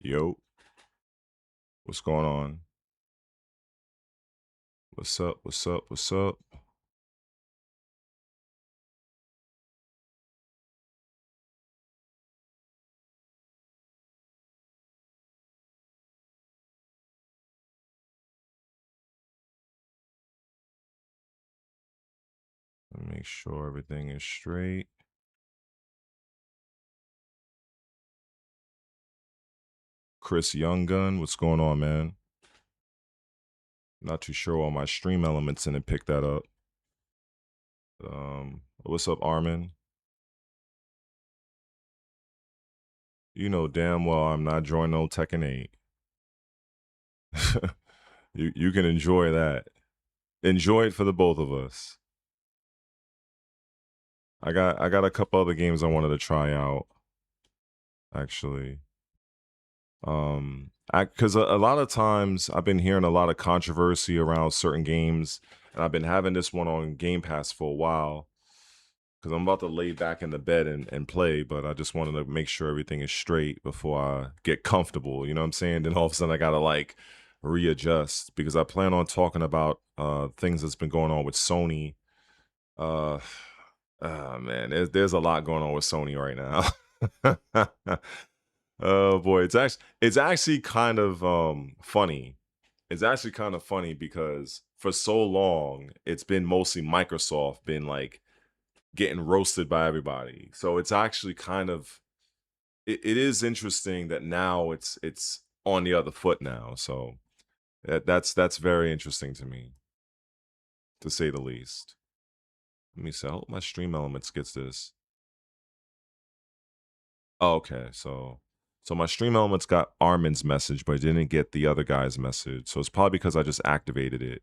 Yo, what's going on? What's up? What's up? What's up? Let me make sure everything is straight. Chris Younggun, what's going on, man? Not too sure all my stream elements in and pick that up. What's up, Armin? You know damn well I'm not joining no Tekken 8. you can enjoy that. Enjoy it for the both of us. I got a couple other games I wanted to try out, actually. Because a lot of times I've been hearing a lot of controversy around certain games, and I've been having this one on Game Pass for a while because I'm about to lay back in the bed and play, but I just wanted to make sure everything is straight before I get comfortable. You know what I'm saying? Then all of a sudden I gotta like readjust because I plan on talking about things that's been going on with Sony. Uh, man, there's a lot going on with Sony right now. Oh boy, it's actually kind of funny. It's actually kind of funny because for so long it's been mostly Microsoft been like getting roasted by everybody. So it's actually kind of it is interesting that now it's on the other foot now. So that's very interesting to me, to say the least. Let me see. I hope my stream elements gets this. Oh, okay, so my stream elements got Armin's message, but it didn't get the other guy's message. So it's probably because I just activated it.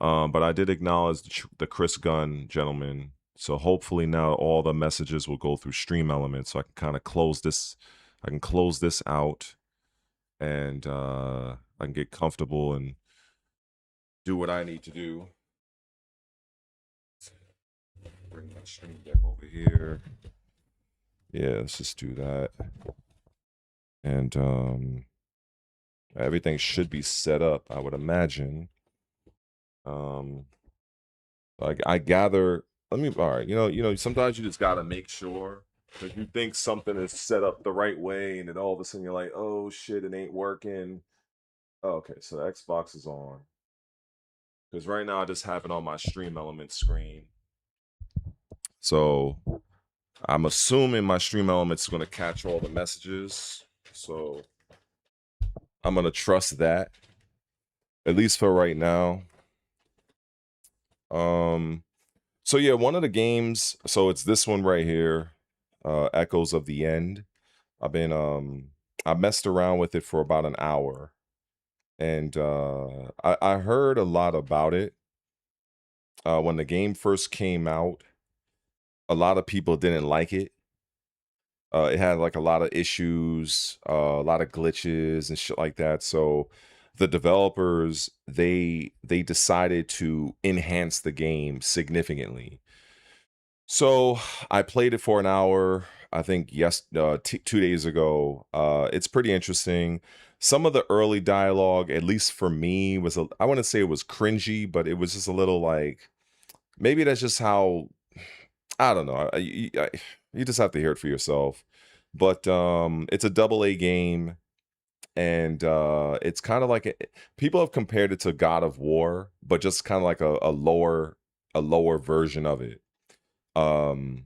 But I did acknowledge the Chris Gunn gentleman. So hopefully now all the messages will go through stream elements, so I can kind of close this. I can close this out, and I can get comfortable and do what I need to do. Bring my stream deck over here. Yeah, let's just do that. And everything should be set up, I would imagine. I gather. Let me. All right. Sometimes you just gotta make sure because you think something is set up the right way, and then all of a sudden you're like, "Oh shit, it ain't working." Oh, okay, so the Xbox is on because right now I just have it on my Stream Elements screen. So I'm assuming my Stream Elements is gonna catch all the messages. So I'm gonna trust that, at least for right now. So yeah, one of the games, so it's this one right here, Echoes of the End. I messed around with it for about an hour, and I heard a lot about it. When the game first came out, a lot of people didn't like it. It had like a lot of issues, a lot of glitches and shit like that. So the developers they decided to enhance the game significantly. So I played it for an hour. I think 2 days ago. It's pretty interesting. Some of the early dialogue, at least for me, I wouldn't say it was cringy, but it was just a little like maybe that's just how I don't know. You just have to hear it for yourself. But it's a double A game, and it's kind of like people have compared it to God of War, but just kind of like a lower version of it. Um,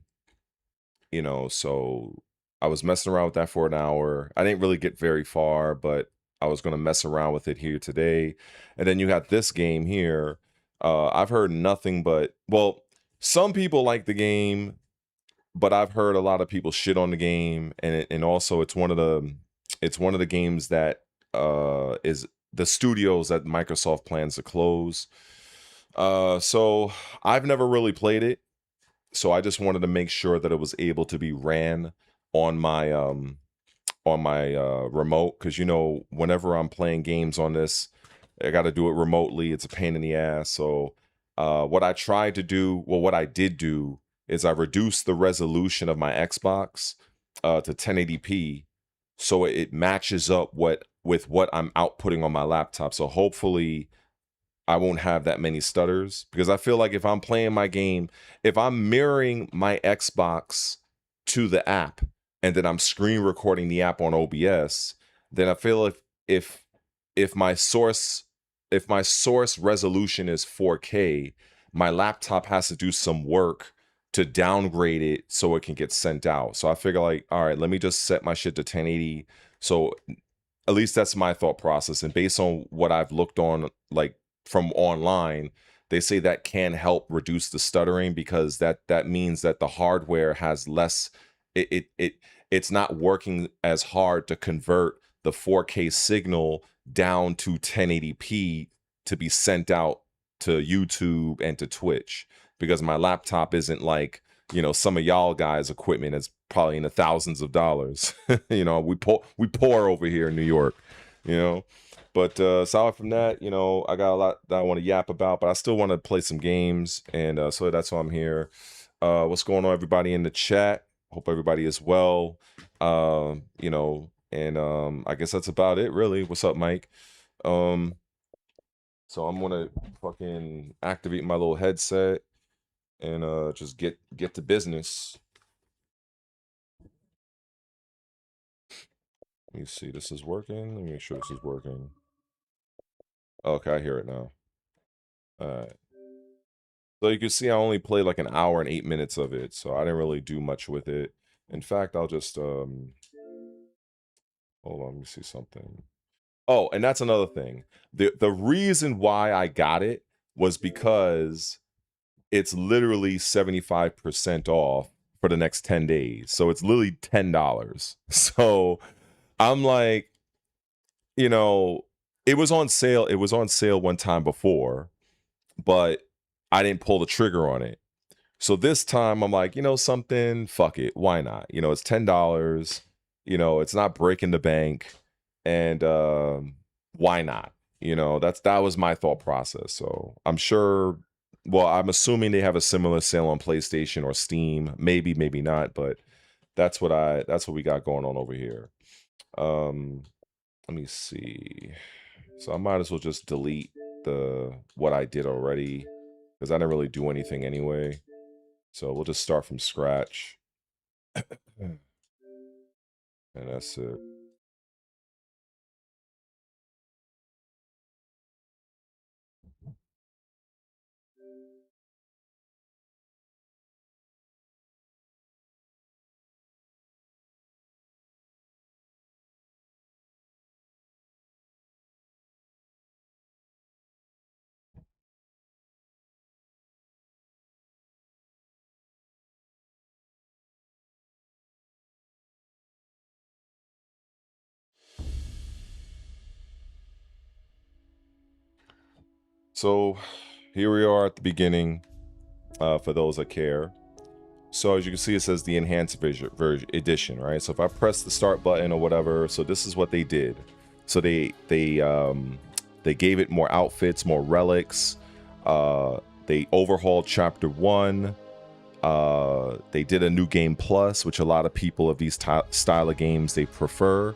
so I was messing around with that for an hour. I didn't really get very far, but I was going to mess around with it here today. And then you got this game here. I've heard nothing but, well, some people like the game, but I've heard a lot of people shit on the game, and also it's one of the games that is the studios that Microsoft plans to close. So I've never really played it, so I just wanted to make sure that it was able to be ran on my remote, because whenever I'm playing games on this, I got to do it remotely. It's a pain in the ass. So what I did do is I reduced the resolution of my Xbox to 1080p, so it matches up with what I'm outputting on my laptop. So hopefully I won't have that many stutters, because I feel like if I'm playing my game, if I'm mirroring my Xbox to the app and then I'm screen recording the app on OBS, then I feel if if my source if my source resolution is 4K, my laptop has to do some work to downgrade it so it can get sent out. So I figure like, all right, let me just set my shit to 1080. So at least that's my thought process. And based on what I've looked on, like from online, they say that can help reduce the stuttering, because that means that the hardware has less. It's not working as hard to convert the 4K signal down to 1080p to be sent out to YouTube and to Twitch, because my laptop isn't like, some of y'all guys' equipment is probably in the thousands of dollars. We poor over here in New York, you know. But aside from that, I got a lot that I want to yap about, but I still want to play some games, and so that's why I'm here. What's going on, everybody in the chat? Hope everybody is well. And I guess that's about it, really. What's up, Mike? So I'm gonna fucking activate my little headset and just get to business. Let me see, this is working. Let me make sure this is working. Okay, I hear it now. All right. So you can see I only played like an hour and 8 minutes of it, so I didn't really do much with it. In fact, I'll just hold on, let me see something. Oh, and that's another thing. The reason why I got it was because it's literally 75% off for the next 10 days. So it's literally $10. So I'm like, it was on sale. It was on sale one time before, but I didn't pull the trigger on it. So this time I'm like, something, fuck it. Why not? It's $10. It's not breaking the bank. And why not? That was my thought process. So I'm sure, well, I'm assuming they have a similar sale on PlayStation or Steam. Maybe, maybe not, but that's what we got going on over here. Let me see. So I might as well just delete what I did already, because I didn't really do anything anyway. So we'll just start from scratch. And that's it. So here we are at the beginning, for those that care. So as you can see, it says the enhanced version edition, right? So if I press the start button or whatever, so this is what they did. So they gave it more outfits, more relics. They overhauled chapter 1. They did a new game plus, which a lot of people of these style of games they prefer.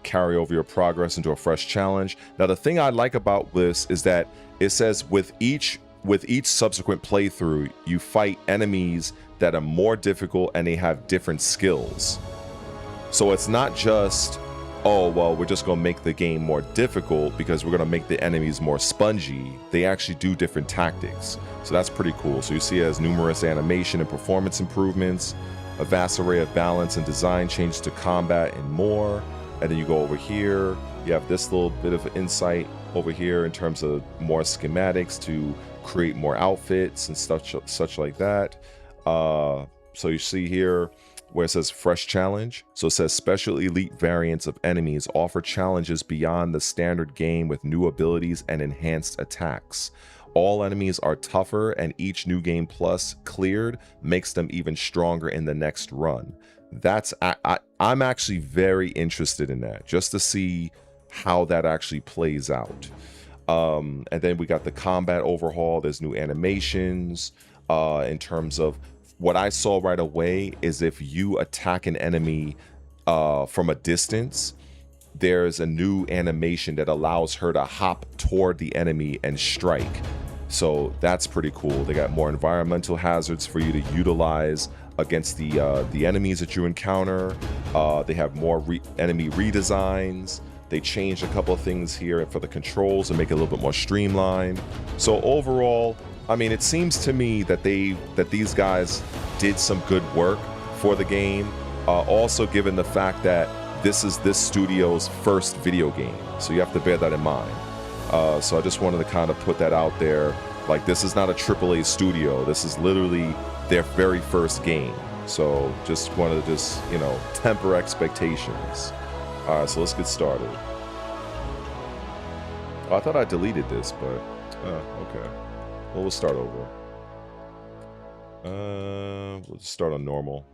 Carry over your progress into a fresh challenge. Now the thing I like about this is that it says with each subsequent playthrough, you fight enemies that are more difficult and they have different skills. So it's not just, oh, well, we're just going to make the game more difficult because we're going to make the enemies more spongy. They actually do different tactics. So that's pretty cool. So you see it has numerous animation and performance improvements, a vast array of balance and design changes to combat, and more. And then you go over here, you have this little bit of insight over here in terms of more schematics to create more outfits and stuff such like that. So you see here where it says fresh challenge. So it says special elite variants of enemies offer challenges beyond the standard game with new abilities and enhanced attacks. All enemies are tougher, and each new game plus cleared makes them even stronger in the next run. I'm actually very interested in that, just to see how that actually plays out. And then we got the combat overhaul. There's new animations. In terms of what I saw right away is if you attack an enemy from a distance, there's a new animation that allows her to hop toward the enemy and strike. So that's pretty cool. They got more environmental hazards for you to utilize against the enemies that you encounter. They have more enemy redesigns. They changed a couple of things here for the controls to make it a little bit more streamlined. So overall, I mean, it seems to me that these guys did some good work for the game. Also, given the fact that this is this studio's first video game, so you have to bear that in mind. So I just wanted to kind of put that out there. Like, this is not a AAA studio. This is literally their very first game. So just wanted to you know, temper expectations. All right, so let's get started. Oh, I thought I deleted this, but okay. Well, we'll start over. We'll just start on normal.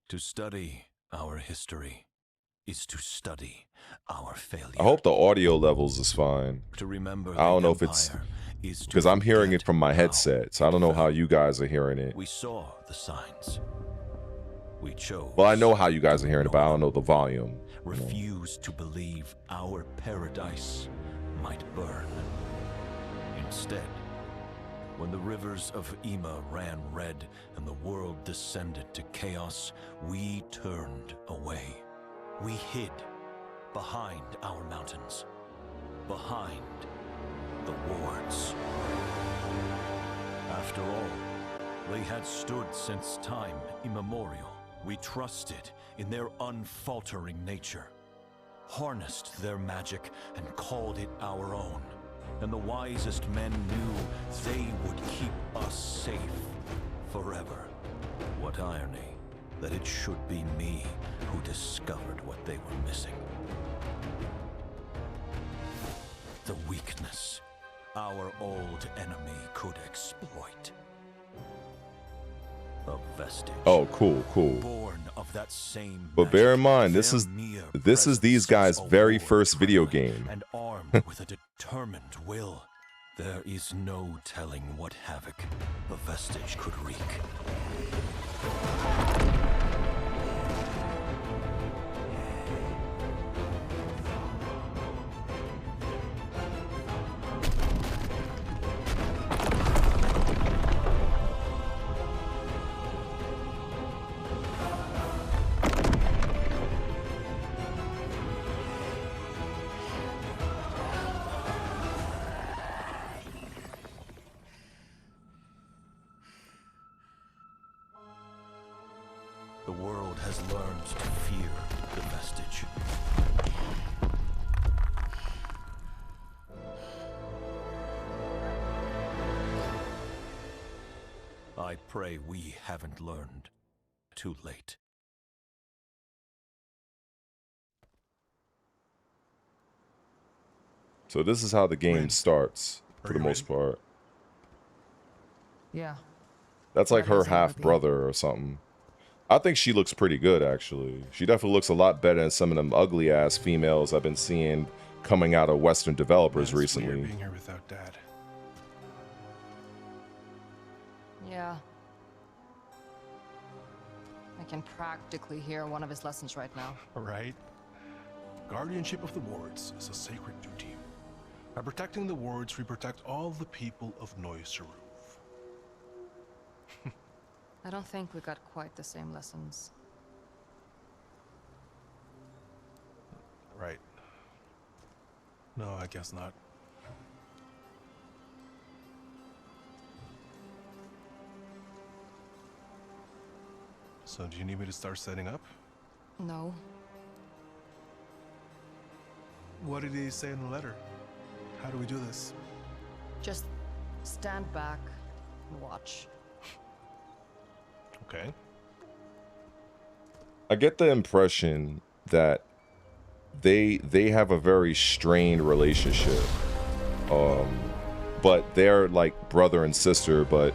To study our history is to study our failure. I hope the audio levels is fine. To remember, I don't know if it's because I'm hearing it from my headset, so I don't know how you guys are hearing it. We saw the signs. We chose. Well, I know how you guys are hearing it, but I don't know the volume. Refused to believe our paradise might burn. Instead, when the rivers of Ima ran red and the world descended to chaos, we turned away. We hid behind our mountains, behind the wards. After all, they had stood since time immemorial. We trusted in their unfaltering nature, harnessed their magic and called it our own. And the wisest men knew they would keep us safe forever. What irony that it should be me who discovered what they were missing. The weakness our old enemy could exploit. A vestige. Oh, cool, cool. Born of that same but bear in mind, this is these guys' very first video game. And armed with a determined will, there is no telling what havoc the vestige could wreak. The world has learned to fear the vestige. I pray we haven't learned too late. So this is how the game starts, for the most part. Yeah. That's like her half-brother or something. I think she looks pretty good, actually. She definitely looks a lot better than some of them ugly-ass females I've been seeing coming out of Western developers recently. Being here without Dad. Yeah. I can practically hear one of his lessons right now. Right? Guardianship of the wards is a sacred duty. By protecting the wards, we protect all the people of Noisaruf. I don't think we got quite the same lessons. Right. No, I guess not. So, do you need me to start setting up? No. What did he say in the letter? How do we do this? Just stand back and watch. Okay. I get the impression that they have a very strained relationship. But they're like brother and sister, but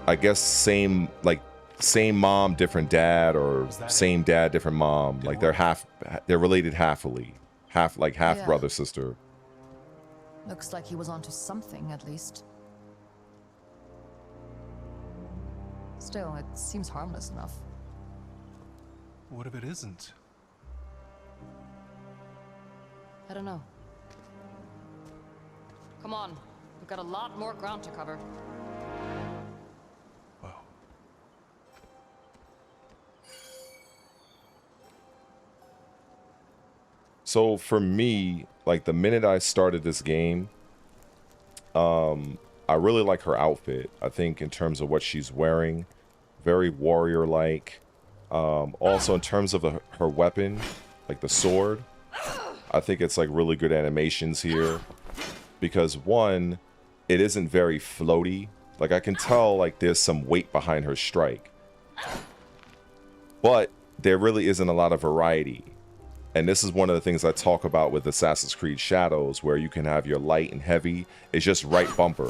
I guess same, like same mom, different dad, or Was that same dad, different mom. Did it Like work? they're related halfily, half Yeah. brother sister. Looks like he was onto something, at least. Still, it seems harmless enough. What if it isn't? I don't know. Come on, we've got a lot more ground to cover. Whoa. So for me, like the minute I started this game, I really like her outfit. I think in terms of what she's wearing, very warrior-like. Also in terms of her weapon, like the sword, I think it's like really good animations here. Because one, it isn't very floaty. Like I can tell like there's some weight behind her strike. But there really isn't a lot of variety. And this is one of the things I talk about with Assassin's Creed Shadows, where you can have your light and heavy. It's just right bumper.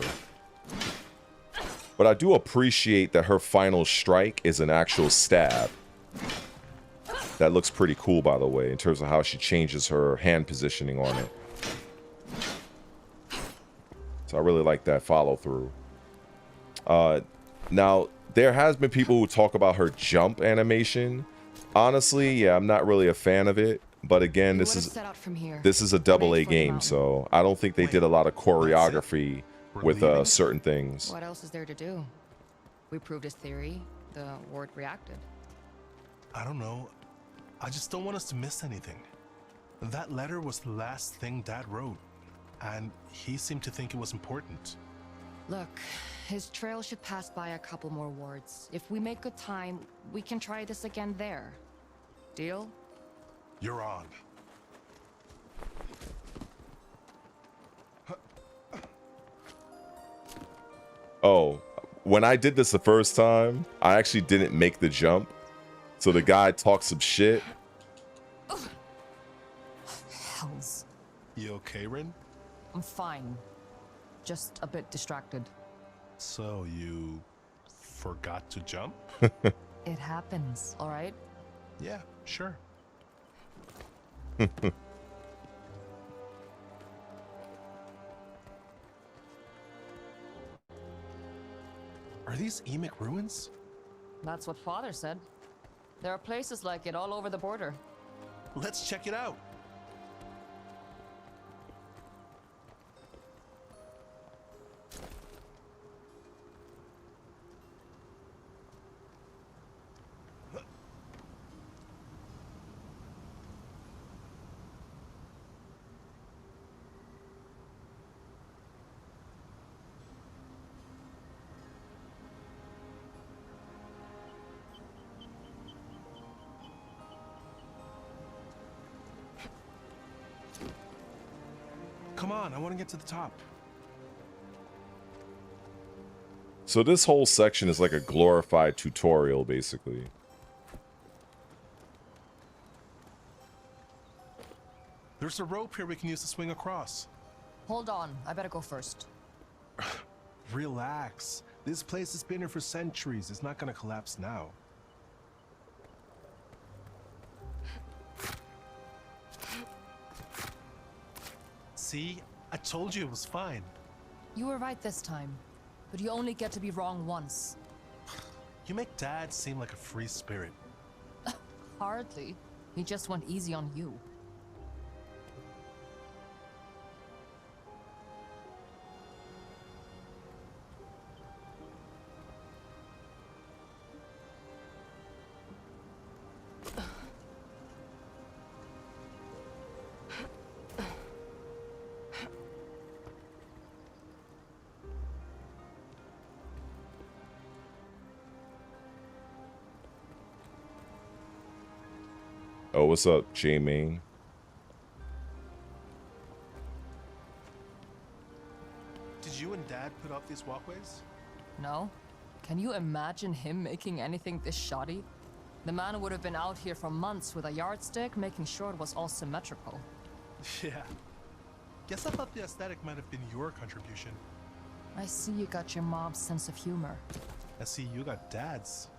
But I do appreciate that her final strike is an actual stab. That looks pretty cool, by the way, in terms of how she changes her hand positioning on it. So I really like that follow through. Now, there has been people who talk about her jump animation. Honestly, yeah, I'm not really a fan of it. But again, this is a double A game, so I don't think they did a lot of choreography with certain things. What else is there to do? We proved his theory. The ward reacted. I don't know. I just don't want us to miss anything. That letter was the last thing Dad wrote, and he seemed to think it was important. Look, his trail should pass by a couple more wards. If we make good time, we can try this again there. Deal? You're on. Oh, when I did this the first time, I actually didn't make the jump. So the guy talked some shit. Hells. You okay, Rin? I'm fine. Just a bit distracted. So you forgot to jump? It happens, all right? Yeah, sure. Are these Emic ruins? That's what Father said. There are places like it all over the border. Let's check it out. Come on, I want to get to the top. So this whole section is like a glorified tutorial, basically. There's a rope here we can use to swing across. Hold on, I better go first. Relax. This place has been here for centuries. It's not gonna collapse now. See? I told you it was fine. You were right this time, but you only get to be wrong once. You make Dad seem like a free spirit. Hardly. He just went easy on you. Oh, what's up, J-Main? Did you and Dad put up these walkways? No? Can you imagine him making anything this shoddy? The man would have been out here for months with a yardstick, making sure it was all symmetrical. Yeah. Guess I thought the aesthetic might have been your contribution. I see you got your mom's sense of humor. I see you got Dad's.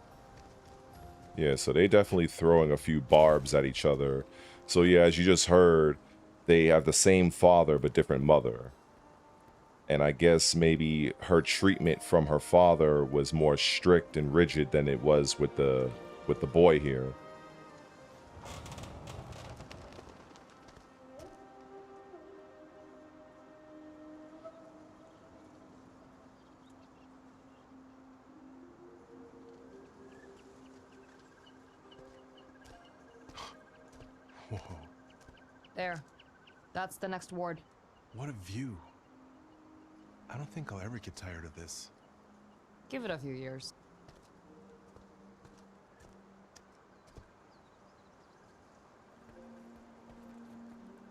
Yeah, so they definitely throwing a few barbs at each other. So yeah, as you just heard, they have the same father but different mother. And I guess maybe her treatment from her father was more strict and rigid than it was with the boy here. Whoa, There. That's the next ward. what a view. I don't think I'll ever get tired of this. Give it a few years.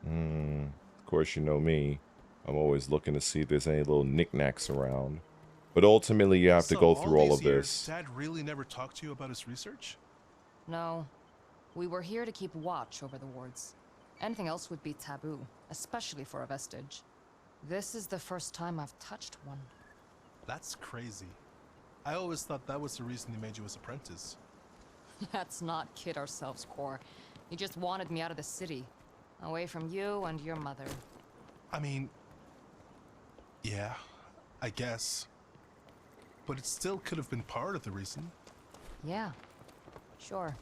Of course, you know me. I'm always looking to see if there's any little knickknacks around. But ultimately, you have to So, go through all these of years, this. Dad really never talked to you about his research? No. We were here to keep watch over the wards. Anything else would be taboo, especially for a vestige. This is the first time I've touched one. That's crazy. I always thought that was the reason he made you his apprentice. Let's not kid ourselves, Core. You just wanted me out of the city. Away from you and your mother. I mean, yeah, I guess. But it still could have been part of the reason. Yeah, sure.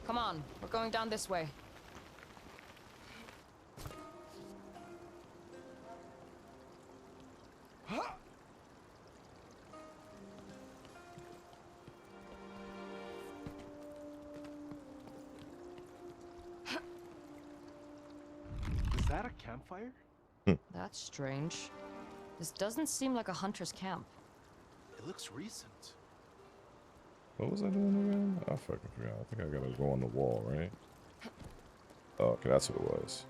Come on, we're going down this way. Is that a campfire? That's strange. This doesn't seem like a hunter's camp. It looks recent. What was I doing again? I fucking forgot. I think I gotta go on the wall, right? Oh, okay, that's what it was.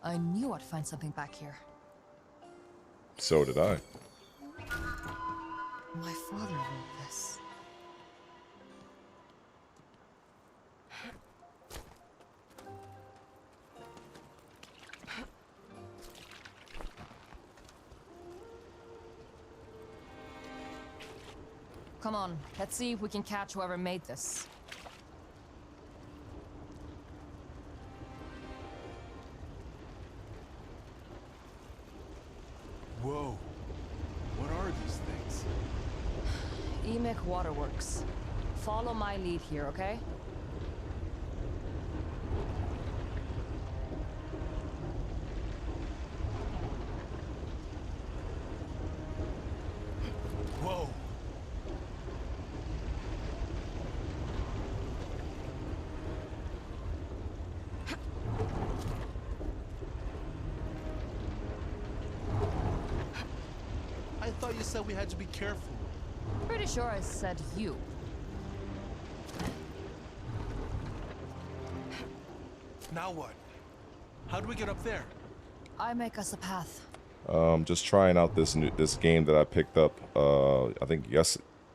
I knew I'd find something back here. So did I. My father wrote this. Come on, let's see if we can catch whoever made this. Whoa. What are these things? Emic Waterworks. Follow my lead here, okay? Whoa. I thought you said we had to be careful. Pretty sure I said you. Now what? How do we get up there? I make us a path. Just trying out this game that I picked up. I think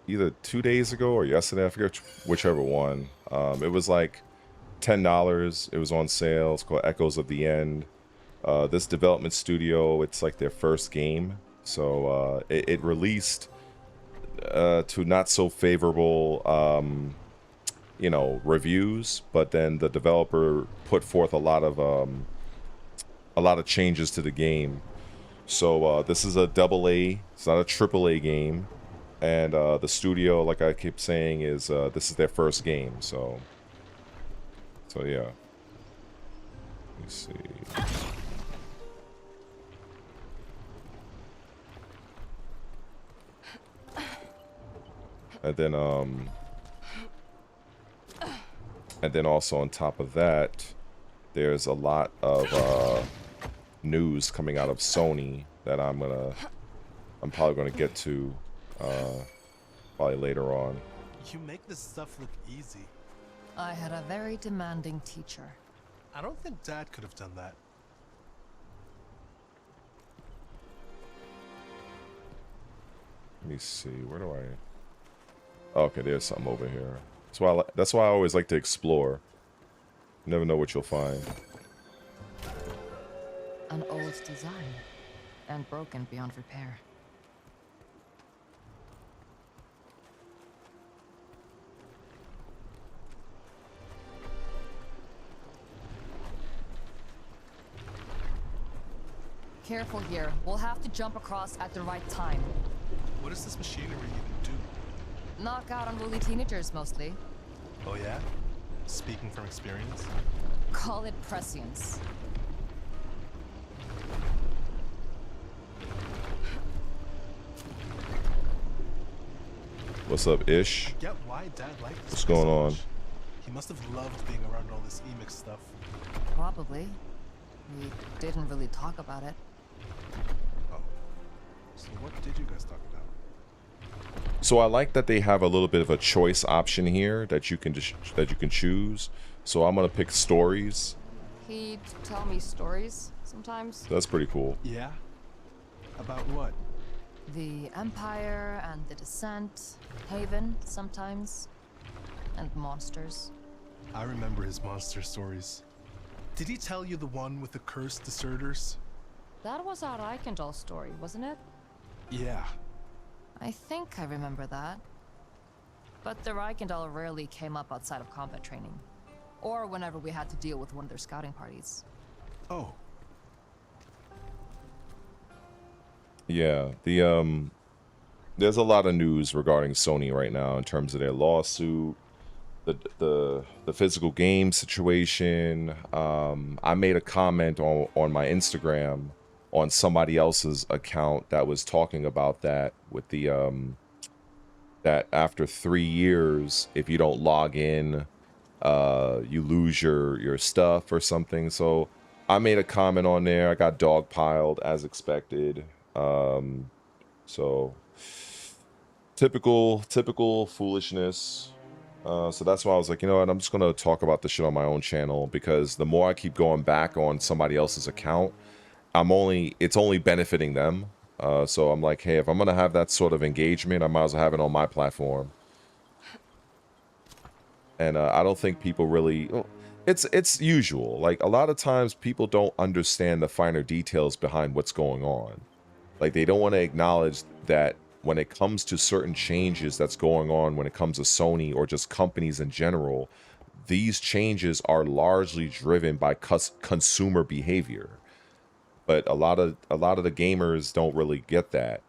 either 2 days ago or yesterday. I forget whichever one. It was like $10. It was on sale. It's called Echoes of the End. This development studio, it's like their first game, so it released to not so favorable you know, reviews, but then the developer put forth a lot of changes to the game. So this is a double A. It's not a triple A game, and the studio, like I keep saying, is this is their first game. So yeah. Let me see. And then also on top of that, there's a lot of news coming out of Sony that I'm probably gonna get to probably later on. You make this stuff look easy. I had a very demanding teacher. I don't think Dad could have done that. Let me see. Where do I? Okay, there's something over here. That's why I always like to explore. You never know what you'll find. An old design, and broken beyond repair. Careful here. We'll have to jump across at the right time. What does this machinery even do? Knock out unruly teenagers, mostly. Oh yeah? Speaking from experience? Call it prescience. What's up, Ish? I get why Dad liked this What's place going so on? much. He must have loved being around all this Emix stuff. Probably. We didn't really talk about it. Oh. So what did you guys talk about? So I like that they have a little bit of a choice option here that you can choose. So I'm gonna pick stories. He'd tell me stories sometimes. So that's pretty cool. Yeah? About what? The Empire and the Descent, Haven sometimes, and monsters. I remember his monster stories. Did he tell you the one with the cursed deserters? That was our Reichendahl story, wasn't it? Yeah. I think I remember that. But the Reichendahl rarely came up outside of combat training. Or whenever we had to deal with one of their scouting parties. Oh. Yeah, there's a lot of news regarding Sony right now in terms of their lawsuit, the physical game situation. I made a comment on my Instagram on somebody else's account that was talking about that with the that after 3 years, if you don't log in, you lose your stuff or something. So I made a comment on there. I got dogpiled as expected. So typical foolishness. So that's why I was like, you know what, I'm just gonna talk about this shit on my own channel, because the more I keep going back on somebody else's account, it's only benefiting them. So I'm like, hey, if I'm gonna have that sort of engagement, I might as well have it on my platform. And I don't think people really, it's usual. Like, a lot of times people don't understand the finer details behind what's going on. Like, they don't want to acknowledge that when it comes to certain changes that's going on, when it comes to Sony or just companies in general, these changes are largely driven by consumer behavior. But a lot of the gamers don't really get that.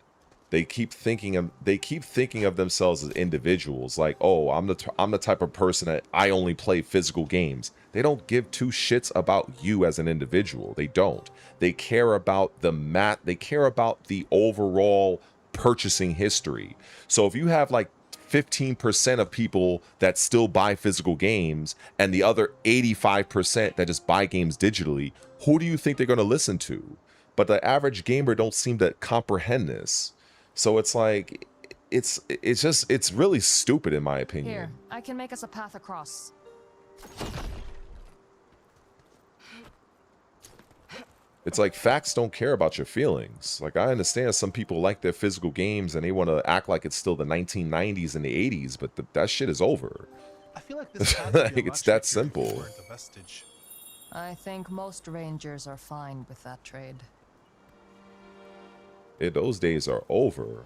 They keep thinking of themselves as individuals. Like, oh, I'm the type of person that I only play physical games. They don't give two shits about you as an individual. They don't. They care about they care about the overall purchasing history. So if you have like 15% of people that still buy physical games and the other 85% that just buy games digitally, who do you think they're going to listen to? But the average gamer don't seem to comprehend this. So it's like, it's really stupid in my opinion. Here, I can make us a path across. It's like, facts don't care about your feelings. Like, I understand some people like their physical games and they want to act like it's still the 1990s and the 80s, but that shit is over. I feel like this path would be a lot It's that trickier if you simple. weren't a vestige. I think most rangers are fine with that trade. Those days are over.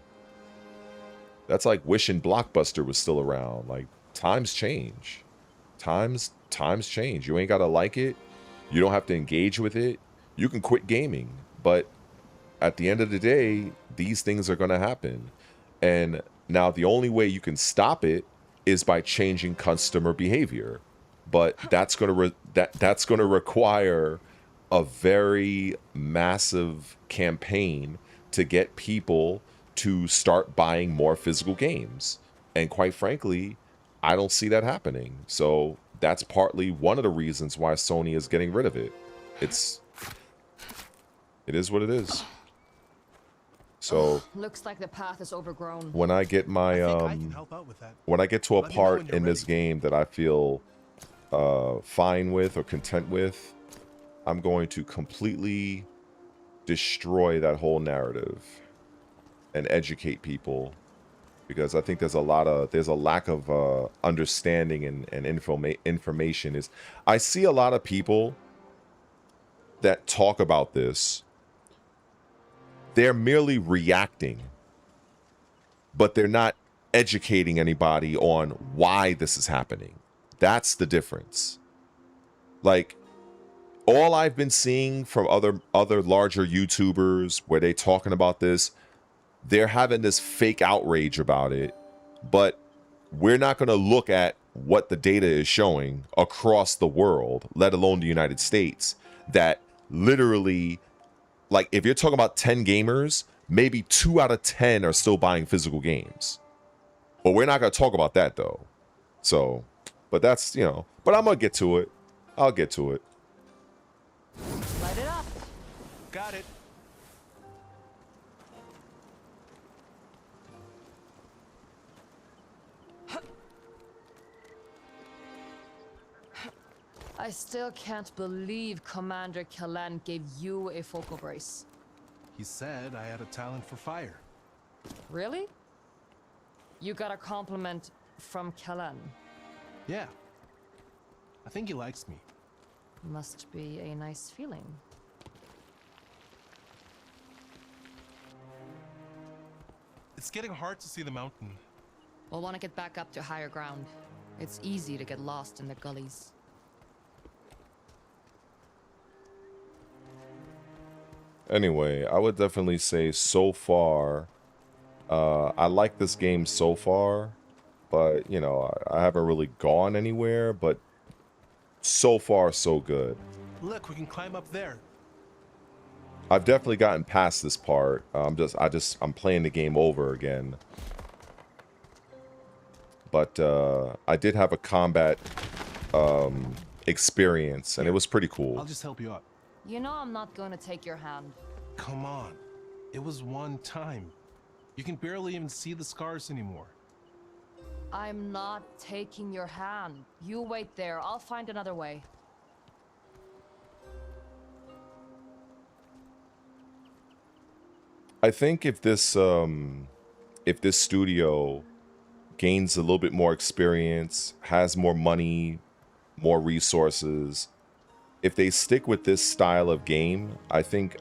That's like wishing Blockbuster was still around. Like, times change. Times change. You ain't gotta like it. You don't have to engage with it. You can quit gaming. But at the end of the day, these things are gonna happen. And now the only way you can stop it is by changing customer behavior. But that's gonna require a very massive campaign to get people to start buying more physical games. And quite frankly, I don't see that happening. So that's partly one of the reasons why Sony is getting rid of it. It is what it is. So looks like the path is overgrown. when I get my I can help out with that. when I get to a Let me know when part you're in this ready. game that I feel fine with or content with, I'm going to completely destroy that whole narrative and educate people, because I think there's a lack of understanding and information. Is I see a lot of people that talk about this, they're merely reacting, but they're not educating anybody on why this is happening. That's the difference. Like, all I've been seeing from other larger YouTubers where they talking about this, they're having this fake outrage about it, but we're not going to look at what the data is showing across the world, let alone the United States, that literally, like, if you're talking about 10 gamers, maybe 2 out of 10 are still buying physical games. But we're not going to talk about that, though. So, but that's, you know, but I'm going to get to it. I'll get to it. Light it up. Got it. I still can't believe Commander Kellan gave you a focal brace. He said I had a talent for fire. Really? You got a compliment from Kellan. Yeah. I think he likes me. Must be a nice feeling. It's getting hard to see the mountain. We'll want to get back up to higher ground. It's easy to get lost in the gullies. Anyway, I would definitely say so far, I like this game so far, but, you know, I haven't really gone anywhere, but so far, so good. Look, we can climb up there. I've definitely gotten past this part. I'm playing the game over again. But I did have a combat experience, and it was pretty cool. I'll just help you out. You know I'm not going to take your hand. Come on. It was one time. You can barely even see the scars anymore. I'm not taking your hand. You wait there. I'll find another way. I think if this studio gains a little bit more experience, has more money, more resources, if they stick with this style of game, I think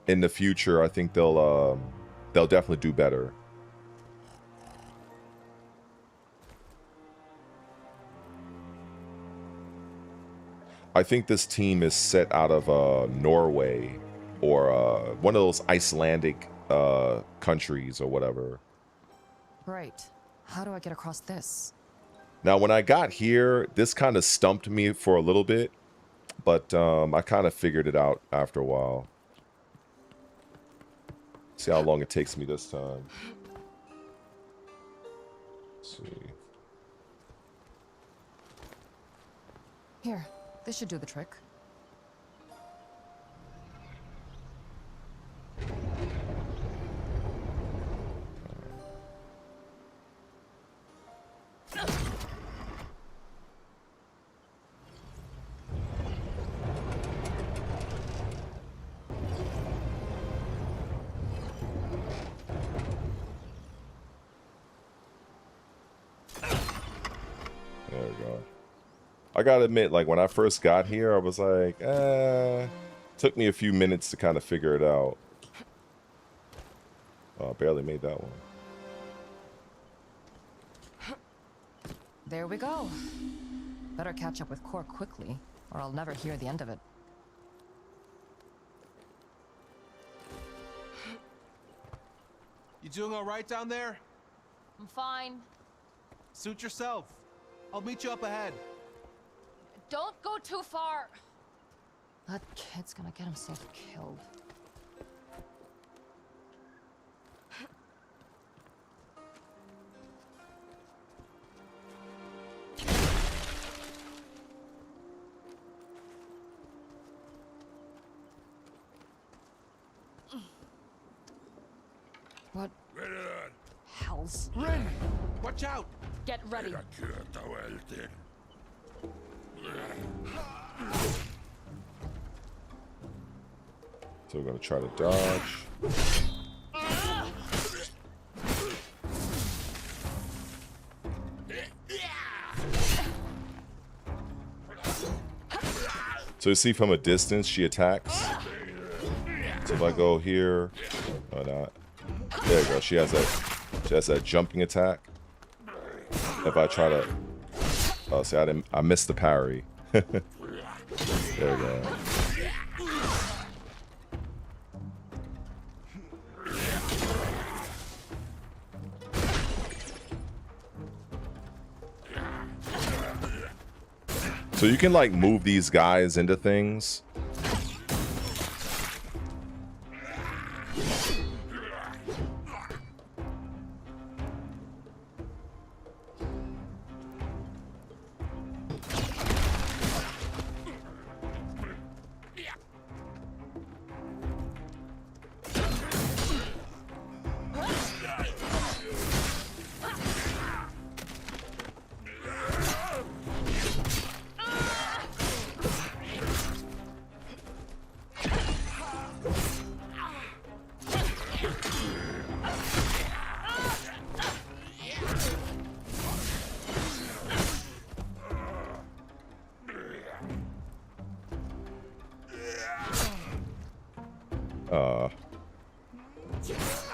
in the future, I think they'll definitely do better. I think this team is set out of Norway or one of those Icelandic countries or whatever. Right. How do I get across this? Now, when I got here, this kind of stumped me for a little bit, but I kind of figured it out after a while. See how long it takes me this time. Let's see. Here, this should do the trick. There we go. I gotta admit, like, when I first got here, I was like, took me a few minutes to kind of figure it out. Oh, I barely made that one. There we go. Better catch up with Core quickly, or I'll never hear the end of it. You doing all right down there? I'm fine. Suit yourself. I'll meet you up ahead. Don't go too far! That kid's gonna get himself killed. What? Hells. Rin! Watch out! Get ready. So we're gonna try to dodge. So you see from a distance she attacks. So if I go here, or not. There you go. She has that jumping attack. If I try to, oh, see, I missed the parry. There we go. So you can like move these guys into things.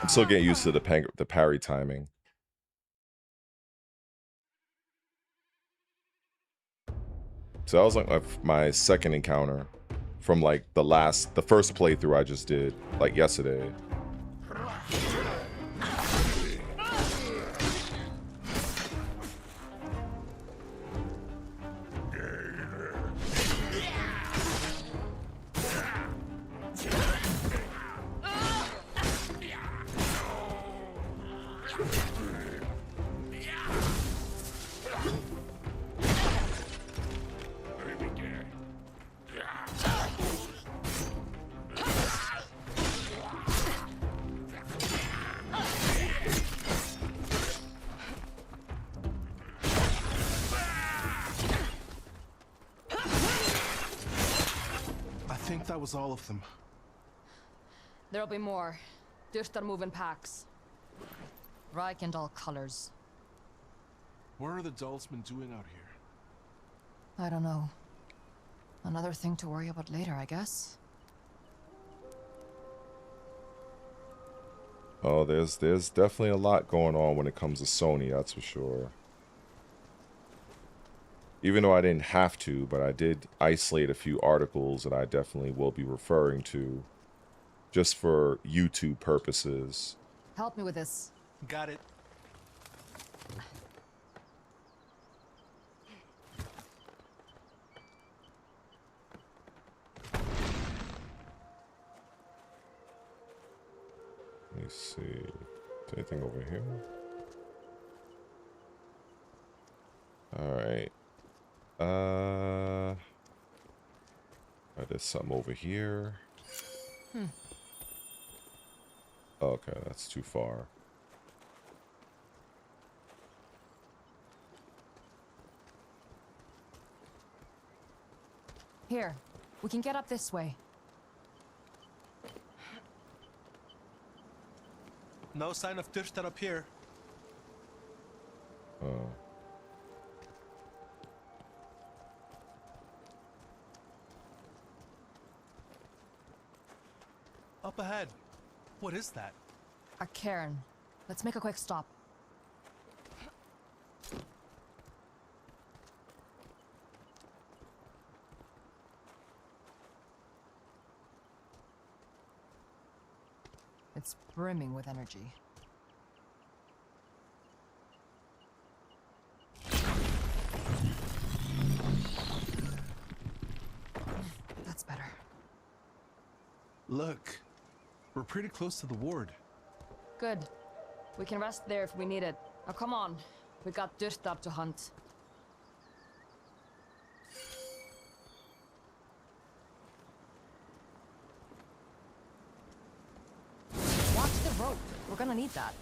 I'm still getting used to the parry timing. So that was like my second encounter from like the first playthrough I just did, like yesterday. I think that was all of them. There'll be more. They're moving packs. Reich and all colors. What are the Dulsmen doing out here? I don't know. Another thing to worry about later, I guess. Oh, there's definitely a lot going on when it comes to Sony, that's for sure. Even though I didn't have to, but I did isolate a few articles that I definitely will be referring to just for YouTube purposes. Help me with this. Got it. Let me see. Is anything over here? Alright. There's something over here. Okay, that's too far. Here, we can get up this way. No sign of Tirster up here. Oh. Up ahead. What is that? A cairn. Let's make a quick stop. It's brimming with energy. That's better. Look, we're pretty close to the ward. Good. We can rest there if we need it. Now come on. We got Dyrtar to hunt. Watch the rope. We're gonna need that.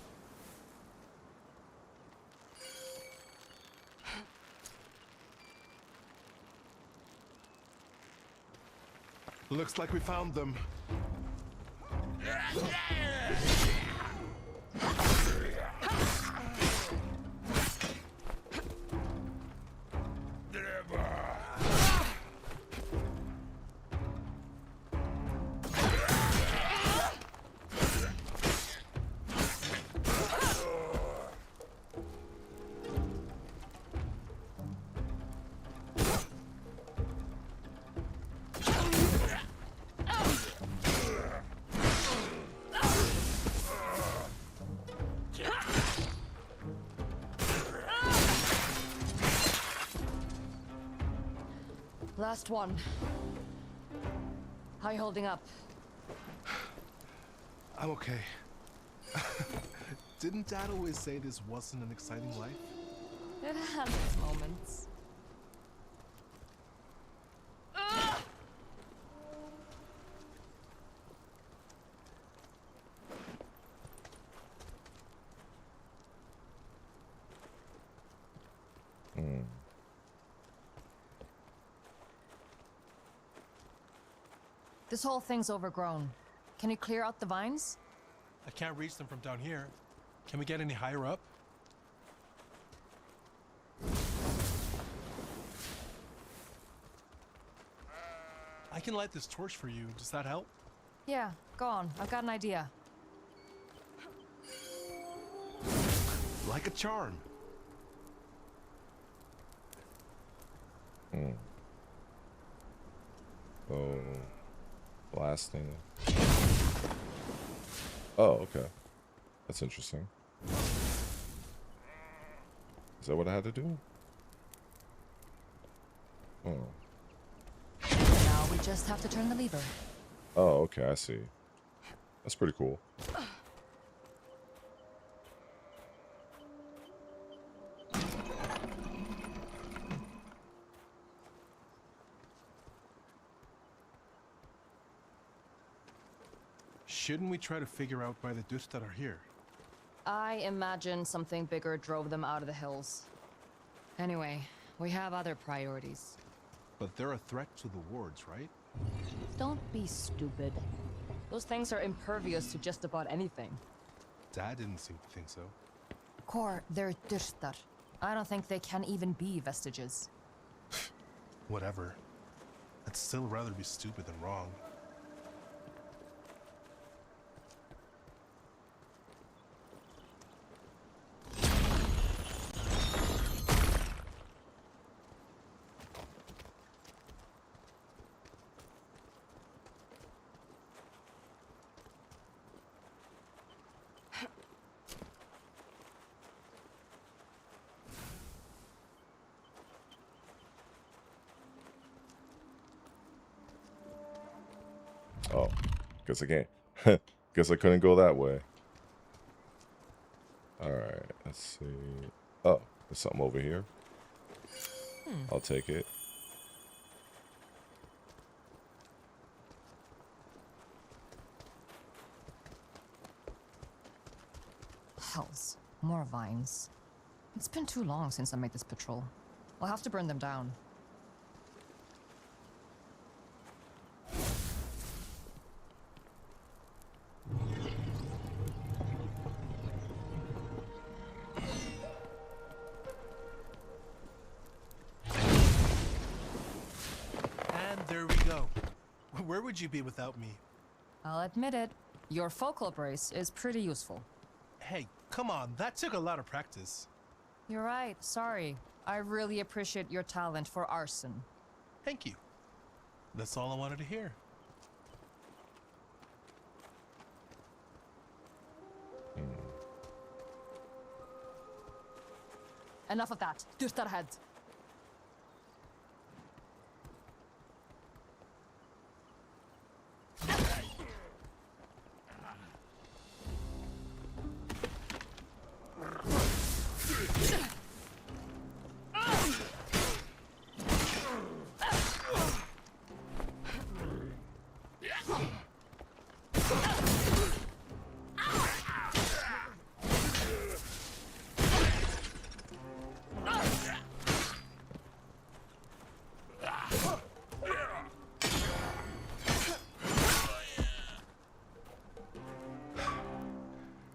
Looks like we found them. Last one. How you holding up? I'm okay. Didn't Dad always say this wasn't an exciting life? It has its moments. This whole thing's overgrown. Can you clear out the vines? I can't reach them from down here. Can we get any higher up? I can light this torch for you. Does that help? Yeah, go on. I've got an idea. Like a charm. Oh, blasting. Oh, okay. That's interesting. Is that what I had to do? Oh. Now we just have to turn the lever. Oh, okay, I see. That's pretty cool. Shouldn't we try to figure out why the Dyrtar are here? I imagine something bigger drove them out of the hills. Anyway, we have other priorities. But they're a threat to the wards, right? Don't be stupid. Those things are impervious to just about anything. Dad didn't seem to think so. Core, they're Dyrtar. I don't think they can even be vestiges. Whatever. I'd still rather be stupid than wrong. Oh, guess I can't. Guess I couldn't go that way. Alright, let's see. Oh, there's something over here. I'll take it. Hells, more vines. It's been too long since I made this patrol. We'll have to burn them down. And there we go. Where would you be without me? I'll admit it. Your focal brace is pretty useful. Hey, come on, that took a lot of practice. You're right, sorry. I really appreciate your talent for arson. Thank you. That's all I wanted to hear. Enough of that. Just ahead.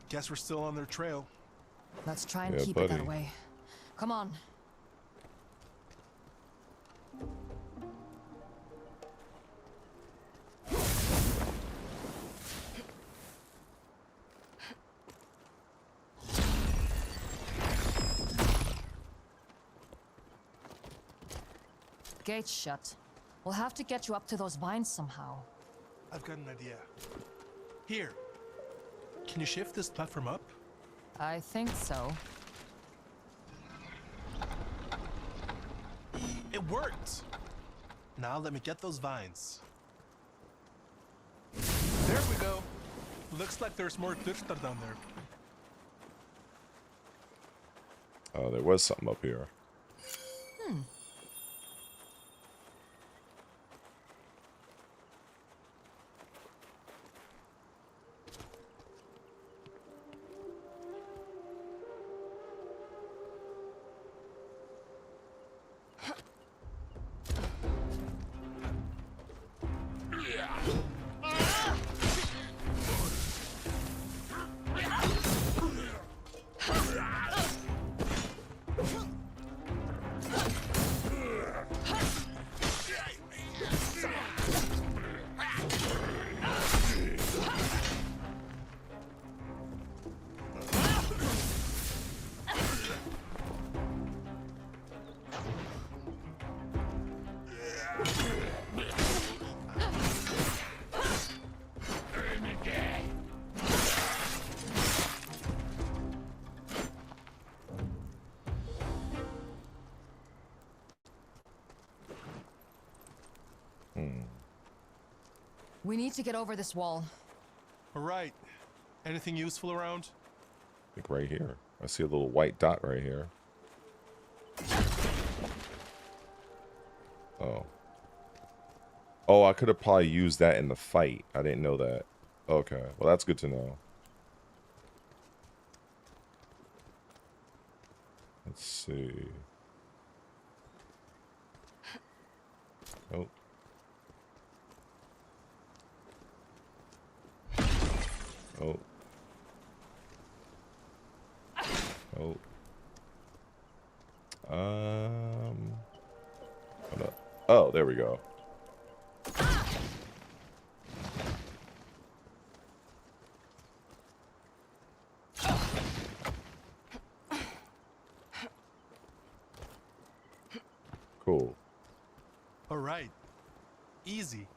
Guess we're still on their trail. Let's try and Yeah, keep it buddy. that way. Come on. Gate's shut. We'll have to get you up to those vines somehow. I've got an idea. Here. Can you shift this platform up? I think so. It worked! Now let me get those vines. There we go. Looks like there's more Dürster down there. Oh, there was something up here. We need to get over this wall. Alright. Anything useful around? I think right here. I see a little white dot right here. Oh. Oh, I could have probably used that in the fight. I didn't know that. Okay. Well, that's good to know. Let's see. Oh. Oh. Oh. Hold up. Oh, there we go. Cool. Alright. Easy.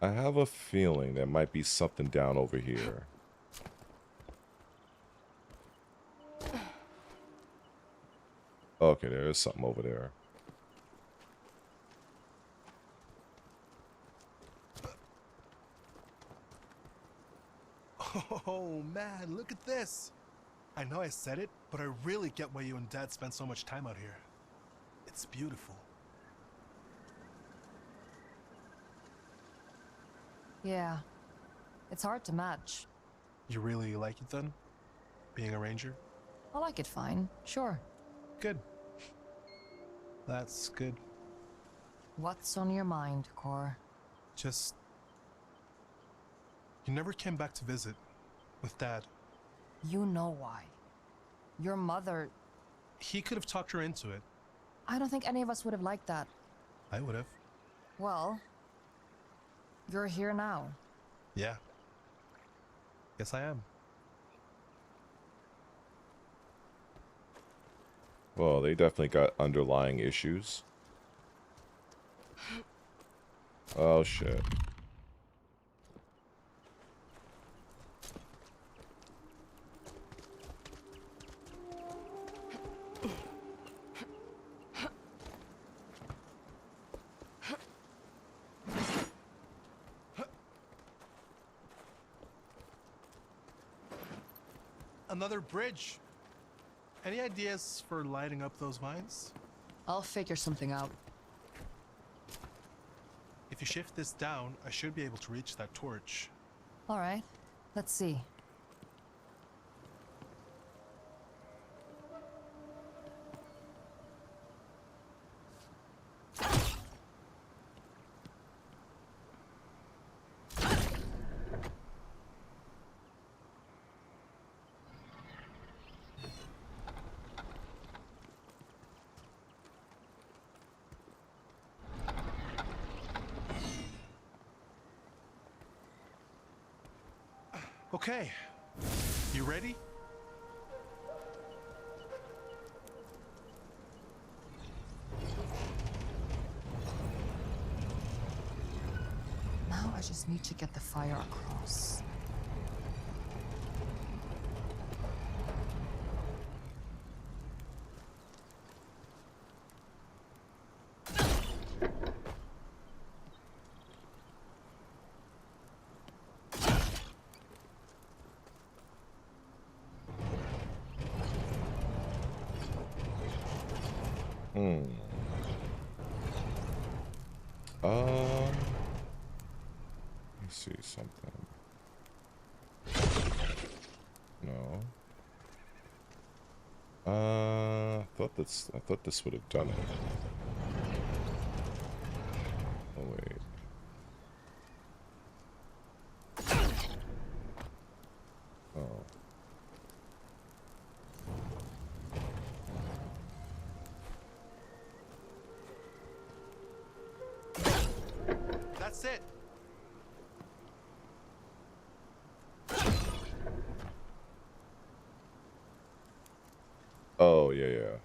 I have a feeling there might be something down over here. Okay, there is something over there. Oh man, look at this! I know I said it, but I really get why you and Dad spend so much time out here. It's beautiful. Yeah. It's hard to match. You really like it then? Being a ranger? I like it fine. Sure. Good. That's good. What's on your mind, Cor? Just... You never came back to visit. With Dad. You know why. Your mother... He could have talked her into it. I don't think any of us would have liked that. I would have. Well... You're here now. Yeah. Yes, I am. Well, they definitely got underlying issues. Oh, shit. another bridge. Any ideas for lighting up those vines? I'll figure something out. If you shift this down, I should be able to reach that torch. All right, let's see. Okay, you ready? Now I just need to get the fire across. Let me see something. No. I thought this would have done it. Oh wait. Oh. That's it. Oh, yeah, yeah.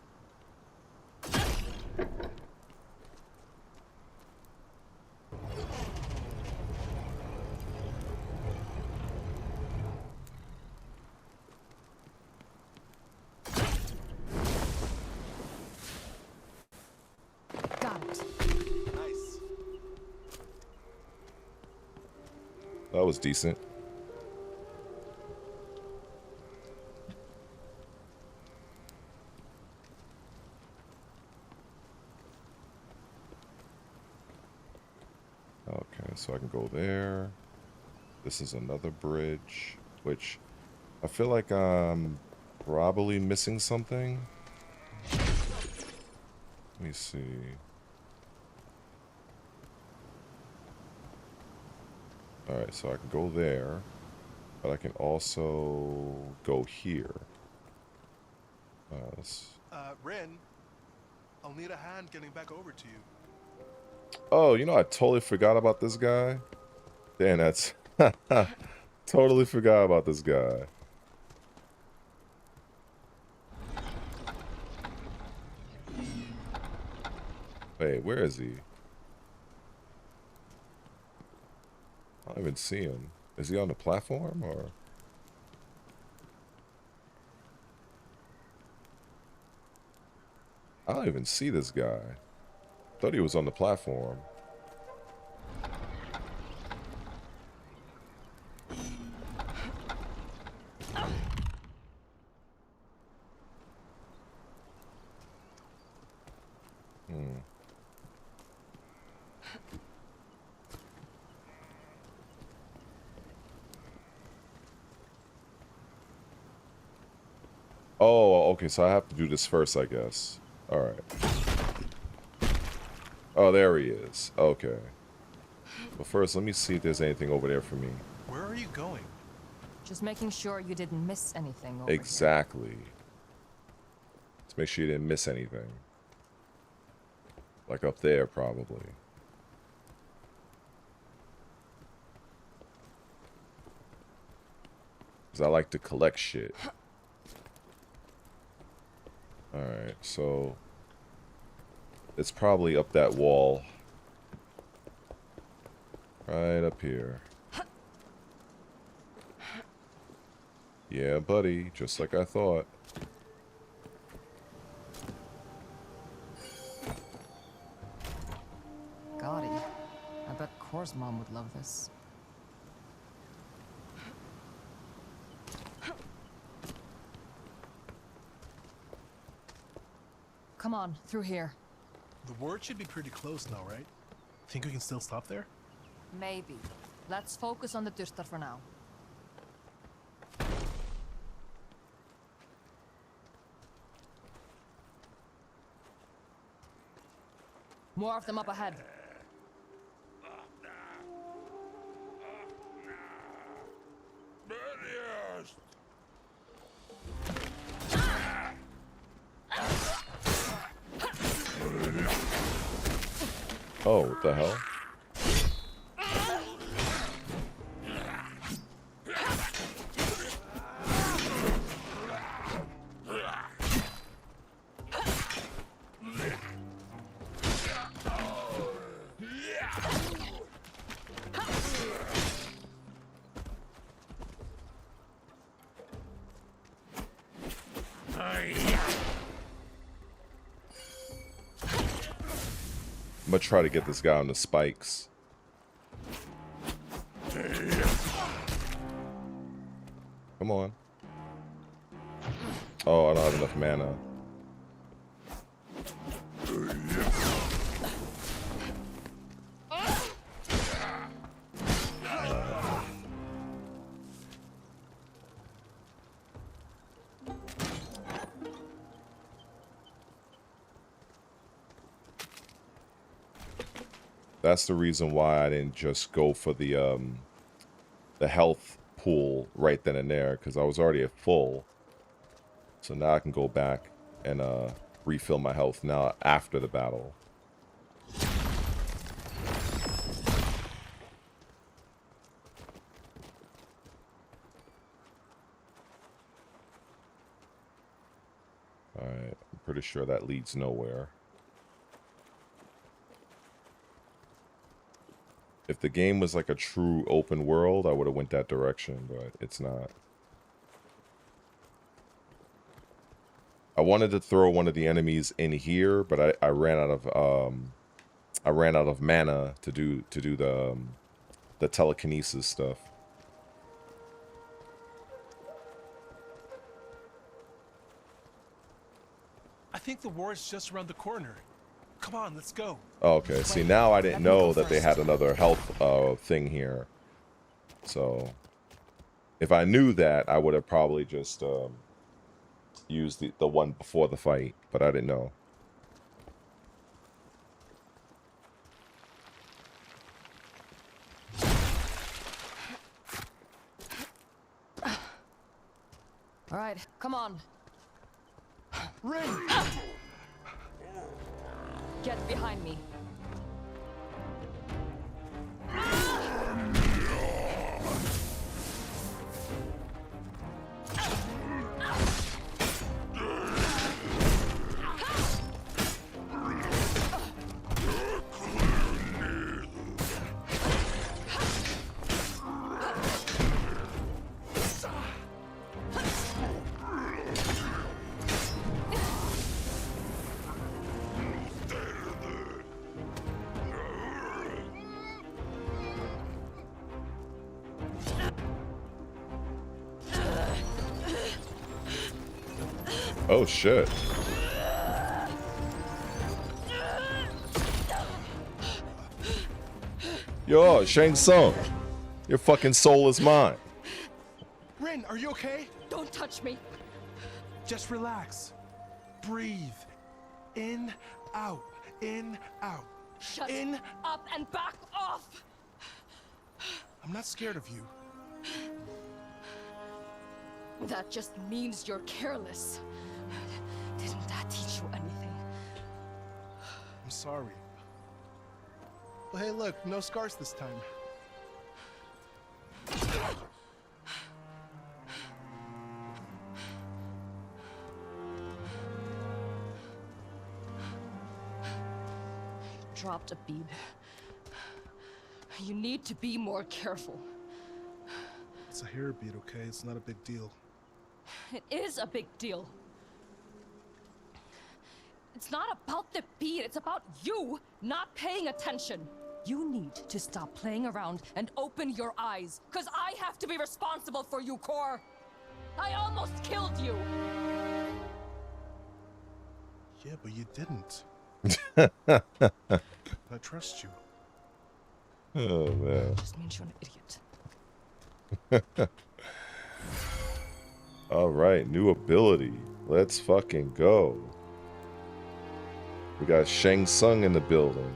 Got it. Nice. That was decent. Okay, so I can go there. This is another bridge, which I feel like I'm probably missing something. Let me see. Alright, so I can go there, but I can also go here. Rin, I'll need a hand getting back over to you. Oh, you know, I totally forgot about this guy. Damn, that's... Totally forgot about this guy. Wait, where is he? I don't even see him. Is he on the platform, or...? I don't even see this guy. Thought he was on the platform. Oh, okay, so I have to do this first, I guess. Alright. Oh, there he is. Okay. But first, let me see if there's anything over there for me. Where are you going? Just making sure you didn't miss anything over Exactly. Let's make sure you didn't miss anything. Like up there, probably. Because I like to collect shit. Alright, so... it's probably up that wall. Right up here. Yeah, buddy. Just like I thought. here. Gotti. I bet Kor's mom would love this. on, through here. The word should be pretty close now, right? Think we can still stop there? Maybe. Let's focus on the Dustar for now. More of them up ahead. Oh, what the hell? I'm gonna try to get this guy on the spikes. Come on. Oh, I don't have enough mana. That's the reason why I didn't just go for the health pool right then and there, because I was already at full. So now I can go back and refill my health now after the battle. Alright, I'm pretty sure that leads nowhere. If the game was like a true open world, I would have went that direction, but it's not. I wanted to throw one of the enemies in here, but I ran out of mana to do the telekinesis stuff. I think the war is just around the corner. Come on, let's go. Oh, okay. See, now I didn't know that they had another health thing here. So, if I knew that, I would have probably just used the one before the fight, but I didn't know. All right, come on. Ring! Get behind me. Oh shit. Yo, Shang Tsung. Your fucking soul is mine. Rin, are you okay? Don't touch me. Just relax. Breathe. In, out. In, out. Shut In. up and back off. I'm not scared of you. That just means you're careless. Didn't that teach you anything? I'm sorry. Well, hey, look, no scars this time. Dropped a bead. You need to be more careful. It's a hair bead, okay? It's not a big deal. It is a big deal. It's not about the bead, it's about you not paying attention. You need to stop playing around and open your eyes, because I have to be responsible for you, Core. I almost killed you. Yeah, but you didn't. I trust you. Oh man. Just means you're an idiot. All right, new ability. Let's fucking go. We got Shang Tsung in the building.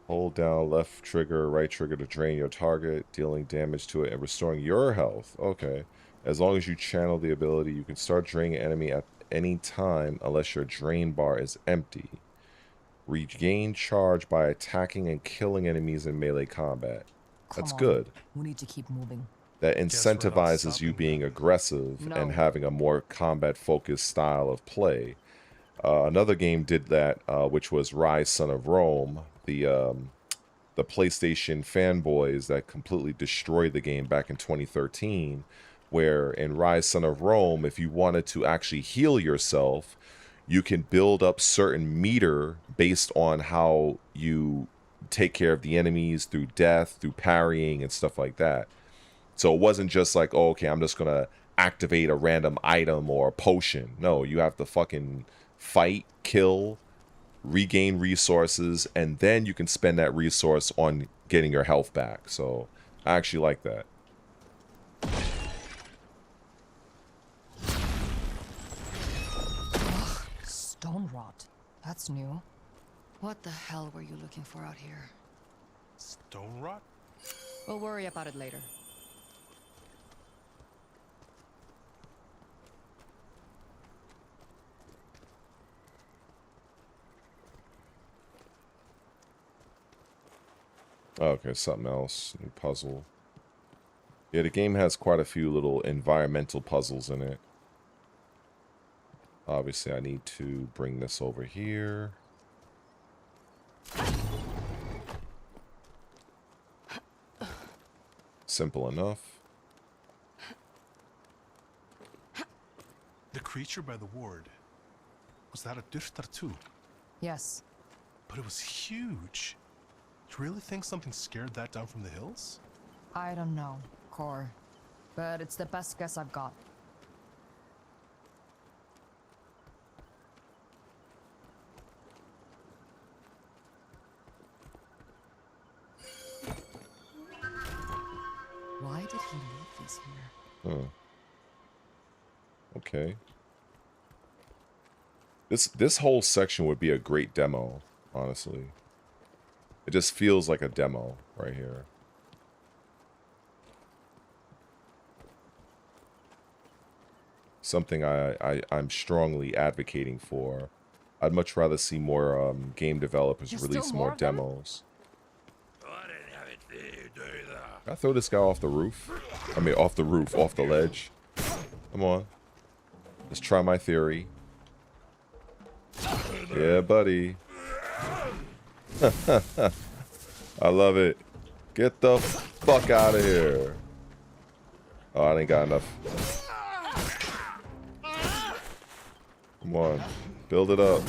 Hold down left trigger, right trigger to drain your target, dealing damage to it and restoring your health. Okay. As long as you channel the ability, you can start draining an enemy at any time unless your drain bar is empty. Regain charge by attacking and killing enemies in melee combat. That's Come on. good. We need to keep moving. That Guess we're not incentivizes you stopping being then. aggressive and No. having a more combat-focused style of play. Another game did that, which was Rise Son of Rome, the PlayStation fanboys that completely destroyed the game back in 2013, where in Rise Son of Rome, if you wanted to actually heal yourself, you can build up certain meter based on how you take care of the enemies through death, through parrying, and stuff like that. So it wasn't just like, oh, okay, I'm just going to activate a random item or a potion. No, you have to fucking fight, kill, regain resources, and then you can spend that resource on getting your health back. So I actually like that. Stone rot. That's new. What the hell were you looking for out here? Stone rot? We'll worry about it later. Okay, something else. New puzzle. Yeah, the game has quite a few little environmental puzzles in it. Obviously, I need to bring this over here. Simple enough. The creature by the ward. Was that a Dürfter too? Yes. But it was huge. You really think something scared that down from the hills? I don't know, Core. But it's the best guess I've got. Why did he leave these here? Huh. Okay. This whole section would be a great demo, honestly. It just feels like a demo right here. Something I'm strongly advocating for. I'd much rather see more game developers There's release still more more of them? demos. Can I throw this guy off the roof? I mean, off the roof, off the ledge. Come on. Let's try my theory. Yeah, buddy. I love it. Get the fuck out of here. Oh, I ain't got enough. Come on. Build it up.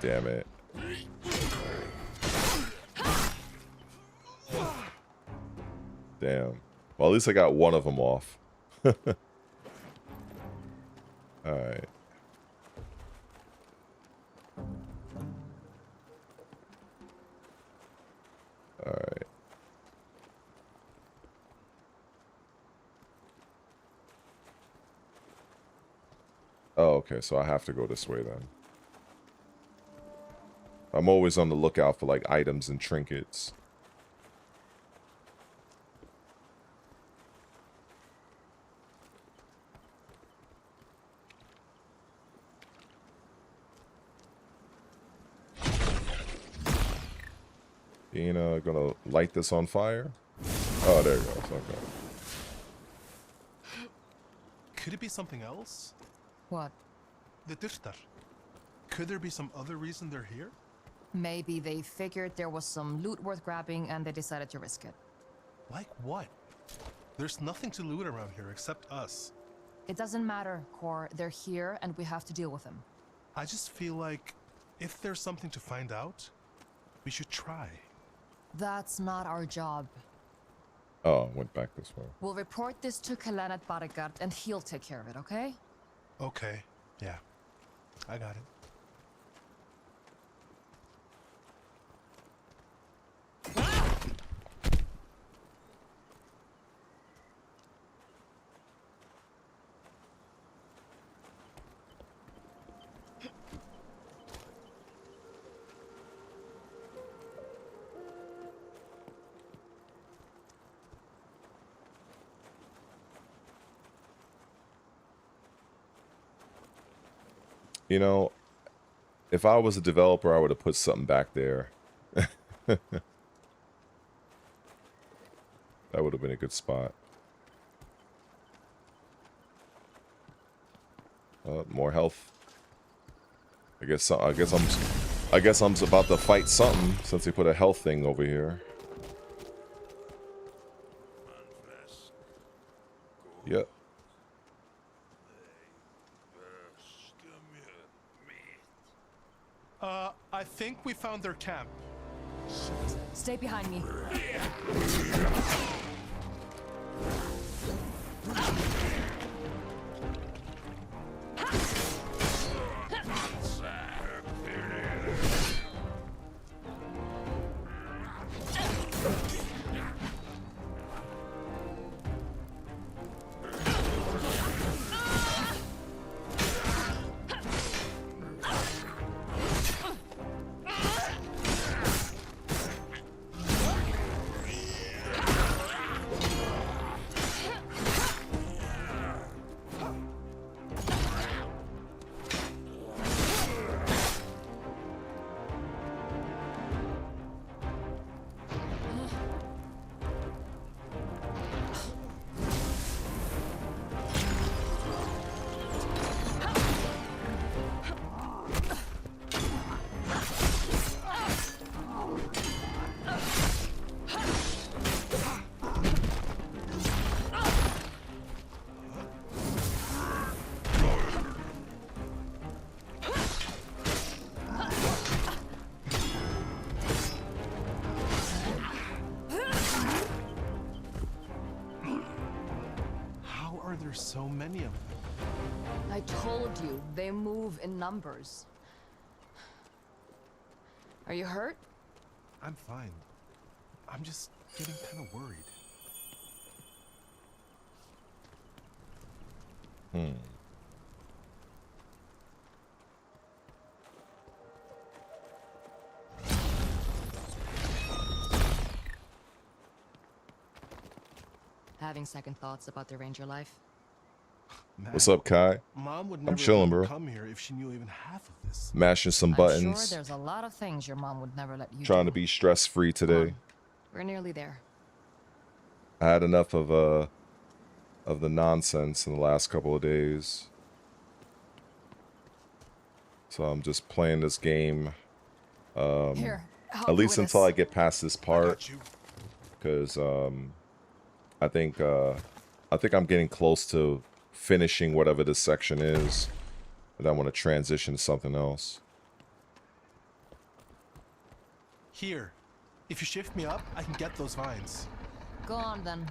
Damn it. Damn. Well, at least I got one of them off. Alright. Alright. Oh, okay, so I have to go this way then. I'm always on the lookout for, like, items and trinkets. Being gonna light this on fire? Oh, there it goes. Okay. Could it be something else? What? The Dürfter. Could there be some other reason they're here? Maybe they figured there was some loot worth grabbing and they decided to risk it. Like what? There's nothing to loot around here except us. It doesn't matter, Core. They're here and we have to deal with them. I just feel like if there's something to find out, we should try. That's not our job. Oh, went back this way. We'll report this to Kalanet Bodyguard and he'll take care of it, okay? Okay, yeah. I got it. You know, if I was a developer, I would have put something back there. That would have been a good spot. More health. I guess I'm about to fight something since they put a health thing over here. Yep. I think we found their camp. Stay behind me. There's so many of them. I told you, they move in numbers. Are you hurt? I'm fine. I'm just getting kind of worried. Having second thoughts about the ranger life? Man, What's up, Kai? Mom would never chilling, let me bro. come here if she knew even half of this. Mashing some I'm buttons. sure there's a lot of things your mom would never let you Trying do. to be stress-free today. We're nearly there. I had enough of the nonsense in the last couple of days. So I'm just playing this game. Here, help At you least with until this. I get past this I part. got you. Because I think I'm getting close to finishing whatever this section is, and I want to transition to something else. Here. If you shift me up, I can get those vines. Go on then.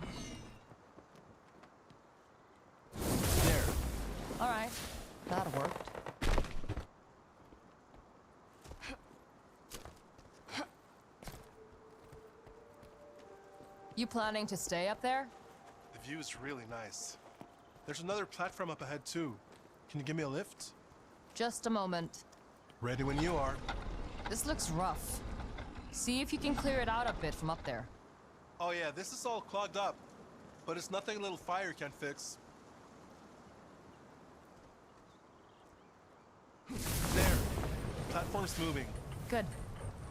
There. All right, that worked. You planning to stay up there? The view is really nice. There's another platform up ahead too. Can you give me a lift? Just a moment. Ready when you are. This looks rough. See if you can clear it out a bit from up there. Oh yeah, this is all clogged up. But it's nothing a little fire can't fix. There. Platform's moving. Good.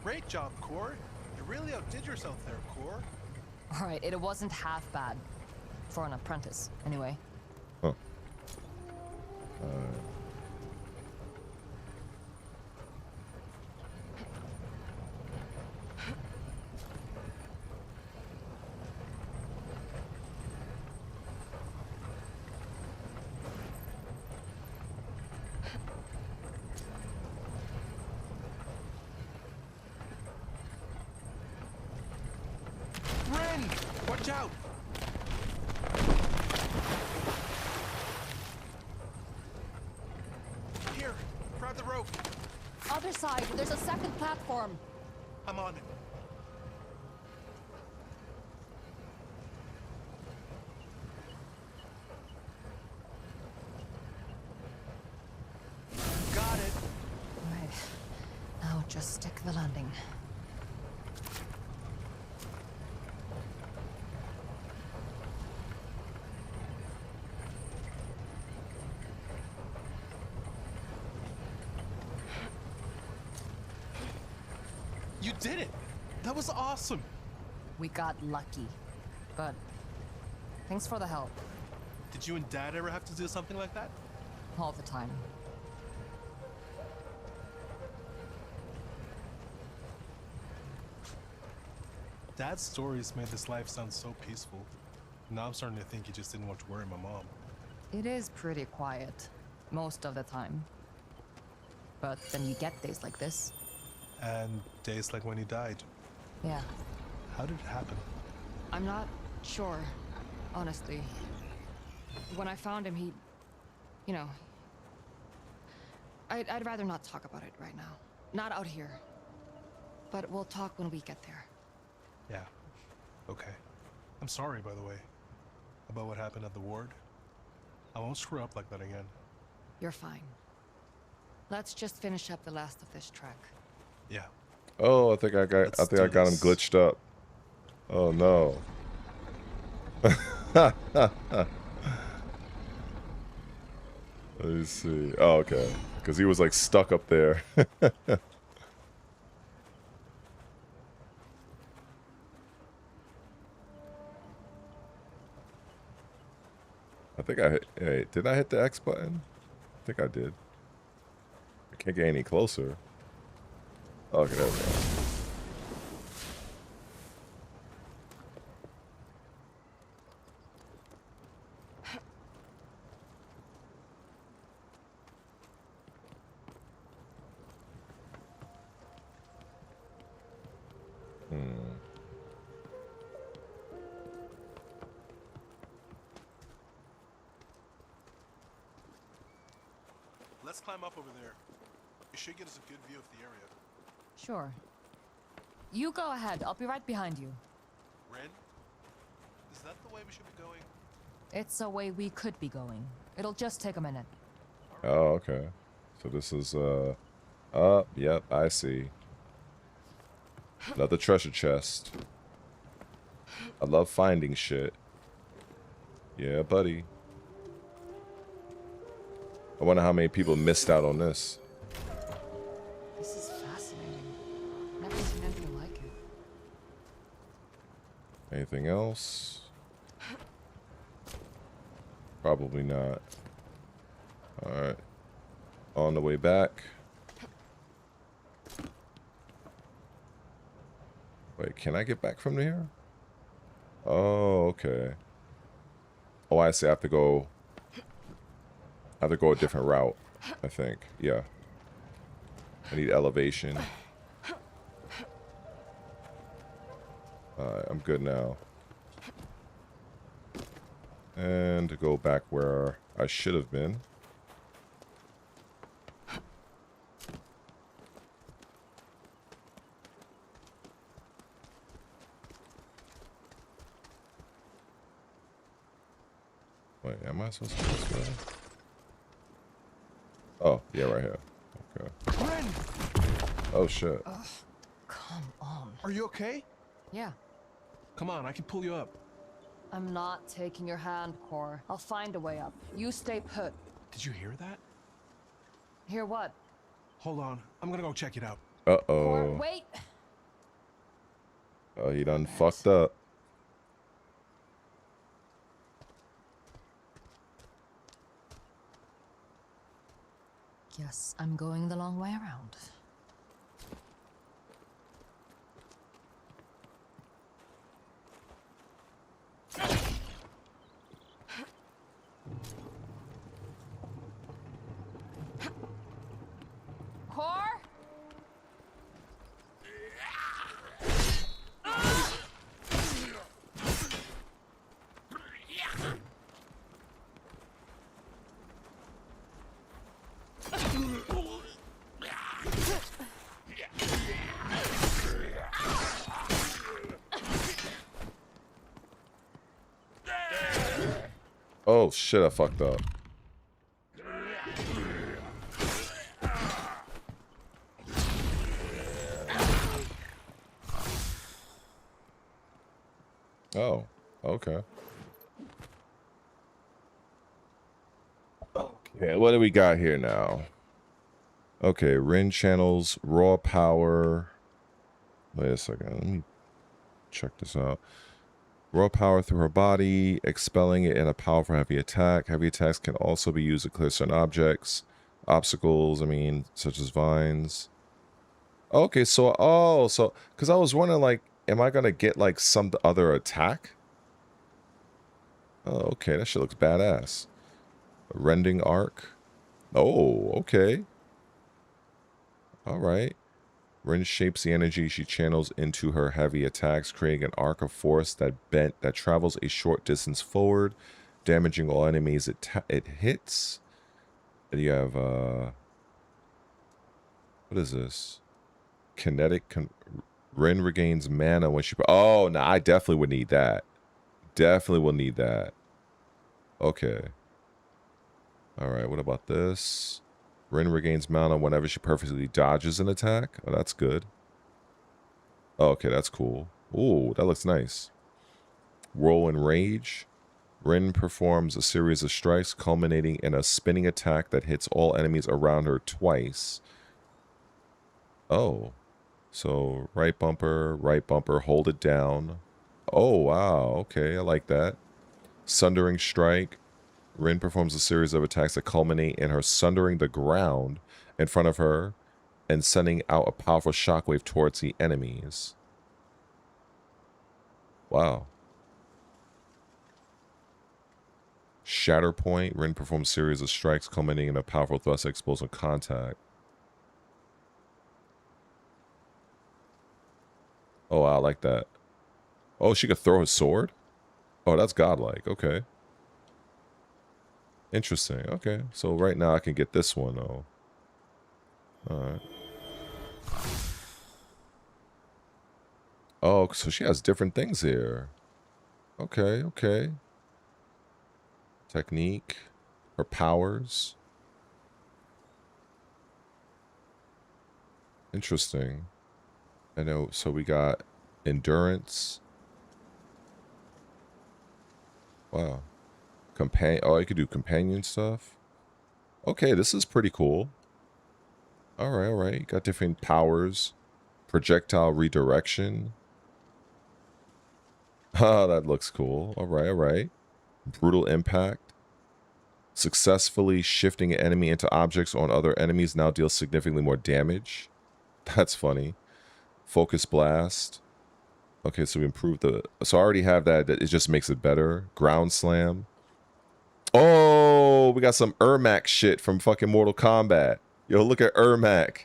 Great job, Core. You really outdid yourself there, Core. All right, it wasn't half bad. For an apprentice, anyway. Huh. Ren! Watch out! Other side, there's a second platform. I'm on it. Got it. Right. Now just stick the landing. You did it. That was awesome. We got lucky. But thanks for the help. Did you and Dad ever have to do something like that? All the time. Dad's stories made this life sound so peaceful. Now I'm starting to think he just didn't want to worry my mom. It is pretty quiet. Most of the time. But then you get days like this. And days like when he died. Yeah. How did it happen? I'm not sure, honestly. When I found him, he... You know... I'd rather not talk about it right now. Not out here. But we'll talk when we get there. Yeah. Okay. I'm sorry, by the way. About what happened at the ward. I won't screw up like that again. You're fine. Let's just finish up the last of this track. Yeah. Oh, I think I got him this. glitched up. Oh no. Let me see. Oh, okay. Because he was like stuck up there. I think I hit. Hey, did I hit the X button? I think I did. I can't get any closer. Okay, there we go. Let's climb up over there. It should get us a good view of the area. Sure. You go ahead. I'll be right behind you. Ren? Is that the way we should be going? It's a way we could be going. It'll just take a minute. Oh, okay. So this is yep, I see. Another treasure chest. I love finding shit. Yeah, buddy. I wonder how many people missed out on this. This is fascinating. Never seen anything like it. Anything else? Probably not. Alright. On the way back. Wait, can I get back from here? Oh, okay. Oh, I see. I have to go a different route, I think. Yeah. I need elevation. Alright, I'm good now. And to go back where I should have been. Wait, am I supposed to go this way? Oh, yeah, right here. Okay. Ren! Oh, shit. Come on. Are you okay? Yeah. Come on, I can pull you up. I'm not taking your hand, Core. I'll find a way up. You stay put. Did you hear that? Hear what? Hold on. I'm gonna go check it out. Core, Uh-oh. wait! Oh, he done fucked up. Guess I'm going the long way around. Core? Oh shit, I fucked up. Oh, okay. Okay, what do we got here now? Okay, Rin channels raw power. Wait a second, let me check this out. Raw power through her body, expelling it in a powerful heavy attack. Heavy attacks can also be used to clear certain objects, obstacles, I mean, such as vines. Okay, so, oh, so, because I was wondering, like, am I going to get, like, some other attack? Oh, okay, that shit looks badass. A rending arc. Oh, okay. All right. Rin shapes the energy she channels into her heavy attacks, creating an arc of force that travels a short distance forward, damaging all enemies it hits. And you have what is this? Kinetic Rin regains mana when she. Oh, no, I definitely would need that. Definitely will need that. Okay. All right. What about this? Rin regains mana whenever she perfectly dodges an attack. Oh, that's good. Oh, okay, that's cool. Ooh, that looks nice. Roll and Rage. Rin performs a series of strikes culminating in a spinning attack that hits all enemies around her twice. Oh. So, right bumper, hold it down. Oh, wow. Okay, I like that. Sundering Strike. Rin performs a series of attacks that culminate in her sundering the ground in front of her and sending out a powerful shockwave towards the enemies. Wow. Shatterpoint. Rin performs a series of strikes culminating in a powerful thrust that explodes on contact. Oh, I like that. Oh, she could throw her sword? Oh, that's godlike. Okay. Interesting. Okay. So right now I can get this one, though. Alright. Oh, so she has different things here. Okay, okay. Technique. Her powers. Interesting. I know, so we got endurance. Wow. Oh, I could do companion stuff. Okay, this is pretty cool. Alright, alright. Got different powers. Projectile redirection. Ah, that looks cool. Alright, alright. Brutal impact. Successfully shifting an enemy into objects on other enemies now deals significantly more damage. That's funny. Focus blast. Okay, so we improved the... So I already have that. It just makes it better. Ground slam. Oh, we got some Ermac shit from fucking Mortal Kombat. Yo, look at Ermac.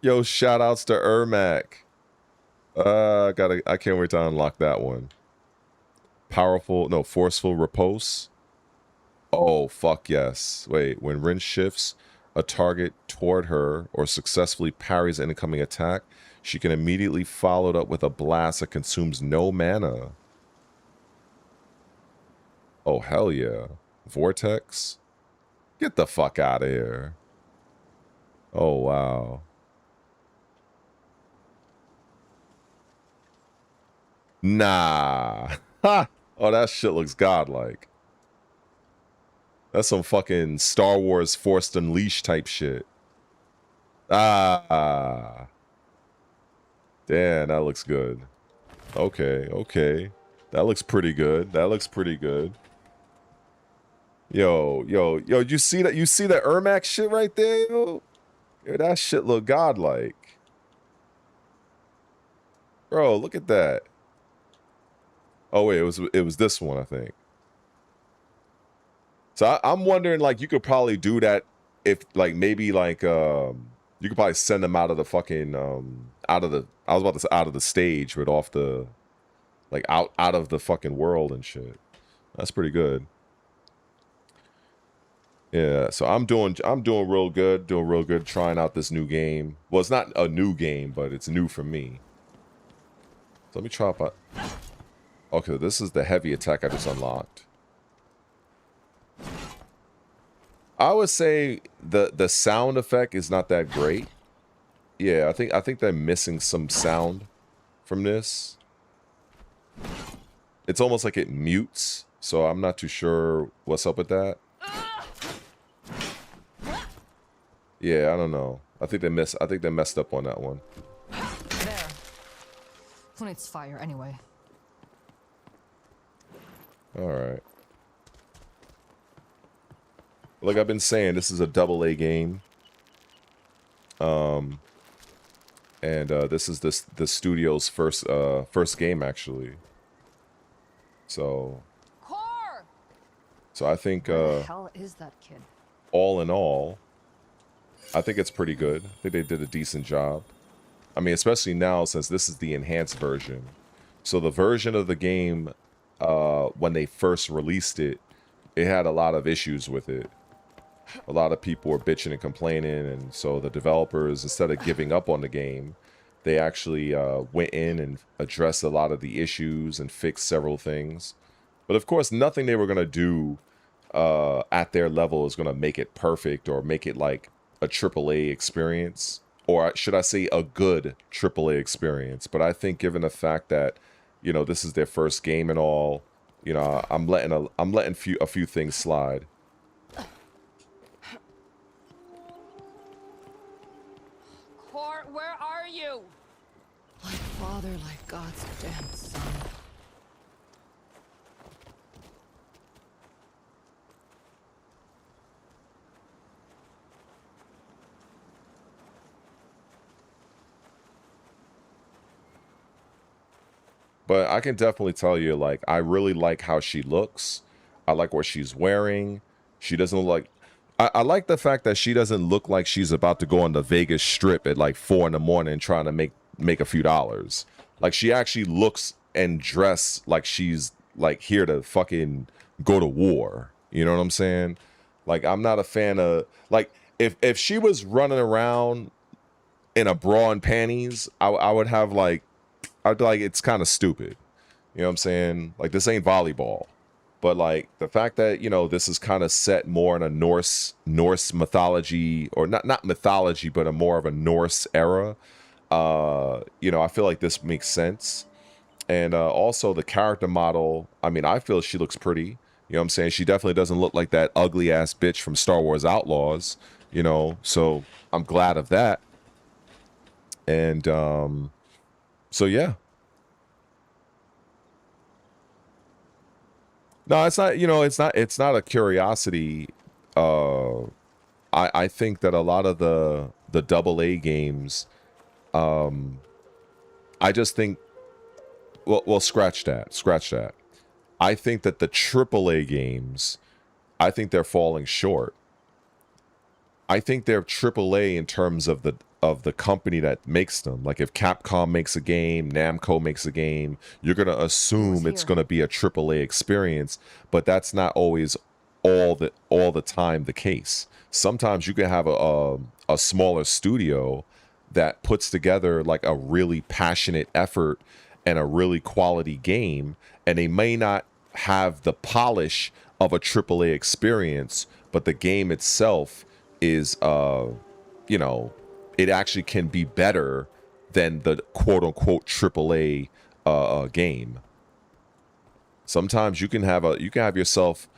Yo, shout outs to Ermac. I can't wait to unlock that one. Forceful repulse. Oh, fuck yes. Wait, when Rin shifts a target toward her or successfully parries an incoming attack, she can immediately follow it up with a blast that consumes no mana. Oh, hell yeah. Vortex? Get the fuck out of here. Oh, wow. Nah. Ha! Oh, that shit looks godlike. That's some fucking Star Wars Force Unleashed type shit. Ah. Damn, that looks good. Okay, okay. That looks pretty good. That looks pretty good. Yo, you see that? You see that Ermac shit right there, yo? Yo, that shit look godlike. Bro, look at that. Oh wait, it was this one, I think. So I'm wondering, like, you could probably do that if, like, maybe like you could probably send them out of the fucking out of the out of the stage, but off the like out of the fucking world and shit. That's pretty good. Yeah, so I'm doing real good trying out this new game. Well, it's not a new game, but it's new for me. So let me try out. Okay, this is the heavy attack I just unlocked. I would say the sound effect is not that great. Yeah, I think they're missing some sound from this. It's almost like it mutes, so I'm not too sure what's up with that. Yeah, I don't know. I think they messed up on that one. There. Who needs fire anyway? All right. Like I've been saying, this is a AA game. And this is the studio's first game actually. So Core! I think Where the hell is that kid? all in all, I think it's pretty good. I think they did a decent job. I mean, especially now since this is the enhanced version. So the version of the game, when they first released it, it had a lot of issues with it. A lot of people were bitching and complaining, and so the developers, instead of giving up on the game, they actually went in and addressed a lot of the issues and fixed several things. But of course, nothing they were going to do at their level is going to make it perfect or make it like a AAA experience, or should I say a good AAA experience. But I think given the fact that, you know, this is their first game and all, you know, I'm letting a few things slide. Core, where are you? Like father, like God's damn son. But I can definitely tell you, like, I really like how she looks. I like what she's wearing. She doesn't look like... I like the fact that she doesn't look like she's about to go on the Vegas Strip at like 4 in the morning trying to make a few dollars. Like, she actually looks and dress like she's like here to fucking go to war. You know what I'm saying? Like, I'm not a fan of... Like, if she was running around in a bra and panties, I would have like... I'd be like, it's kind of stupid. You know what I'm saying? Like, this ain't volleyball. But like the fact that, you know, this is kind of set more in a Norse mythology, or not mythology, but a more of a Norse era. You know, I feel like this makes sense. And also the character model, I mean, I feel she looks pretty. You know what I'm saying? She definitely doesn't look like that ugly ass bitch from Star Wars Outlaws, you know, so I'm glad of that. And so yeah. No, it's not, you know, it's not a curiosity. I think that a lot of the AA games, I just think, well, scratch that. I think that the AAA games, I think they're falling short. I think they're AAA in terms of the company that makes them. Like if Capcom makes a game, Namco makes a game, you're gonna assume it's gonna be a AAA experience, but that's not always all the time the case. Sometimes you can have a smaller studio that puts together like a really passionate effort and a really quality game, and they may not have the polish of a AAA experience, but the game itself is you know, it actually can be better than the quote-unquote AAA game. Sometimes you can have yourself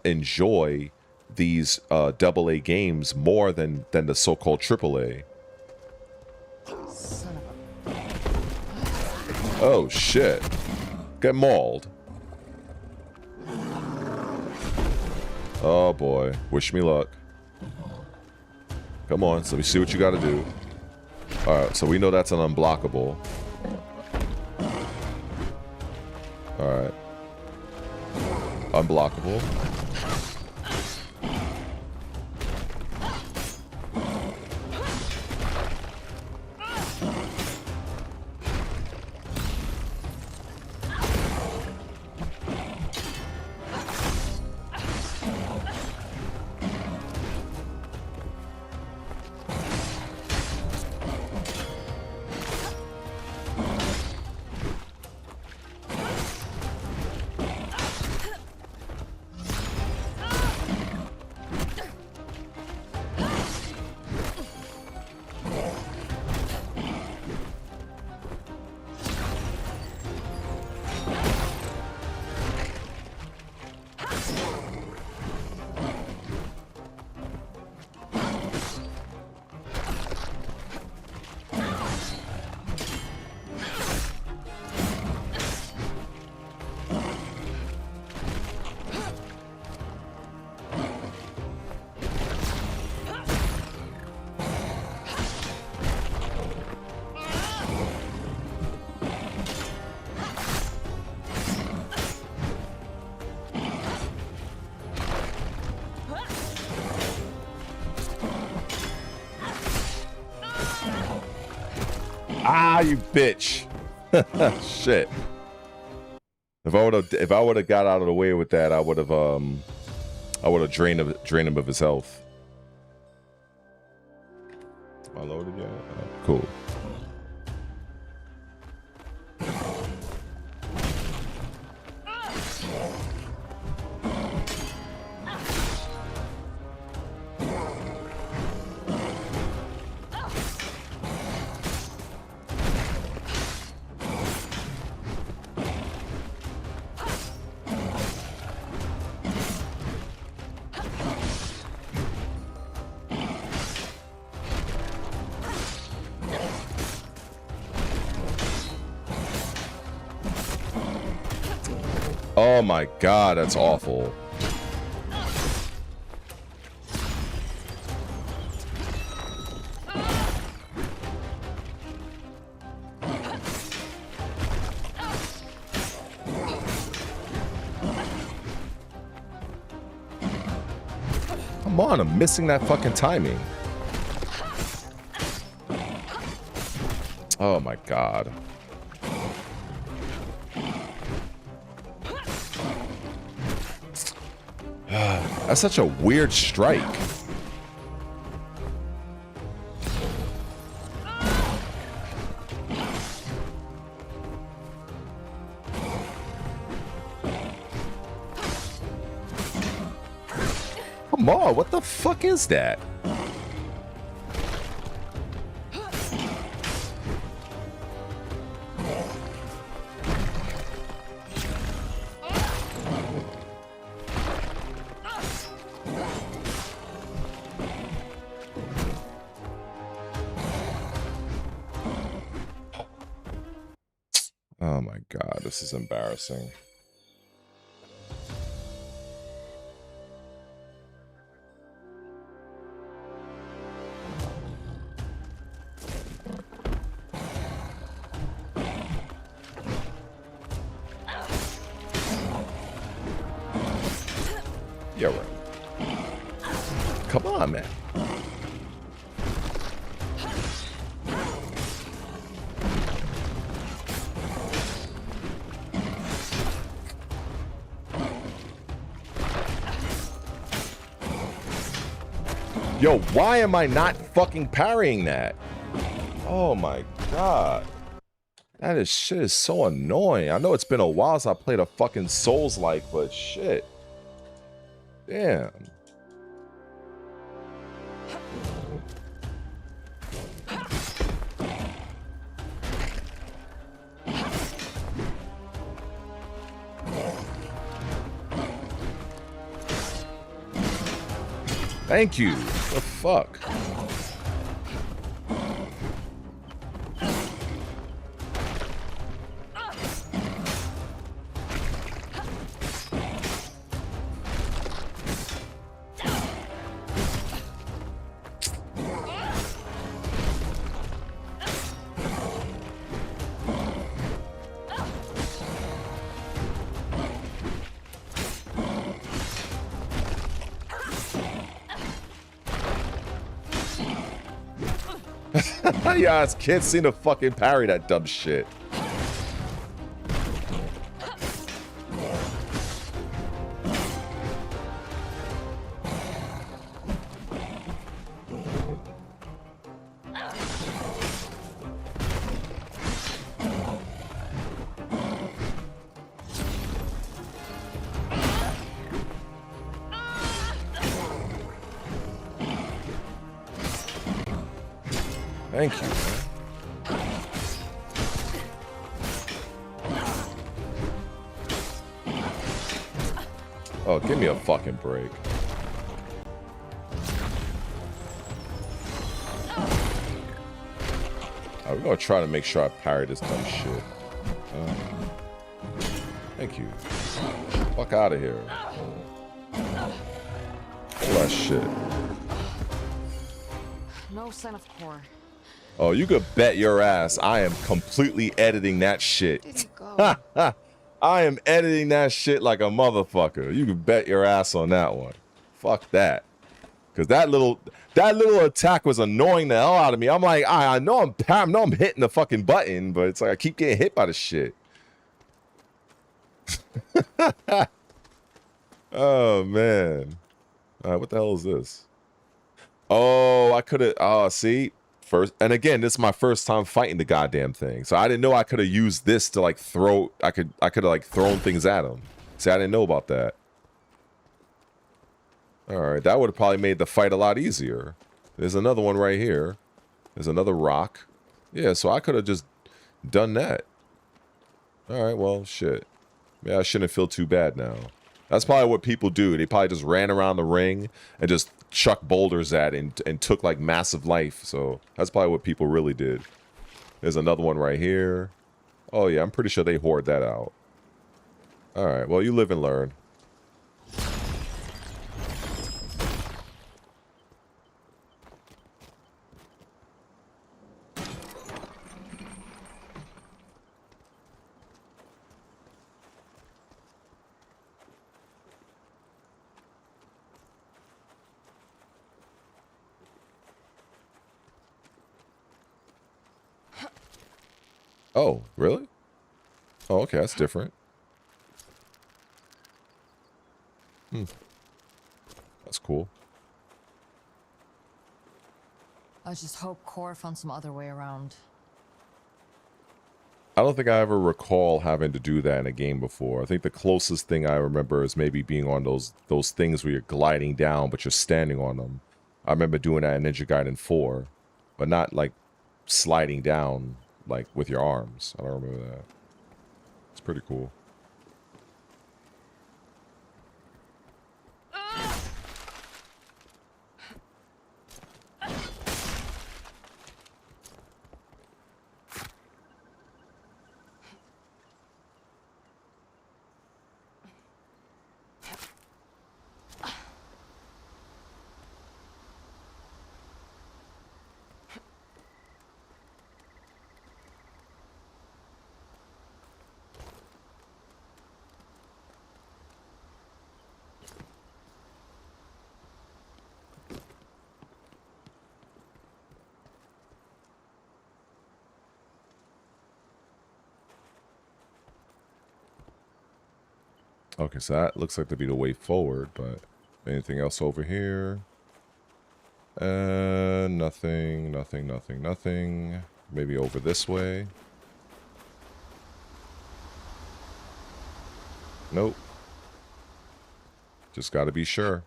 enjoy these AA games more than the so-called AAA. Son of a... Oh shit! Get mauled. Oh boy, wish me luck. Come on, so let me see what you got to do. All right, so we know that's an unblockable. All right. Unblockable. Ah, you bitch. Shit. If I would have got out of the way with that, I would have drained him of his health. Am I loaded yet? Cool. Oh my god, that's awful. Come on, I'm missing that fucking timing. Oh my god. That's such a weird strike. Come on, what the fuck is that? Oh my god, this is embarrassing. Yeah, right. Come on, man. Yo, why am I not fucking parrying that? Oh my god. Shit is so annoying. I know it's been a while since I played a fucking Souls-like, but shit. Damn. Thank you. The fuck? Yeah, I can't seem to fucking parry that dumb shit. Thank you, man. Oh, give me a fucking break. We're gonna try to make sure I parry this dumb shit. Thank you. Fuck out of here. All that shit. No sign of core. Oh, you could bet your ass I am completely editing that shit. Didn't go. I am editing that shit like a motherfucker. You can bet your ass on that one. Fuck that. Because that little attack was annoying the hell out of me. I'm like, I know I'm hitting the fucking button, but it's like I keep getting hit by the shit. Oh man. All right, what the hell is this? Oh, I could have. Oh, see, first, and again, this is my first time fighting the goddamn thing, so I didn't know I could have used this to like throw. I could have like thrown things at him. See, I didn't know about that. All right, that would have probably made the fight a lot easier. There's another one right here. There's another rock. Yeah, so I could have just done that. All right, well, shit. Yeah, I shouldn't feel too bad now. That's probably what people do. They probably just ran around the ring and just chuck boulders at it and took like massive life. So that's probably what people really did. There's another one right here. Oh yeah, I'm pretty sure they hoard that out. All right, well, you live and learn. Oh, really? Oh, okay, that's different. That's cool. I just hope Core found some other way around. I don't think I ever recall having to do that in a game before. I think the closest thing I remember is maybe being on those things where you're gliding down, but you're standing on them. I remember doing that in Ninja Gaiden 4, but not like sliding down like with your arms. I don't remember that. It's pretty cool. Okay, so that looks like to be the way forward, but anything else over here? Nothing, nothing, nothing, nothing. Maybe over this way. Nope. Just gotta be sure.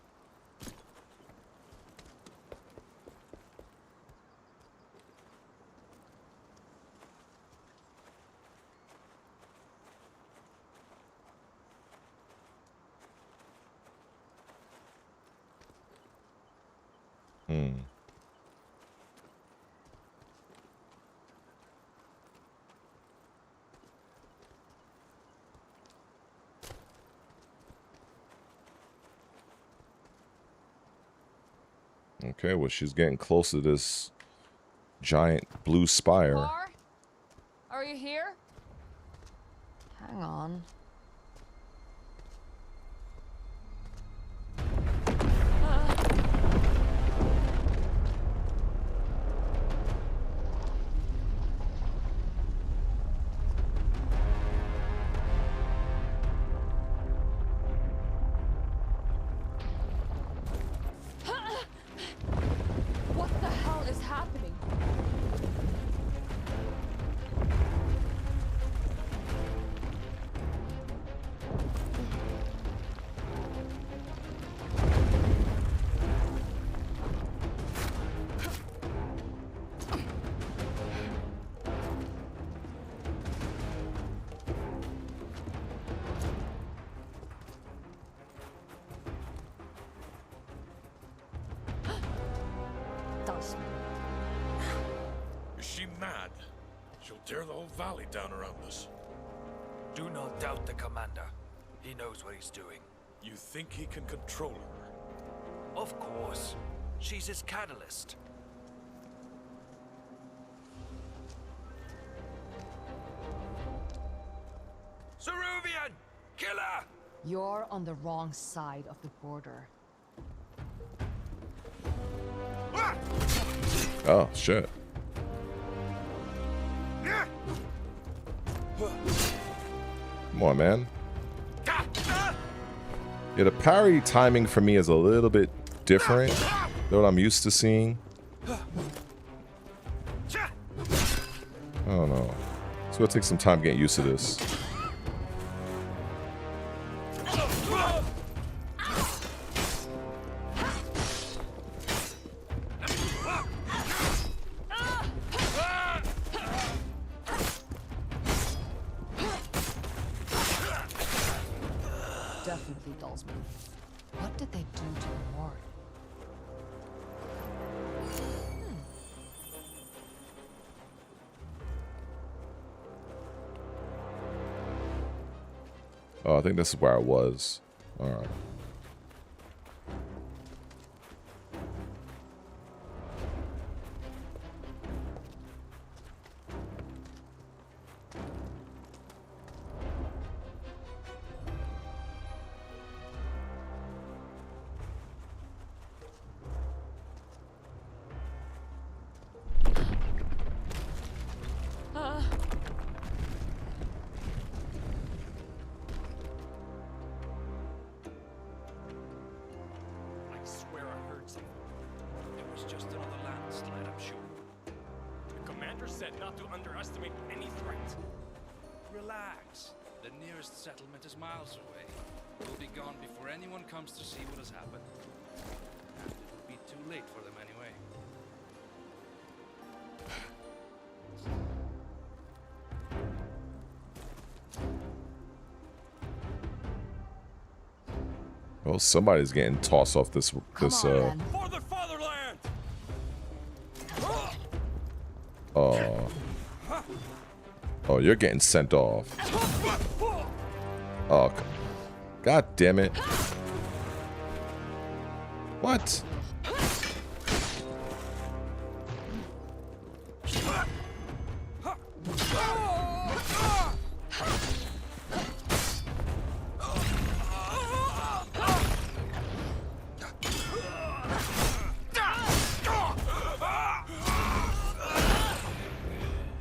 Okay, well, she's getting close to this giant blue spire. Core? Are you here? Hang on. What the hell is happening? Is she mad? She'll tear the whole valley down around us. Do not doubt the commander. He knows what he's doing. You think he can control her? Of course. She's his catalyst. Ceruvian! Killer! You're on the wrong side of the border. Oh, shit. Come on, man. Yeah, the parry timing for me is a little bit different than what I'm used to seeing. I don't know. It's gonna take some time getting used to this. Definitely dulls me. What did they do to Mori? Oh, I think this is where I was. All right. I swear I heard something. It was just another landslide, I'm sure. The commander said not to underestimate any threat. Relax. The nearest settlement is miles away. We'll be gone before anyone comes to see what has happened. And it will be too late for them anyway. Well, somebody's getting tossed off this Come on, then. For the fatherland! Oh, you're getting sent off. Oh, god damn it. What?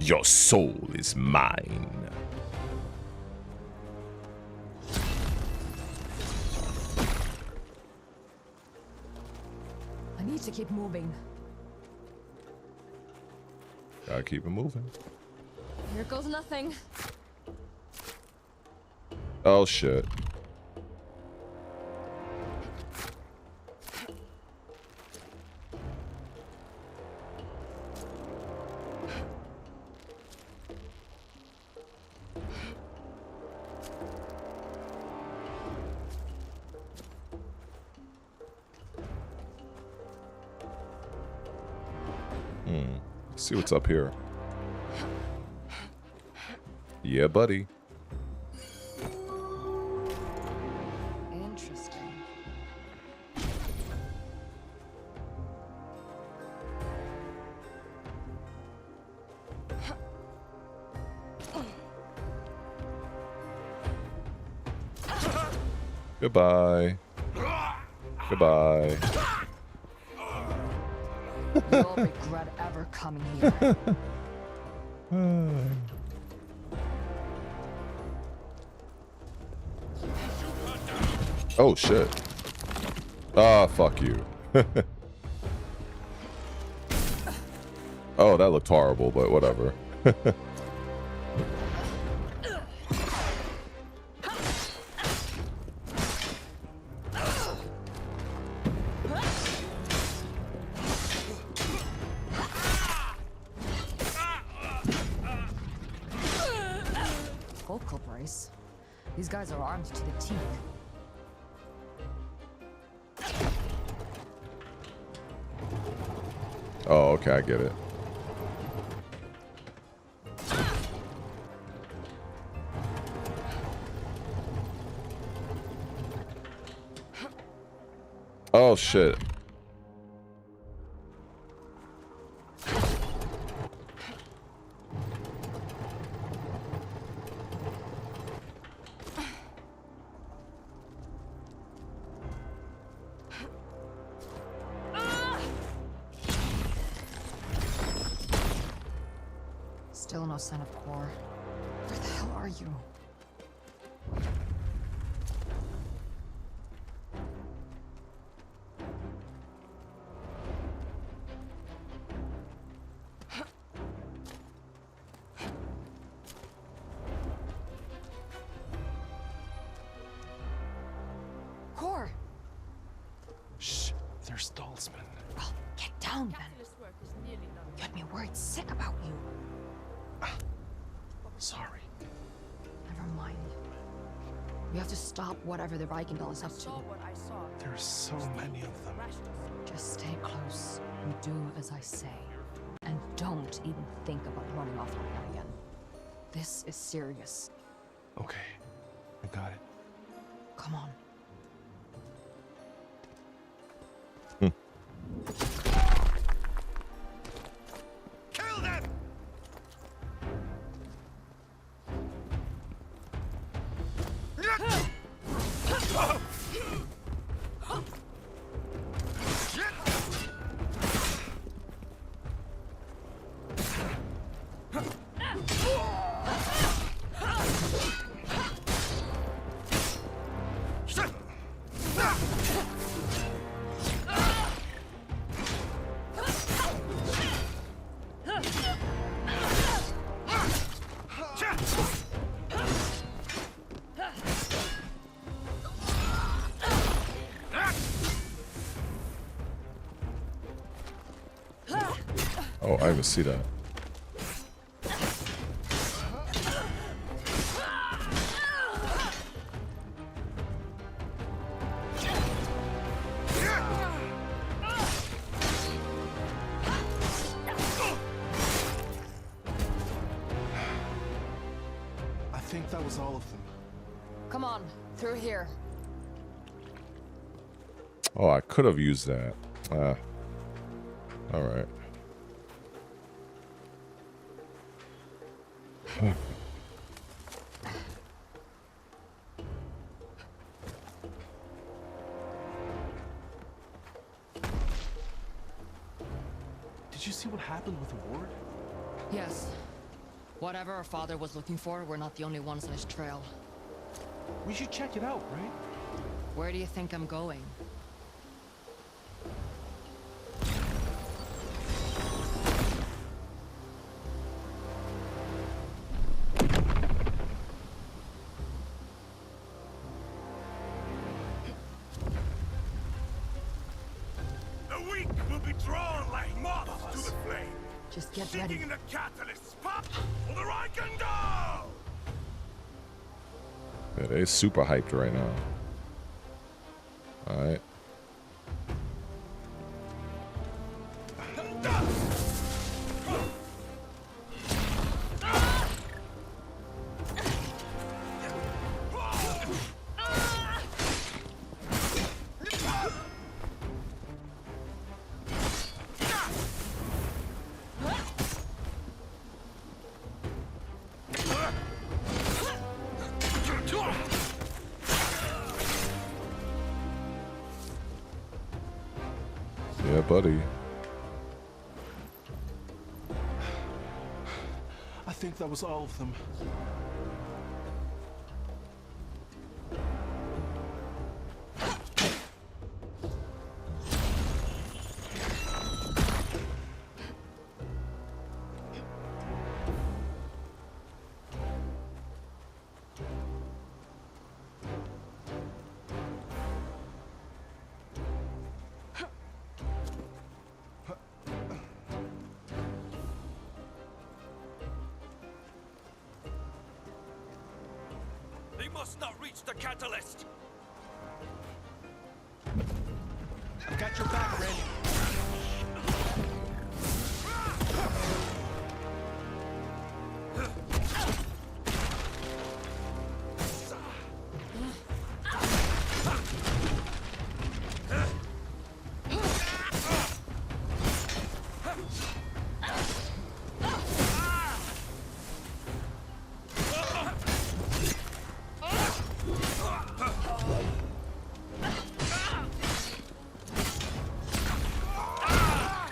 Your soul is mine. I need to keep moving. Gotta keep it moving. Here goes nothing. Oh shit. Let's see what's up here. Yeah, buddy. Interesting. Goodbye. Goodbye. You'll regret ever coming here. Oh shit. Ah, fuck you. Oh, that looked horrible, but whatever. Vocal brace. These guys are armed to the teeth. Oh, okay, I get it. Oh shit. Still no sign of Core. Where the hell are you? Core! Shh, there's Dalsman. Well, get down then. You had me worried sick about you. Sorry. Never mind. We have to stop whatever the Reichendahl is up to. There's so many of them. Just stay close and do as I say. And don't even think about running off like that again. This is serious. Okay, I got it. Come on. Kill them! Oh, I didn't see that. I think that was all of them. Come on, through here. Oh, I could have used that. All right. Did you see what happened with Ward? Yes. Whatever our father was looking for, we're not the only ones on his trail. We should check it out, right? Where do you think I'm going? The weak will be drawn like moths to the flame. Just get Sitting ready. in the catalyst spot for the Reichendahl! Yeah, they're super hyped right now. All right. Yeah, buddy. I think that was all of them. They must not reach the catalyst! I've got your back, Randy.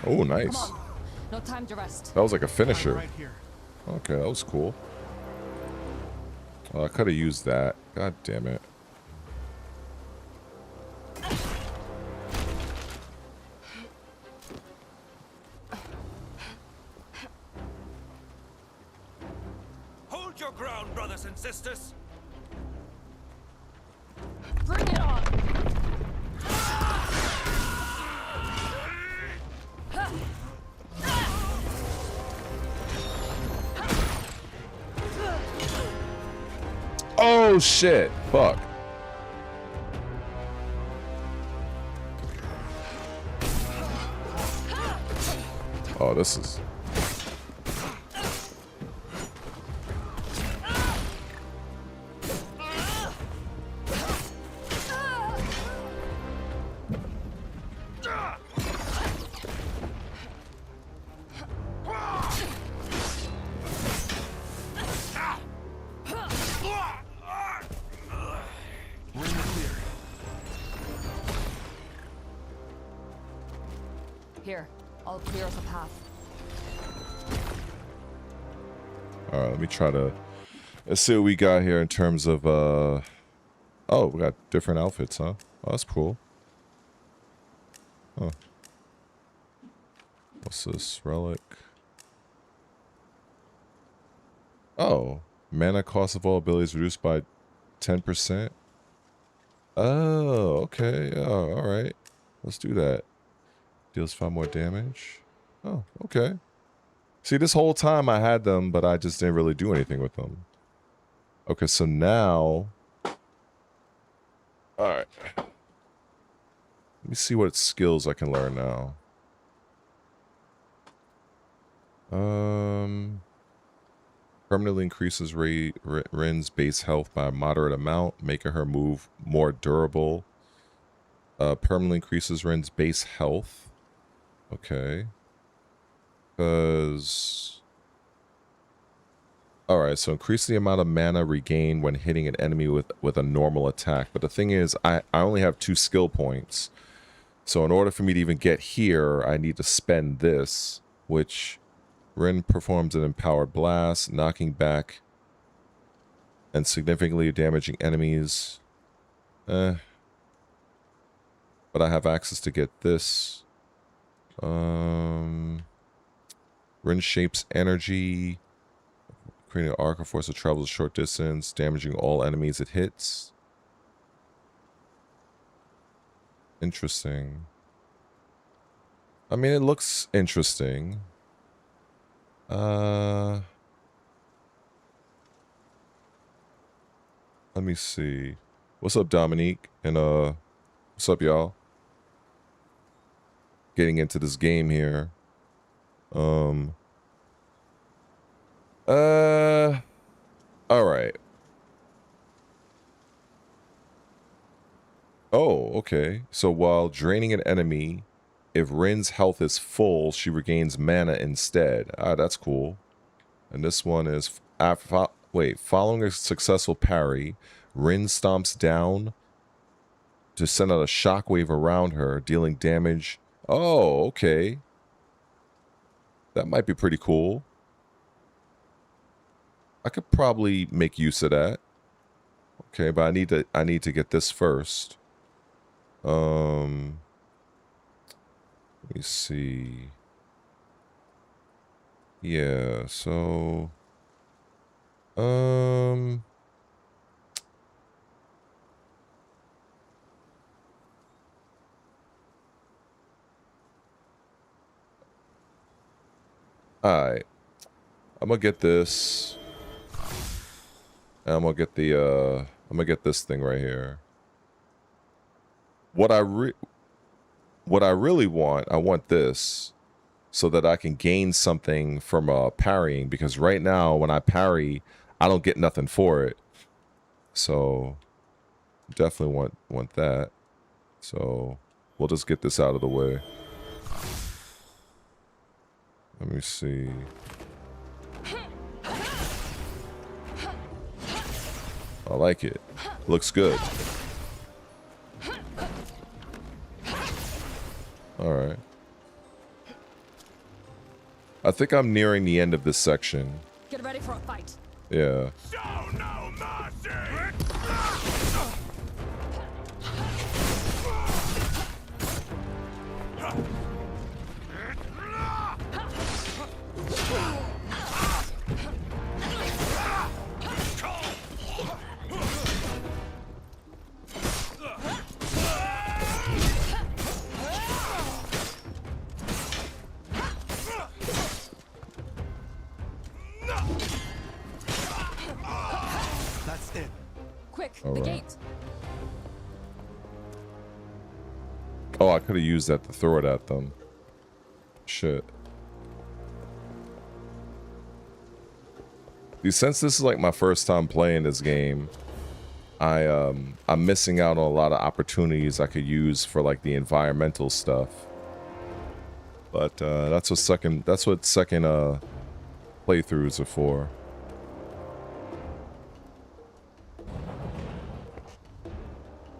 Oh, nice. No time to rest. That was like a finisher. Right here. Okay, that was cool. Oh, I could have used that. God damn it. Hold your ground, brothers and sisters. Bring it on! Oh shit! Fuck. Oh, this is... Here, I'll clear us a path. Alright, let me try to... Let's see what we got here in terms of, Oh, we got different outfits, huh? Oh, that's cool. Huh. What's this? Relic. Oh. Mana cost of all abilities reduced by 10%. Oh, okay. Oh, alright. Let's do that. Deals 5 more damage. Oh, okay. See, this whole time I had them, but I just didn't really do anything with them. Okay, so now... Alright. Let me see what skills I can learn now. Permanently increases Rin's base health by a moderate amount, making her move more durable. Permanently increases Rin's base health. Okay. Because... Alright, so increase the amount of mana regained when hitting an enemy with a normal attack. But the thing is, I only have 2 skill points. So in order for me to even get here, I need to spend this, which Rin performs an empowered blast, knocking back and significantly damaging enemies. But I have access to get this. Rin shapes energy, creating an arc or force that travels a short distance, damaging all enemies it hits. Interesting. I mean, it looks interesting. Let me see. What's up, Dominique? And what's up, y'all? Getting into this game here. All right. Oh, okay. So while draining an enemy, if Rin's health is full, she regains mana instead. Ah, that's cool. And this one is following a successful parry, Rin stomps down to send out a shockwave around her, dealing damage. Oh, okay. That might be pretty cool. I could probably make use of that. Okay, but I need to get this first. Let me see. Yeah, so alright. I'm gonna get this. And I'm gonna get the I'm gonna get this thing right here. What I really want, I want this so that I can gain something from parrying, because right now when I parry, I don't get nothing for it. So definitely want that. So we'll just get this out of the way. Let me see. I like it. Looks good. Alright. I think I'm nearing the end of this section. Get for a fight. Yeah. Show no mercy! That's it. Quick, All the right. gate. Oh, I could have used that to throw it at them. Shit. See, since this is like my first time playing this game, I'm missing out on a lot of opportunities I could use for like the environmental stuff. But that's what second playthroughs are for.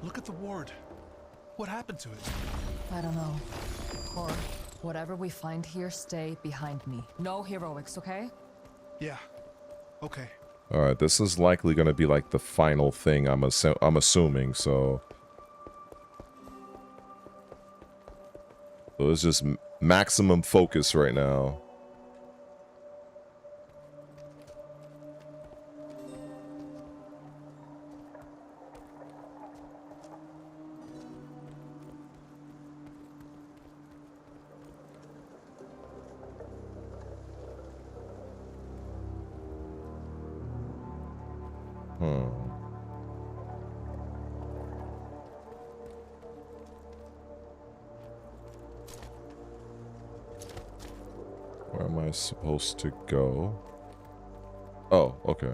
Look at the ward. What happened to it? I don't know. Or whatever we find here, stay behind me. No heroics, okay? Yeah. Okay. All right, this is likely going to be like the final thing. I'm assuming so. So it's just maximum focus right now. Where am I supposed to go? Oh, okay.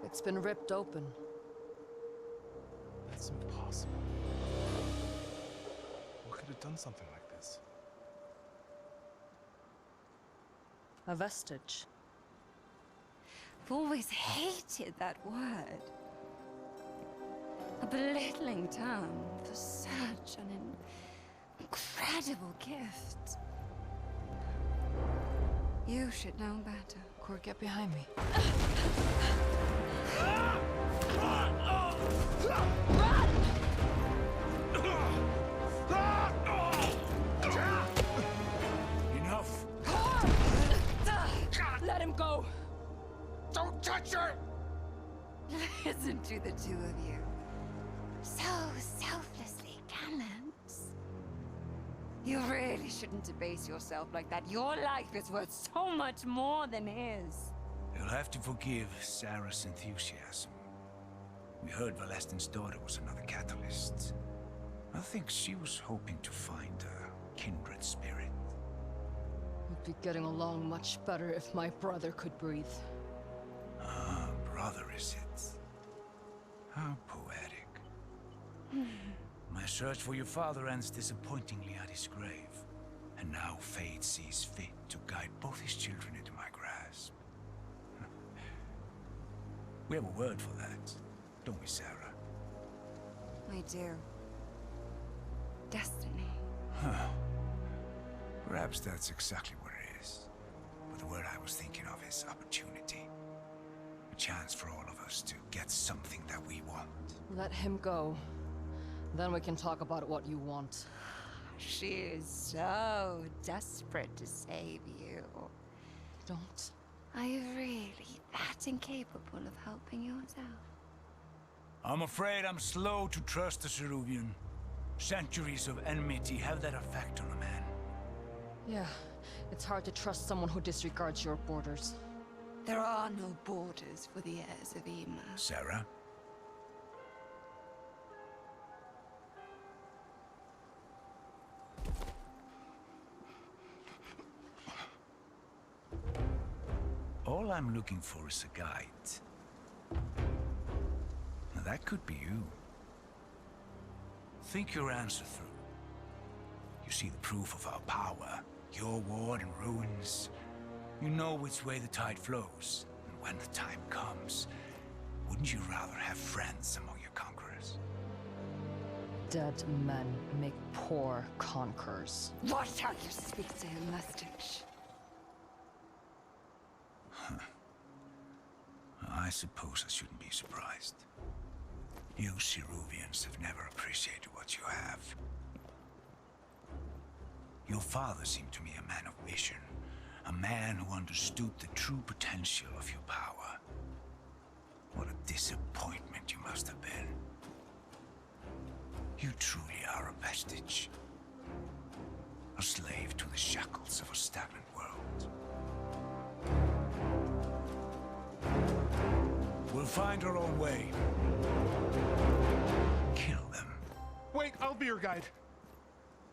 It's been ripped open. That's impossible. What could have done something like this? A vestige. I've always hated that word. A belittling term for such an incredible gift. You should know better. Cord, get behind me. Enough! Let him go. Don't touch her! Listen to the two of you. So selflessly gallant. You really shouldn't debase yourself like that. Your life is worth so much more than his. You'll have to forgive Sarah's enthusiasm. We heard Valestin's daughter was another catalyst. I think she was hoping to find a kindred spirit. We'd be getting along much better if my brother could breathe. Ah, brother is it? How poetic. My search for your father ends disappointingly at his grave. And now fate sees fit to guide both his children into my grasp. We have a word for that, don't we, Sarah? I do. Destiny. Huh. Perhaps that's exactly what it is. But the word I was thinking of is opportunity. A chance for all of us to get something that we want. Let him go. Then we can talk about what you want. She is so desperate to save you. Don't. Are you really that incapable of helping yourself? I'm afraid I'm slow to trust a Ceruvian. Centuries of enmity have that effect on a man. Yeah, it's hard to trust someone who disregards your borders. There are no borders for the heirs of Ema. Sarah? All I'm looking for is a guide. Now that could be you. Think your answer through. You see the proof of our power, your ward and ruins. You know which way the tide flows, and when the time comes, wouldn't you rather have friends among your conquerors? Dead men make poor conquerors. Watch how you speak to him, Mustache. I suppose I shouldn't be surprised. You Ceruvians have never appreciated what you have. Your father seemed to me a man of vision, a man who understood the true potential of your power. What a disappointment you must have been. You truly are a vestige. A slave to the shackles of a stagnant world. We'll find our own way. Kill them. Wait, I'll be your guide.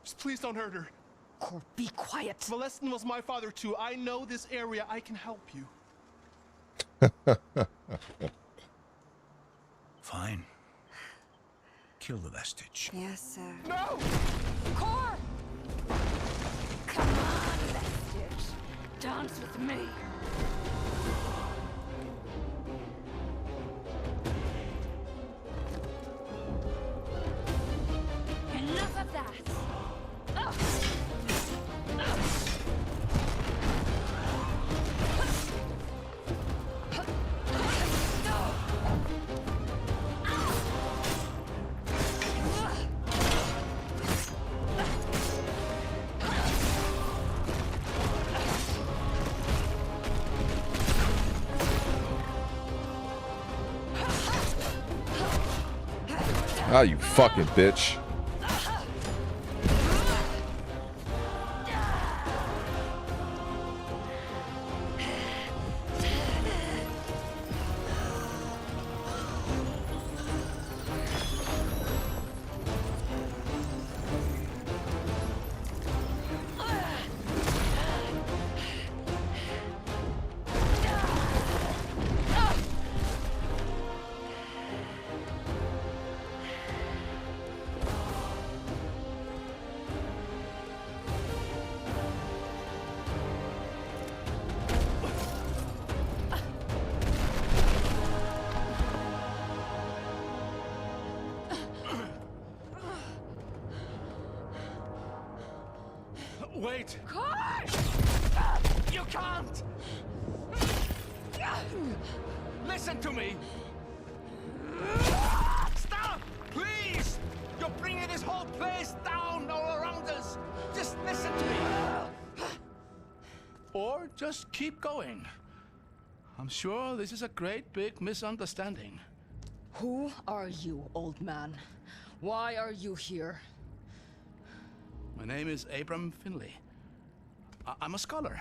Just please don't hurt her. Cor, be quiet. Molestin was my father too. I know this area. I can help you. Fine. Kill the vestige. Yes, sir. No! Cor! Come on, vestige. Dance with me. Enough of that. Ah, you fucking bitch. Wait! You can't! Listen to me! Stop! Please! You're bringing this whole place down all around us! Just listen to me! Or just keep going. I'm sure this is a great big misunderstanding. Who are you, old man? Why are you here? My name is Abram Finley. I'm a scholar,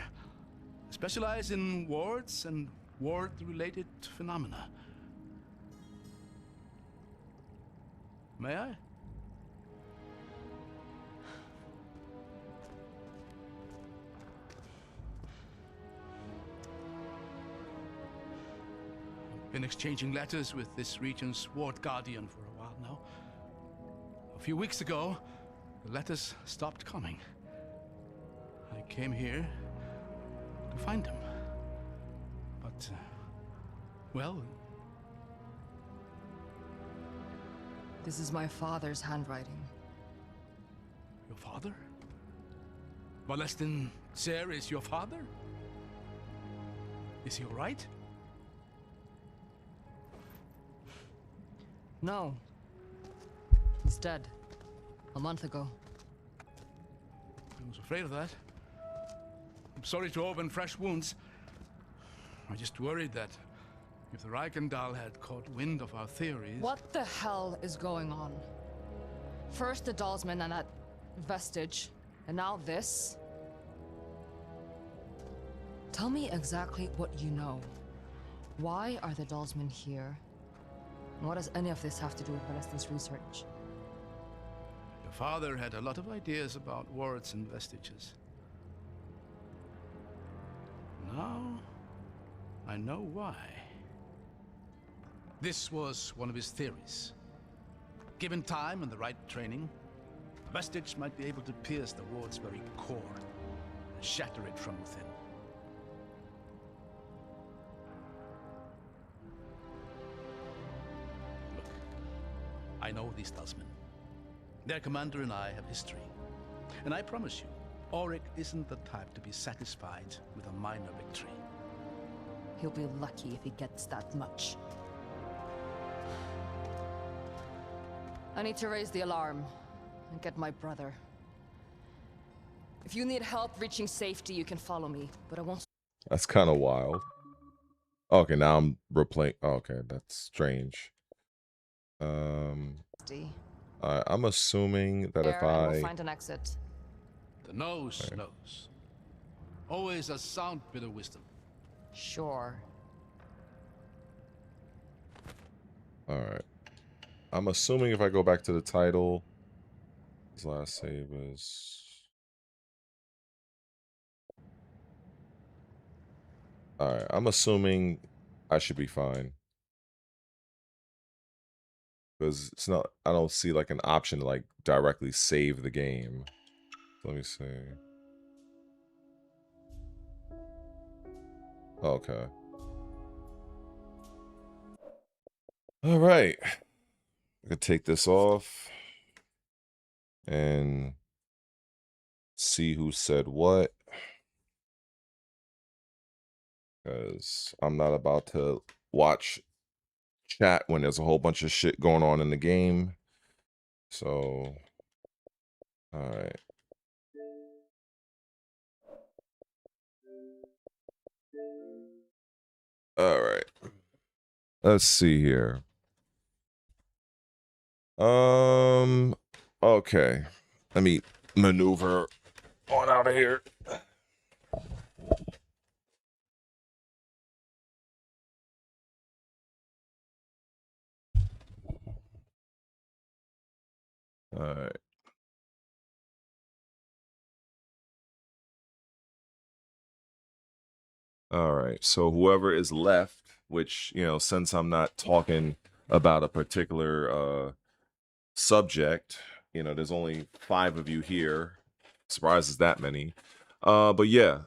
specialized in wards and ward-related phenomena. May I? Been exchanging letters with this region's ward guardian for a while now. A few weeks ago, the letters stopped coming. I came here to find them. But, well... This is my father's handwriting. Your father? Molestin Ser is your father? Is he all right? No. He's dead. A month ago. I was afraid of that. I'm sorry to open fresh wounds. I just worried that if the Reichendal had caught wind of our theories... What the hell is going on? First the Dalsman and that vestige, and now this? Tell me exactly what you know. Why are the Dalsmen here? And what does any of this have to do with Molestin's research? Your father had a lot of ideas about wards and vestiges. Now, I know why. This was one of his theories. Given time and the right training, a vestige might be able to pierce the ward's very core and shatter it from within. Look, I know these Dalsmen. Their commander and I have history. And I promise you, Auric isn't the type to be satisfied with a minor victory. He'll be lucky if he gets that much. I need to raise the alarm and get my brother. If you need help reaching safety, you can follow me, but I won't. That's kind of wild. Okay, now I'm replaying. Okay, that's strange. I'm assuming that if And I we'll find an exit. The nose knows. Always a sound bit of wisdom. Sure. all right, I'm assuming if I go back to the title, his last save is. All right, I'm assuming I should be fine. Because it's not, I don't see like an option to like directly save the game. Let me see. Okay. All right. I could take this off and see who said what. Because I'm not about to watch chat when there's a whole bunch of shit going on in the game. So, all right. All right. Let's see here. Okay. Let me maneuver on out of here. All right. All right. So whoever is left, which, you know, since I'm not talking about a particular subject, you know, there's only 5 of you here. Surprises that many. But yeah,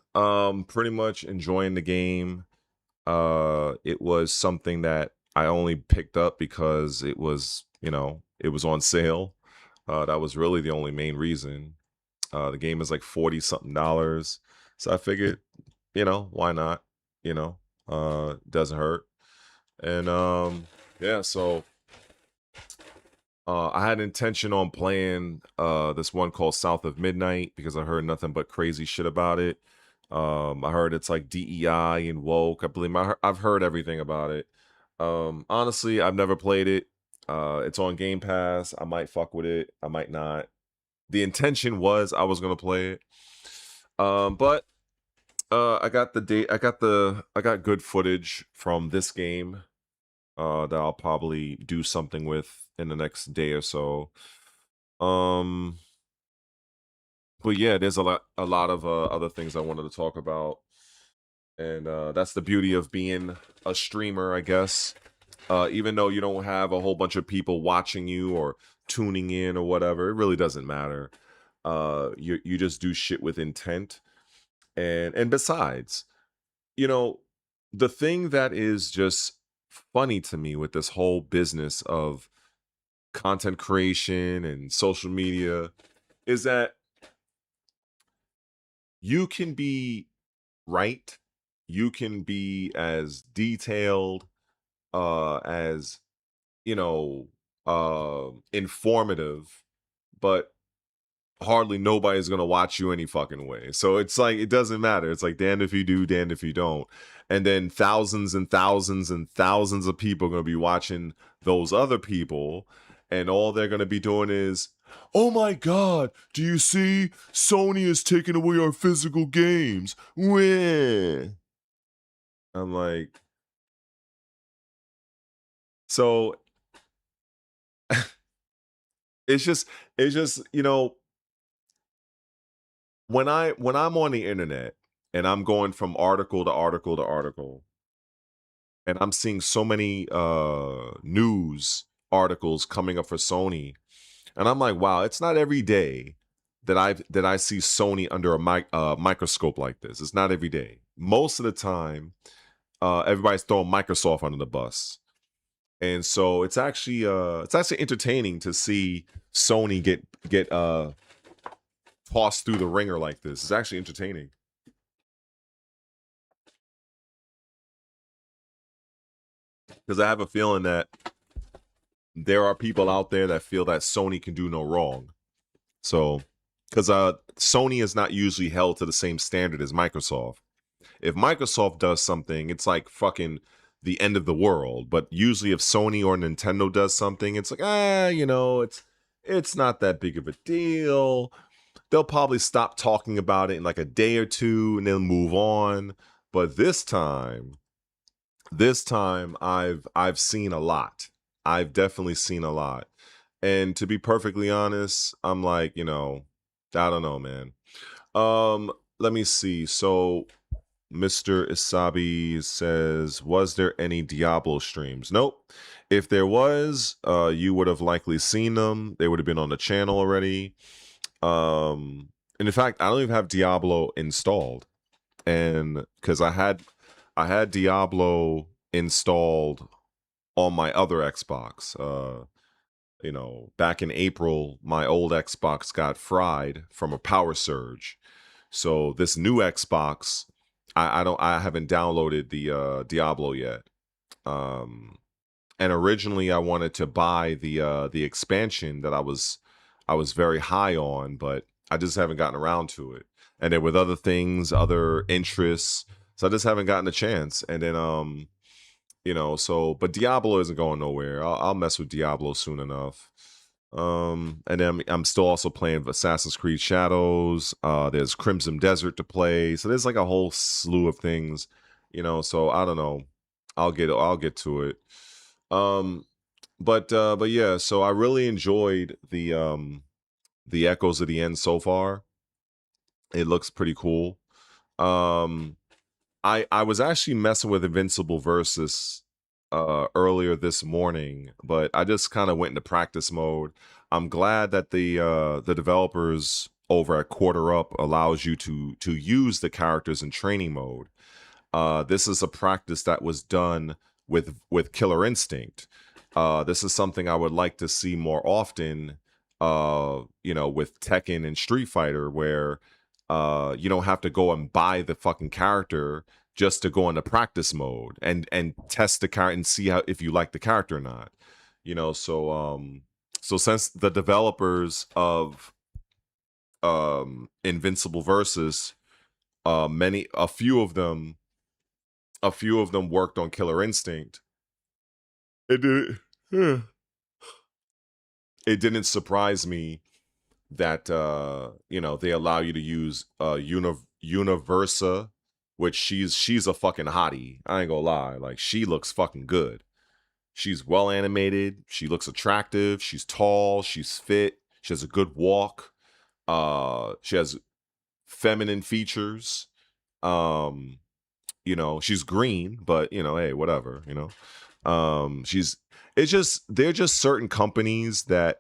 pretty much enjoying the game. It was something that I only picked up because it was, you know, it was on sale. That was really the only main reason. The game is like $40-something. So I figured, you know, why not? You know, doesn't hurt. And yeah, so I had intention on playing this one called South of Midnight because I heard nothing but crazy shit about it. I heard it's like DEI and woke. I believe I've heard everything about it. Honestly, I've never played it. It's on Game Pass. I might fuck with it. I might not. The intention was I was gonna play it. But I got the date. I got good footage from this game that I'll probably do something with in the next day or so. But yeah, there's a lot of other things I wanted to talk about, and that's the beauty of being a streamer, I guess. Even though you don't have a whole bunch of people watching you or tuning in or whatever, it really doesn't matter. You just do shit with intent. And besides, you know, the thing that is just funny to me with this whole business of content creation and social media is that you can be right, you can be as detailed, as, you know, informative, but hardly nobody's gonna watch you any fucking way. So it's like it doesn't matter. It's like damned if you do, damned if you don't. And then thousands and thousands and thousands of people are gonna be watching those other people, and all they're gonna be doing is, oh my god, do you see? Sony is taking away our physical games. Wah. I'm like, so it's just, you know, when I'm on the internet and I'm going from article to article to article, and I'm seeing so many news articles coming up for Sony, and I'm like, wow, it's not every day that I see Sony under a microscope like this. It's not every day. Most of the time, everybody's throwing Microsoft under the bus. And so it's actually entertaining to see Sony get tossed through the ringer like this. It's actually entertaining. Because I have a feeling that there are people out there that feel that Sony can do no wrong. So, because Sony is not usually held to the same standard as Microsoft. If Microsoft does something, it's like fucking the end of the world. But usually if Sony or Nintendo does something, it's like, it's not that big of a deal. They'll probably stop talking about it in like a day or two and then move on. But this time I've seen a lot. I've definitely seen a lot. And to be perfectly honest, I'm like, I don't know, man. Let me see. So Mr. Isabi says, was there any Diablo streams? Nope. If there was, you would have likely seen them. They would have been on the channel already. And in fact, I don't even have Diablo installed. And because I had Diablo installed on my other Xbox. Back in April, my old Xbox got fried from a power surge. So this new Xbox, I haven't downloaded the Diablo yet. And originally I wanted to buy the expansion that I was very high on, but I just haven't gotten around to it. And then with other things, other interests, so I just haven't gotten a chance. And then but Diablo isn't going nowhere. I'll mess with Diablo soon enough. And then I'm still also playing Assassin's Creed Shadows. There's Crimson Desert to play. So there's like a whole slew of things, so I don't know. I'll get to it. But yeah, so I really enjoyed the Echoes of the End so far. It looks pretty cool. I was actually messing with Invincible Versus earlier this morning, but I just kind of went into practice mode. I'm glad that the developers over at Quarter Up allows you to use the characters in training mode. This is a practice that was done with Killer Instinct. This is something I would like to see more often, with Tekken and Street Fighter, where you don't have to go and buy the fucking character just to go into practice mode and test the character and see if you like the character or not. So since the developers of Invincible Versus, a few of them worked on Killer Instinct, it didn't surprise me that they allow you to use Universa, which she's a fucking hottie. I ain't gonna lie, like she looks fucking good. She's well animated, she looks attractive, she's tall, she's fit, she has a good walk, she has feminine features. She's green, but hey, whatever, they're just certain companies that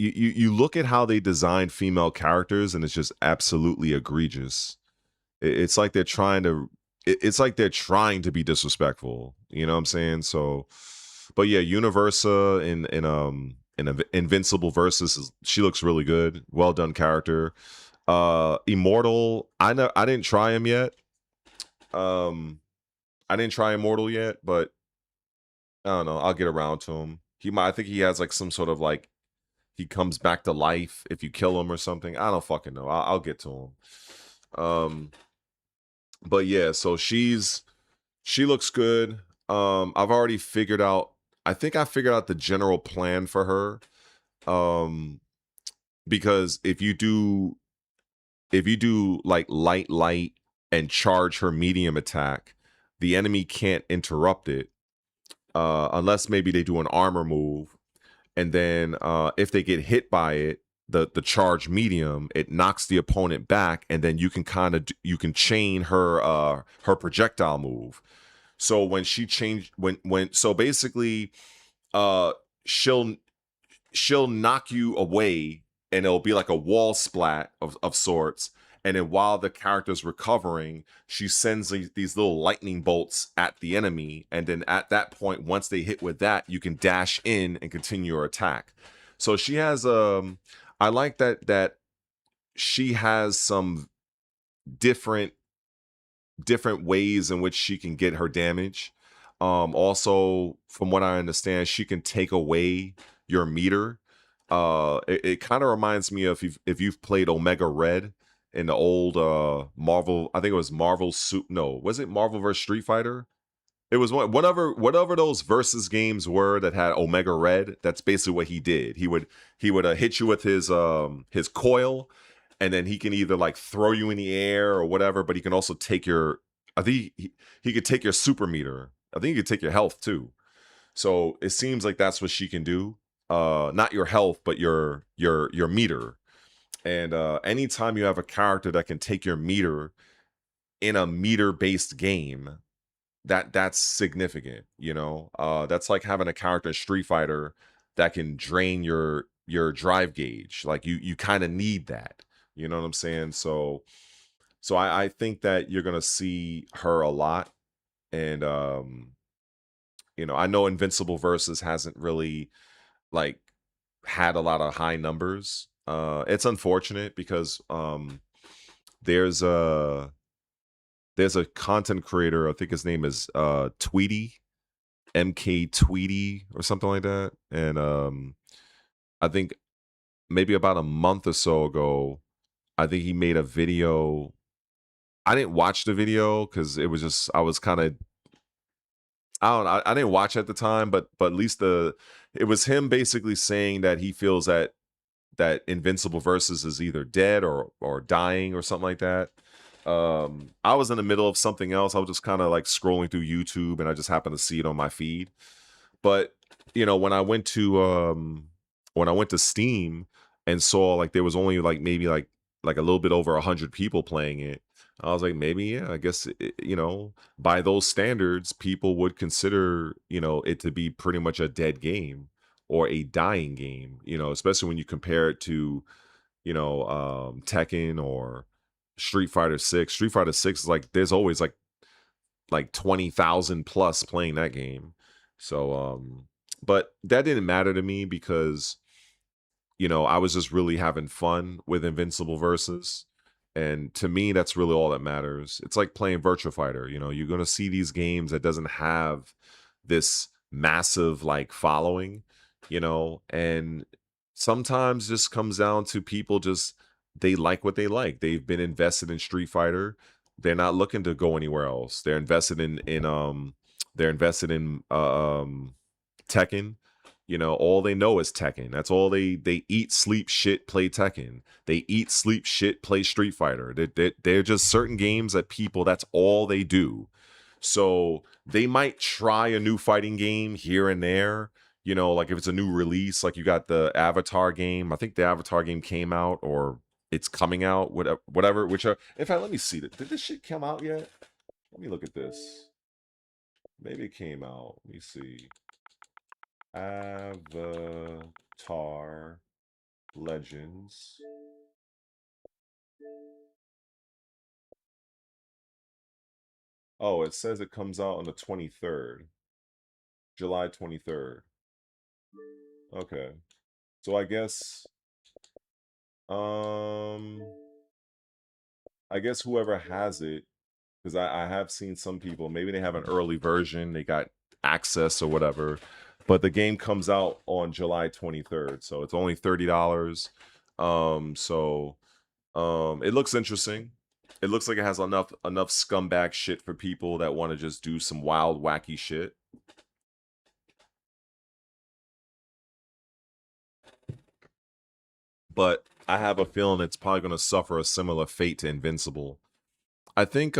you look at how they design female characters and it's just absolutely egregious. It's like they're trying to be disrespectful. You know what I'm saying? So, but yeah, Universa in Invincible Versus, she looks really good. Well done character. Immortal, I didn't try him yet. I didn't try Immortal yet, but I don't know. I'll get around to him. I think he has like some sort of like, he comes back to life if you kill him or something. I don't fucking know. I'll get to him. But yeah, so she looks good. I've already figured out, I think I figured out the general plan for her. Because if you do like light and charge her medium attack, the enemy can't interrupt it. Unless maybe they do an armor move, and then if they get hit by it, the charge medium, it knocks the opponent back, and then you can chain her projectile move. So when she so basically she'll knock you away, and it'll be like a wall splat of sorts, And then while the character's recovering, she sends these little lightning bolts at the enemy. And then at that point, once they hit with that, you can dash in and continue your attack. So she has I like that she has some different ways in which she can get her damage. Also, from what I understand, she can take away your meter. It kind of reminds me of if you've played Omega Red in the old Marvel. I think it was Marvel Suit. No, was it Marvel vs Street Fighter? It was whatever those versus games were that had Omega Red. That's basically what he did. He would hit you with his coil, and then he can either like throw you in the air or whatever, but he can also take your. I think he could take your super meter. I think he could take your health too. So it seems like that's what she can do. Not your health, but your meter. And anytime you have a character that can take your meter in a meter based game, that's significant. That's like having a character in Street Fighter that can drain your drive gauge. Like you kind of need that. You know what I'm saying? So I think that you're gonna see her a lot. And I know Invincible Versus hasn't really like had a lot of high numbers. It's unfortunate because there's a content creator, I think his name is Tweety, MK Tweety or something like that. And I think maybe about a month or so ago, I think he made a video. I didn't watch the video because it was just I was kind of I don't know. I didn't watch at the time, but at least it was him basically saying that he feels that Invincible Versus is either dead or dying or something like that. I was in the middle of something else. I was just kind of like scrolling through YouTube, and I just happened to see it on my feed. But when I went to Steam and saw like there was only like maybe like a little bit over 100 people playing it, I was like, maybe, yeah, I guess, by those standards, people would consider, it to be pretty much a dead game or a dying game, especially when you compare it to, Tekken or Street Fighter 6. Street Fighter 6 is like, there's always like 20,000 plus playing that game. So, but that didn't matter to me because, I was just really having fun with Invincible Versus. And to me, that's really all that matters. It's like playing Virtua Fighter. You're going to see these games that doesn't have this massive like following, and sometimes just comes down to people just they like what they like. They've been invested in Street Fighter. They're not looking to go anywhere else. They're invested in Tekken. All they know is Tekken. That's all they eat, sleep, shit, play Tekken. They eat, sleep, shit, play Street Fighter. They're just certain games that people, that's all they do. So they might try a new fighting game here and there, like if it's a new release, like you got the Avatar game. I think the Avatar game came out or it's coming out, whatever, in fact, let me see. Did this shit come out yet? Let me look at this. Maybe it came out. Let me see. Avatar Legends. Oh, it says it comes out on the 23rd. July 23rd. Okay. So I guess whoever has it, because I have seen some people, maybe they have an early version, they got access or whatever, but the game comes out on July 23rd, so it's only $30. It looks interesting. It looks like it has enough scumbag shit for people that want to just do some wild, wacky shit. But I have a feeling it's probably going to suffer a similar fate to Invincible. I think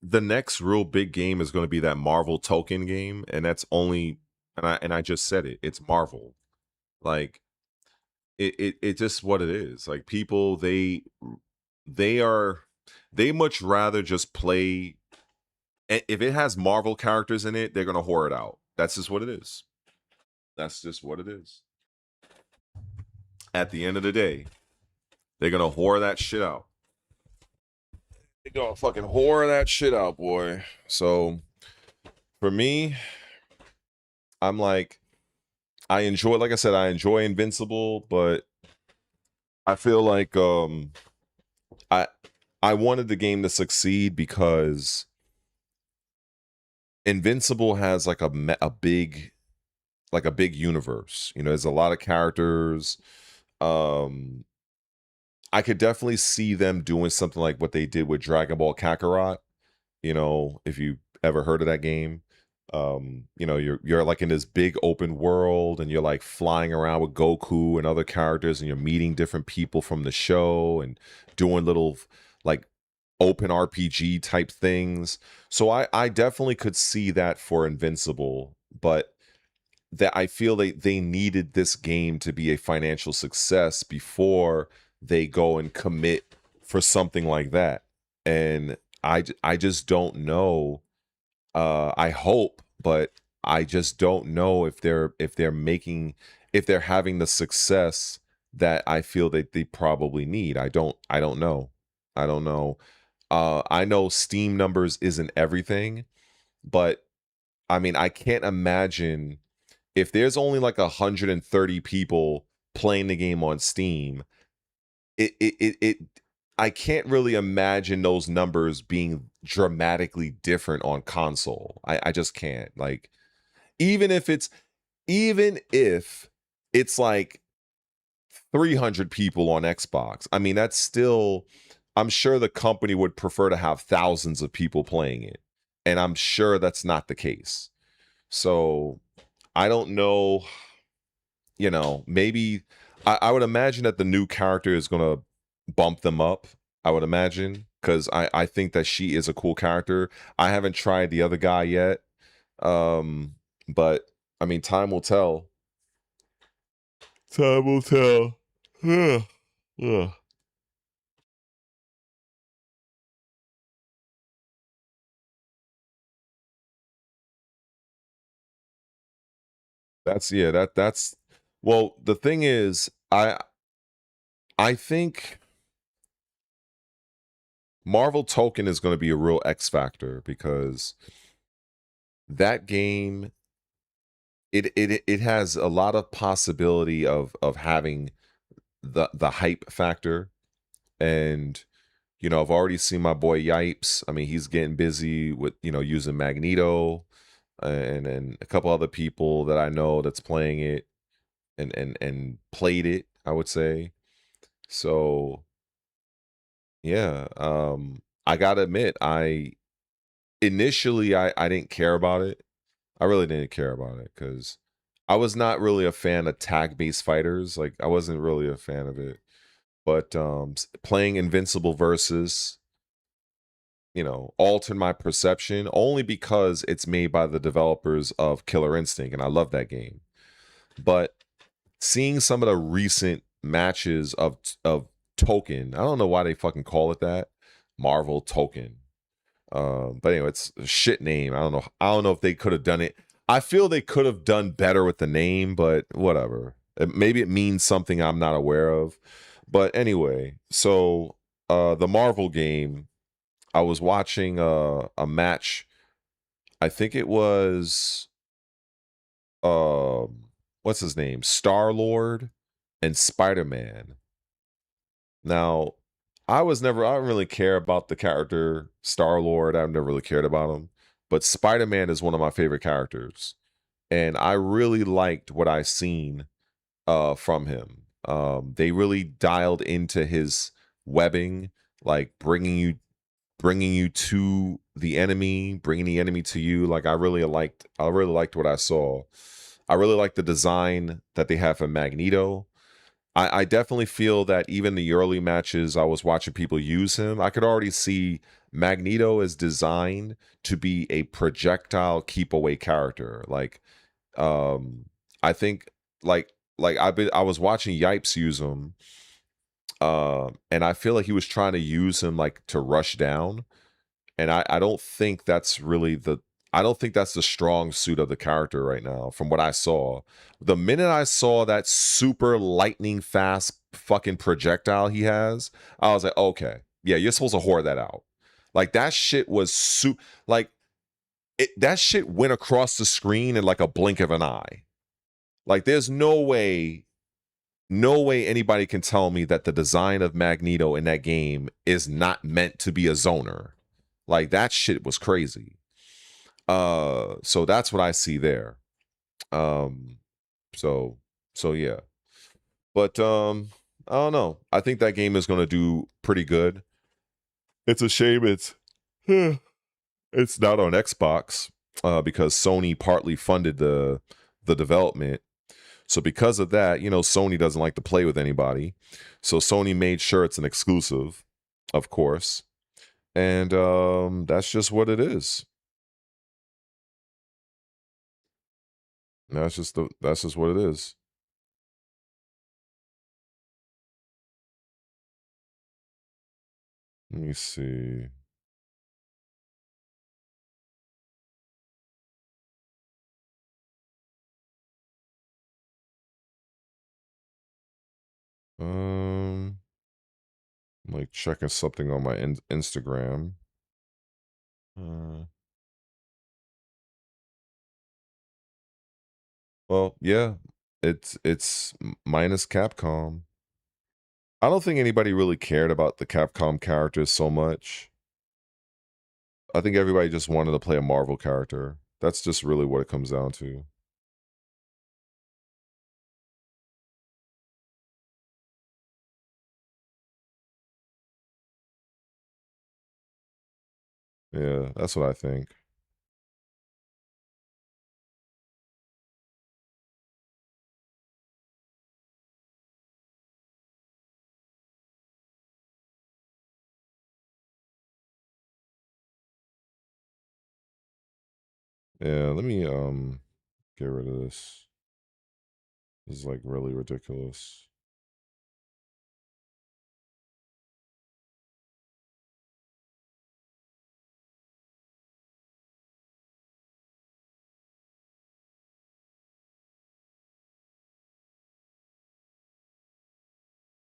the next real big game is going to be that Marvel token game, and that's only and I just said it. It's Marvel. Like it just what it is. Like people they much rather just play if it has Marvel characters in it, they're going to whore it out. That's just what it is. That's just what it is. at the end of the day, they're gonna whore that shit out. They're gonna fucking whore that shit out, boy. So for me, I'm like, I enjoy, like I said, I enjoy Invincible, but I feel like I wanted the game to succeed because Invincible has like a big universe. You know, there's a lot of characters. I could definitely see them doing something like what they did with Dragon Ball Kakarot. You know, if you ever heard of that game, you know, you're like in this big open world and you're like flying around with Goku and other characters and you're meeting different people from the show and doing little like open RPG type things. So I definitely could see that for Invincible, but that I feel they needed this game to be a financial success before they go and commit for something like that. And I just don't know. I hope, but I just don't know if they're having the success that I feel that they probably need. I don't know. I don't know. I know Steam numbers isn't everything, but I mean, I can't imagine if there's only like 130 people playing the game on Steam. It I can't really imagine those numbers being dramatically different on console. I just can't. Like, even if it's like 300 people on Xbox, I mean, that's still, I'm sure the company would prefer to have thousands of people playing it. And I'm sure that's not the case. So I don't know, you know, maybe I would imagine that the new character is going to bump them up. I would imagine, because I think that she is a cool character. I haven't tried the other guy yet. But I mean, time will tell. Time will tell. Ugh. That's well, the thing is, I think Marvel Token is going to be a real X factor, because that game, it has a lot of possibility of having the hype factor. And you know, I've already seen my boy Yipes. I mean, he's getting busy with, you know, using Magneto, and a couple other people that I know that's playing it and played it, I would say. So yeah, I gotta admit, initially I didn't care about it. I really didn't care about it because I was not really a fan of tag-based fighters. Like, I wasn't really a fan of it. But playing Invincible versus, you know, altered my perception, only because it's made by the developers of Killer Instinct, and I love that game. But seeing some of the recent matches of Token, I don't know why they fucking call it that, Marvel Token. But anyway, it's a shit name. I don't know if they could have done it. I feel they could have done better with the name, but whatever. Maybe it means something I'm not aware of. But anyway, so the Marvel game, I was watching a match. I think it was what's his name? Star-Lord and Spider-Man. Now, I don't really care about the character Star-Lord. I've never really cared about him. But Spider-Man is one of my favorite characters. And I really liked what I seen from him. They really dialed into his webbing, like bringing you to the enemy, bringing the enemy to you. Like, I really liked what I saw. I really liked the design that they have for Magneto. I definitely feel that even the early matches I was watching people use him, I could already see Magneto is designed to be a projectile keep away character. Like, I think I was watching Yipes use him, and I feel like he was trying to use him like to rush down, and I don't think that's really I don't think that's the strong suit of the character right now, from what I saw. The minute I saw that super lightning fast fucking projectile he has, I was like, okay, yeah, you're supposed to whore that out. Like that shit was like that shit went across the screen in like a blink of an eye. Like there's no way anybody can tell me that the design of Magneto in that game is not meant to be a zoner. Like that shit was crazy. So that's what I see there. So yeah. But I don't know. I think that game is going to do pretty good. It's a shame it's not on Xbox because Sony partly funded the development. So because of that, you know, Sony doesn't like to play with anybody. So Sony made sure it's an exclusive, of course. And that's just what it is. That's just what it is. Let me see. I'm like checking something on my Instagram. Well, yeah, it's minus Capcom. I don't think anybody really cared about the Capcom characters so much. I think everybody just wanted to play a Marvel character. That's just really what it comes down to. Yeah, that's what I think. Yeah, let me get rid of this. This is like really ridiculous.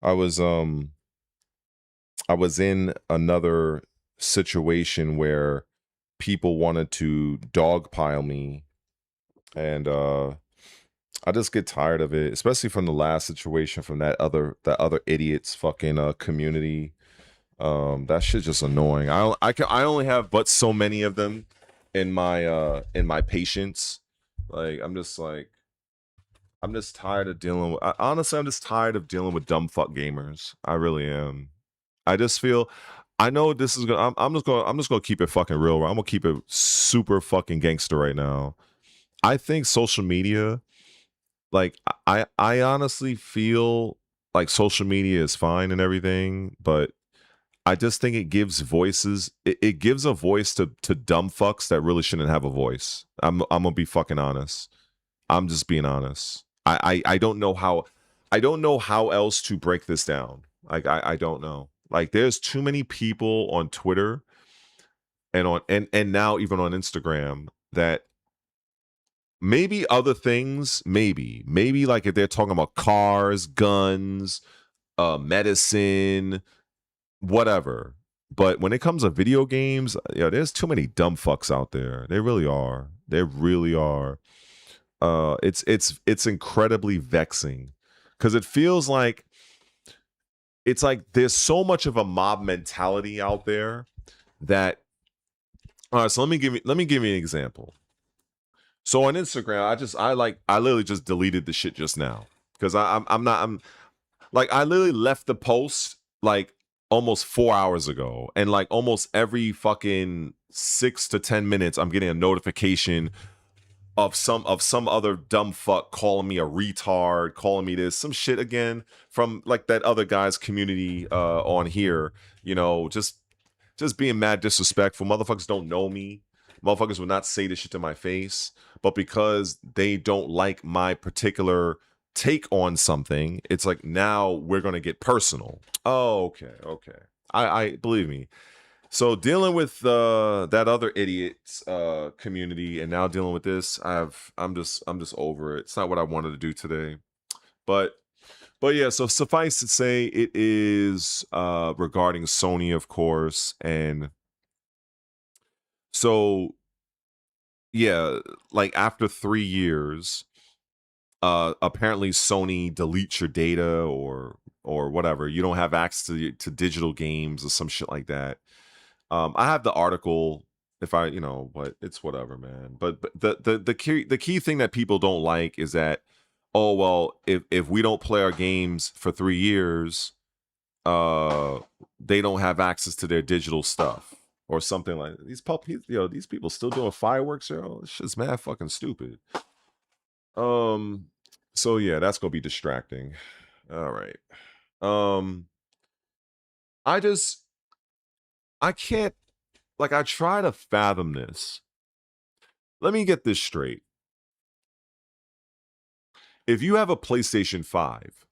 I was in another situation where people wanted to dogpile me, and I just get tired of it, especially from the last situation from that other idiot's fucking community. That shit's just annoying. I only have but so many of them in my patience. Like I'm just tired of dealing with. Honestly, I'm just tired of dealing with dumb fuck gamers. I really am. I just feel. I know this is gonna. I'm just gonna keep it fucking real. I'm gonna keep it super fucking gangster right now. I think social media, like I honestly feel like social media is fine and everything, but I just think it gives voices. It gives a voice to dumb fucks that really shouldn't have a voice. I'm gonna be fucking honest. I'm just being honest. I don't know how else to break this down. Like I don't know. Like there's too many people on Twitter and and now even on Instagram that maybe other things, maybe like if they're talking about cars, guns, medicine, whatever. But when it comes to video games, yeah, there's too many dumb fucks out there. They really are. They really are. It's incredibly vexing because it feels like it's like there's so much of a mob mentality out there that. All right, so let me give you an example. So on Instagram, I literally just deleted the shit just now because I'm like I literally left the post like almost 4 hours ago, and like almost every fucking 6 to 10 minutes, I'm getting a notification of some other dumb fuck calling me a retard, calling me this some shit again from like that other guy's community on here, you know, just being mad disrespectful. Motherfuckers don't know me. Motherfuckers would not say this shit to my face, but because they don't like my particular take on something, it's like now we're gonna get personal. Oh, okay. I believe me. So dealing with that other idiot's community, and now dealing with this, I'm just over it. It's not what I wanted to do today, but yeah. So suffice to say, it is regarding Sony, of course, and so yeah, like after 3 years, apparently Sony deletes your data or whatever. You don't have access to digital games or some shit like that. I have the article if I, but it's whatever, man. But the key thing that people don't like is that, oh well, if we don't play our games for 3 years, they don't have access to their digital stuff or something like that. These people still doing fireworks, This shit's mad fucking stupid. So yeah, that's gonna be distracting. All right. I can't, like, I try to fathom this. Let me get this straight. If you have a PlayStation 5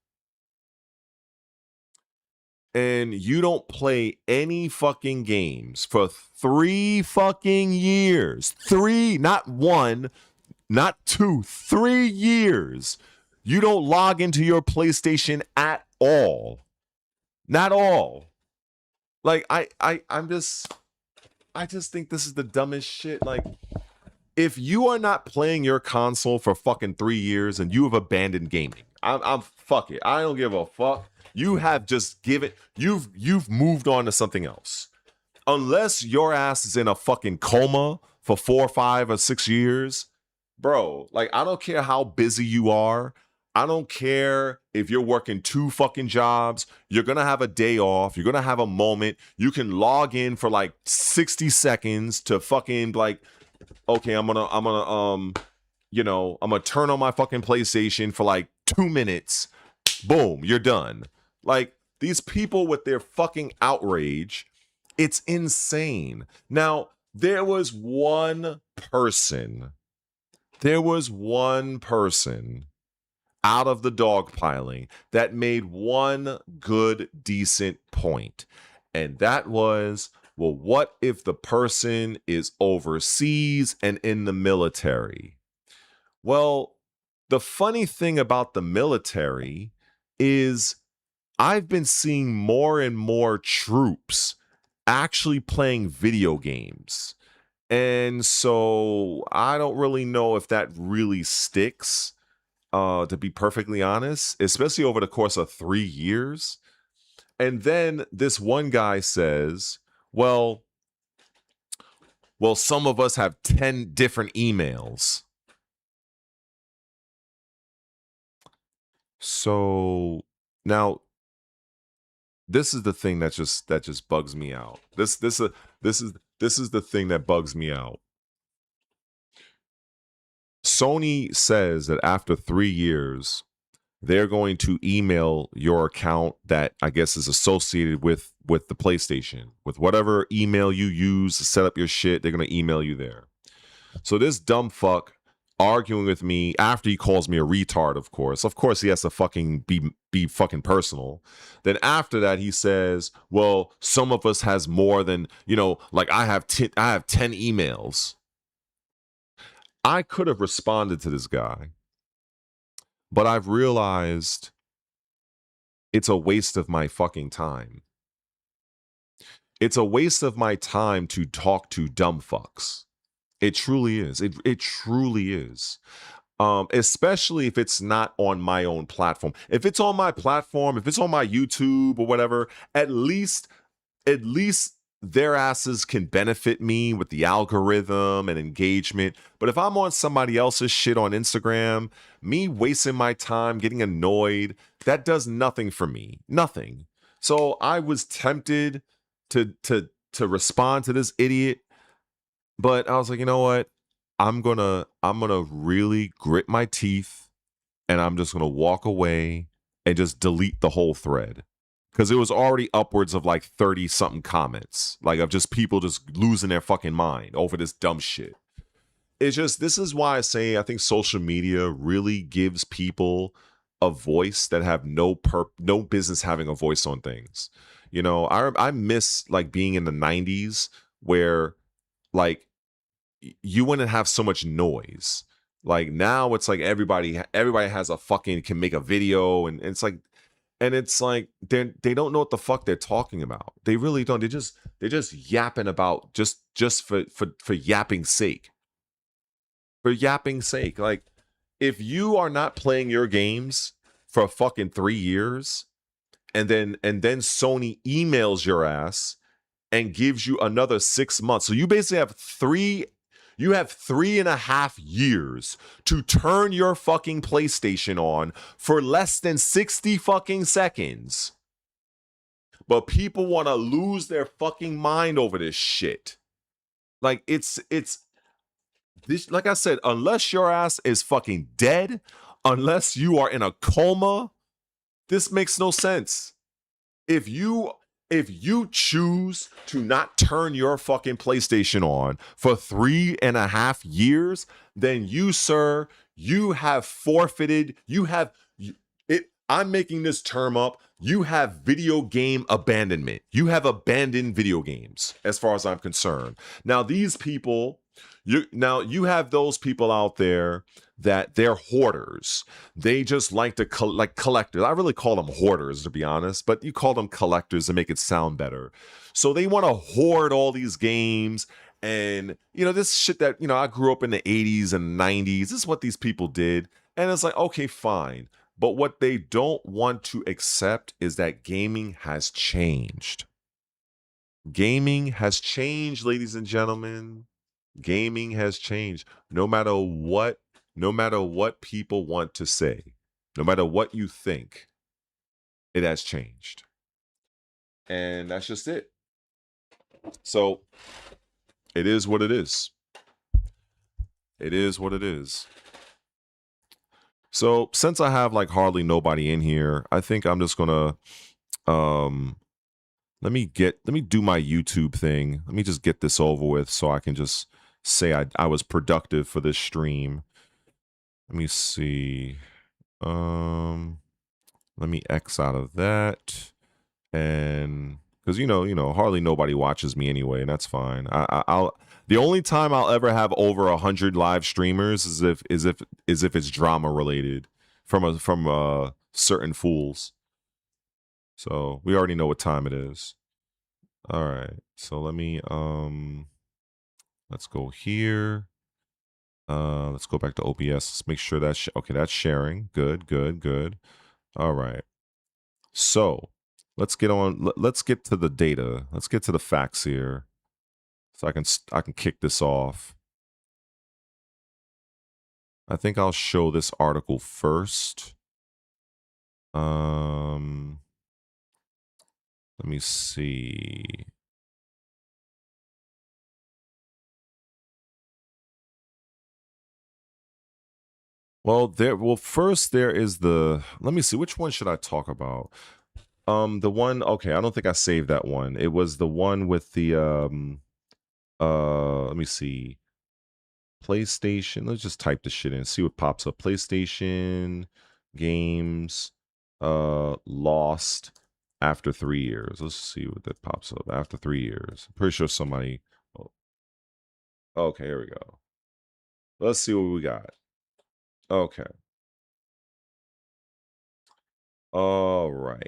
and you don't play any fucking games for 3 fucking years, 3, not 1, not 2, 3 years, you don't log into your PlayStation at all. Not all. Like, I just think this is the dumbest shit. Like, if you are not playing your console for fucking 3 years and you have abandoned gaming, I'm fuck it. I don't give a fuck. You have just you've moved on to something else. Unless your ass is in a fucking coma for 4, 5, or 6 years, bro, like, I don't care how busy you are. I don't care if you're working 2 fucking jobs. You're going to have a day off. You're going to have a moment. You can log in for like 60 seconds to fucking like, okay, I'm going to turn on my fucking PlayStation for like 2 minutes. Boom, you're done. Like, these people with their fucking outrage, it's insane. Now, there was one person out of the dogpiling that made one good, decent point. And that was, well, what if the person is overseas and in the military? Well, the funny thing about the military is I've been seeing more and more troops actually playing video games. And so I don't really know if that really sticks. To be perfectly honest, especially over the course of 3 years. And then this one guy says, well, some of us have 10 different emails. So now this is the thing that just bugs me out. This is the thing that bugs me out. Sony says that after 3 years, they're going to email your account that I guess is associated with the PlayStation. With whatever email you use to set up your shit, they're going to email you there. So this dumb fuck arguing with me after he calls me a retard, of course. Of course, he has to fucking be fucking personal. Then after that, he says, well, some of us has more than, like I have 10 emails. I could have responded to this guy, but I've realized it's a waste of my fucking time. It's a waste of my time to talk to dumb fucks. It truly is. It truly is. Especially if it's not on my own platform. If it's on my platform, if it's on my YouTube or whatever, at least their asses can benefit me with the algorithm and engagement. But if I'm on somebody else's shit on Instagram, me wasting my time getting annoyed, that does nothing for me. Nothing. So I was tempted to respond to this idiot, but I was like, you know what? I'm gonna really grit my teeth, and I'm just gonna walk away and just delete the whole thread. Because it was already upwards of like 30 something comments, like of just people just losing their fucking mind over this dumb shit. It's just, this is why I say I think social media really gives people a voice that have no business having a voice on things. You know, I miss like being in the 90s where like you wouldn't have so much noise. Like now it's like everybody has a fucking can make a video, and it's like they don't know what the fuck they're talking about. They really don't. They're just yapping about just for yapping's sake. For yapping's sake. Like if you are not playing your games for fucking 3 years and then Sony emails your ass and gives you another 6 months. So you basically have 3.5 years to turn your fucking PlayStation on for less than 60 fucking seconds. But people want to lose their fucking mind over this shit. Like it's this, like I said, unless your ass is fucking dead, unless you are in a coma, this makes no sense. If you choose to not turn your fucking PlayStation on for 3.5 years, then you, sir, you have forfeited. You have it. I'm making this term up. You have video game abandonment. You have abandoned video games, as far as I'm concerned. Now, these people, you have those people out there that they're hoarders. They just like to like collectors. I really call them hoarders, to be honest, but you call them collectors to make it sound better. So they want to hoard all these games, and this shit that I grew up in the 80s and 90s. This is what these people did, and it's like, okay, fine. But what they don't want to accept is that gaming has changed. Gaming has changed, ladies and gentlemen. Gaming has changed. No matter what people want to say, no matter what you think, it has changed. And that's just it. So it is what it is. It is what it is. So since I have like hardly nobody in here, I think I'm just gonna let me do my YouTube thing. Let me just get this over with so I can just say I was productive for this stream. Let me see. Let me X out of that, and because hardly nobody watches me anyway, and that's fine. I'll the only time I'll ever have over 100 live streamers is if it's drama related from certain fools. So we already know what time it is. All right, so let me let's go here. Let's go back to OBS. Let's make sure that's okay. That's sharing. Good. All right. So let's get on. Let's get to the data. Let's get to the facts here, so I can kick this off. I think I'll show this article first. Let me see. Well, first there is the, let me see, which one should I talk about? The one, okay, I don't think I saved that one. It was the one with the, let me see, PlayStation. Let's just type this shit in, see what pops up. PlayStation games, lost after 3 years. Let's see what that pops up after 3 years. I'm pretty sure somebody, okay, here we go. Let's see what we got. Okay. All right.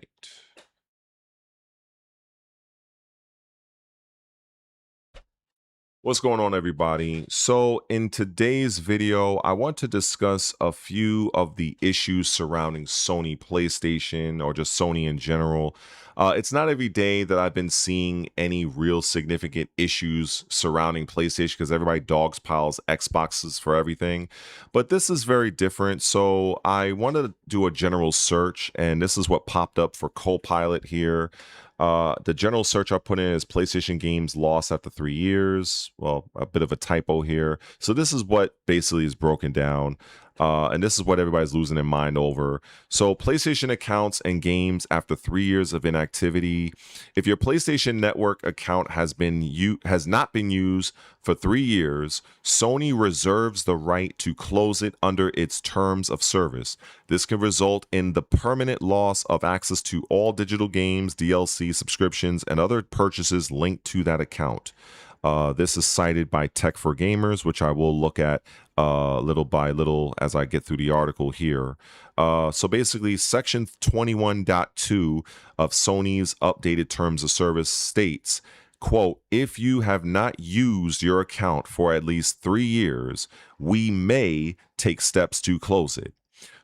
What's going on, everybody? So in today's video, I want to discuss a few of the issues surrounding Sony PlayStation, or just Sony in general. It's not every day that I've been seeing any real significant issues surrounding PlayStation, because everybody dogs piles Xboxes for everything. But this is very different. So I wanted to do a general search, and this is what popped up for Copilot here. The general search I put in is PlayStation games lost after 3 years. Well, a bit of a typo here. So this is what basically is broken down. And this is what everybody's losing their mind over. So PlayStation accounts and games after 3 years of inactivity. If your PlayStation Network account has not been used for 3 years, Sony reserves the right to close it under its terms of service. This can result in the permanent loss of access to all digital games, DLC subscriptions, and other purchases linked to that account. This is cited by Tech for Gamers, which I will look at little by little as I get through the article here. So basically, Section 21.2 of Sony's updated terms of service states, quote, if you have not used your account for at least 3 years, we may take steps to close it.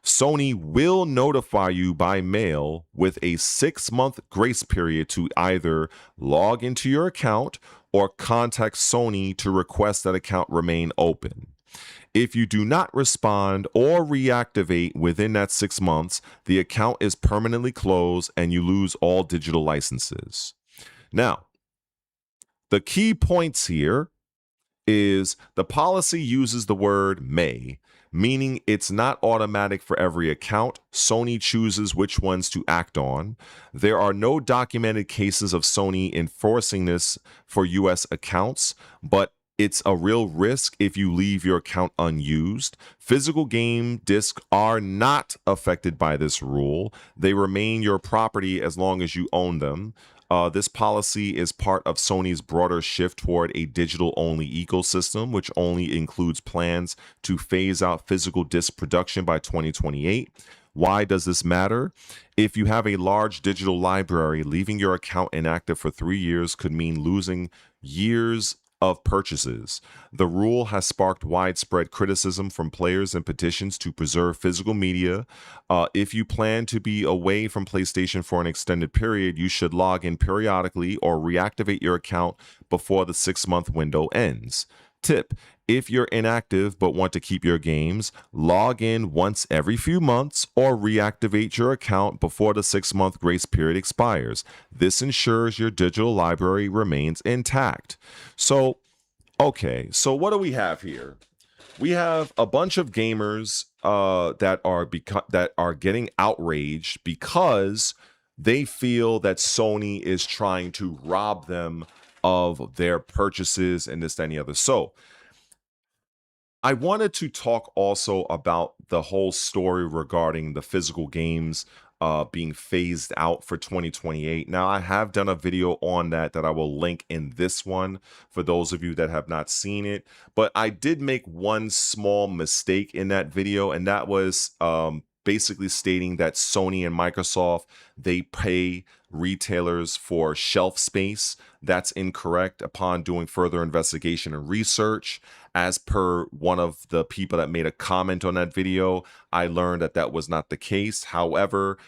Sony will notify you by mail with a 6-month grace period to either log into your account or contact Sony to request that account remain open. If you do not respond or reactivate within that 6 months, the account is permanently closed and you lose all digital licenses. Now, the key points here is the policy uses the word may, meaning it's not automatic for every account. Sony chooses which ones to act on. There are no documented cases of Sony enforcing this for US accounts, but it's a real risk if you leave your account unused. Physical game discs are not affected by this rule. They remain your property as long as you own them. This policy is part of Sony's broader shift toward a digital-only ecosystem, which only includes plans to phase out physical disc production by 2028. Why does this matter? If you have a large digital library, leaving your account inactive for 3 years could mean losing years of purchases. The rule has sparked widespread criticism from players and petitions to preserve physical media. If you plan to be away from PlayStation for an extended period, you should log in periodically or reactivate your account before the 6-month window ends. Tip: if you're inactive but want to keep your games, log in once every few months or reactivate your account before the 6-month grace period expires. This ensures your digital library remains intact. So, okay, so what do we have here? We have a bunch of gamers that are getting outraged because they feel that Sony is trying to rob them of their purchases and this, that, and the other. So I wanted to talk also about the whole story regarding the physical games being phased out for 2028. Now, I have done a video on that I will link in this one for those of you that have not seen it. But I did make one small mistake in that video, and that was basically stating that Sony and Microsoft, they pay retailers for shelf space. That's incorrect. Upon doing further investigation and research, as per one of the people that made a comment on that video, I learned that that was not the case. However,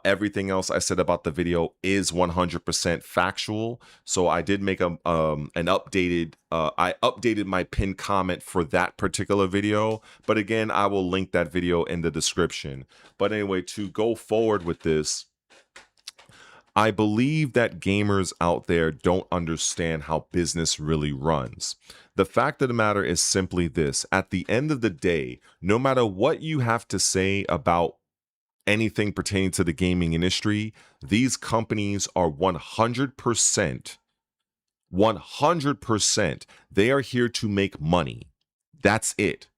everything else I said about the video is 100% factual. So I did make an updated, I updated my pinned comment for that particular video. But again, I will link that video in the description. But anyway, to go forward with this, I believe that gamers out there don't understand how business really runs. The fact of the matter is simply this: at the end of the day, no matter what you have to say about anything pertaining to the gaming industry, these companies are 100%, they are here to make money. That's it.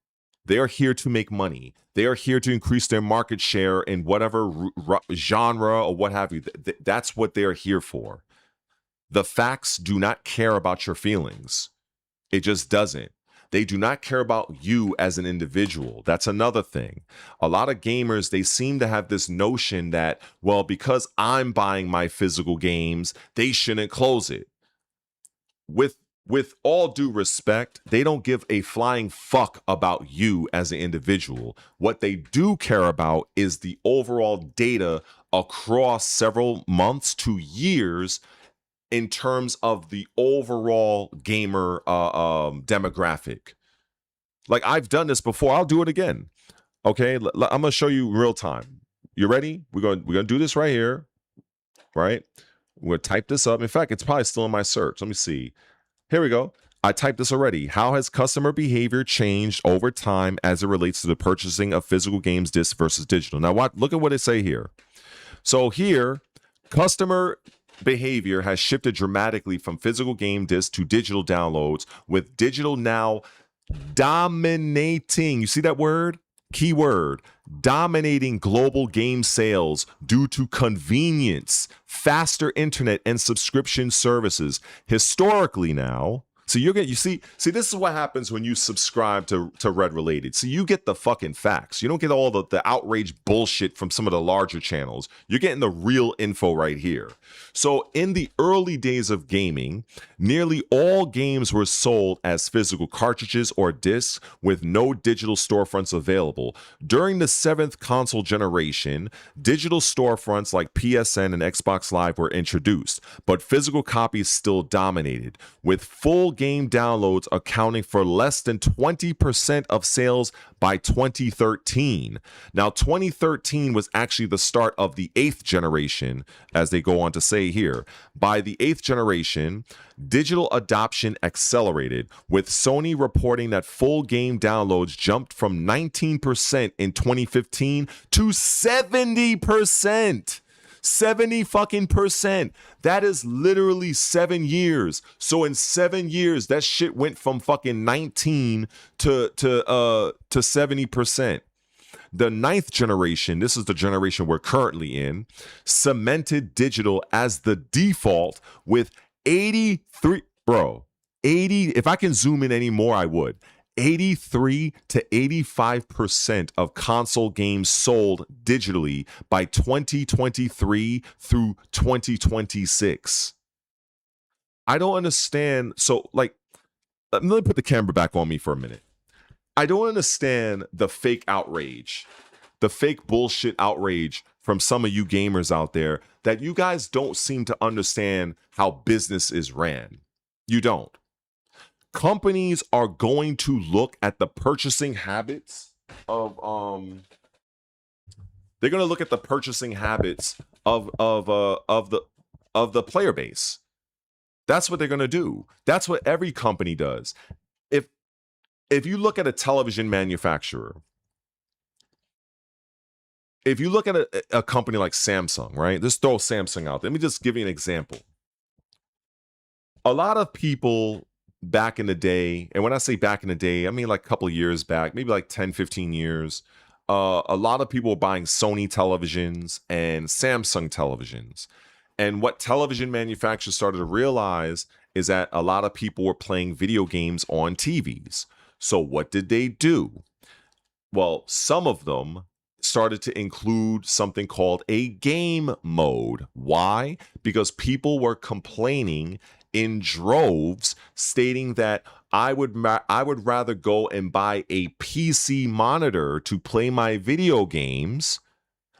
They are here to make money. They are here to increase their market share in whatever genre or what have you. That's what they're here for. The facts do not care about your feelings. It just doesn't. They do not care about you as an individual. That's another thing. A lot of gamers, they seem to have this notion that, well, because I'm buying my physical games, they shouldn't close it. With all due respect, they don't give a flying fuck about you as an individual. What they do care about is the overall data across several months to years in terms of the overall gamer demographic. Like, I've done this before. I'll do it again. Okay, I'm gonna show you real time. You ready? We're gonna do this right here. Right? We're gonna type this up. In fact, it's probably still in my search. Let me see. Here we go. I typed this already. How has customer behavior changed over time as it relates to the purchasing of physical games, disc versus digital? Now, look at what it say here. So here, customer behavior has shifted dramatically from physical game disc to digital downloads, with digital now dominating. You see that word? Keyword, dominating global game sales due to convenience, faster internet, and subscription services. Historically now, so you see this is what happens when you subscribe to Red Related. So you get the fucking facts. You don't get all the outrage bullshit from some of the larger channels. You're getting the real info right here. So in the early days of gaming, nearly all games were sold as physical cartridges or discs with no digital storefronts available. During the 7th console generation, digital storefronts like PSN and Xbox Live were introduced, but physical copies still dominated, with full game downloads accounting for less than 20% of sales by 2013. Now, 2013 was actually the start of the 8th generation, as they go on to say here. By the 8th generation, digital adoption accelerated, with Sony reporting that full game downloads jumped from 19% in 2015 to 70%. 70 fucking percent. That is literally 7 years. So in 7 years, that shit went from fucking 19 to 70%. The 9th generation, this is the generation we're currently in, cemented digital as the default with 83, if I can zoom in anymore, I would. 83 to 85% of console games sold digitally by 2023 through 2026. I don't understand. So, like, let me put the camera back on me for a minute. I don't understand the fake outrage, the fake bullshit outrage from some of you gamers out there that you guys don't seem to understand how business is ran. You don't. Companies are going to look at the purchasing habits of they're going to look at the purchasing habits of the player base. That's what they're going to do. That's what every company does. If you look at a television manufacturer, if you look at a company like Samsung, right? Let's throw Samsung out there. Let me just give you an example. A lot of people back in the day, and when I say back in the day, I mean like a couple of years back, maybe like 10, 15 years, a lot of people were buying Sony televisions and Samsung televisions. And what television manufacturers started to realize is that a lot of people were playing video games on TVs. So what did they do? Well, some of them started to include something called a game mode. Why? Because people were complaining in droves, stating that I would rather go and buy a PC monitor to play my video games,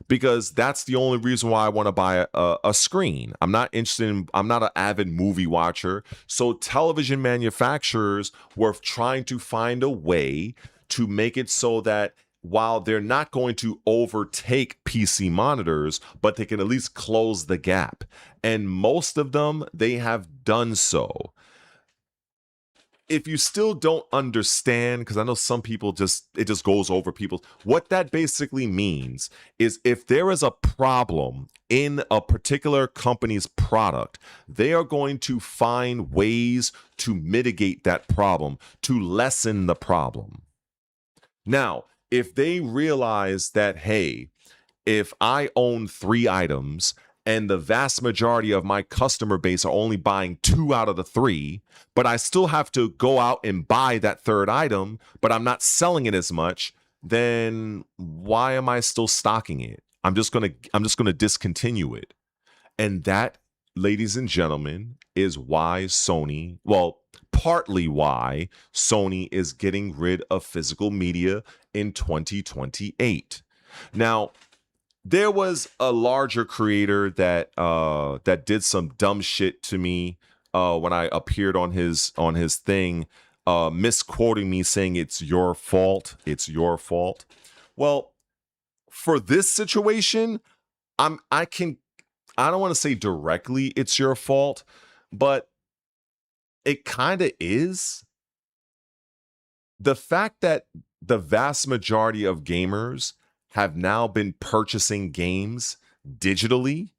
because that's the only reason why I want to buy a screen. I'm not an avid movie watcher. So television manufacturers were trying to find a way to make it so that while they're not going to overtake PC monitors, but they can at least close the gap. And most of them, they have done so. If you still don't understand, because I know some people it just goes over people, what that basically means is if there is a problem in a particular company's product, they are going to find ways to mitigate that problem, to lessen the problem. Now, if they realize that, hey, if I own 3 items and the vast majority of my customer base are only buying 2 out of the 3, but I still have to go out and buy that 3rd item, but I'm not selling it as much, then why am I still stocking it? I'm just going to discontinue it. And that, ladies and gentlemen, is why Sony, well, partly why Sony is getting rid of physical media in 2028. Now, there was a larger creator that did some dumb shit to me when I appeared on his thing, misquoting me, saying it's your fault. It's your fault. Well, for this situation, I don't want to say directly it's your fault, but It kind of is. The fact that the vast majority of gamers have now been purchasing games digitally,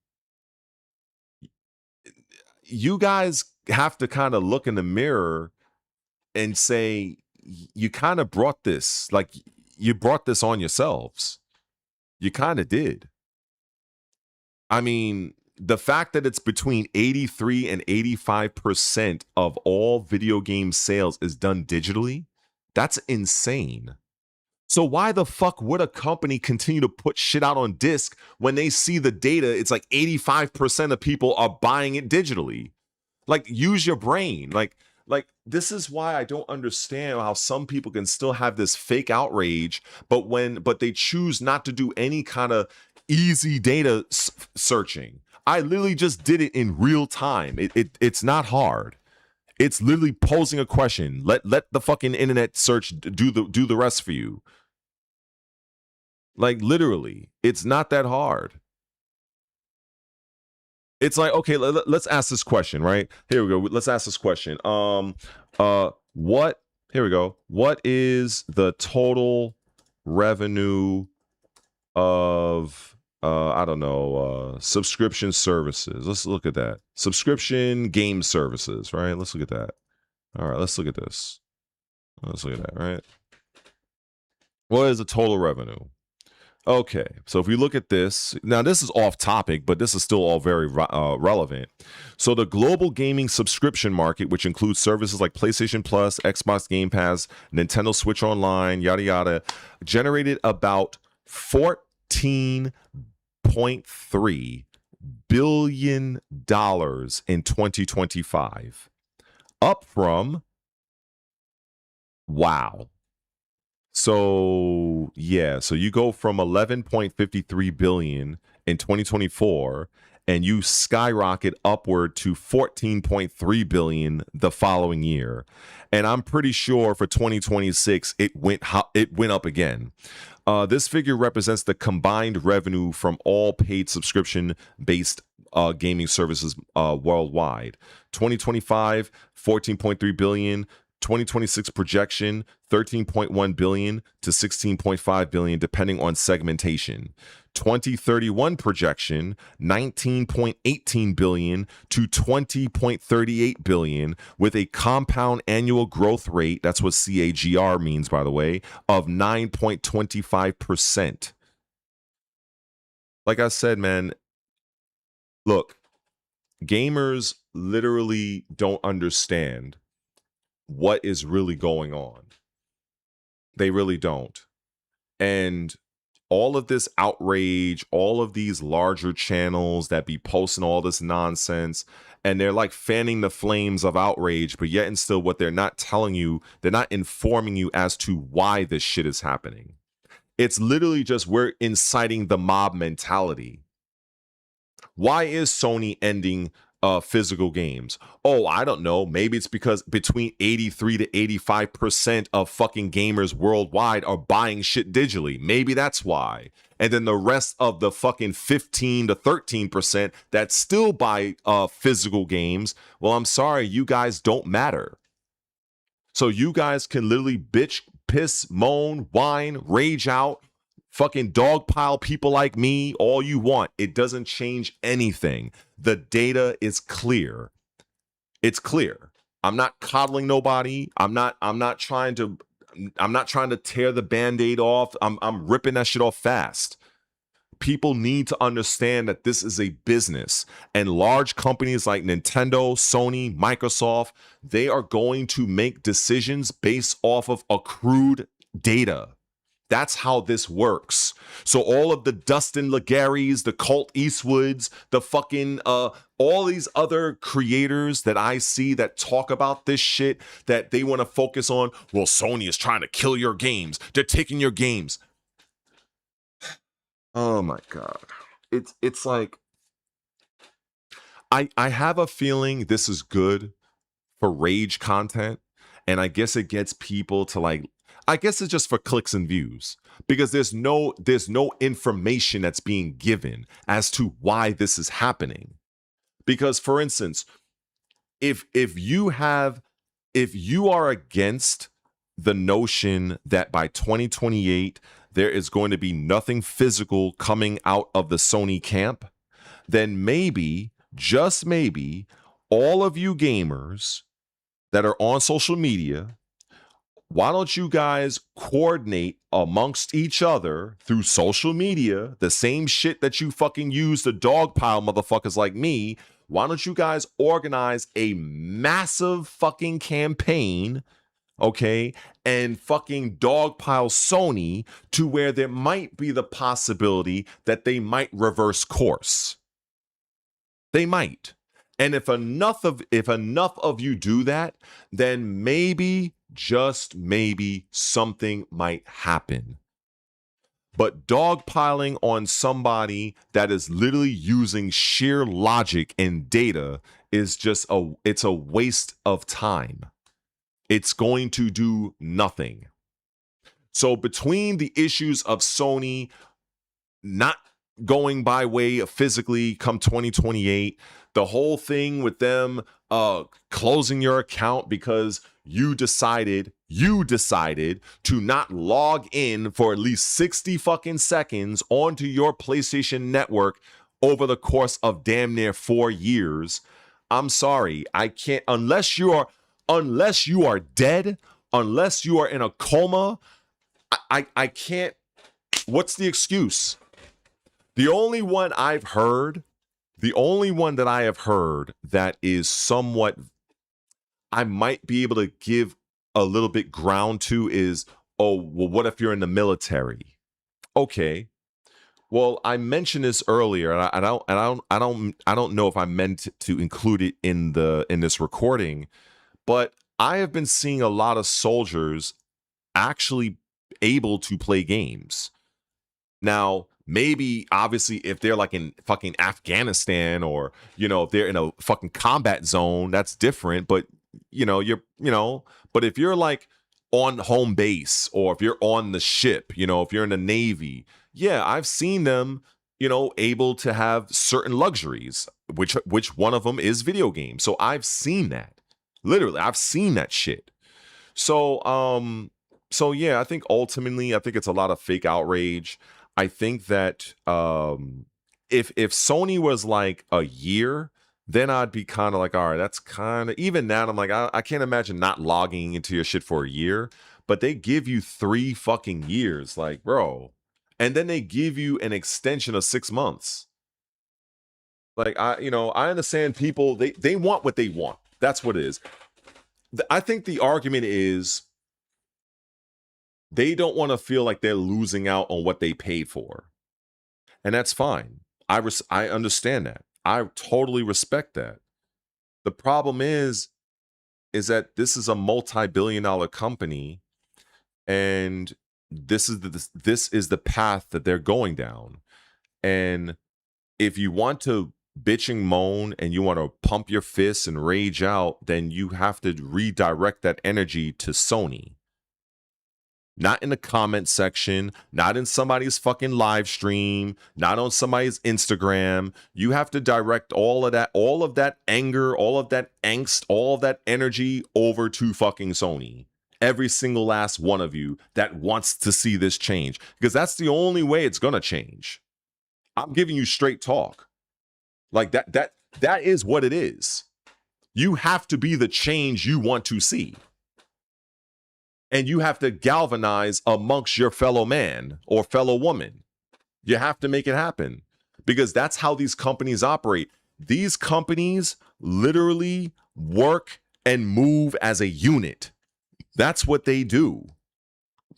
you guys have to kind of look in the mirror and say, you kind of brought this, like, you brought this on yourselves. You kind of did. I mean, the fact that it's between 83 and 85% of all video game sales is done digitally, that's insane. So why the fuck would a company continue to put shit out on disc when they see the data? It's like 85% of people are buying it digitally. Like, use your brain. Like this is why I don't understand how some people can still have this fake outrage, but they choose not to do any kind of easy data searching. I literally just did it in real time. It's not hard. It's literally posing a question. Let the fucking internet search do the rest for you. Like, literally, it's not that hard. It's like, okay, let's ask this question, right? Here we go. Let's ask this question. Here we go. What is the total revenue of I don't know, subscription services? Let's look at that. Subscription game services, right? Let's look at that. All right, let's look at this. Let's look at that, right? What is the total revenue? Okay, so if we look at this, now this is off topic, but this is still all very relevant. So the global gaming subscription market, which includes services like PlayStation Plus, Xbox Game Pass, Nintendo Switch Online, yada yada, generated about $14.3 billion in 2025, up from, wow. So yeah, so you go from 11.53 billion in 2024 and you skyrocket upward to 14.3 billion the following year. And I'm pretty sure for 2026 it went up again. This figure represents the combined revenue from all paid subscription-based gaming services worldwide. 2025, 14.3 billion. 2026 projection, 13.1 billion to 16.5 billion, depending on segmentation. 2031 projection, 19.18 billion to 20.38 billion, with a compound annual growth rate, that's what CAGR means, by the way, of 9.25%. Like I said, man, look, gamers literally don't understand what is really going on. They really don't. And all of this outrage, all of these larger channels that be posting all this nonsense, and they're like fanning the flames of outrage, but yet and still what they're not telling you, they're not informing you as to why this shit is happening. It's literally just we're inciting the mob mentality. Why is Sony ending physical games? Oh, I don't know. Maybe it's because between 83 to 85% of fucking gamers worldwide are buying shit digitally. Maybe that's why. And then the rest of the fucking 15 to 13% that still buy physical games, well, I'm sorry, you guys don't matter. So you guys can literally bitch, piss, moan, whine, rage out, fucking dogpile people like me all you want. It doesn't change anything. The data is clear. It's clear. I'm not coddling nobody. I'm not trying to tear the Band-Aid off. I'm ripping that shit off fast. People need to understand that this is a business, and large companies like Nintendo, Sony, Microsoft, they are going to make decisions based off of accrued data. That's how this works. So all of the Dustin Lagarys, the Colt Eastwoods, the fucking all these other creators that I see that talk about this shit, that they want to focus on, well, Sony is trying to kill your games. They're taking your games. Oh my God. It's like, I have a feeling this is good for rage content, and I guess it gets people to like, I guess it's just for clicks and views, because there's no information that's being given as to why this is happening. Because, for instance, if you are against the notion that by 2028 there is going to be nothing physical coming out of the Sony camp, then maybe, just maybe, all of you gamers that are on social media, why don't you guys coordinate amongst each other through social media, the same shit that you fucking use to dogpile motherfuckers like me? Why don't you guys organize a massive fucking campaign, okay, and fucking dogpile Sony to where there might be the possibility that they might reverse course? They might. And if enough of you do that, then maybe, just maybe, something might happen. But dogpiling on somebody that is literally using sheer logic and data is just it's a waste of time. It's going to do nothing. So between the issues of Sony not going by way of physically come 2028, the whole thing with them closing your account because you decided to not log in for at least 60 fucking seconds onto your PlayStation Network over the course of damn near 4 years. I'm sorry, I can't, unless you are dead, unless you are in a coma, I can't. What's the excuse? The only one that I have heard that is somewhat, I might be able to give a little bit ground to is, oh, well, what if you're in the military? Okay. Well, I mentioned this earlier, and I don't know if I meant to include it in this recording, but I have been seeing a lot of soldiers actually able to play games. Now, maybe, obviously, if they're like in fucking Afghanistan or, if they're in a fucking combat zone, that's different. But, but if you're like on home base or if you're on the ship, if you're in the Navy, yeah, I've seen them, able to have certain luxuries, which one of them is video games. So I've seen that. Literally, I've seen that shit. So yeah, I think ultimately, it's a lot of fake outrage. I think that if Sony was like a year, then I'd be kind of like, all right, that's kind of, even that, I'm like, I can't imagine not logging into your shit for a year. But they give you 3 fucking years, like, bro. And then they give you an extension of 6 months. Like, I understand people, they want what they want. That's what it is. I think the argument is they don't want to feel like they're losing out on what they paid for. And that's fine. I understand that. I totally respect that. The problem is that this is a multi-billion-dollar company, and this is the path that they're going down. And if you want to bitch and moan and you want to pump your fists and rage out, then you have to redirect that energy to Sony. Not in the comment section, not in somebody's fucking live stream, not on somebody's Instagram. You have to direct all of that anger, all of that angst, all of that energy over to fucking Sony. Every single last one of you that wants to see this change, because that's the only way it's gonna change. I'm giving you straight talk. Like that is what it is. You have to be the change you want to see. And you have to galvanize amongst your fellow man or fellow woman. You have to make it happen, because that's how these companies operate. These companies literally work and move as a unit. That's what they do.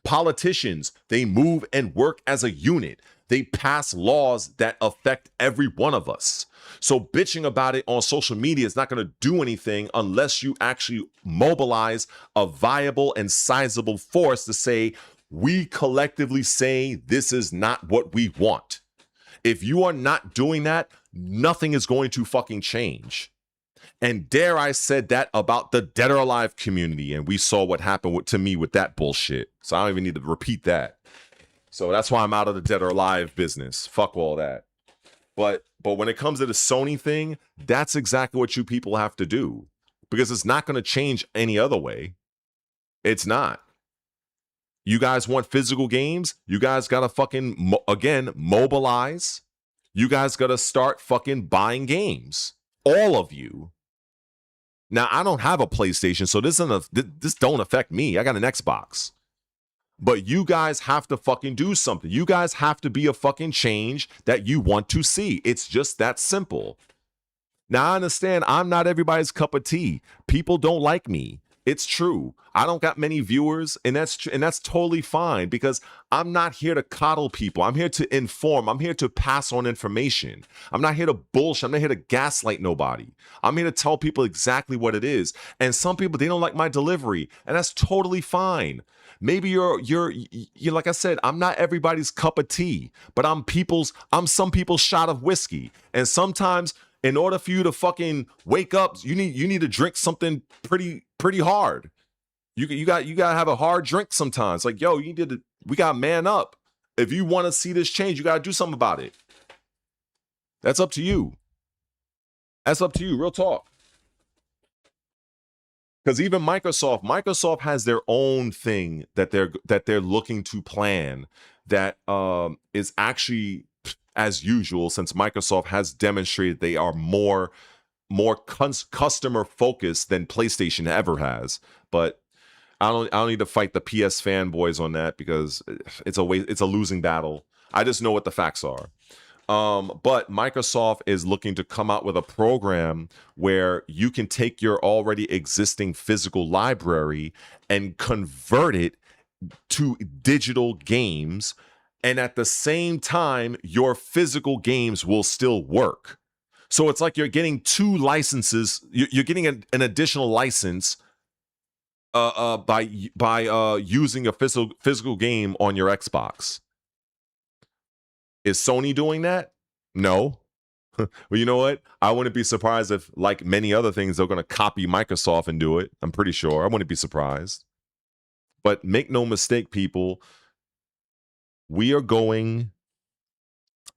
Politicians, they move and work as a unit. They pass laws that affect every one of us. So bitching about it on social media is not going to do anything unless you actually mobilize a viable and sizable force to say, we collectively say this is not what we want. If you are not doing that, nothing is going to fucking change. And dare I said that about the Dead or Alive community, and we saw what happened to me with that bullshit. So I don't even need to repeat that. So that's why I'm out of the Dead or Alive business. Fuck all that. But when it comes to the Sony thing, that's exactly what you people have to do. because it's not going to change any other way. It's not. You guys want physical games? You guys got to fucking, again, mobilize. You guys got to start fucking buying games. All of you. Now, I don't have a PlayStation, so this don't affect me. I got an Xbox. But you guys have to fucking do something. You guys have to be a fucking change that you want to see. It's just that simple. Now, I understand I'm not everybody's cup of tea. People don't like me. It's true. I don't got many viewers, and that's totally fine, because I'm not here to coddle people. I'm here to inform. I'm here to pass on information. I'm not here to bullshit. I'm not here to gaslight nobody. I'm here to tell people exactly what it is. And some people, they don't like my delivery, and that's totally fine. Maybe you're like I said, I'm not everybody's cup of tea, but I'm some people's shot of whiskey. And sometimes, in order for you to fucking wake up, you need to drink something pretty hard. You got to have a hard drink sometimes. Like, yo, we got to man up. If you want to see this change, you got to do something about it. That's up to you. That's up to you. Real talk. Because even Microsoft has their own thing that they're looking to plan that is actually, as usual, since Microsoft has demonstrated they are more customer focused than PlayStation ever has. But I don't need to fight the PS fanboys on that, because it's a losing battle. I just know what the facts are. But Microsoft is looking to come out with a program where you can take your already existing physical library and convert it to digital games, and at the same time, your physical games will still work. So it's like you're getting two licenses. You're getting an additional license by using a physical game on your Xbox. Is Sony doing that? No. Well, you know what? I wouldn't be surprised if, like many other things, they're going to copy Microsoft and do it. I'm pretty sure. I wouldn't be surprised. But make no mistake, people, we are going...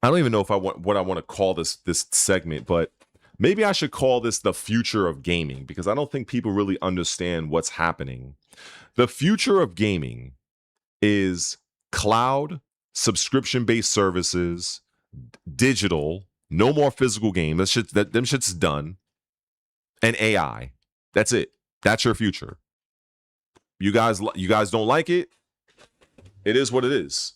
I don't even know if what I want to call this segment, but maybe I should call this the future of gaming, because I don't think people really understand what's happening. The future of gaming is cloud, subscription-based services, digital, no more physical game. Them shit's done. And AI. That's it. That's your future. You guys don't like it? It is what it is.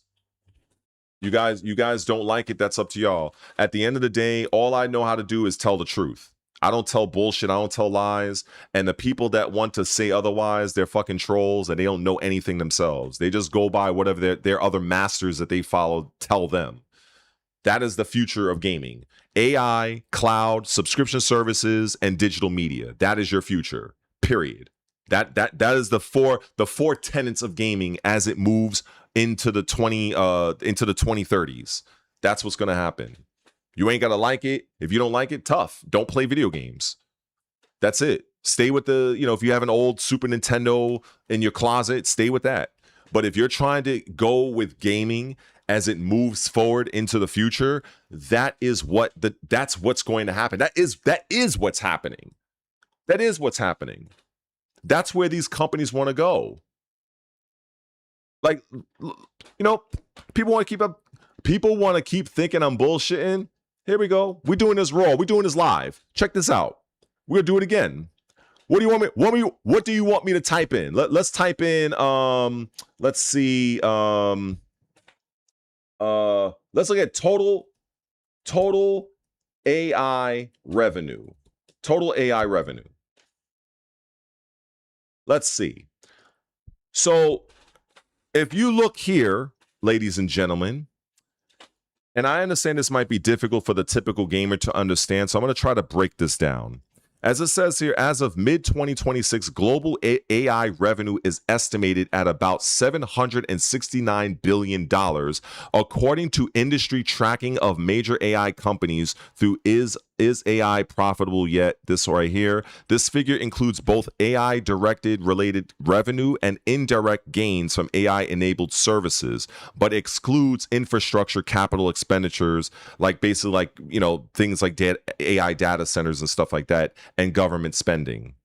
You guys don't like it, that's up to y'all. At the end of the day, all I know how to do is tell the truth. I don't tell bullshit, I don't tell lies. And the people that want to say otherwise, they're fucking trolls, and they don't know anything themselves. They just go by whatever their other masters that they follow tell them. That is the future of gaming. AI, cloud, subscription services, and digital media. That is your future. Period. That is the four tenets of gaming as it moves into the 2030s. That's what's gonna happen. You ain't gotta like it. If you don't like it, tough. Don't play video games. That's it. Stay with if you have an old Super Nintendo in your closet, stay with that. But if you're trying to go with gaming as it moves forward into the future, that's what's going to happen. That is what's happening. That is what's happening. That's where these companies want to go. Like, people want to keep thinking I'm bullshitting. Here we go. We're doing this raw. We're doing this live. Check this out. We're gonna do it again. What do you want me? What do you want me to type in? Let's type in. Let's see. Let's look at total AI revenue. Total AI revenue. Let's see. So, if you look here, ladies and gentlemen, and I understand this might be difficult for the typical gamer to understand, so I'm going to try to break this down. As it says here, as of mid-2026, global AI revenue is estimated at about $769 billion, according to industry tracking of major AI companies through Is AI Profitable Yet? This right here. This figure includes both AI-directed related revenue and indirect gains from AI-enabled services, but excludes infrastructure capital expenditures, like basically things like AI data centers and stuff like that, and government spending.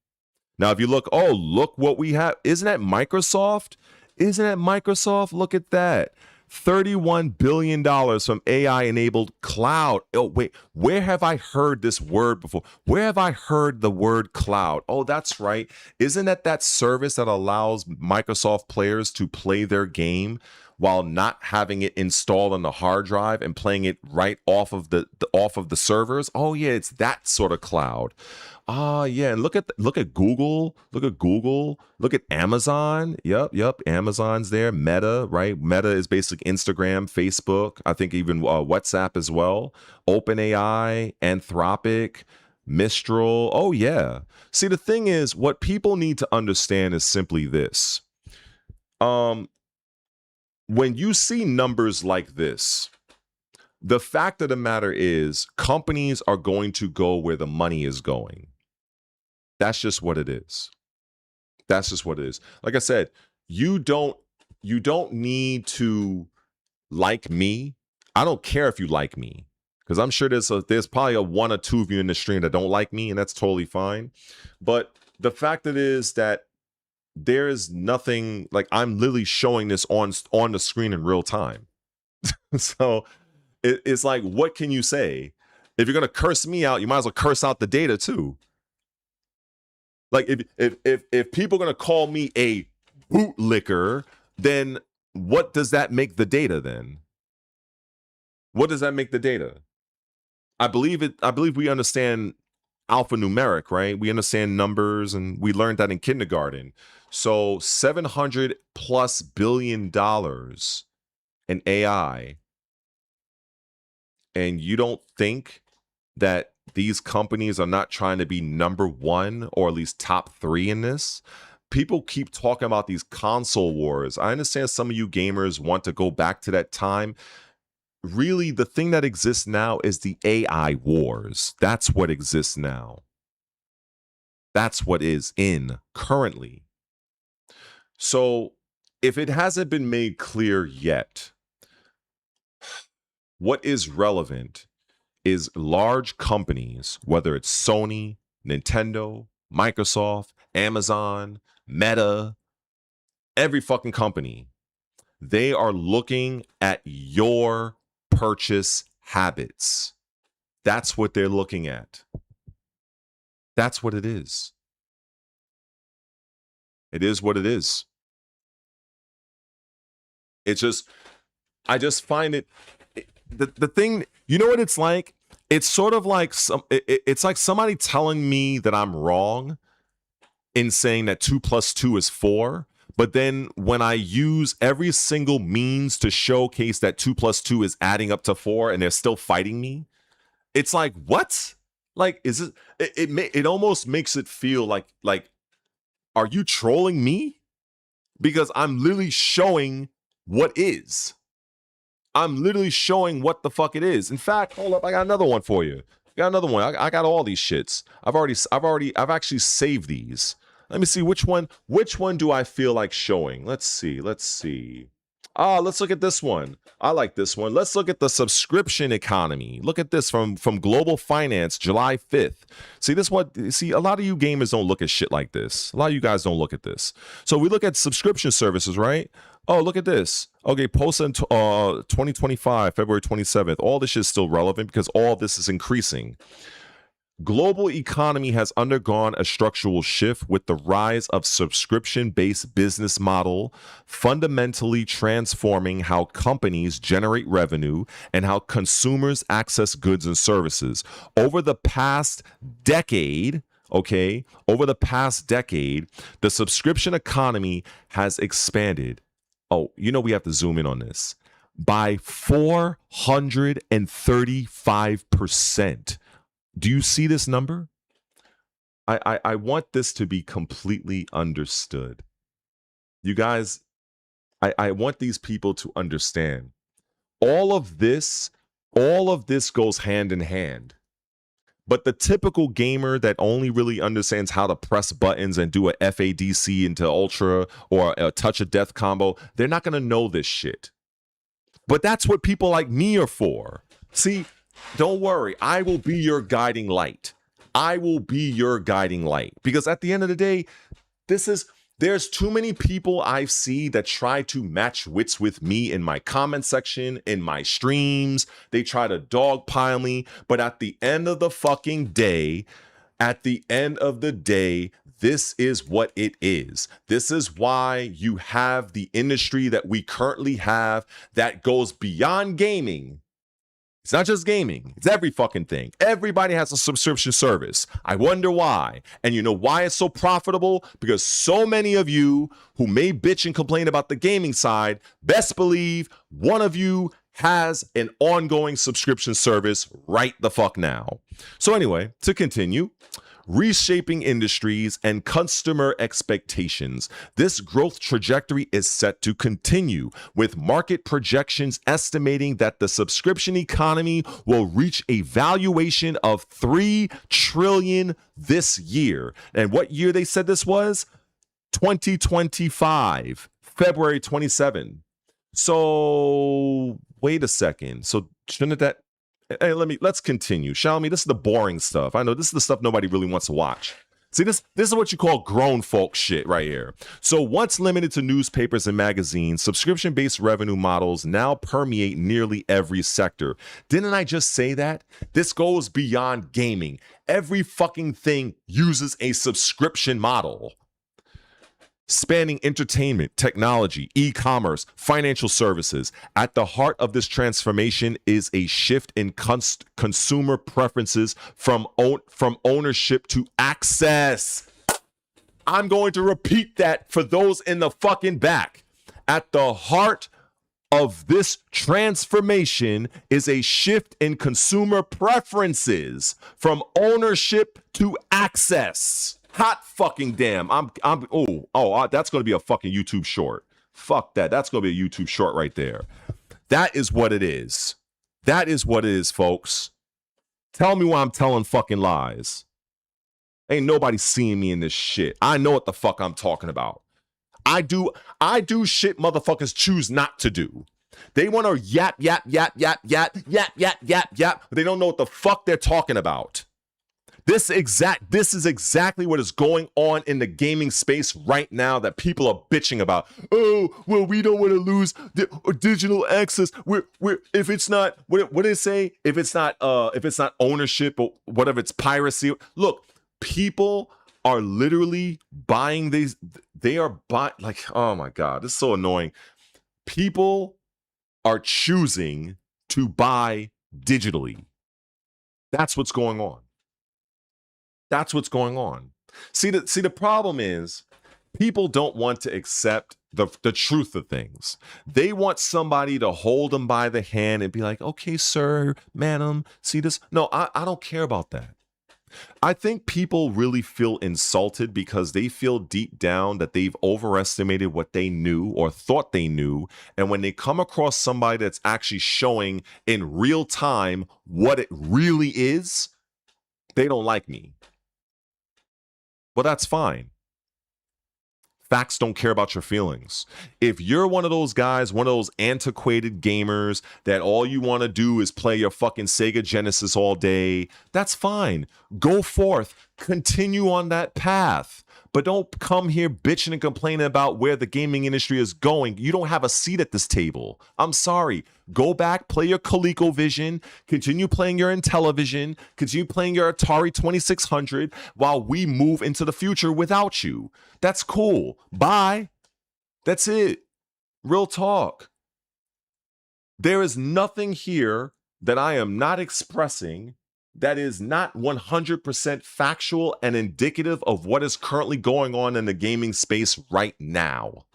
Now, if you look, oh, look what we have. Isn't that Microsoft? Isn't that Microsoft? Look at that. $31 billion from AI-enabled cloud. Oh, wait, where have I heard this word before? Where have I heard the word cloud? Oh, that's right. Isn't that service that allows Microsoft players to play their game while not having it installed on the hard drive and playing it right off of the servers? Oh, yeah, it's that sort of cloud. Yeah, and look at Google, look at Amazon. Yep, Amazon's there. Meta, right? Meta is basically Instagram, Facebook. I think even WhatsApp as well. OpenAI, Anthropic, Mistral. Oh yeah. See, the thing is, what people need to understand is simply this. When you see numbers like this, the fact of the matter is, companies are going to go where the money is going. That's just what it is. That's just what it is. Like I said, you don't need to like me. I don't care if you like me, because I'm sure there's probably a one or two of you in the stream that don't like me, and that's totally fine. But the fact it is that there is nothing, like, I'm literally showing this on the screen in real time. So it's like, what can you say? If you're gonna curse me out, you might as well curse out the data too. Like, if people are gonna call me a bootlicker, then what does that make the data then? What does that make the data? I believe we understand alphanumeric, right? We understand numbers, and we learned that in kindergarten. So $700+ billion in AI, and you don't think that these companies are not trying to be number one or at least top three in this? People keep talking about these console wars. I understand some of you gamers want to go back to that time. Really, the thing that exists now is the AI wars. That's what exists now. That's what is in currently. So if it hasn't been made clear yet, what is relevant is large companies, whether it's Sony, Nintendo, Microsoft, Amazon, Meta, every fucking company, they are looking at your purchase habits. That's what they're looking at. That's what it is. It is what it is. It's just, I just find it, the thing, you know what it's like? It's sort of like it's like somebody telling me that I'm wrong in saying that 2 + 2 is 4. But then when I use every single means to showcase that 2 + 2 is adding up to 4, and they're still fighting me, it's like, what? Like, is it? It almost makes it feel like, are you trolling me? Because I'm literally showing what is. I'm literally showing what the fuck it is. In fact, hold up, I got another one for you. I got another one. I got all these shits. I've actually saved these. Let me see which one do I feel like showing. Let's see. Let's look at this one. I like this one. Let's look at the subscription economy. Look at this from Global Finance, July 5th. See, a lot of you gamers don't look at shit like this. A lot of you guys don't look at this. So we look at subscription services, right? Oh, look at this. Okay, posted in 2025, February 27th. All this shit is still relevant because all this is increasing. Global economy has undergone a structural shift with the rise of subscription-based business model, fundamentally transforming how companies generate revenue and how consumers access goods and services. Over the past decade, the subscription economy has expanded. Oh, we have to zoom in on this. By 435%. Do you see this number? I want this to be completely understood. You guys, I want these people to understand. All of this goes hand in hand. But the typical gamer that only really understands how to press buttons and do a FADC into Ultra or a touch of death combo, they're not going to know this shit. But that's what people like me are for. See, don't worry. I will be your guiding light. I will be your guiding light. Because at the end of the day, there's too many people I see that try to match wits with me in my comment section, in my streams. They try to dogpile me. But at the end of the fucking day, this is what it is. This is why you have the industry that we currently have that goes beyond gaming. It's not just gaming. It's every fucking thing. Everybody has a subscription service. I wonder why. And you know why it's so profitable? Because so many of you who may bitch and complain about the gaming side, best believe one of you has an ongoing subscription service right the fuck now. So anyway, to continue, reshaping industries and customer expectations. This growth trajectory is set to continue, with market projections estimating that the subscription economy will reach a valuation of $3 trillion this year. And what year they said this was? 2025, February 27. So wait a second. So shouldn't that... Hey, let's continue, shall we? This is the boring stuff. I know this is the stuff nobody really wants to watch. See, this is what you call grown folk shit right here. So once limited to newspapers and magazines, subscription-based revenue models now permeate nearly every sector. Didn't I just say that? This goes beyond gaming. Every fucking thing uses a subscription model. Spanning entertainment, technology, e-commerce, financial services. At the heart of this transformation is a shift in consumer preferences from ownership to access. I'm going to repeat that for those in the fucking back. At the heart of this transformation is a shift in consumer preferences from ownership to access. Hot fucking damn. That's going to be a fucking YouTube short. Fuck that. That's going to be a YouTube short right there. That is what it is. That is what it is, folks. Tell me why I'm telling fucking lies. Ain't nobody seeing me in this shit. I know what the fuck I'm talking about. I do shit motherfuckers choose not to do. They want to yap. They don't know what the fuck they're talking about. This is exactly what is going on in the gaming space right now that people are bitching about. Oh, well, we don't want to lose digital access. If it's not, what did it say? If it's not ownership or whatever, it's piracy. Look, people are literally buying these. They are buying, like, oh my God, this is so annoying. People are choosing to buy digitally. That's what's going on. That's what's going on. See, the problem is people don't want to accept the truth of things. They want somebody to hold them by the hand and be like, okay, sir, madam, see this? No, I don't care about that. I think people really feel insulted because they feel deep down that they've overestimated what they knew or thought they knew. And when they come across somebody that's actually showing in real time what it really is, they don't like me. Well, that's fine. Facts don't care about your feelings. If you're one of those guys, one of those antiquated gamers that all you want to do is play your fucking Sega Genesis all day, that's fine. Go forth. Continue on that path. But don't come here bitching and complaining about where the gaming industry is going. You don't have a seat at this table. I'm sorry. Go back, play your ColecoVision, continue playing your Intellivision, continue playing your Atari 2600 while we move into the future without you. That's cool. Bye. That's it. Real talk. There is nothing here that I am not expressing that is not 100% factual and indicative of what is currently going on in the gaming space right now.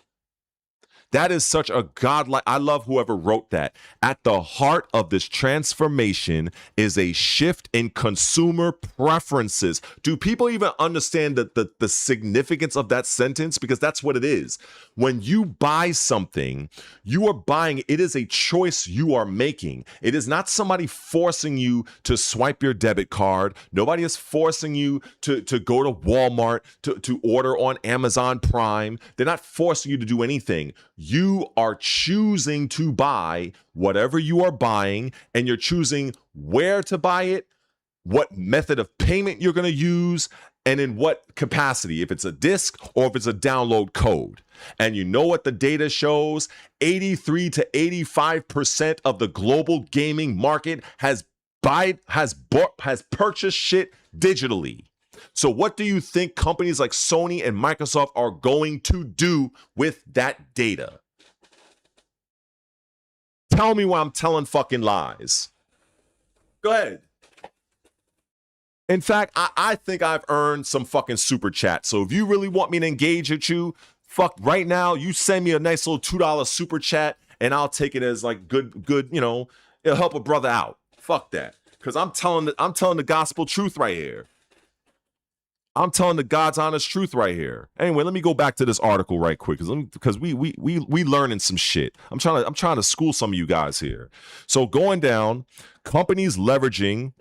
That is such a godlike. I love whoever wrote that. At the heart of this transformation is a shift in consumer preferences. Do people even understand the significance of that sentence? Because that's what it is. When you buy something, you are buying, it is a choice you are making. It is not somebody forcing you to swipe your debit card. Nobody is forcing you to go to Walmart, to order on Amazon Prime. They're not forcing you to do anything. You are choosing to buy whatever you are buying, and you're choosing where to buy it, what method of payment you're going to use, and in what capacity, if it's a disc or if it's a download code. And you know what the data shows? 83 to 85% of the global gaming market has purchased shit digitally. So what do you think companies like Sony and Microsoft are going to do with that data? Tell me why I'm telling fucking lies. Go ahead. In fact, I think I've earned some fucking super chat. So if you really want me to engage with you, fuck, right now, you send me a nice little $2 super chat, and I'll take it as like good, you know, it'll help a brother out. Fuck that. Because I'm telling the gospel truth right here. I'm telling the God's honest truth right here. Anyway, let me go back to this article right quick because we learning some shit. I'm trying to school some of you guys here. So going down, companies leveraging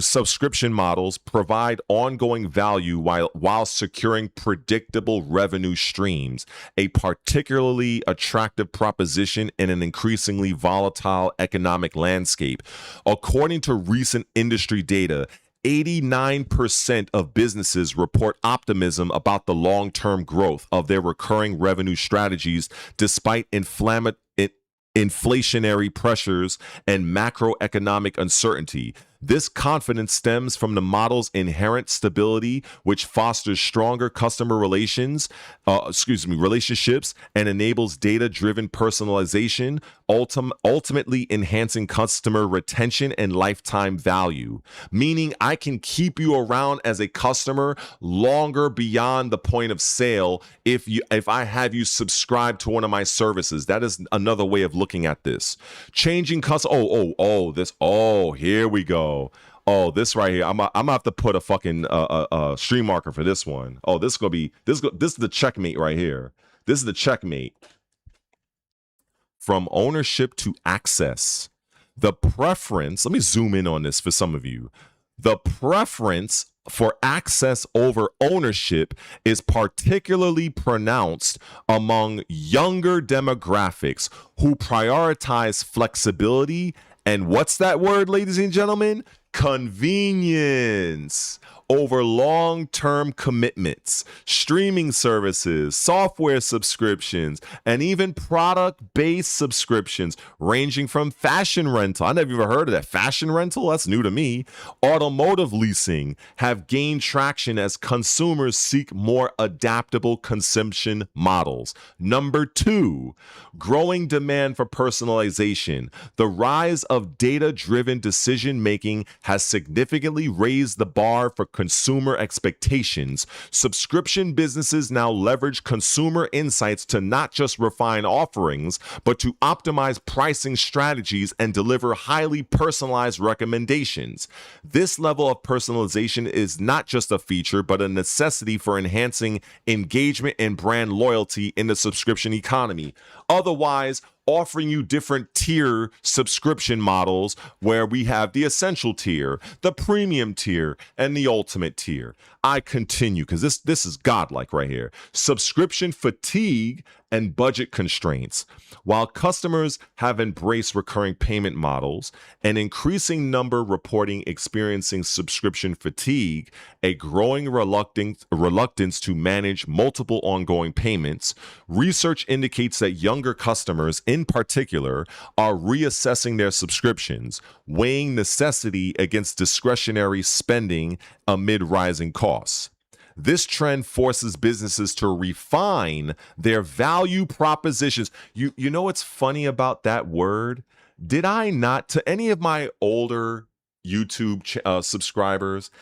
subscription models provide ongoing value while securing predictable revenue streams, a particularly attractive proposition in an increasingly volatile economic landscape. According to recent industry data, 89% of businesses report optimism about the long-term growth of their recurring revenue strategies despite inflationary pressures and macroeconomic uncertainty. This confidence stems from the model's inherent stability, which fosters stronger customer relationships and enables data-driven personalization, ultimately enhancing customer retention and lifetime value. Meaning I can keep you around as a customer longer beyond the point of sale if I have you subscribe to one of my services. That is another way of looking at this. Changing here we go. Oh, this right here. I'm gonna have to put a fucking stream marker for this one. Oh, this is the checkmate right here. This is the checkmate. From ownership to access. The preference, let me zoom in on this for some of you. The preference for access over ownership is particularly pronounced among younger demographics who prioritize flexibility and what's that word, ladies and gentlemen? Convenience over long-term commitments, streaming services, software subscriptions, and even product-based subscriptions ranging from fashion rental. I never even heard of that. Fashion rental? That's new to me. Automotive leasing have gained traction as consumers seek more adaptable consumption models. Number 2, growing demand for personalization. The rise of data-driven decision-making has significantly raised the bar for consumer expectations. Subscription businesses now leverage consumer insights to not just refine offerings, but to optimize pricing strategies and deliver highly personalized recommendations. This level of personalization is not just a feature, but a necessity for enhancing engagement and brand loyalty in the subscription economy. Otherwise, offering you different tier subscription models where we have the essential tier, the premium tier, and the ultimate tier. I continue because this is godlike right here. Subscription fatigue and budget constraints. While customers have embraced recurring payment models, an increasing number reporting experiencing subscription fatigue, a growing reluctance to manage multiple ongoing payments. Research indicates that younger customers in particular are reassessing their subscriptions, weighing necessity against discretionary spending amid rising costs. This trend forces businesses to refine their value propositions. You know what's funny about that word? Did I not, to any of my older YouTube subscribers,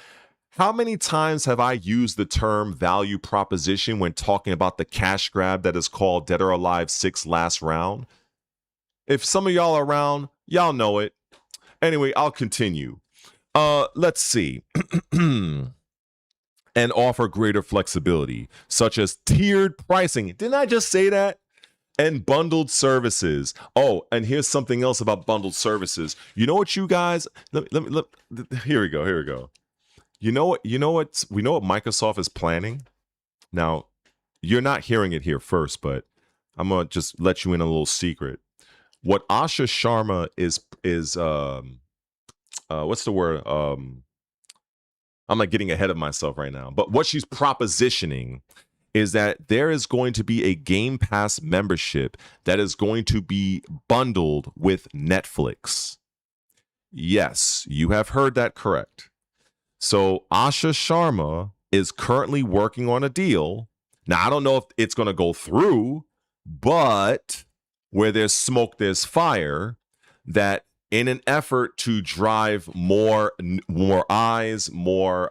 how many times have I used the term value proposition when talking about the cash grab that is called Dead or Alive 6 Last Round? If some of y'all are around, y'all know it. Anyway, I'll continue. Let's see. And offer greater flexibility, such as tiered pricing. Didn't I just say that? And bundled services. Oh, and here's something else about bundled services. You know what, you guys? Here we go. You know what Microsoft is planning? Now, you're not hearing it here first, but I'm gonna just let you in a little secret. What Asha Sharma is what's the word? I'm like getting ahead of myself right now. But what she's propositioning is that there is going to be a Game Pass membership that is going to be bundled with Netflix. Yes, you have heard that correct. So Asha Sharma is currently working on a deal. Now, I don't know if it's going to go through, but where there's smoke, there's fire, that in an effort to drive more eyes, more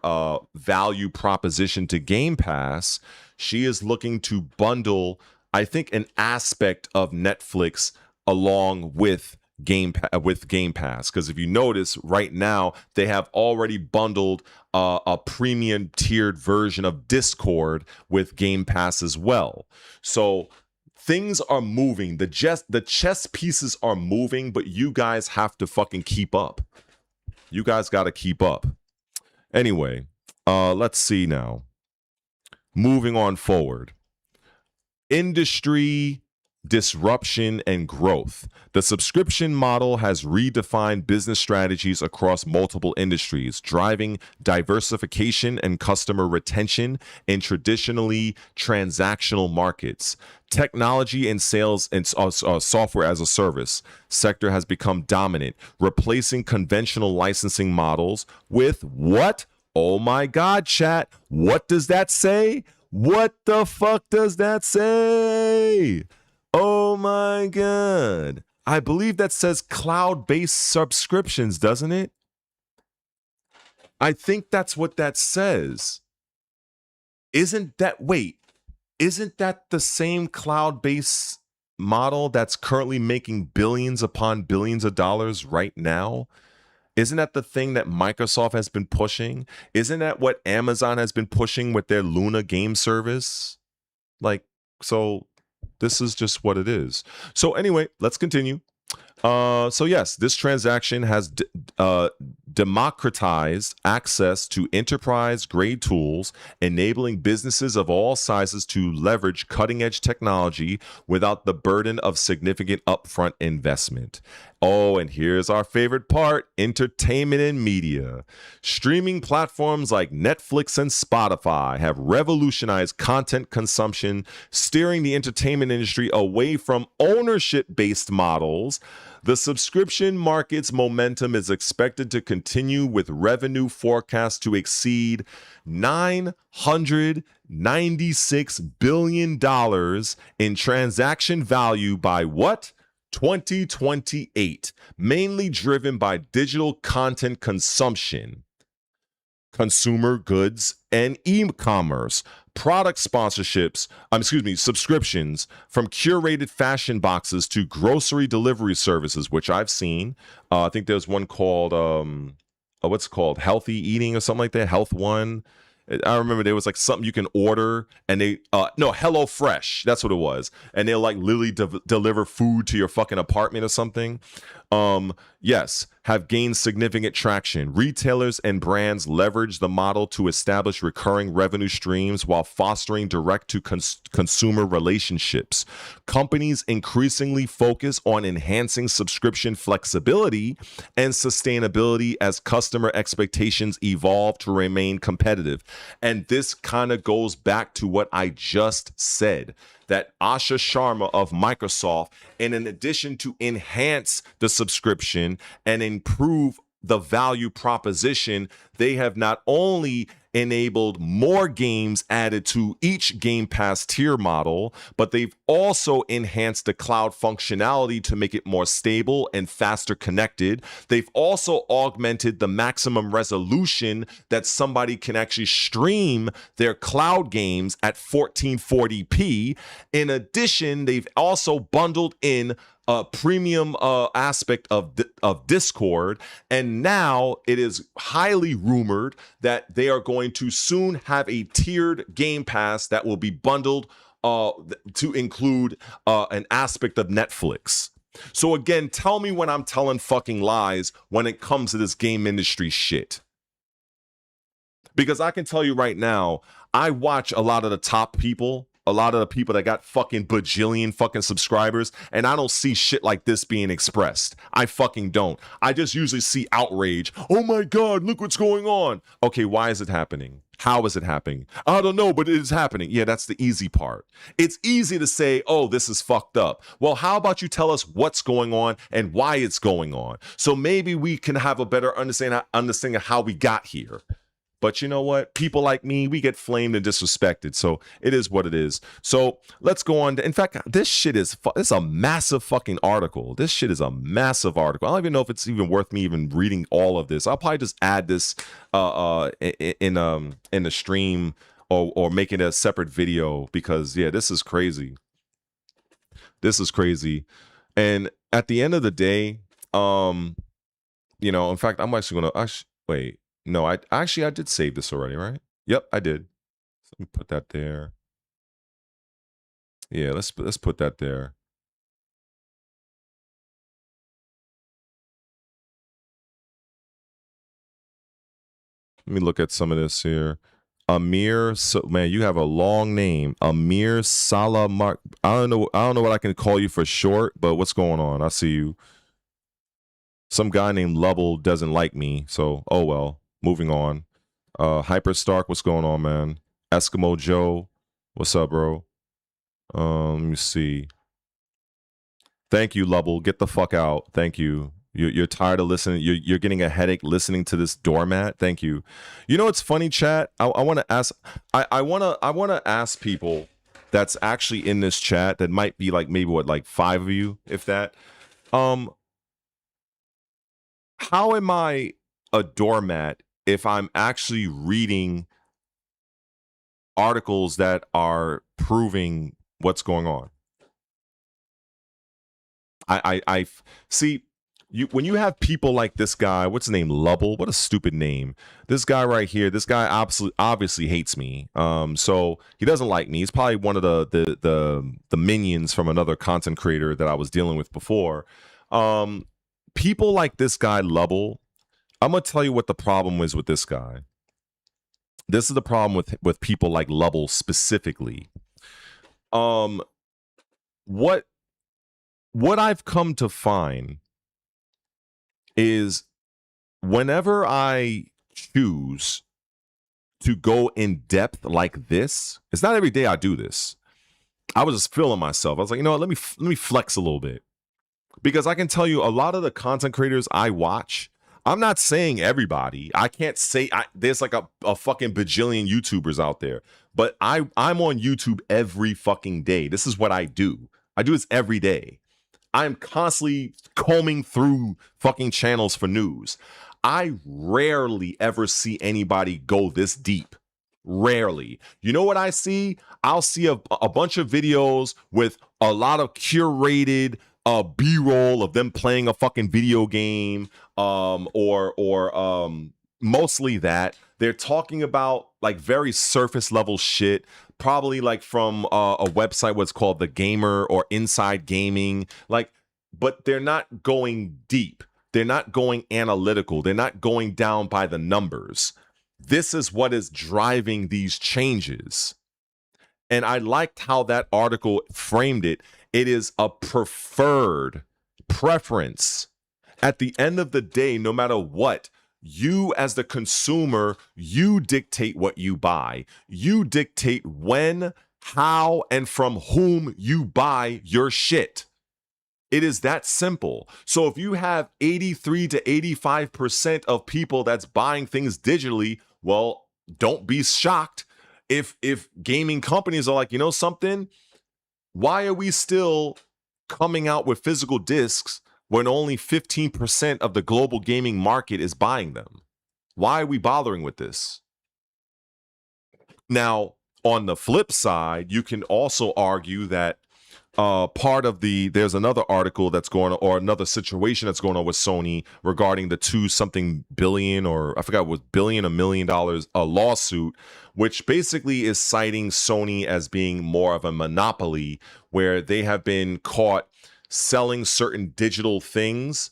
value proposition to Game Pass, she is looking to bundle, I think, an aspect of Netflix along with Game Pass. Because if you notice, right now they have already bundled a premium tiered version of Discord with Game Pass as well. So things are moving. The chess pieces are moving, but you guys have to fucking keep up. You guys got to keep up. Anyway, let's see now. Moving on forward. Industry disruption and growth. The subscription model has redefined business strategies across multiple industries, driving diversification and customer retention in traditionally transactional markets. Technology and sales and software as a service sector has become dominant, replacing conventional licensing models with what? Oh my God, chat. What does that say? What the fuck does that say? Oh my God. I believe that says cloud-based subscriptions, doesn't it? I think that's what that says. Isn't that the same cloud-based model that's currently making billions upon billions of dollars right now? Isn't that the thing that Microsoft has been pushing? Isn't that what Amazon has been pushing with their Luna game service? So this is just what it is. So anyway, let's continue. So yes, this transaction has democratized access to enterprise-grade tools, enabling businesses of all sizes to leverage cutting-edge technology without the burden of significant upfront investment. Oh, and here's our favorite part, entertainment and media. Streaming platforms like Netflix and Spotify have revolutionized content consumption, steering the entertainment industry away from ownership-based models. The subscription market's momentum is expected to continue, with revenue forecast to exceed $996 billion in transaction value by what? 2028, mainly driven by digital content consumption, consumer goods, and e-commerce, product sponsorships, subscriptions, from curated fashion boxes to grocery delivery services, which I've seen. I think there's one called, what's it called? Healthy Eating or something like that. Health One. I remember there was like something you can order, and Hello Fresh, that's what it was, and they'll like literally deliver food to your fucking apartment or something. Yes, have gained significant traction. Retailers and brands leverage the model to establish recurring revenue streams while fostering direct-to-consumer relationships. Companies increasingly focus on enhancing subscription flexibility and sustainability as customer expectations evolve to remain competitive. And this kind of goes back to what I just said, that Asha Sharma of Microsoft, and in addition to enhance the subscription and improve the value proposition, they have not only enabled more games added to each Game Pass tier model, but they've also enhanced the cloud functionality to make it more stable and faster connected. They've also augmented the maximum resolution that somebody can actually stream their cloud games at 1440p. In addition, they've also bundled in a premium aspect of Discord, and now it is highly rumored that they are going to soon have a tiered Game Pass that will be bundled to include an aspect of Netflix. So again, tell me when I'm telling fucking lies when it comes to this game industry shit. Because I can tell you right now, I watch a lot of the top people a lot of the people that got fucking bajillion fucking subscribers, and I don't see shit like this being expressed. I fucking don't. I just usually see outrage. Oh my God, look what's going on. Okay, why is it happening? How is it happening? I don't know, but it is happening. Yeah, that's the easy part. It's easy to say, oh, this is fucked up. Well, how about you tell us what's going on and why it's going on? So maybe we can have a better understanding of how we got here. But you know what? People like me, we get flamed and disrespected. So it is what it is. So let's go on. In fact, this shit is it's a massive fucking article. This shit is a massive article. I don't even know if it's even worth me even reading all of this. I'll probably just add this in the stream or make it a separate video because yeah, this is crazy. This is crazy. And at the end of the day, you know, in fact, I'm actually gonna wait. No, I did save this already, right? Yep, I did. So let me put that there. Yeah, let's put that there. Let me look at some of this here. Amir, so man, you have a long name. Amir Salamark. I don't know what I can call you for short, but what's going on? I see you. Some guy named Lubble doesn't like me, so oh well. Moving on. Hyper Stark, what's going on, man? Eskimo Joe, what's up, bro? Let me see. Thank you, Lubble. Get the fuck out. Thank you. You're tired of listening. You're getting a headache listening to this doormat. Thank you. You know what's funny, chat? I want to ask. I want to ask people that's actually in this chat that might be like maybe what like 5 of you, if that. How am I a doormat if I'm actually reading articles that are proving what's going on? I see you when you have people like this guy. What's his name? Lubble. What a stupid name. This guy right here. This guy obviously hates me. So he doesn't like me. He's probably one of the minions from another content creator that I was dealing with before. People like this guy Lubble. I'm gonna tell you what the problem is with this guy. This is the problem with people like Lubble specifically. What I've come to find is whenever I choose to go in depth like this, it's not every day I do this. I was just feeling myself. I was like, you know what? Let me flex a little bit. Because I can tell you a lot of the content creators I watch, I'm not saying everybody. I can't say there's like a fucking bajillion YouTubers out there. But I'm on YouTube every fucking day. This is what I do. I do this every day. I'm constantly combing through fucking channels for news. I rarely ever see anybody go this deep. Rarely. You know what I see? I'll see a bunch of videos with a lot of curated B-roll of them playing a fucking video game, or mostly that. They're talking about like very surface level shit, probably like from a website what's called The Gamer or Inside Gaming, like, but they're not going deep. They're not going analytical. They're not going down by the numbers. This is what is driving these changes. And I liked how that article framed it. It is a preference. At the end of the day, no matter what, you as the consumer, you dictate what you buy. You dictate when, how, and from whom you buy your shit. It is that simple. So if you have 83 to 85% of people that's buying things digitally, well, don't be shocked if gaming companies are like, you know something? Why are we still coming out with physical discs when only 15% of the global gaming market is buying them? Why are we bothering with this? Now, on the flip side, you can also argue that there's another article that's going on, or another situation that's going on with Sony regarding the $2-something billion, or I forgot what billion, $1 million, a lawsuit, which basically is citing Sony as being more of a monopoly, where they have been caught selling certain digital things,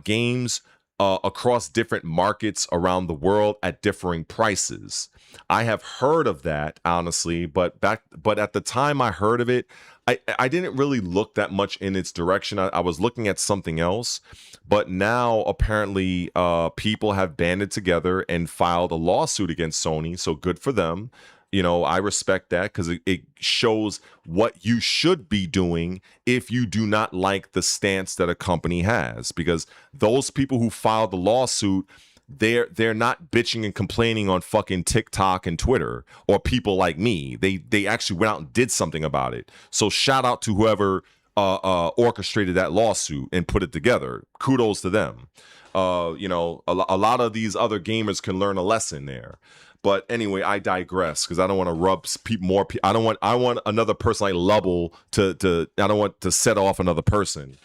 games, across different markets around the world at differing prices. I have heard of that, honestly, but at the time I heard of it, I didn't really look that much in its direction. I was looking at something else, but now apparently people have banded together and filed a lawsuit against Sony. So good for them. You know, I respect that because it shows what you should be doing if you do not like the stance that a company has. Because those people who filed the lawsuit, they're not bitching and complaining on fucking TikTok and Twitter or people like me. They actually went out and did something about it. So shout out to whoever orchestrated that lawsuit and put it together. Kudos to them. You know, a lot of these other gamers can learn a lesson there. But anyway, I digress because I don't want to rub more. I want another person like Lubble to. I don't want to set off another person.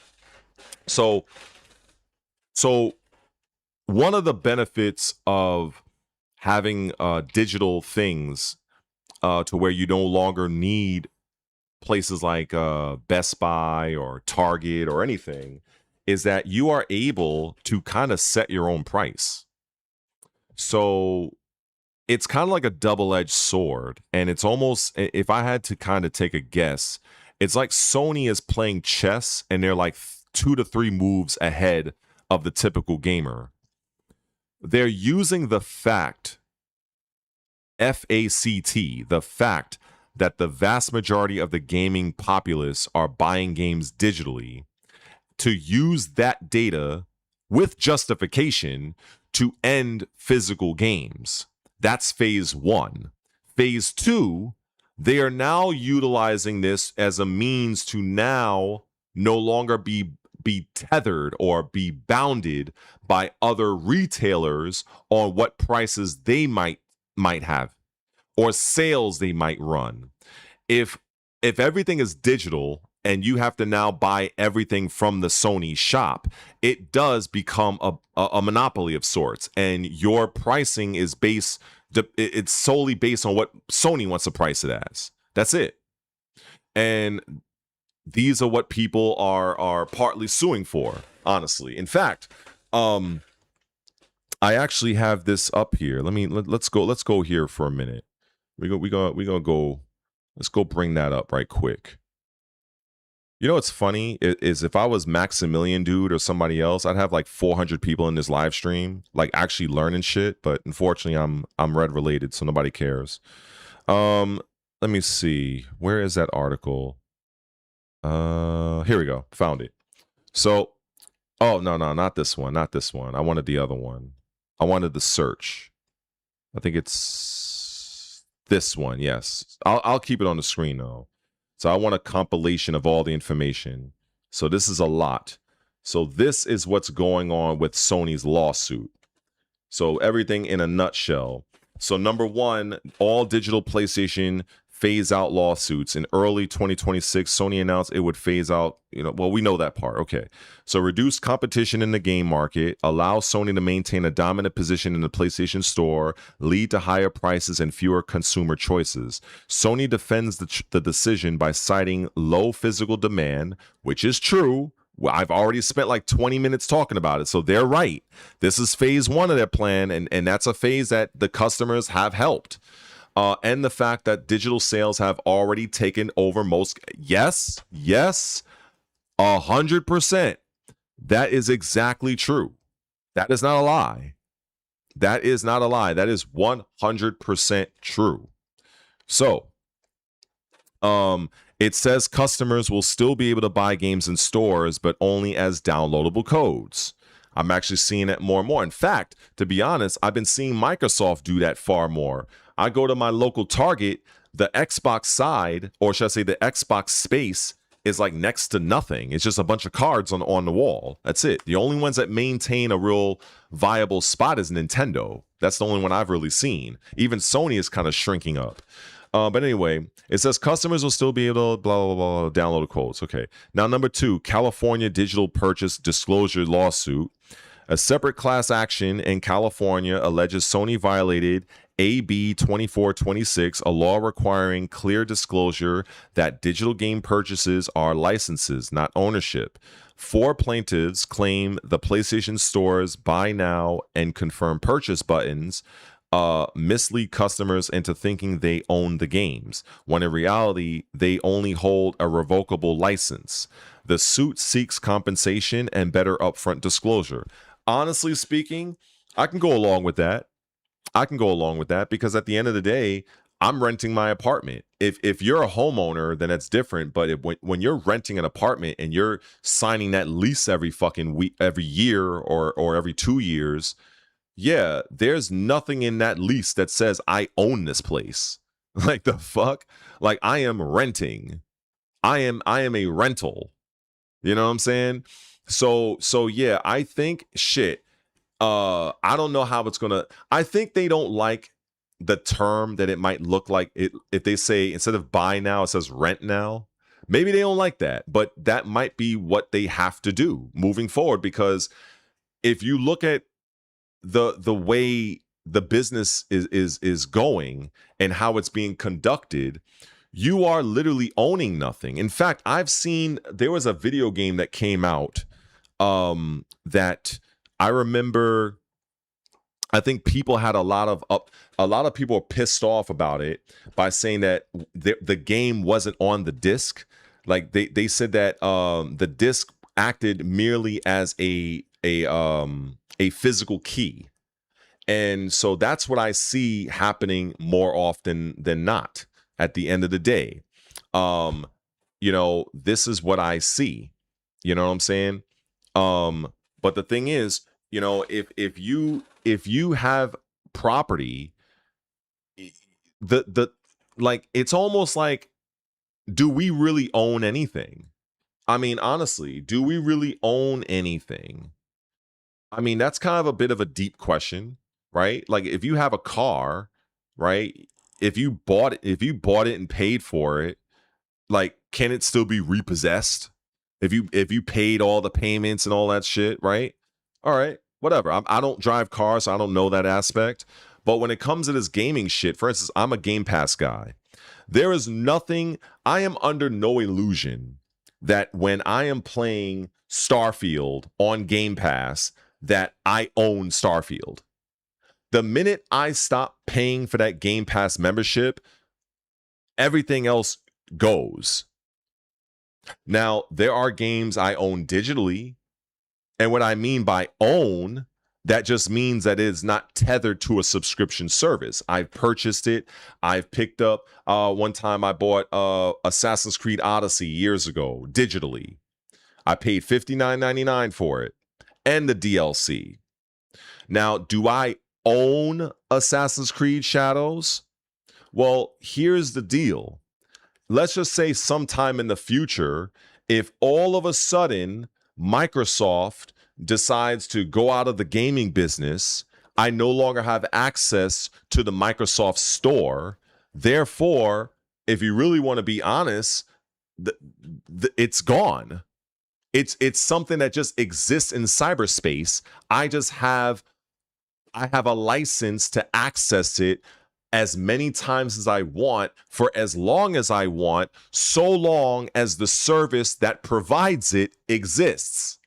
So one of the benefits of having digital things to where you no longer need places like Best Buy or Target or anything is that you are able to kind of set your own price. So it's kind of like a double-edged sword, and it's almost, if I had to kind of take a guess, it's like Sony is playing chess and they're like 2 to 3 moves ahead of the typical gamer. They're using the fact, F-A-C-T, the fact that the vast majority of the gaming populace are buying games digitally, to use that data with justification to end physical games. That's phase 1. Phase 2, they are now utilizing this as a means to now no longer be tethered or be bounded by other retailers on what prices they might have or sales they might run. If everything is digital and you have to now buy everything from the Sony shop, it does become a monopoly of sorts, and your pricing is it's solely based on what Sony wants to price it as. That's it. And these are what people are partly suing for, honestly. In fact, I actually have this up here. Let's go here for a minute. Let's go bring that up right quick. You know what's funny is if I was Maximilian Dude or somebody else, I'd have like 400 people in this live stream, like actually learning shit. But unfortunately, I'm Red related, so nobody cares. Let me see. Where is that article? Here we go. Found it. So, oh no, not this one. Not this one. I wanted the other one. I wanted the search. I think it's this one. Yes, I'll keep it on the screen though. So I want a compilation of all the information. So this is a lot. So this is what's going on with Sony's lawsuit. So everything in a nutshell. So number 1, all digital PlayStation phase out lawsuits. In early 2026, Sony announced it would phase out, well, we know that part. Okay. So reduce competition in the game market, allow Sony to maintain a dominant position in the PlayStation Store, lead to higher prices and fewer consumer choices. Sony defends the decision by citing low physical demand, which is true. Well, I've already spent like 20 minutes talking about it. So they're right. This is phase 1 of their plan. And that's a phase that the customers have helped. And the fact that digital sales have already taken over most. Yes, 100%. That is exactly true. That is not a lie. That is not a lie. That is 100% true. So, it says customers will still be able to buy games in stores, but only as downloadable codes. I'm actually seeing it more and more. In fact, to be honest, I've been seeing Microsoft do that far more. I go to my local Target, the Xbox side, or should I say the Xbox space, is like next to nothing. It's just a bunch of cards on the wall. That's it. The only ones that maintain a real viable spot is Nintendo. That's the only one I've really seen. Even Sony is kind of shrinking up. But anyway, it says customers will still be able to blah, blah, blah, download the codes. Okay. Now, number 2, California digital purchase disclosure lawsuit. A separate class action in California alleges Sony violated AB 2426, a law requiring clear disclosure that digital game purchases are licenses, not ownership. 4 plaintiffs claim the PlayStation Store's buy now and confirm purchase buttons mislead customers into thinking they own the games, when in reality, they only hold a revocable license. The suit seeks compensation and better upfront disclosure. Honestly speaking, I can go along with that. Because at the end of the day, I'm renting my apartment. If you're a homeowner, then that's different. But when you're renting an apartment and you're signing that lease every fucking week, every year or every 2 years, yeah, there's nothing in that lease that says I own this place. Like the fuck? Like I am renting. I am a rental. You know what I'm saying? So yeah, I think shit. I don't know how it's gonna. I think they don't like the term that it might look like it if they say instead of buy now, it says rent now. Maybe they don't like that, but that might be what they have to do moving forward, because if you look at the way the business is going and how it's being conducted, you are literally owning nothing. In fact, I've seen there was a video game that came out that I remember. I think people had a lot of people were pissed off about it by saying that the game wasn't on the disc. Like they said that the disc acted merely as a physical key. And so that's what I see happening more often than not at the end of the day. This is what I see. You know what I'm saying? But the thing is, if you have property, the like it's almost like, do we really own anything? I mean, honestly, do we really own anything? I mean, that's kind of a bit of a deep question, right? Like if you have a car, right? If you bought it and paid for it, like can it still be repossessed? If you paid all the payments and all that shit, right? All right, whatever. I don't drive cars, so I don't know that aspect. But when it comes to this gaming shit, for instance, I'm a Game Pass guy. There is nothing, I am under no illusion that when I am playing Starfield on Game Pass, that I own Starfield. The minute I stop paying for that Game Pass membership, everything else goes. Now, there are games I own digitally. And what I mean by own, that just means that it is not tethered to a subscription service. I've purchased it. I've picked up, one time I bought Assassin's Creed Odyssey years ago, digitally. I paid $59.99 for it and the DLC. Now, do I own Assassin's Creed Shadows? Well, here's the deal. Let's just say sometime in the future, if all of a sudden Microsoft decides to go out of the gaming business, I no longer have access to the Microsoft store. Therefore, if you really want to be honest, it's gone. It's something that just exists in cyberspace. I have a license to access it as many times as I want for as long as I want, so long as the service that provides it exists.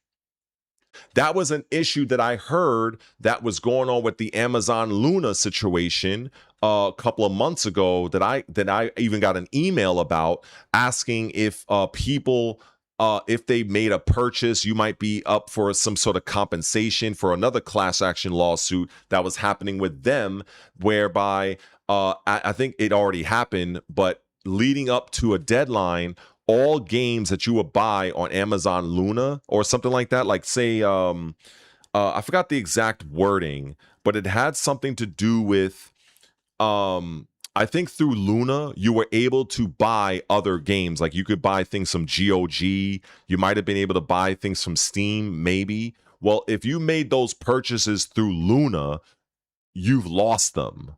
That was an issue that I heard that was going on with the Amazon Luna situation a couple of months ago that I even got an email about, asking if people if they made a purchase, you might be up for some sort of compensation for another class action lawsuit that was happening with them, whereby I think it already happened, but leading up to a deadline, all games that you would buy on Amazon Luna or something like that, like say, I forgot the exact wording, but it had something to do with, I think through Luna, you were able to buy other games. Like you could buy things from GOG. You might have been able to buy things from Steam, maybe. Well, if you made those purchases through Luna, you've lost them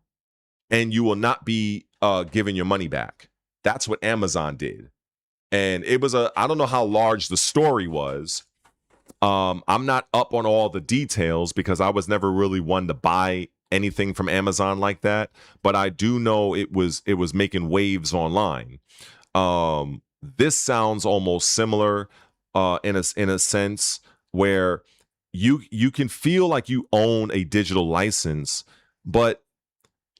and you will not be given your money back. That's what Amazon did. And it was I don't know how large the story was. I'm not up on all the details because I was never really one to buy anything from Amazon like that, but I do know it was making waves online. This sounds almost similar in a sense where you can feel like you own a digital license, but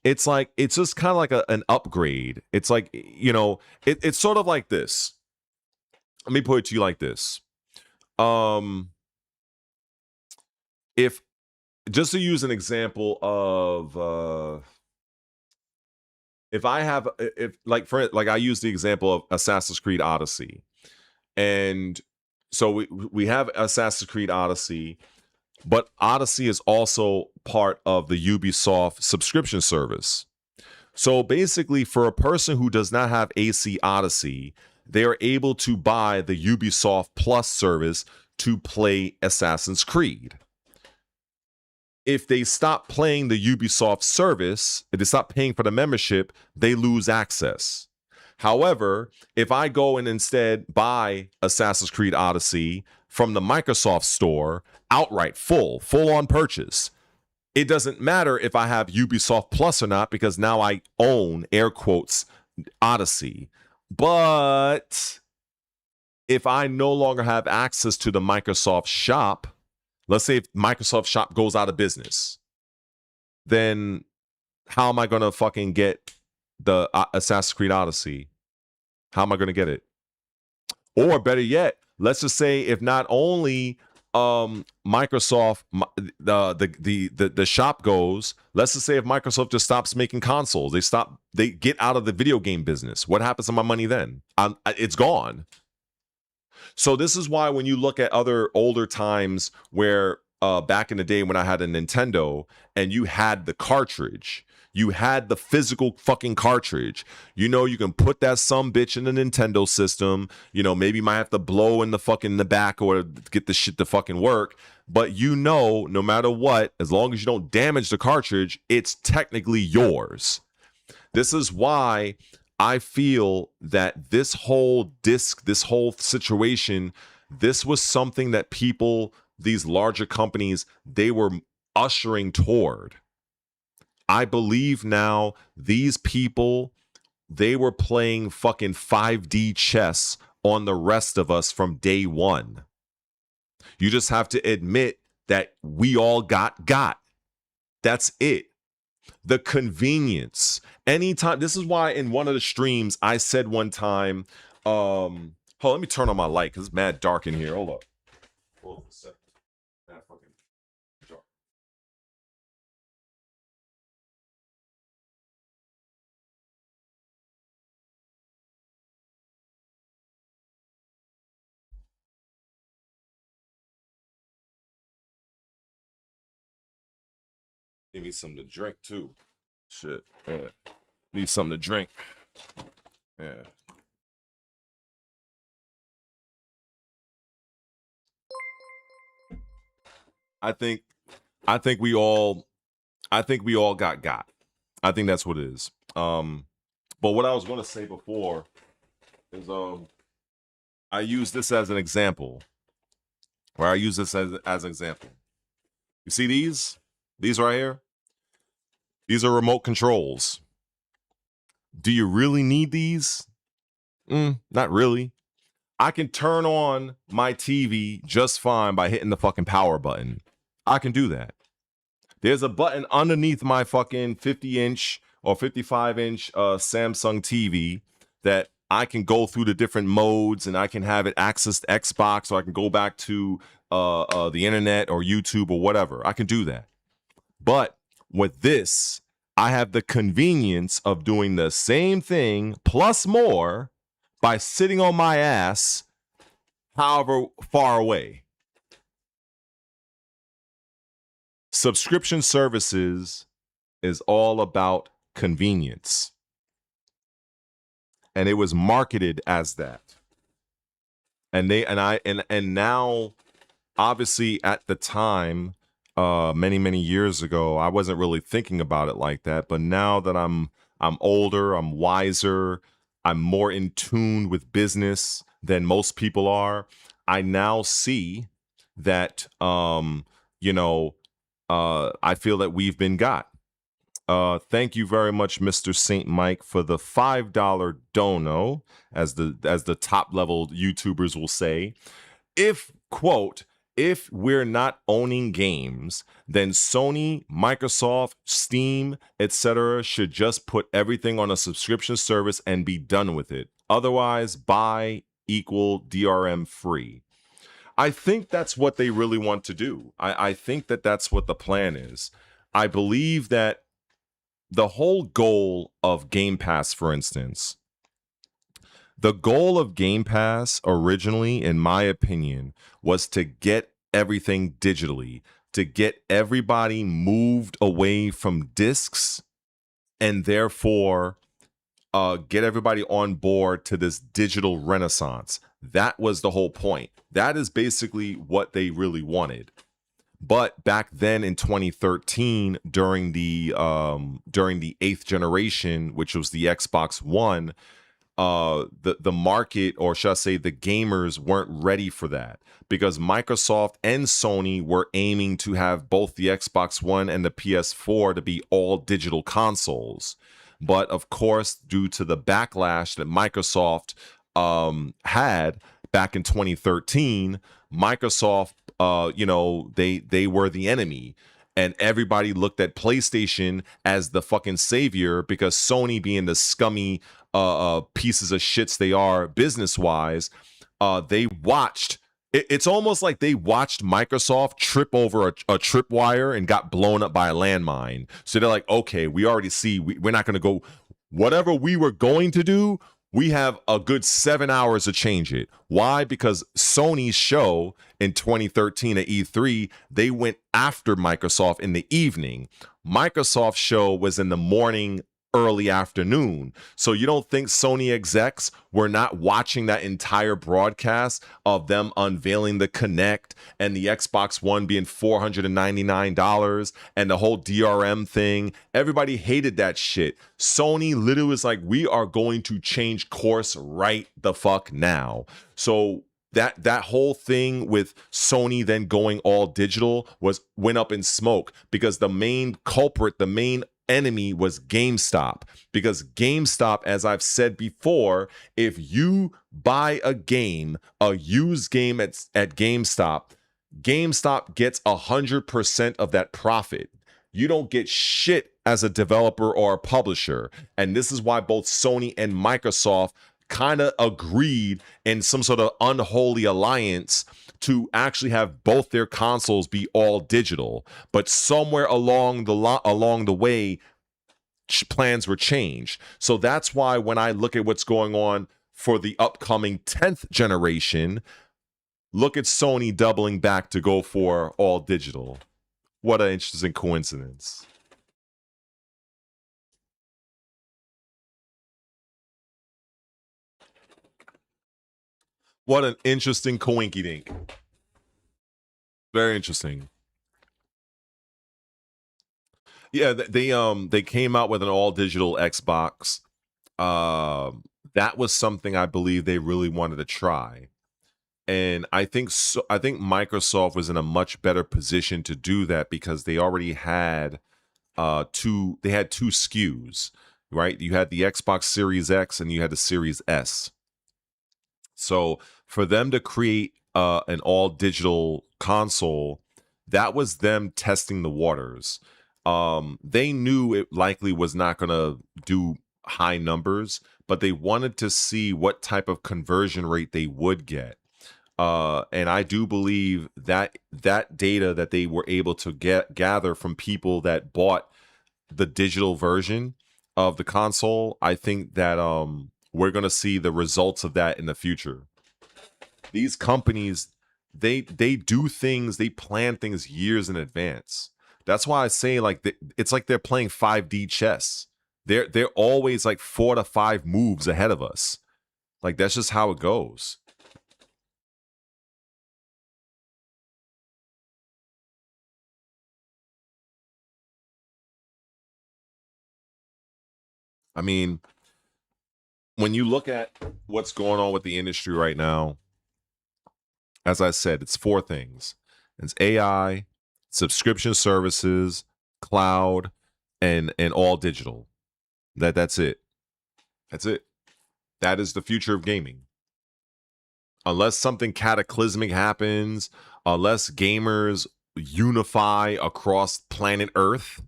it's like it's just kind of like an upgrade. It's like, you know, it's sort of like this. Let me put it to you like this. If just to use an example of if I use the example of Assassin's Creed Odyssey. And so we have Assassin's Creed Odyssey, but Odyssey is also part of the Ubisoft subscription service. So basically, for a person who does not have AC Odyssey, they are able to buy the Ubisoft Plus service to play Assassin's Creed. If they stop playing the Ubisoft service, if they stop paying for the membership, they lose access. However, if I go and instead buy Assassin's Creed Odyssey from the Microsoft store outright, full on purchase, it doesn't matter if I have Ubisoft Plus or not, because now I own, air quotes, Odyssey. But if I no longer have access to the Microsoft shop, let's say if Microsoft shop goes out of business, then how am I going to fucking get the Assassin's Creed Odyssey? How am I going to get it? Or better yet, let's just say if not only Microsoft, the shop goes, let's just say if Microsoft just stops making consoles, they get out of the video game business. What happens to my money then? It's gone. So this is why when you look at other older times where back in the day when I had a Nintendo and you had the cartridge, you had the physical fucking cartridge, you know, you can put that sumbitch in the Nintendo system, you know, maybe you might have to blow in the back or get the shit to fucking work. But you know, no matter what, as long as you don't damage the cartridge, it's technically yours. This is why I feel that this whole disc, this whole situation, this was something that people, these larger companies, they were ushering toward. I believe now these people, they were playing fucking 5D chess on the rest of us from day one. You just have to admit that we all got. That's it. The convenience. Anytime. This is why in one of the streams I said one time, hold on, let me turn on my light because it's mad dark in here. Hold up. Hold on a second. Mad fucking dark. Give me something to drink too. Shit. Yeah. Need something to drink. Yeah. I think we all got. I think that's what it is. But what I was gonna say before is I use this as an example. Where I use this as an example. You see these? These right here? These are remote controls. Do you really need these? Not really. I can turn on my TV just fine by hitting the fucking power button. I can do that. There's a button underneath my fucking 50-inch or 55-inch Samsung TV that I can go through the different modes and I can have it access to Xbox, or I can go back to the internet or YouTube or whatever. I can do that. But with this, I have the convenience of doing the same thing plus more by sitting on my ass however far away. Subscription services is all about convenience. And it was marketed as that. And now obviously at the time, many years ago, I wasn't really thinking about it like that, but now that I'm older, I'm wiser, I'm more in tune with business than most people are, I now see that I feel that we've been got. Thank you very much, Mr. Saint Mike, for the $5 dono, as the top level YouTubers will say. If quote, if we're not owning games, then Sony, Microsoft, Steam, etc. should just put everything on a subscription service and be done with it. Otherwise, buy equal DRM free. I think that's what they really want to do. I think that that's what the plan is. I believe that the whole goal of Game Pass, for instance, the goal of Game Pass originally, in my opinion, was to get everything digitally, to get everybody moved away from discs, and therefore get everybody on board to this digital renaissance. That was the whole point. That is basically what they really wanted. But back then in 2013, during the 8th generation, which was the Xbox One, the market, or should I say the gamers, weren't ready for that, because Microsoft and Sony were aiming to have both the Xbox One and the PS4 to be all digital consoles. But of course, due to the backlash that Microsoft had back in 2013, Microsoft, they were the enemy. And everybody looked at PlayStation as the fucking savior, because Sony, being the scummy pieces of shits they are business-wise, they watched. It's almost like they watched Microsoft trip over a tripwire and got blown up by a landmine. So they're like, okay, we already see we're not going to go. Whatever we were going to do, we have a good 7 hours to change it. Why? Because Sony's show in 2013 at E3, they went after Microsoft in the evening. Microsoft's show was in the morning, early afternoon. So you don't think Sony execs were not watching that entire broadcast of them unveiling the Kinect and the Xbox One being $499 and the whole DRM thing? Everybody hated that shit. Sony literally was like, we are going to change course right the fuck now. So that whole thing with Sony then going all digital went up in smoke, because the main culprit, the main enemy, was GameStop. Because GameStop, as I've said before, if you buy a used game at GameStop, GameStop gets 100% of that profit. You don't get shit as a developer or a publisher. And this is why both Sony and Microsoft kind of agreed in some sort of unholy alliance to actually have both their consoles be all digital. But somewhere along the way, plans were changed. So that's why when I look at what's going on for the upcoming 10th generation, look at Sony doubling back to go for all digital. What an interesting coincidence. What an interesting coinky-dink. Very interesting. Yeah, they came out with an all digital Xbox. That was something I believe they really wanted to try. And I think Microsoft was in a much better position to do that, because they already had two SKUs, right? You had the Xbox Series X and you had the Series S. So for them to create an all digital console, that was them testing the waters. They knew it likely was not going to do high numbers, but they wanted to see what type of conversion rate they would get. And I do believe that data that they were able to gather from people that bought the digital version of the console, I think that we're going to see the results of that in the future. These companies, they do things, they plan things years in advance. That's why I say, like, it's like they're playing 5D chess. They're always like 4 to 5 moves ahead of us. Like, that's just how it goes. I mean, when you look at what's going on with the industry right now, as I said, it's 4 things. It's AI, subscription services, cloud, and all digital. That's it. That's it. That is the future of gaming. Unless something cataclysmic happens, unless gamers unify across planet Earth,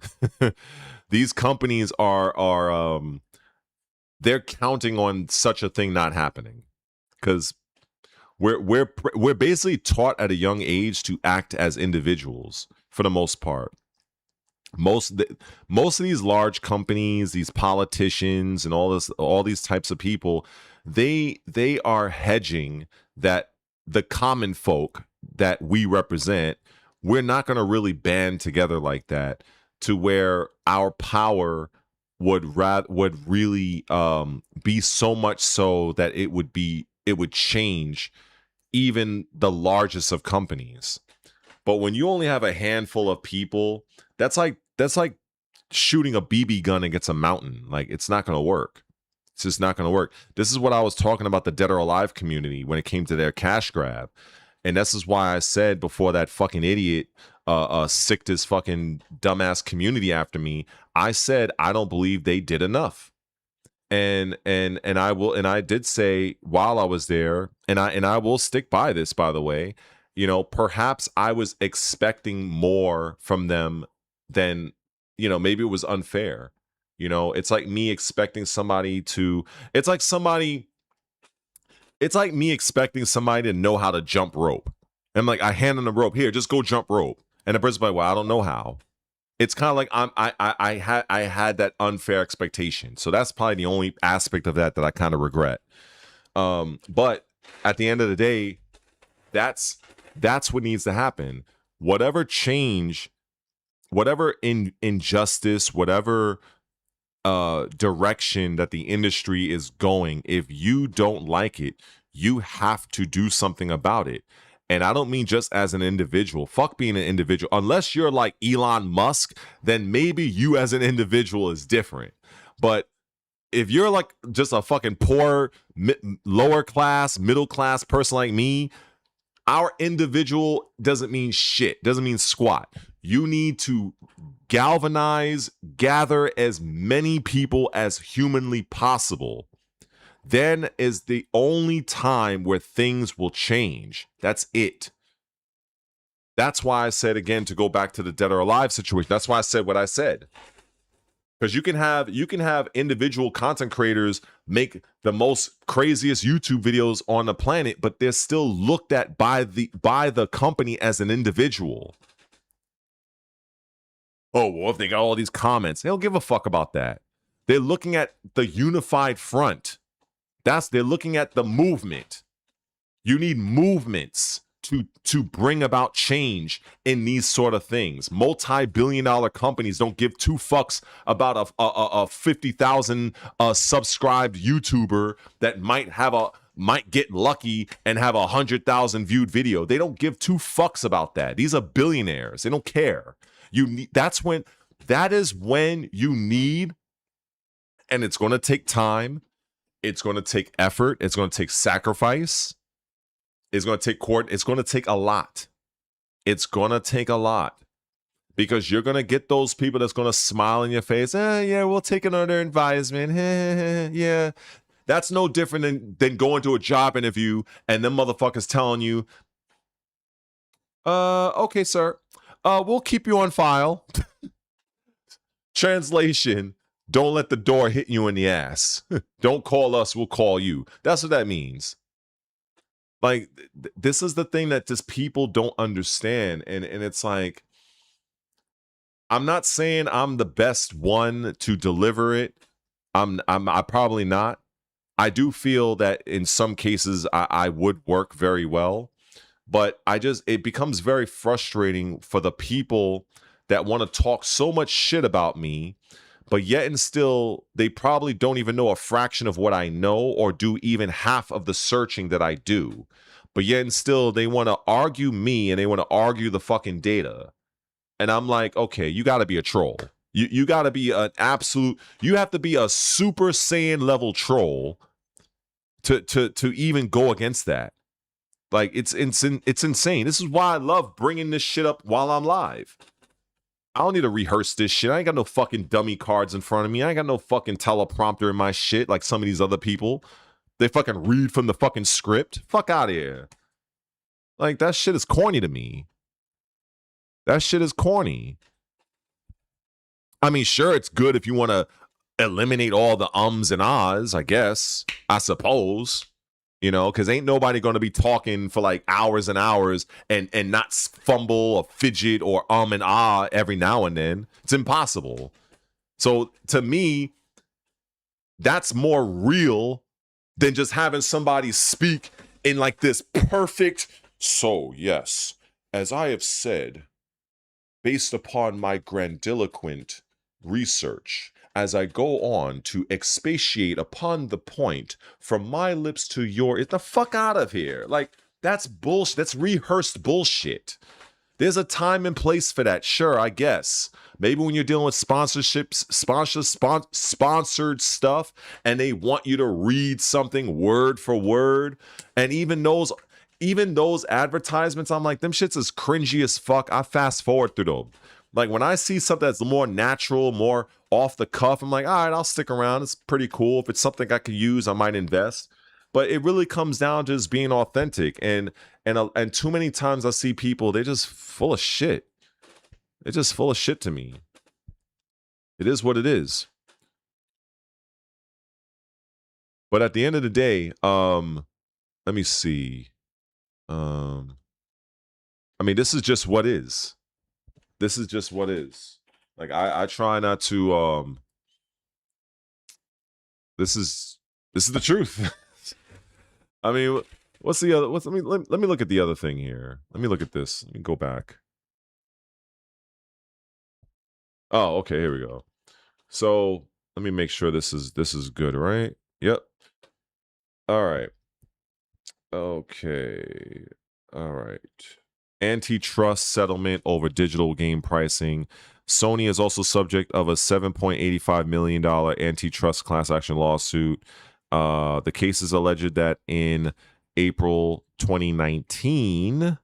these companies are they're counting on such a thing not happening, because we're basically taught at a young age to act as individuals for the most part. Most of these large companies, these politicians, and all these types of people, they are hedging that the common folk that we represent, we're not going to really band together like that to where our power would really be so much so that it would change even the largest of companies. But when you only have a handful of people, that's like shooting a BB gun against a mountain. Like, it's not going to work. It's just not going to work. This is what I was talking about the Dead or Alive community when it came to their cash grab. And this is why I said before that fucking idiot sicked his fucking dumbass community after me, I said I don't believe they did enough. And I did say while I was there, and I will stick by this, by the way, you know, perhaps I was expecting more from them than, you know, maybe it was unfair. You know, it's like me expecting somebody to, it's like me expecting somebody to know how to jump rope. And I'm like, I hand them the rope, here, just go jump rope. And the person's like, well, I don't know how. It's kind of like I had that unfair expectation. So that's probably the only aspect of that I kind of regret. But at the end of the day, that's what needs to happen. Whatever change, whatever injustice, whatever direction that the industry is going, if you don't like it, you have to do something about it. And I don't mean just as an individual. Fuck being an individual. Unless you're like Elon Musk, then maybe you as an individual is different. But if you're like just a fucking poor, lower class, middle class person like me, our individual doesn't mean shit, doesn't mean squat. You need to galvanize, gather as many people as humanly possible. Then is the only time where things will change. That's it. That's why I said, again, to go back to the Dead or Alive situation. That's why I said what I said. Because you can have individual content creators make the most craziest YouTube videos on the planet, but they're still looked at by the company as an individual. Oh, well, if they got all these comments, they don't give a fuck about that. They're looking at the unified front. They're looking at the movement. You need movements to bring about change in these sort of things. Multi-billion-dollar companies don't give two fucks about a 50,000 subscribed YouTuber that might get lucky and have 100,000 viewed video. They don't give two fucks about that. These are billionaires. They don't care. That is when you need, and it's going to take time. It's going to take effort. It's going to take sacrifice. It's going to take it's going to take a lot. It's going to take a lot, because you're going to get those people that's going to smile in your face. Yeah, we'll take another advisement. Yeah. That's no different than going to a job interview and them motherfuckers telling you, okay, sir, we'll keep you on file. Translation: don't let the door hit you in the ass. Don't call us, we'll call you. That's what that means. Like, this is the thing that just people don't understand. And it's like, I'm not saying I'm the best one to deliver it. I'm probably not. I do feel that in some cases I would work very well. But it becomes very frustrating for the people that want to talk so much shit about me, but yet and still, they probably don't even know a fraction of what I know or do even half of the searching that I do. But yet and still, they want to argue me and they want to argue the fucking data. And I'm like, okay, you got to be a troll. You got to be you have to be a Super Saiyan level troll to even go against that. Like, it's insane. This is why I love bringing this shit up while I'm live. I don't need to rehearse this shit. I ain't got no fucking dummy cards in front of me. I ain't got no fucking teleprompter in my shit like some of these other people. They fucking read from the fucking script. Fuck out of here. Like, that shit is corny to me. That shit is corny. I mean, sure, it's good if you want to eliminate all the ums and ahs, I guess. I suppose. You know, because ain't nobody going to be talking for like hours and hours and not fumble or fidget or and ah every now and then. It's impossible. So to me, that's more real than just having somebody speak in like this perfect, so yes, as I have said, based upon my grandiloquent research, as I go on to expatiate upon the point from my lips to your, get the fuck out of here. Like, that's bullshit. That's rehearsed bullshit. There's a time and place for that. Sure, I guess. Maybe when you're dealing with sponsorships, sponsored stuff, and they want you to read something word for word, and even those advertisements, I'm like, them shits is cringy as fuck. I fast forward through them. Like, when I see something that's more natural, more off the cuff, I'm like, all right, I'll stick around. It's pretty cool. If it's something I could use, I might invest. But it really comes down to just being authentic. And too many times I see people, they're just full of shit. They're just full of shit to me. It is what it is. But at the end of the day, let me see. I mean, this is just what is. This is just what is. Like, I try not to this is the truth. I mean, what's the other let me look at the other thing here. Let me look at this. Let me go back. Oh, okay, here we go. So let me make sure this is good, right? Yep. All right. Okay. All right. Antitrust settlement over digital game pricing. Sony is also subject of a $7.85 million antitrust class action lawsuit. The case is alleged that in April 2019,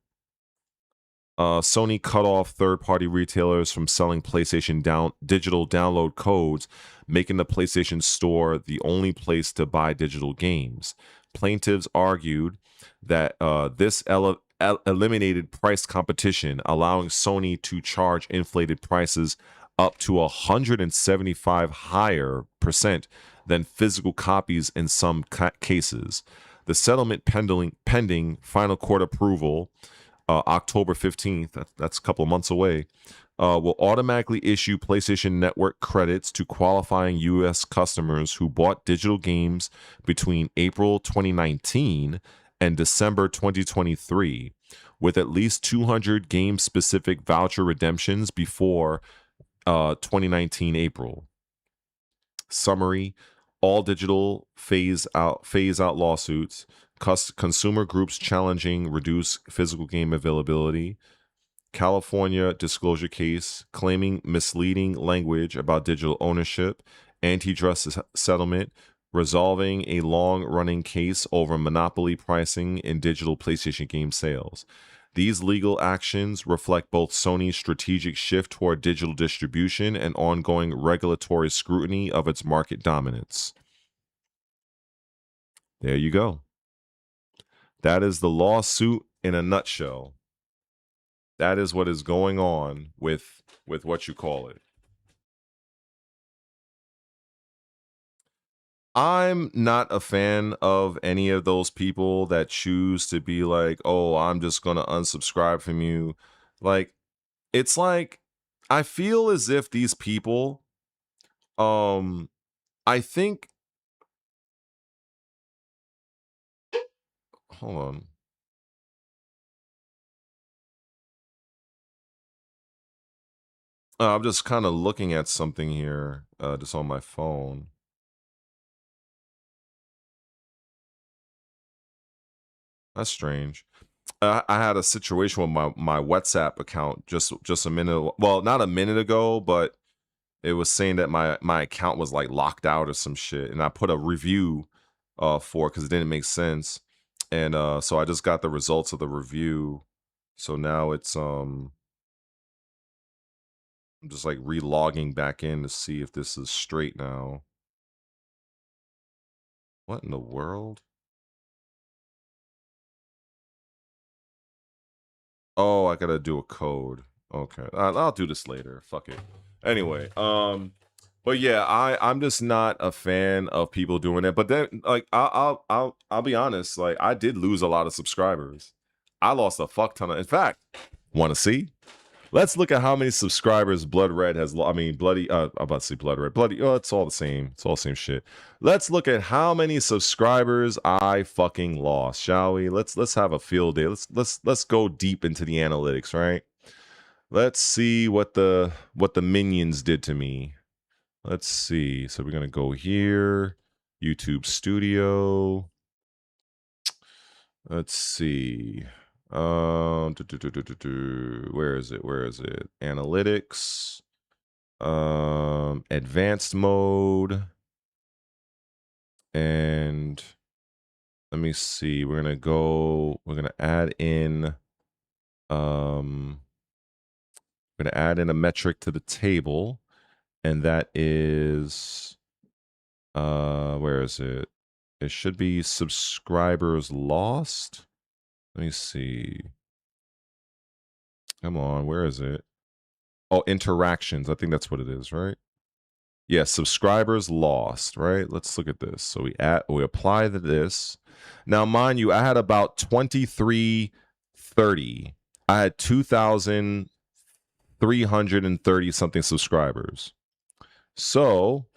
Sony cut off third-party retailers from selling PlayStation digital download codes, making the PlayStation Store the only place to buy digital games. Plaintiffs argued that this eliminated price competition, allowing Sony to charge inflated prices up to 175% higher than physical copies in some cases. The settlement pending final court approval, October 15th, that's a couple of months away, will automatically issue PlayStation Network credits to qualifying U.S. customers who bought digital games between April 2019 and December 2023, with at least 200 game-specific voucher redemptions before 2019 April. Summary: all digital phase out lawsuits, consumer groups challenging reduced physical game availability, California disclosure case claiming misleading language about digital ownership, antitrust settlement, resolving a long-running case over monopoly pricing in digital PlayStation game sales. These legal actions reflect both Sony's strategic shift toward digital distribution and ongoing regulatory scrutiny of its market dominance. There you go. That is the lawsuit in a nutshell. That is what is going on with what you call it. I'm not a fan of any of those people that choose to be like, oh, I'm just going to unsubscribe from you. Like, it's like, I feel as if these people, I think, hold on. I'm just kind of looking at something here, just on my phone. That's strange. I had a situation with my WhatsApp account just a minute. Well, not a minute ago, but it was saying that my account was like locked out or some shit, and I put a review for it because it didn't make sense, and so I just got the results of the review. So now it's I'm just like re-logging back in to see if this is straight now. What in the world? Oh, I gotta do a code. Okay, I'll do this later. Fuck it. Anyway, but yeah, I'm just not a fan of people doing that. But then, like, I'll be honest. Like, I did lose a lot of subscribers. I lost a fuck ton of. In fact, want to see? Let's look at how many subscribers Blood Red has. I mean, Bloody. I'm about to say Blood Red. Bloody. Oh, it's all the same. It's all the same shit. Let's look at how many subscribers I fucking lost, shall we? Let's have a field day. Let's go deep into the analytics, right? Let's see what the minions did to me. Let's see. So we're gonna go here. YouTube Studio. Let's see. Where is it? Where is it? Analytics. Advanced mode. And let me see. We're gonna add in we're gonna add in a metric to the table, and that is where is it? It should be subscribers lost. Let me see. Come on, where is it? Oh, interactions. I think that's what it is, right? Yeah, subscribers lost, right? Let's look at this. So we apply this. Now, mind you, I had about 2330. I had 2,330 something subscribers. So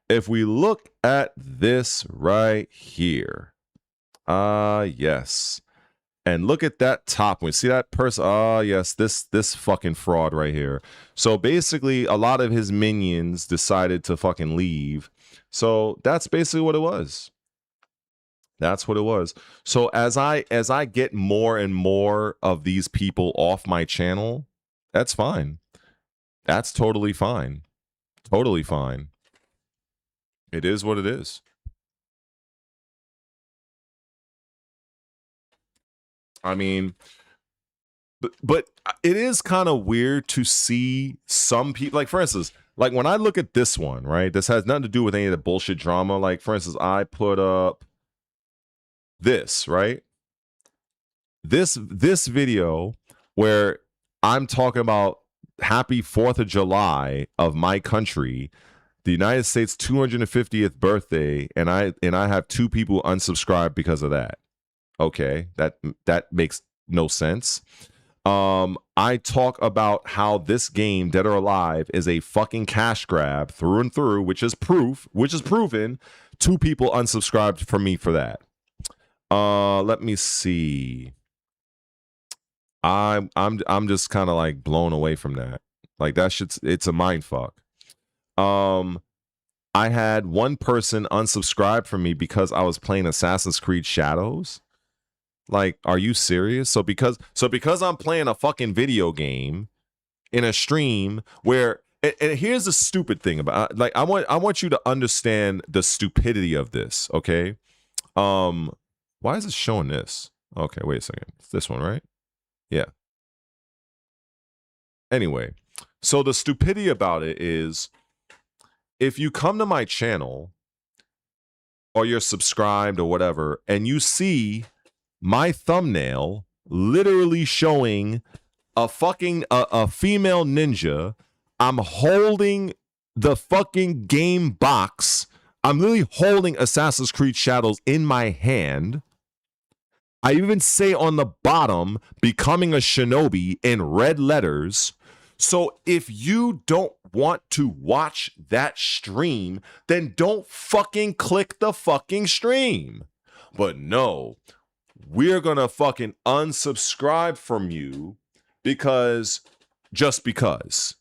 if we look at this right here, yes. And look at that top. We see that person. Oh, yes, this fucking fraud right here. So basically, a lot of his minions decided to fucking leave. So that's basically what it was. That's what it was. So as I get more and more of these people off my channel, that's fine. That's totally fine. Totally fine. It is what it is. I mean, but it is kind of weird to see some people, like, for instance, like when I look at this one, right? This has nothing to do with any of the bullshit drama. Like, for instance, I put up this, right? This video where I'm talking about happy 4th of July of my country, the United States 250th birthday, and I have 2 people unsubscribed because of that. Okay, that makes no sense. I talk about how this game, Dead or Alive, is a fucking cash grab through and through, which is proven. 2 people unsubscribed from me for that. Let me see. I'm just kind of like blown away from that. Like, that shit's, it's a mind fuck. I had 1 person unsubscribe from me because I was playing Assassin's Creed Shadows. Like, are you serious? So because I'm playing a fucking video game in a stream where, and here's the stupid thing about, like, I want you to understand the stupidity of this, okay? Why is it showing this? Okay, wait a second. It's this one, right? Yeah. Anyway, so the stupidity about it is, if you come to my channel or you're subscribed or whatever, and you see my thumbnail literally showing a fucking a female ninja, I'm holding the fucking game box. I'm literally holding Assassin's Creed Shadows in my hand. I even say on the bottom, becoming a shinobi in red letters. So if you don't want to watch that stream, then don't fucking click the fucking stream. But no, we're gonna fucking unsubscribe from you just because.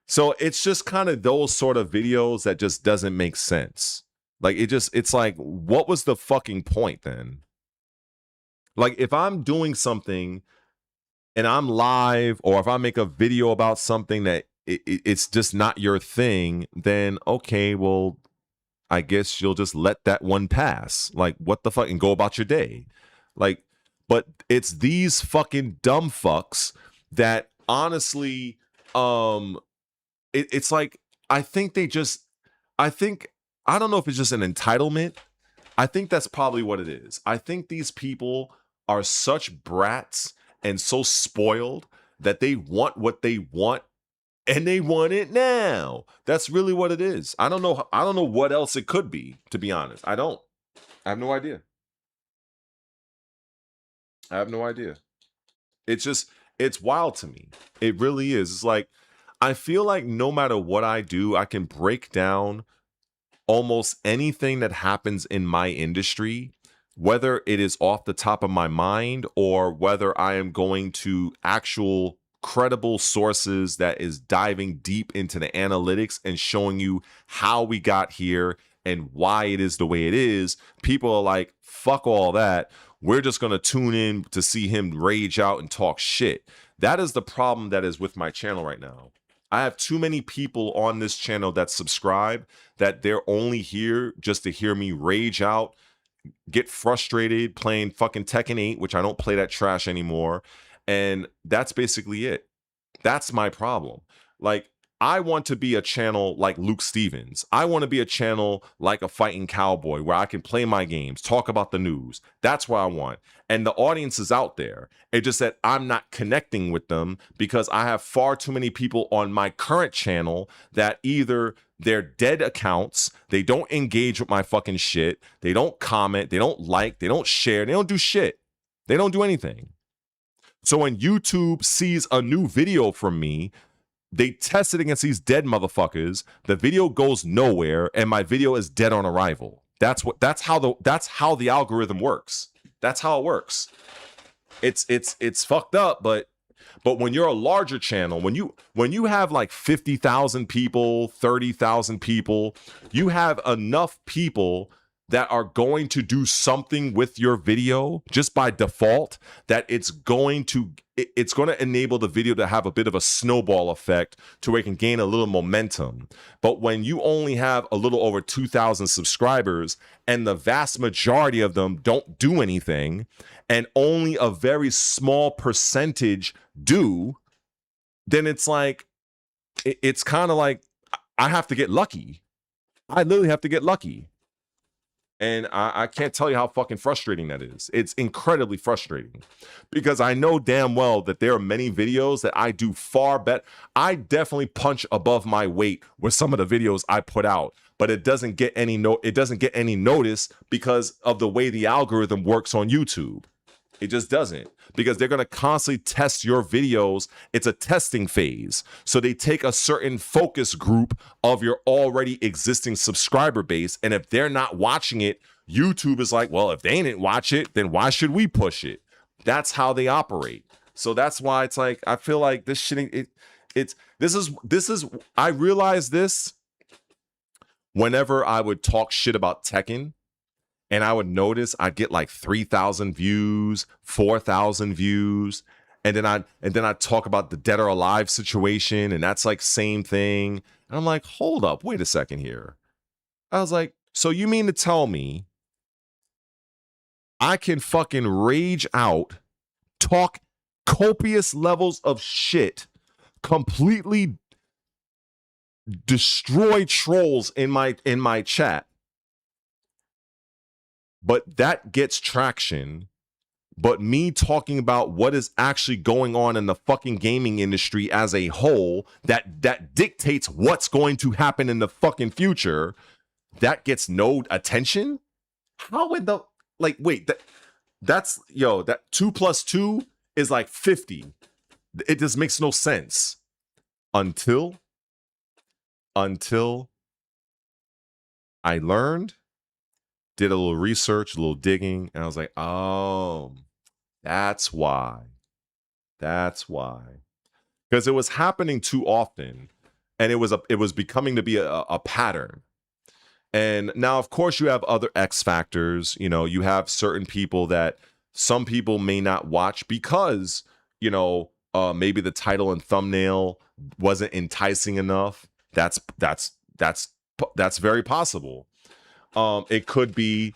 So it's just kind of those sort of videos that just doesn't make sense. Like, it's like, what was the fucking point then? Like, if I'm doing something and I'm live, or if I make a video about something that it's just not your thing, then okay, well, I guess you'll just let that one pass. Like, what the fuck, and go about your day. Like, but it's these fucking dumb fucks that honestly it's like I think they just I don't know if it's just an entitlement. I think that's probably what it is. I think these people are such brats and so spoiled that they want what they want and they want it now. That's really what it is. I don't know what else it could be, to be honest. I have no idea. I have no idea. It's wild to me. It really is. It's like I feel like no matter what I do, I can break down almost anything that happens in my industry, whether it is off the top of my mind or whether I am going to actual credible sources that is diving deep into the analytics and showing you how we got here and why it is the way it is. People are like, fuck all that. We're just going to tune in to see him rage out and talk shit. That is the problem that is with my channel right now. I have too many people on this channel that subscribe that they're only here just to hear me rage out, get frustrated playing fucking Tekken 8, which I don't play that trash anymore. And that's basically it. That's my problem. Like, I want to be a channel like Luke Stevens. I want to be a channel like a Fighting Cowboy where I can play my games, talk about the news. That's what I want. And the audience is out there. It's just that I'm not connecting with them because I have far too many people on my current channel that either they're dead accounts, they don't engage with my fucking shit, they don't comment, they don't like, they don't share, they don't do shit. They don't do anything. So when YouTube sees a new video from me, they test it against these dead motherfuckers. The video goes nowhere, and my video is dead on arrival. That's how the algorithm works. That's how it works. It's fucked up, but when you're a larger channel, when you have like 50,000 people, 30,000 people, you have enough people that are going to do something with your video just by default that it's going to enable the video to have a bit of a snowball effect to where it can gain a little momentum. But when you only have a little over 2,000 subscribers and the vast majority of them don't do anything and only a very small percentage do, then it's like, it's kind of like I have to get lucky. I literally have to get lucky. And I can't tell you how fucking frustrating that is. It's incredibly frustrating because I know damn well that there are many videos that I do far better. I definitely punch above my weight with some of the videos I put out, but it doesn't get any notice because of the way the algorithm works on YouTube. It just doesn't, because they're going to constantly test your videos. It's a testing phase. So they take a certain focus group of your already existing subscriber base. And if they're not watching it, YouTube is like, well, if they didn't watch it, then why should we push it? That's how they operate. So that's why it's like, I feel like this shit, I realized this whenever I would talk shit about Tekken. And I would notice I'd get like 3,000 views, 4,000 views. And then I'd talk about the Dead or Alive situation. And that's like same thing. And I'm like, hold up, wait a second here. I was like, so you mean to tell me I can fucking rage out, talk copious levels of shit, completely destroy trolls in my chat, but that gets traction. But me talking about what is actually going on in the fucking gaming industry as a whole, that dictates what's going to happen in the fucking future, that gets no attention? How in the, like, wait, that 2 + 2 is like 50. It just makes no sense. Until I learned, did a little research, a little digging, and I was like, oh, that's why. That's why. Because it was happening too often, and it was becoming to be a pattern. And now, of course, you have other X factors. You know, you have certain people that some people may not watch because, maybe the title and thumbnail wasn't enticing enough. That's very possible. It could be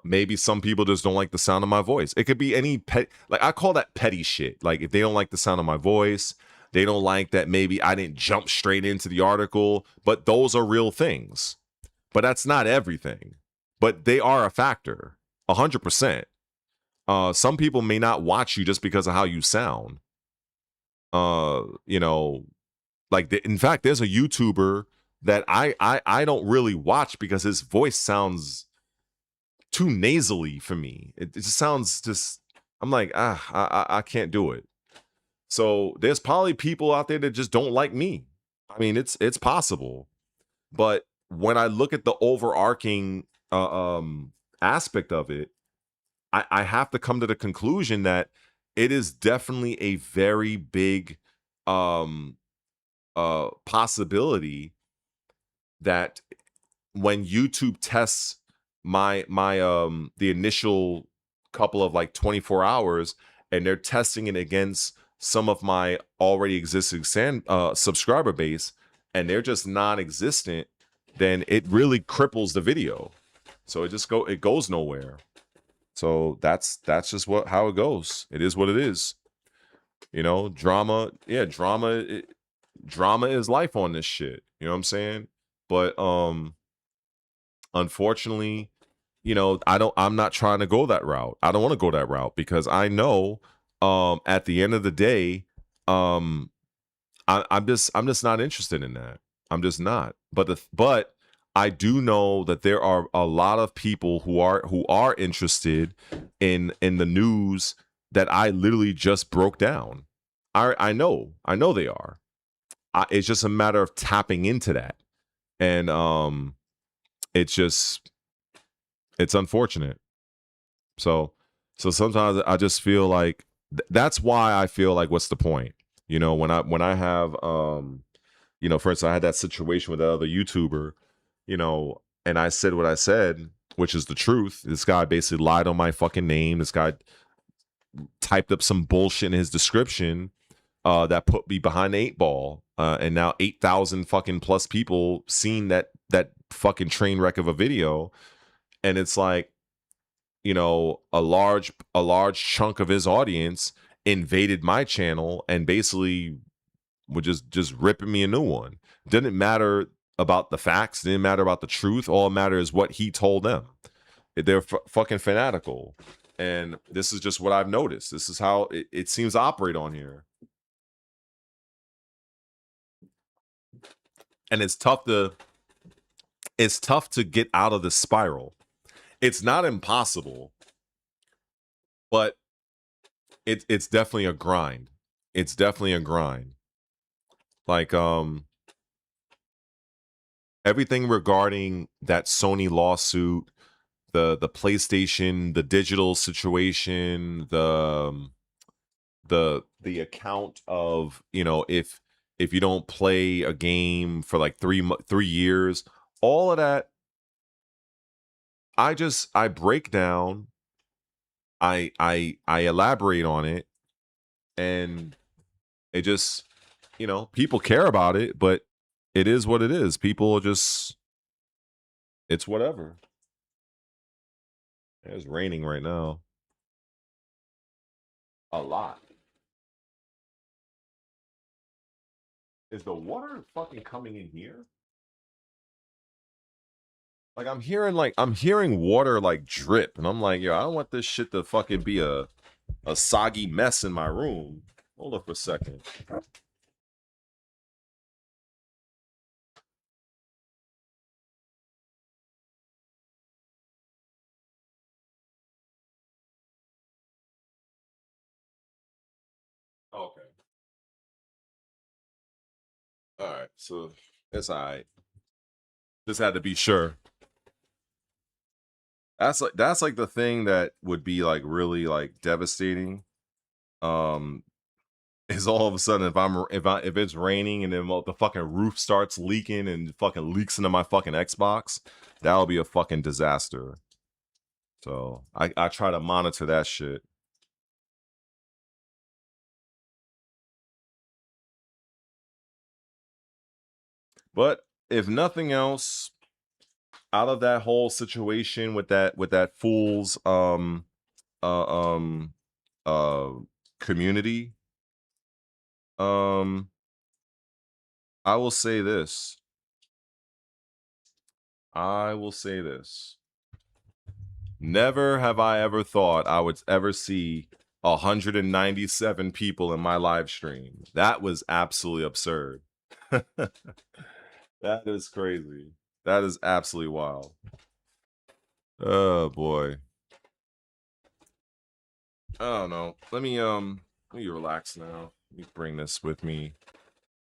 Maybe some people just don't like the sound of my voice. It could be any pet, like I call that petty shit. Like if they don't like the sound of my voice, they don't like that maybe I didn't jump straight into the article, but those are real things. But that's not everything. But they are a factor, 100%. Some people may not watch you just because of how you sound. You know, like in fact, there's a YouTuber that I don't really watch because his voice sounds too nasally for me. It just sounds just. I'm like, I can't do it. So there's probably people out there that just don't like me. I mean, it's possible, but when I look at the overarching aspect of it, I have to come to the conclusion that it is definitely a very big possibility that when YouTube tests the initial couple of like 24 hours and they're testing it against some of my already existing subscriber base and they're just non-existent, then it really cripples the video. So it goes nowhere. So that's just how it goes. It is what it is. You know, drama is life on this shit. You know what I'm saying? But unfortunately, you know, I'm not trying to go that route. I don't want to go that route because I know at the end of the day, I'm just not interested in that. I'm just not. But I do know that there are a lot of people who are interested in the news that I literally just broke down. I know they are. It's just a matter of tapping into that, and it's unfortunate. So sometimes I just feel like that's why I feel like what's the point? You know, when I have you know, for instance, I had that situation with the other YouTuber, you know, and I said what I said, which is the truth. This guy basically lied on my fucking name. This guy typed up some bullshit in his description that put me behind the 8 ball. And now 8,000 fucking plus people seen that fucking train wreck of a video. And it's like, you know, a large chunk of his audience invaded my channel and basically would just ripping me a new one. Didn't matter about the facts, didn't matter about the truth. All that matters is what he told them. They're fucking fanatical. And this is just what I've noticed. This is how it seems to operate on here. And it's tough to get out of the spiral. It's not impossible, but it's definitely a grind. It's definitely a grind. Like everything regarding that Sony lawsuit, the PlayStation, the digital situation, the account of, you know, if you don't play a game for like 3 years, all of that, I break down, I elaborate on it, and it just, you know, people care about it, but it is what it is. People just, it's whatever. It's raining right now. A lot. Is the water fucking coming in here? Like I'm hearing water like drip, and I'm like, yo, I don't want this shit to fucking be a soggy mess in my room. Hold up for a second. Okay. All right. So it's all right. Just had to be sure. That's like the thing that would be like really like devastating. Is all of a sudden if it's raining and then the fucking roof starts leaking and fucking leaks into my fucking Xbox, that'll be a fucking disaster. So I try to monitor that shit. But if nothing else, out of that whole situation with that fool's community, I will say this. Never have I ever thought I would ever see 197 people in my live stream. That was absolutely absurd. That is crazy. That is absolutely wild. Oh boy. I don't know. Let me relax now. Let me bring this with me.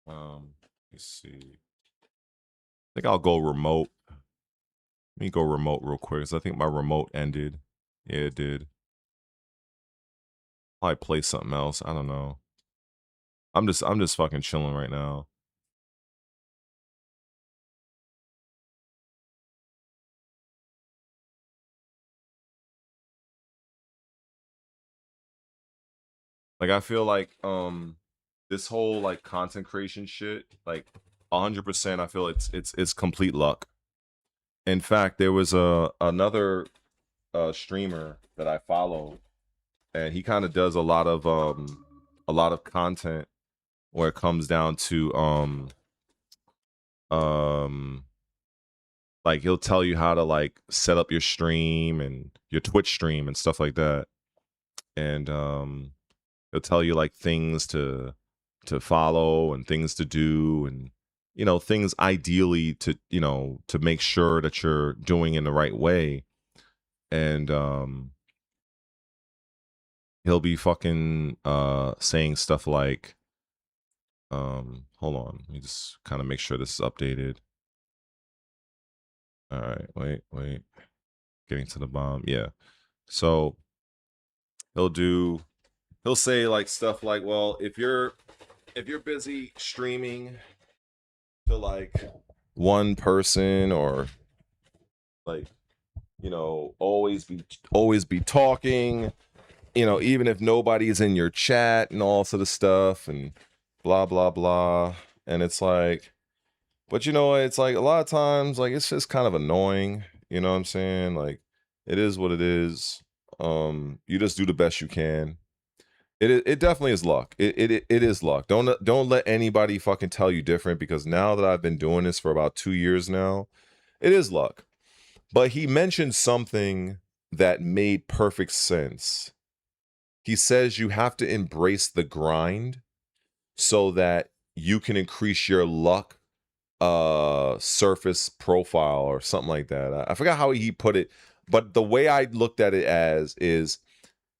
Let's see. I think I'll go remote. Let me go remote real quick, because I think my remote ended. Yeah, it did. Probably play something else. I don't know. I'm just fucking chilling right now. Like, I feel like this whole like content creation shit, like 100%, I feel it's complete luck. In fact, there was another streamer that I follow, and he kind of does a lot of content where it comes down to like he'll tell you how to like set up your stream and your Twitch stream and stuff like that. And he'll tell you like things to follow and things to do, and you know, things ideally to, you know, to make sure that you're doing in the right way. And he'll be fucking saying stuff like hold on, let me just kind of make sure this is updated. All right, wait. Getting to the bomb. Yeah. So he'll say like stuff like, well, if you're busy streaming to like one person, or like, you know, always be talking, you know, even if nobody's in your chat and all sort of stuff and blah blah blah. And it's like, but you know, it's like a lot of times like it's just kind of annoying, you know what I'm saying? Like, it is what it is. You just do the best you can. It definitely is luck. It is luck. Don't let anybody fucking tell you different, because now that I've been doing this for about 2 years now, it is luck. But he mentioned something that made perfect sense. He says you have to embrace the grind so that you can increase your luck surface profile or something like that. I forgot how he put it, but the way I looked at it as is,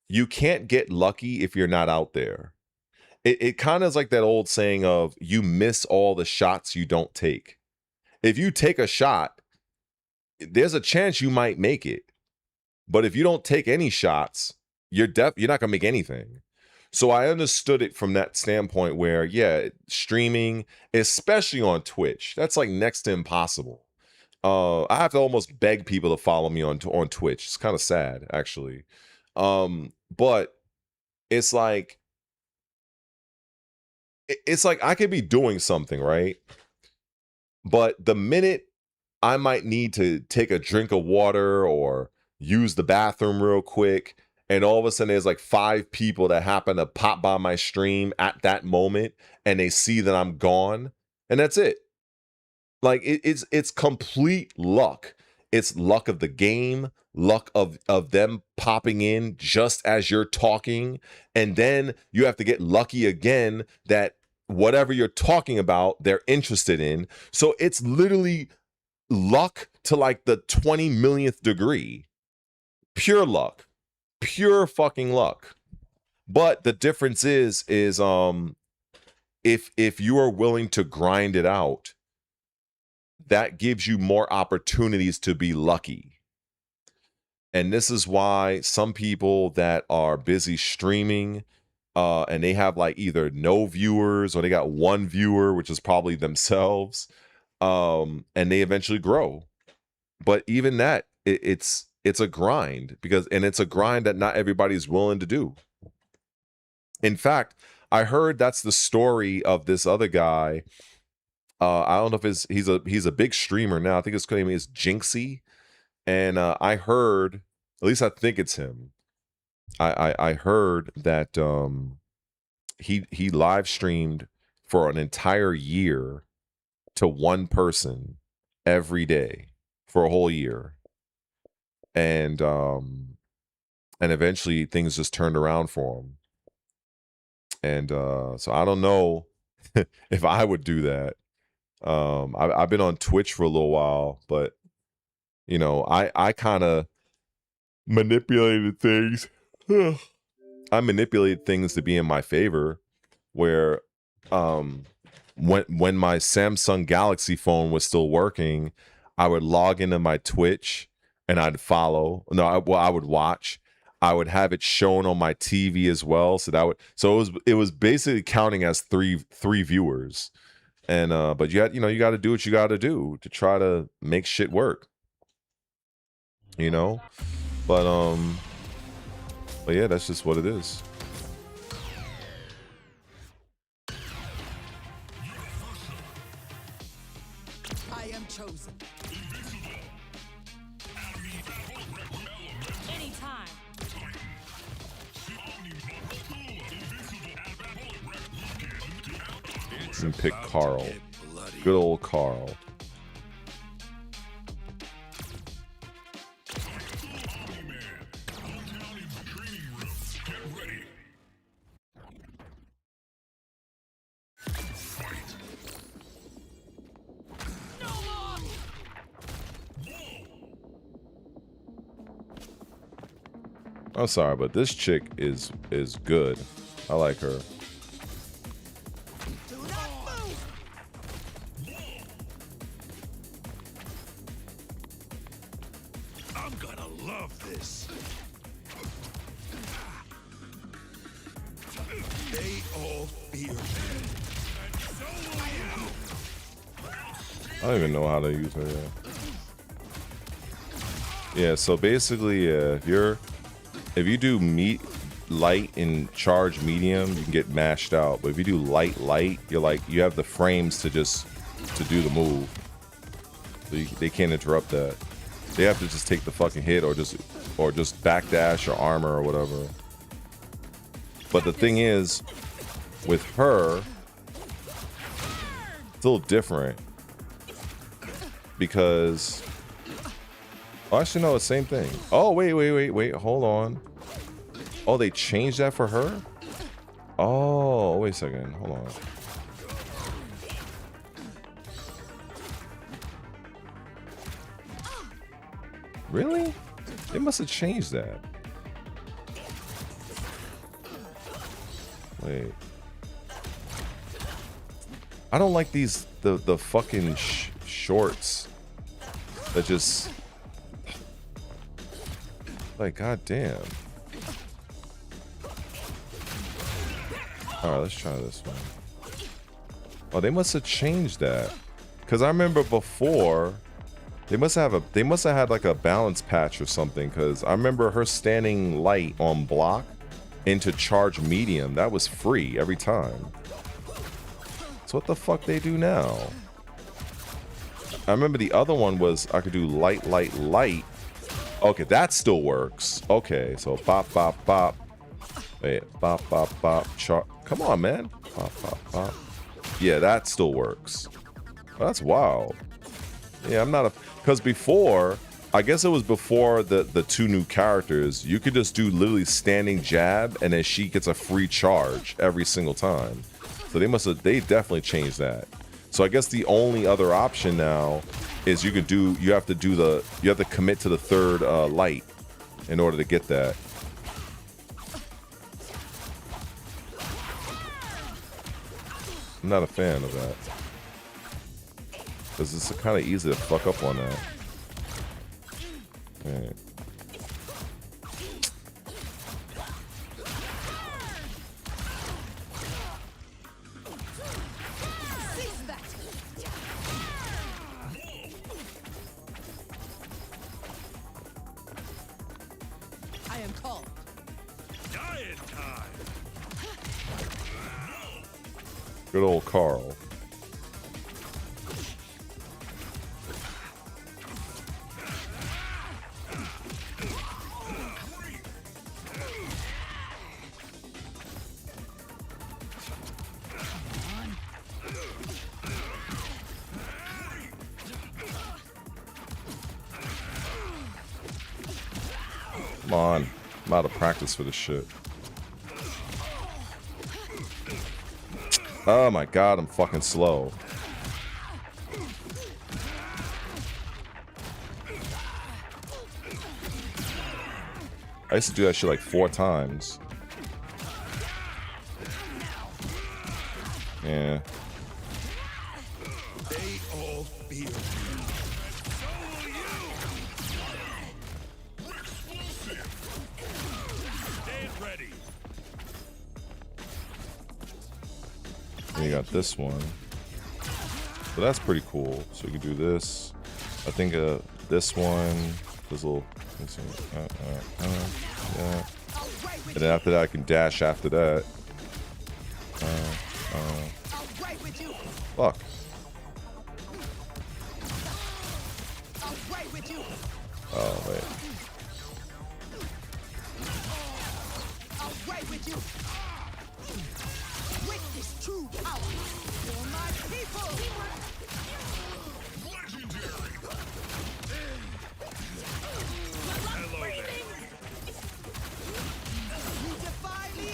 you can't get lucky if you're not out there. It kind of is like that old saying of, you miss all the shots you don't take. If you take a shot, there's a chance you might make it. But if you don't take any shots, you're not gonna make anything. So I understood it from that standpoint where, yeah, streaming, especially on Twitch, that's like next to impossible. I have to almost beg people to follow me on Twitch. It's kind of sad, actually. But it's like I could be doing something, right? But the minute I might need to take a drink of water or use the bathroom real quick, and all of a sudden there's like 5 people that happen to pop by my stream at that moment, and they see that I'm gone, and that's it. Like, it's complete luck. It's luck of the game, luck of them popping in just as you're talking, and then you have to get lucky again that whatever you're talking about, they're interested in. So it's literally luck to like the 20 millionth degree. Pure luck. Pure fucking luck. But the difference is if you are willing to grind it out, that gives you more opportunities to be lucky. And this is why some people that are busy streaming and they have like either no viewers or they got 1 viewer, which is probably themselves, and they eventually grow. But even that, it's a grind, and it's a grind that not everybody's willing to do. In fact, I heard that's the story of this other guy I don't know if he's a big streamer now. I think his name is Jinxie, and I heard, at least I think it's him. I heard that he live streamed for an entire year to one person every day for a whole year, and eventually things just turned around for him. And so I don't know if I would do that. I've been on Twitch for a little while, but you know, I kind of manipulated things. I manipulated things to be in my favor, where when my Samsung Galaxy phone was still working, I would log into my Twitch and I'd follow. No, I would watch. I would have it shown on my TV as well, so it was basically counting as three you got to do what you got to do to try to make shit work, you know. But yeah, that's just what it is. I am chosen. Anytime. And pick Carl. Good old Carl. I'm sorry, but this chick is good. I like her. I'm gonna love this. They all fear me. And so will you. I don't even know how to use her yet. Yeah, so basically, if you do light and charge medium, you can get mashed out. But if you do light, you have the frames to do the move. So they can't interrupt that. They have to just take the fucking hit or just backdash or armor or whatever. But the thing is, with her, it's a little different because. Oh, actually, no, it's the same thing. Oh, wait, hold on. Oh, they changed that for her? Oh, wait a second. Hold on. Really? They must have changed that. Wait. I don't like the fucking shorts that just... Like, goddamn. All right, let's try this one. Oh, they must have changed that, because I remember before they must have had like a balance patch or something. Because I remember her standing light on block into charge medium. That was free every time. So what the fuck they do now? I remember the other one was I could do light. Okay, that still works. Okay, so bop, bop, bop. Wait, bop, bop, bop. Come on, man. Bop, bop, bop. Yeah, that still works. Oh, that's wild. Yeah, I'm not a... Because before, I guess it was before the two new characters, you could just do literally standing jab, and then she gets a free charge every single time. So they definitely changed that. So I guess the only other option now is you have to commit to the third light in order to get that. I'm not a fan of that, because it's kind of easy to fuck up on that. Right. I am called. Diet time. Good old Carl. Come on. I'm out of practice for this shit. Oh my god, I'm fucking slow. I used to do that shit like 4 times. Yeah. They all fear you. So will you. Explosive. Stand ready. And you got this one. So that's pretty cool. So you can do this. I think this one, this little, yeah. And then after that, I can dash after that. Fuck. Oh, wait. Witness true power for my people. Legendary. Hello there. You defy me?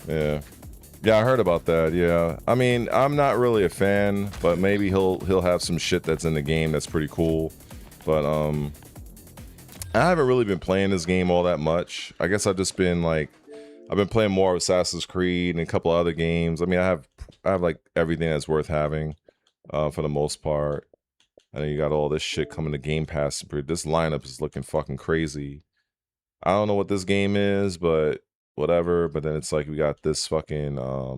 Yeah. Yeah, I heard about that. Yeah. I mean, I'm not really a fan, but maybe he'll have some shit that's in the game that's pretty cool. But I haven't really been playing this game all that much. I guess I've just been like I've been playing more of Assassin's Creed and a couple other games. I mean, I have like everything that's worth having for the most part. And then you got all this shit coming to Game Pass. This lineup is looking fucking crazy. I don't know what this game is, but whatever. But then it's like we got this fucking oh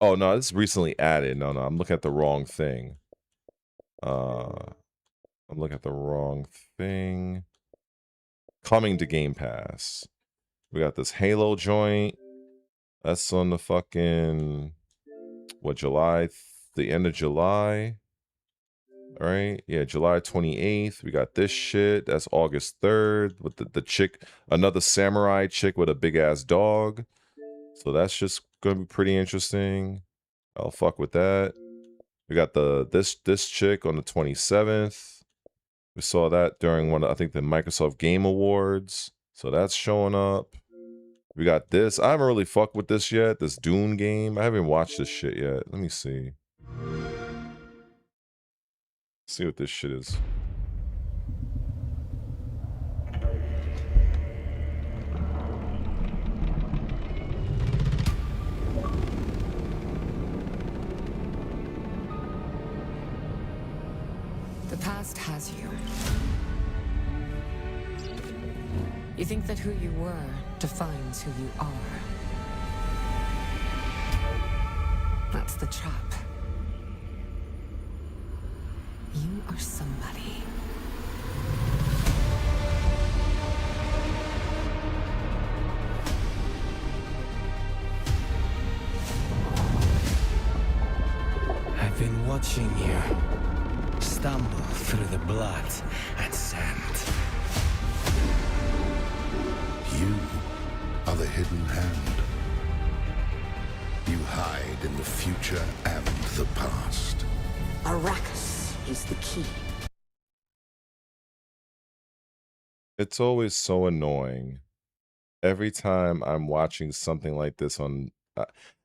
no, this is recently added. No, I'm looking at the wrong thing. I'm looking at the wrong thing. Coming to Game Pass. We got this Halo joint. That's on the fucking what, July? The end of July. All right, yeah, July 28th. We got this shit. That's August 3rd with the chick, another samurai chick with a big ass dog. So that's just gonna be pretty interesting. I'll fuck with that. We got this chick on the 27th. We saw that during one of, I think, the Microsoft Game Awards. So that's showing up. We got this. I haven't really fucked with this yet. This Dune game. I haven't watched this shit yet. Let me see. See what this shit is. The past has you. You think that who you were defines who you are. That's the trap. You are somebody. I've been watching you stumble through the blood and sand. You are the hidden hand. You hide in the future and the past. Arrakis is the key. It's always so annoying. Every time I'm watching something like this on...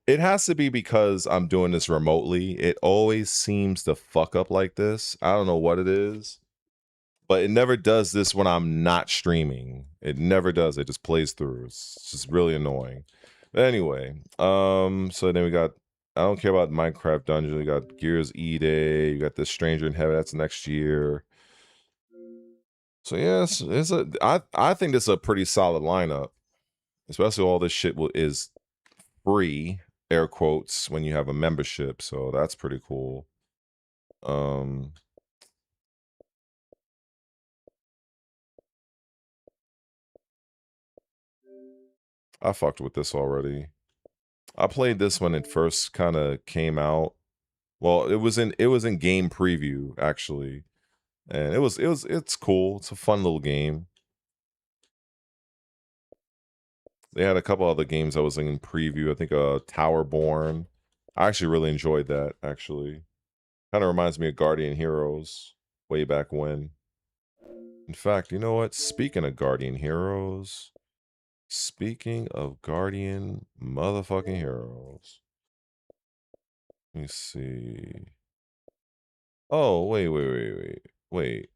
it has to be because I'm doing this remotely. It always seems to fuck up like this. I don't know what it is. But it never does this when I'm not streaming. It never does. It just plays through. It's just really annoying. But anyway, so then we got, I don't care about Minecraft Dungeon. We got Gears E-Day. You got this Stranger in Heaven. That's next year. So yes, I think this is a pretty solid lineup. Especially all this shit is free, air quotes, when you have a membership. So that's pretty cool. I fucked with this already. I played this when it first kind of came out. Well, it was in game preview actually, and it's cool. It's a fun little game. They had a couple other games that was in preview. I think Towerborn. I actually really enjoyed that. Actually, kind of reminds me of Guardian Heroes way back when. In fact, you know what? Speaking of Guardian Heroes, speaking of Guardian motherfucking Heroes, let me see. Oh, wait.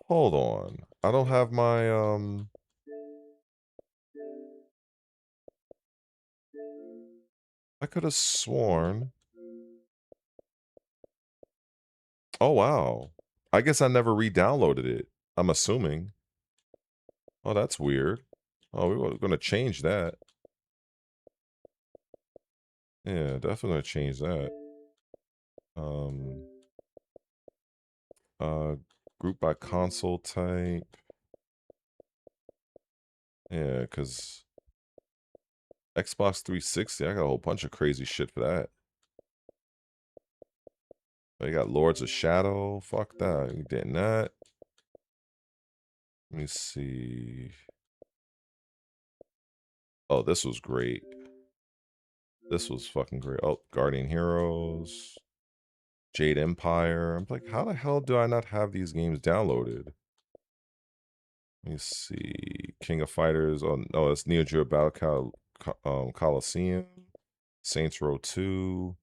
Hold on. I don't have my I could have sworn. Oh wow. I guess I never re-downloaded it. I'm assuming. Oh, that's weird. Oh, we were gonna change that. Yeah, definitely gonna change that. Uh group by console type. Yeah, because Xbox 360, I got a whole bunch of crazy shit for that. You got Lords of Shadow. Fuck that. You getting that? Let me see. Oh, this was great. This was fucking great. Oh, Guardian Heroes. Jade Empire. I'm like, how the hell do I not have these games downloaded? Let me see. King of Fighters. Oh, no, it's Neo Geo Battle Coliseum. Saints Row 2.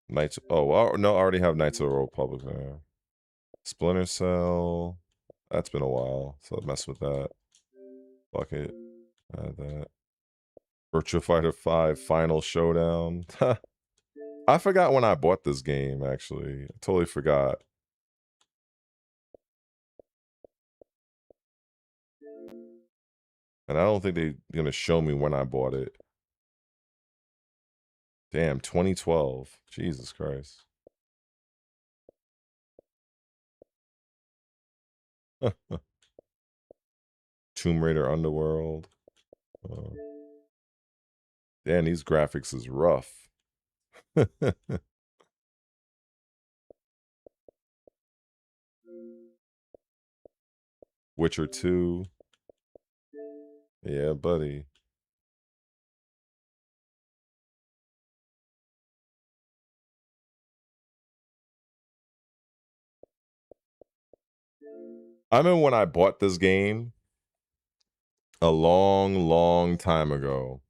Knights. Oh, well, no, I already have Knights of the Republic there. Splinter Cell. That's been a while, so I mess with that. Fuck it. Add that. Virtua Fighter 5 Final Showdown. I forgot when I bought this game, actually. I totally forgot. And I don't think they're going to show me when I bought it. Damn, 2012. Jesus Christ. Tomb Raider Underworld. Damn, these graphics is rough. Witcher 2. Yeah, buddy. I remember when I bought this game a long time ago.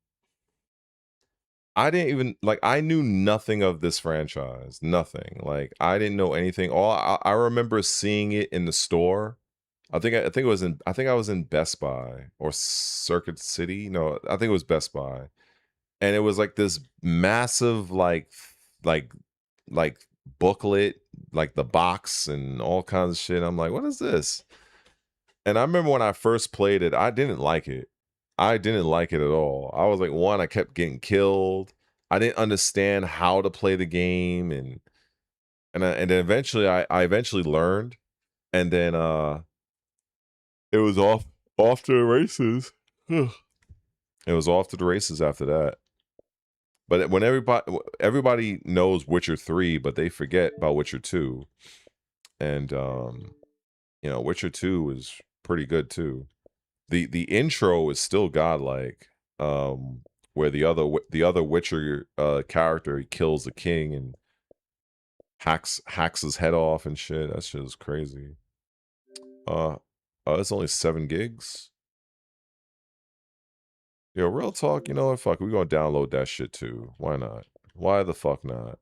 I didn't even like. I knew nothing of this franchise. Nothing. Like I didn't know anything. All I remember seeing it in the store. I think it was in. I think I was in Best Buy or Circuit City. No, I think it was Best Buy, and it was like this massive like like booklet, like the box and all kinds of shit. I'm like, what is this? And I remember when I first played it, I didn't like it. I didn't like it at all. I was like, one, I kept getting killed. I didn't understand how to play the game, and then eventually I eventually learned, and then it was off to the races. It was off to the races after that. But when everybody knows Witcher 3, but they forget about Witcher 2. And you know, Witcher 2 is pretty good too. The intro is still godlike. Where the other Witcher character, he kills the king and hacks his head off and shit. That shit is crazy. It's only 7 gigs. Yo, real talk, you know what? Fuck, we gonna download that shit too. Why not? Why the fuck not?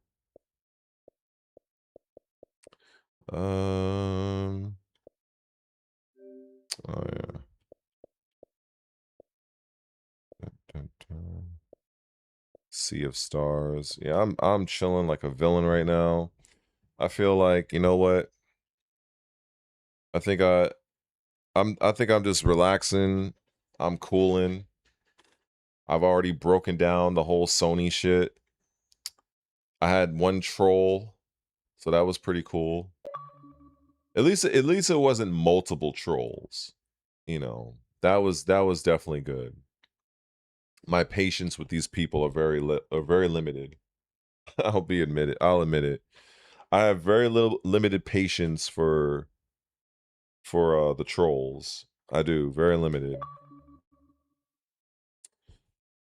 Oh yeah. Sea of Stars. Yeah, I'm chilling like a villain right now. I feel like, you know what? I think I'm just relaxing. I'm cooling. I've already broken down the whole Sony shit. I had one troll So that was pretty cool. At least it wasn't multiple trolls. You know, that was definitely good. My patience with these people are very limited. I'll admit it. I have very limited patience for the trolls. I do, very limited.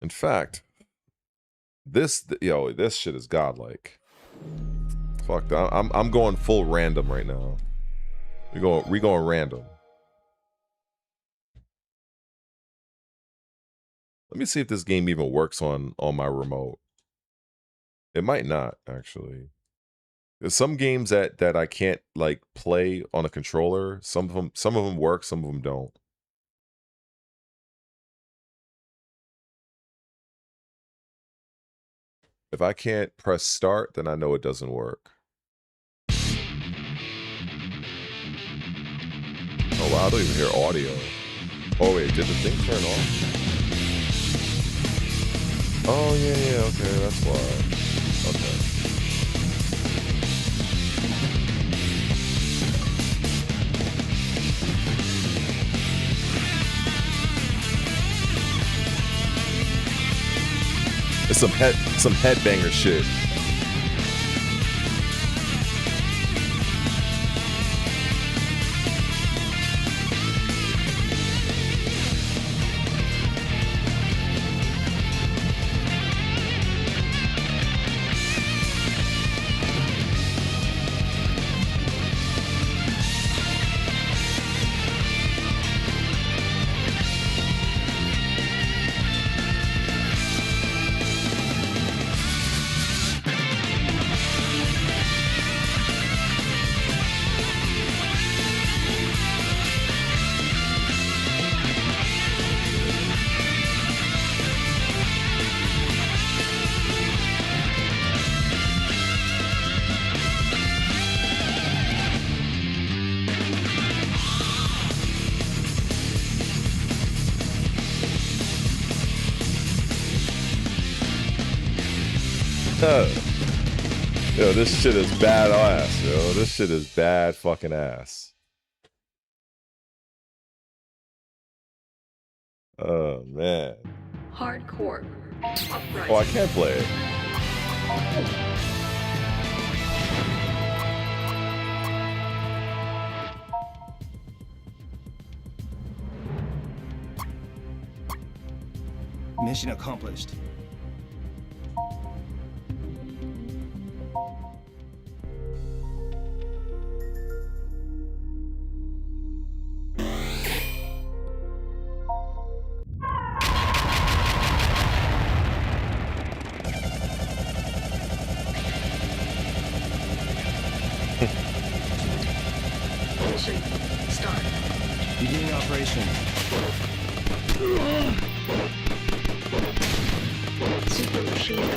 In fact, this shit is godlike. Fuck that. I'm going full random right now. We going random. Let me see if this game even works on my remote. It might not, actually. There's some games that I can't like play on a controller. Some of them work, some of them don't. If I can't press start, then I know it doesn't work. Oh wow, I don't even hear audio. Oh wait, did the thing turn off? Oh yeah, okay, that's why. Okay. It's some headbanger shit. Yo, this shit is bad ass, yo. This shit is bad fucking ass. Oh, man. Hardcore. Upright. Oh, I can't play it. Mission accomplished. Mission start. Beginning operation. Super machine.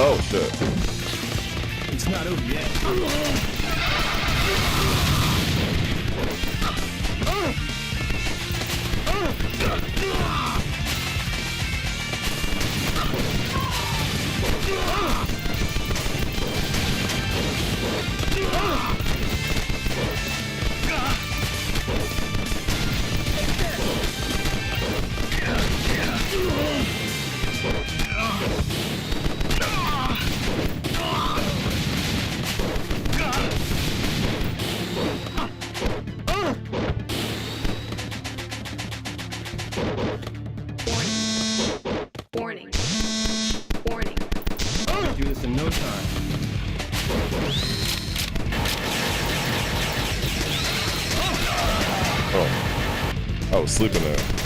Oh shit. It's not over yet. Oh. Oh, sleeping there.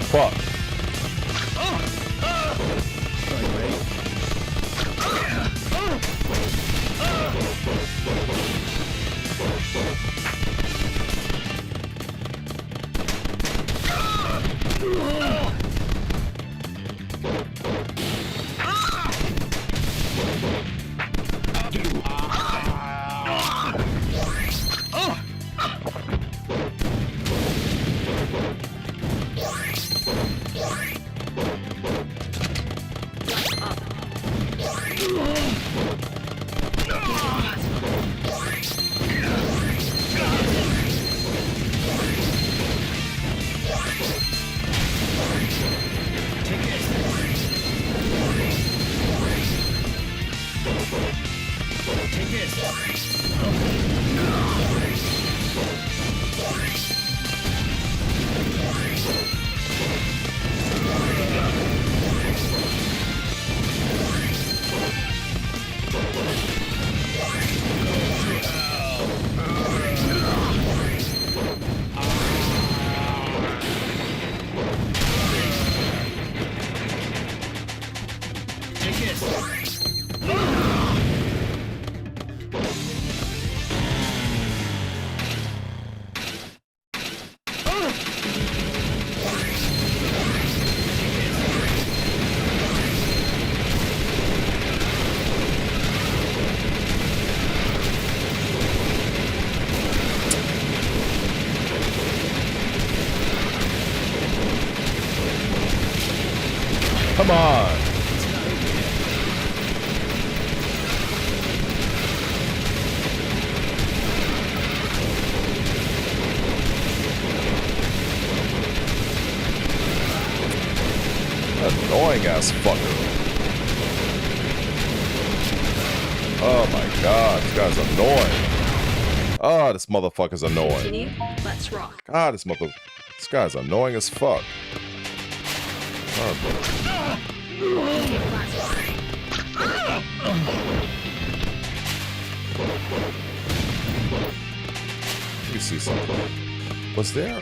Fuck. on. Annoying ass fucker. Oh my god, this guy's annoying. Oh, this motherfucker's annoying. Continue. Let's rock. God, this guy's annoying as fuck. Let me see something. Was there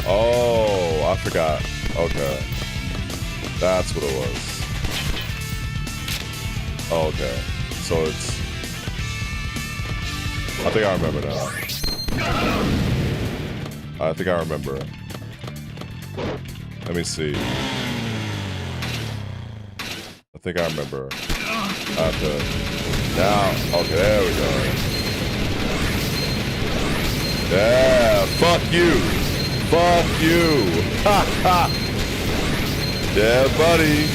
Oh, I forgot. Okay. That's what it was. Oh, okay. So it's... I think I remember now. I think I remember. Let me see. I think I remember. I have to... Now. Okay, there we go. Yeah, fuck you. Fuck you. Ha ha. Yeah, buddy.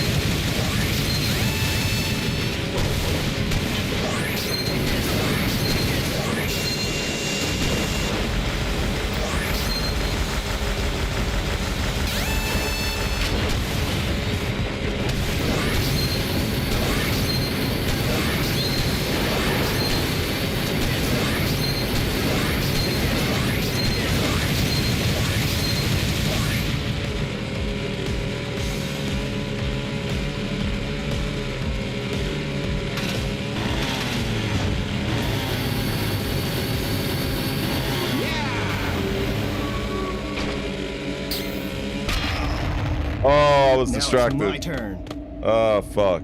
Oh, I was distracted. Now it's my turn. Oh, fuck.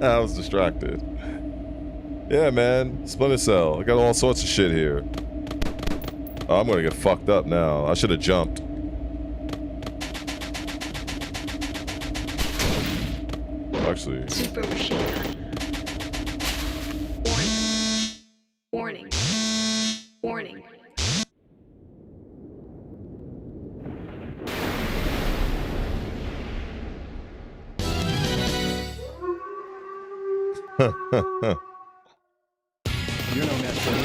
I was distracted. Yeah, man. Splinter Cell. I got all sorts of shit here. Oh, I'm gonna get fucked up now. I should have jumped. Actually. Super machine gun. Warning. Warning. Warning. You're no match for me.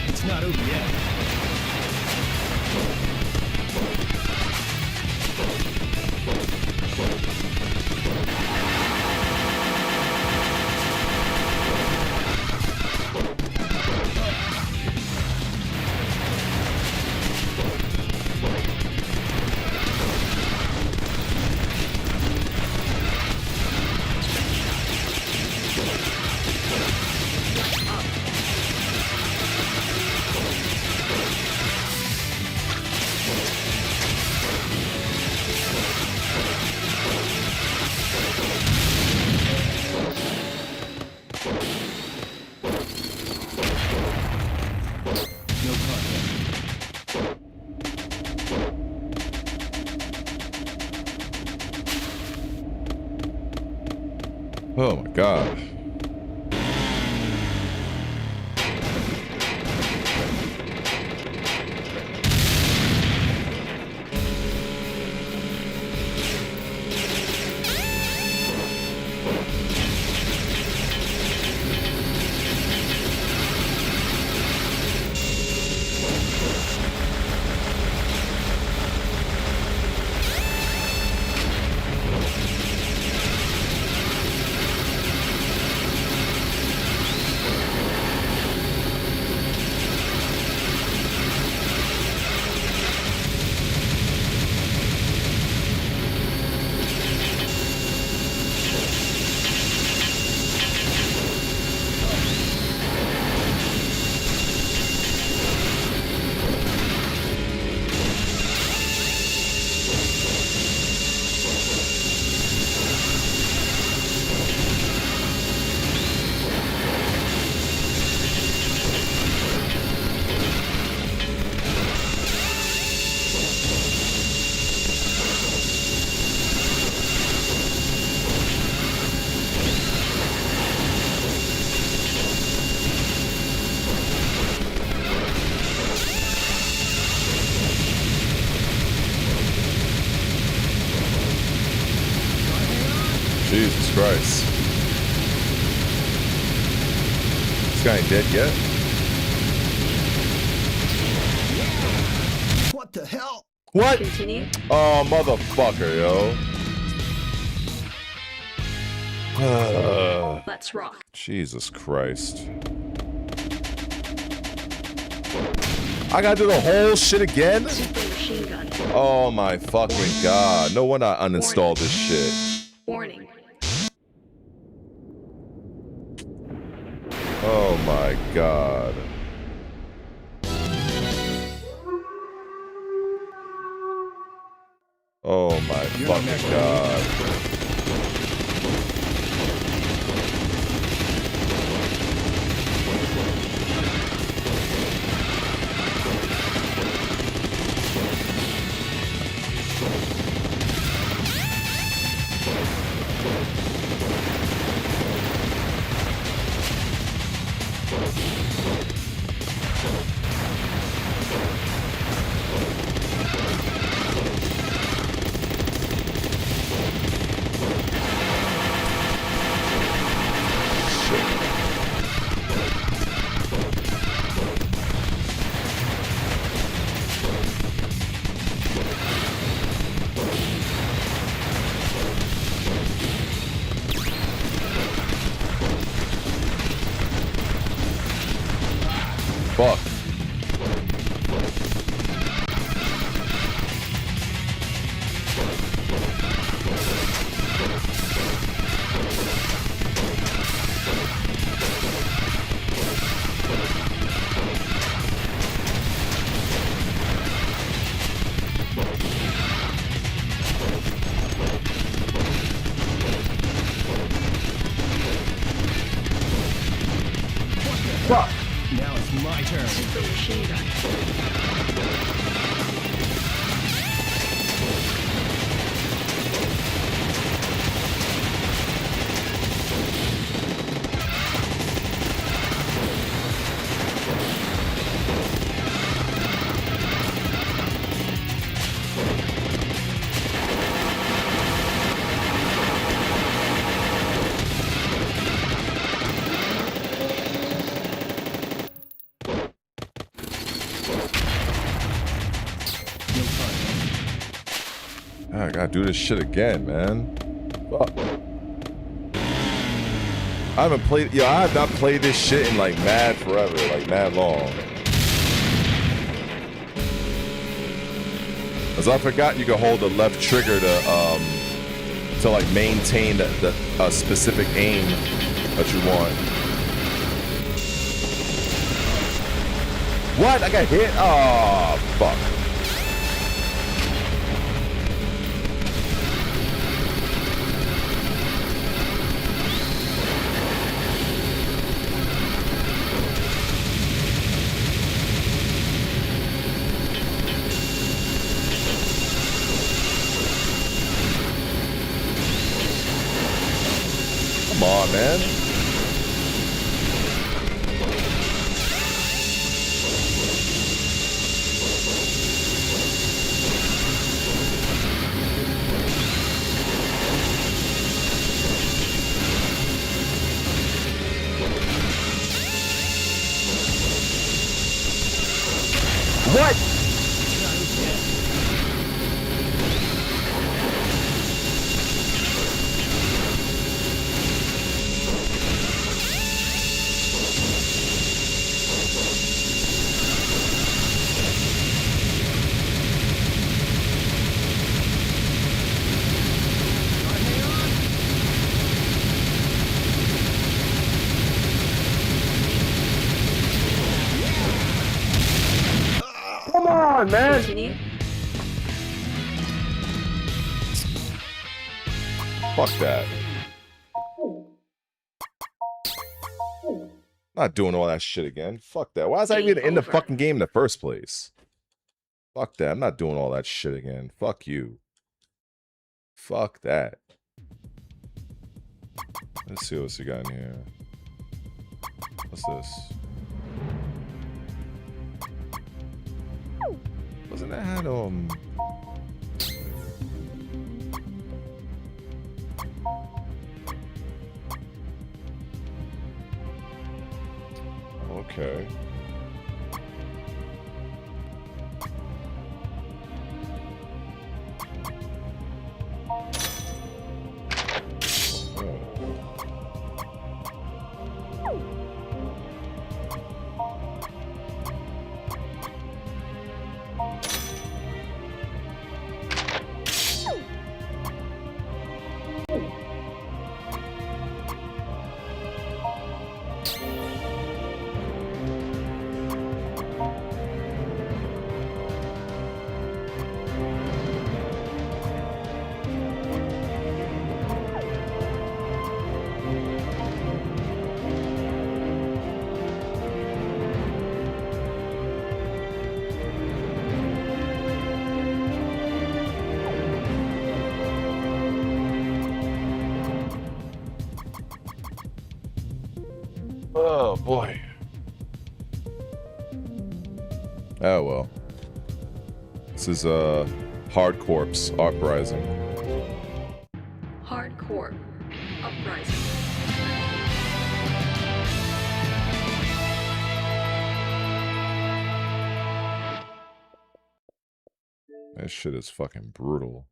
It's not over yet. Oh my god. Jesus Christ. This guy ain't dead yet? What the hell? What? Continue. Oh, motherfucker, yo. Let's rock. Jesus Christ. I gotta do the whole shit again? Super machine gun. Oh my fucking god. No wonder I uninstalled this shit. Warning. Oh my god. Oh my fucking god. fuck. Fuck! Now it's my turn. Super machine gun. I gotta do this shit again, man. Fuck. I haven't played. Yo, I have not played this shit in like mad forever, like mad long. Cause I forgot you can hold the left trigger to like maintain the specific aim that you want. What? I got hit? Oh, fuck. Come on, man. What? Come on, man. Continue. Fuck that. Not doing all that shit again. Fuck that. Why is I even in the fucking game in the first place? Fuck that. I'm not doing all that shit again. Fuck you. Fuck that. Let's see what you got in here. What's this? Wasn't that okay. Oh boy. Oh well. This is Hard Corpse Uprising. Hardcore uprising. That shit is fucking brutal.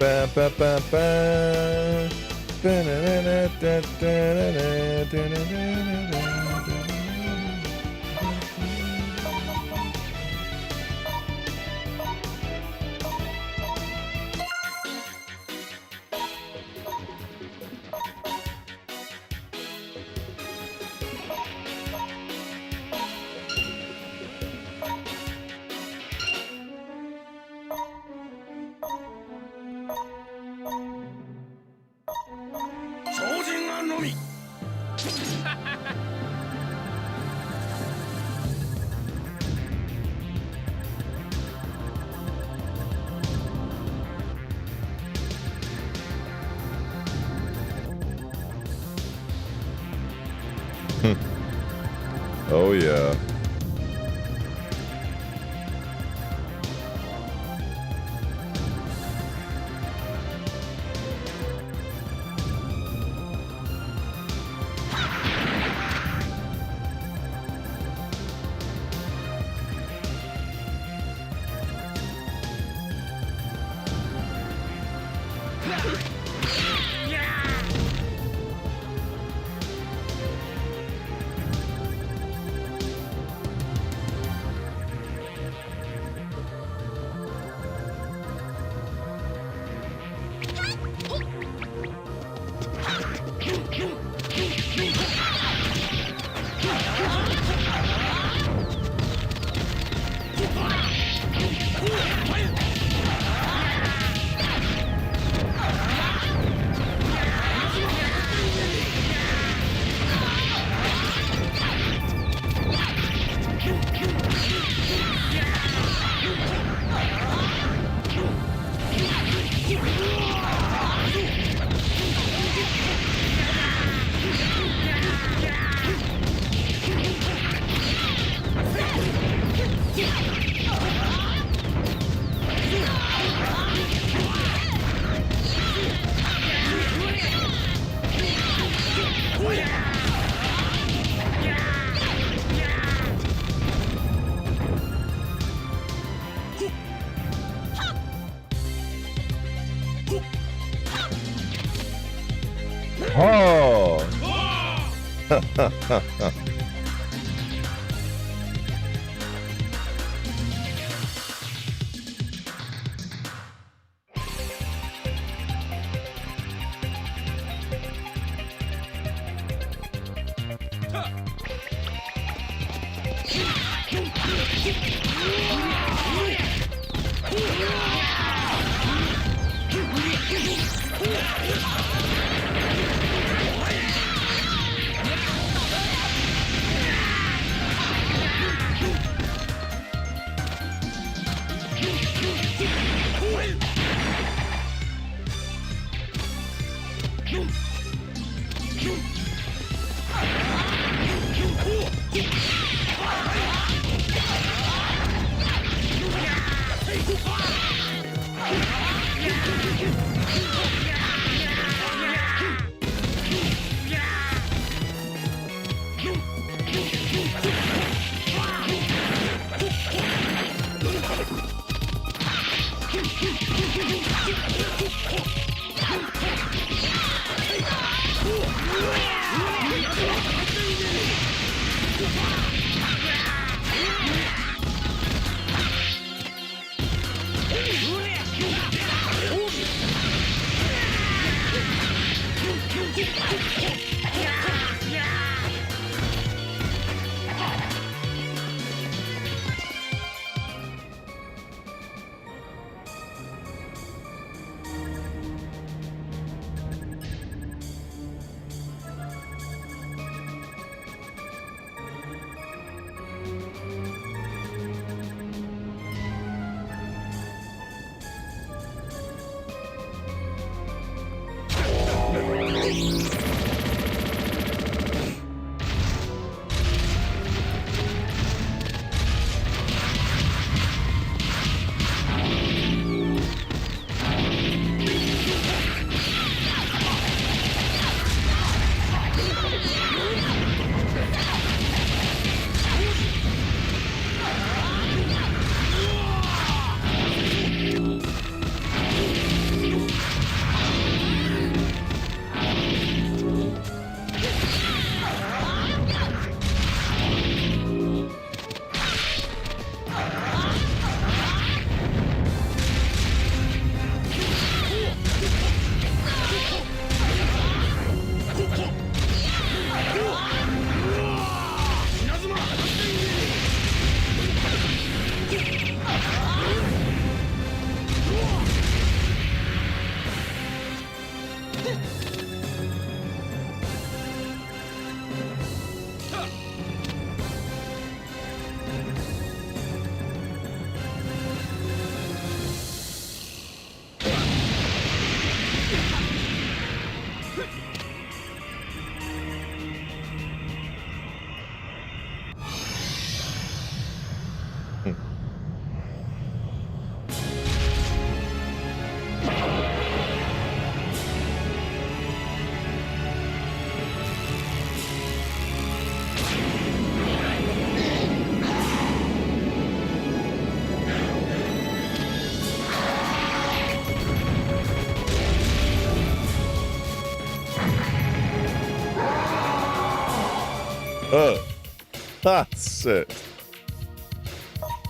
Ba, ba, ba, ba. Oh yeah. Oh. Ah, shit.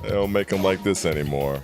They don't make them like this anymore.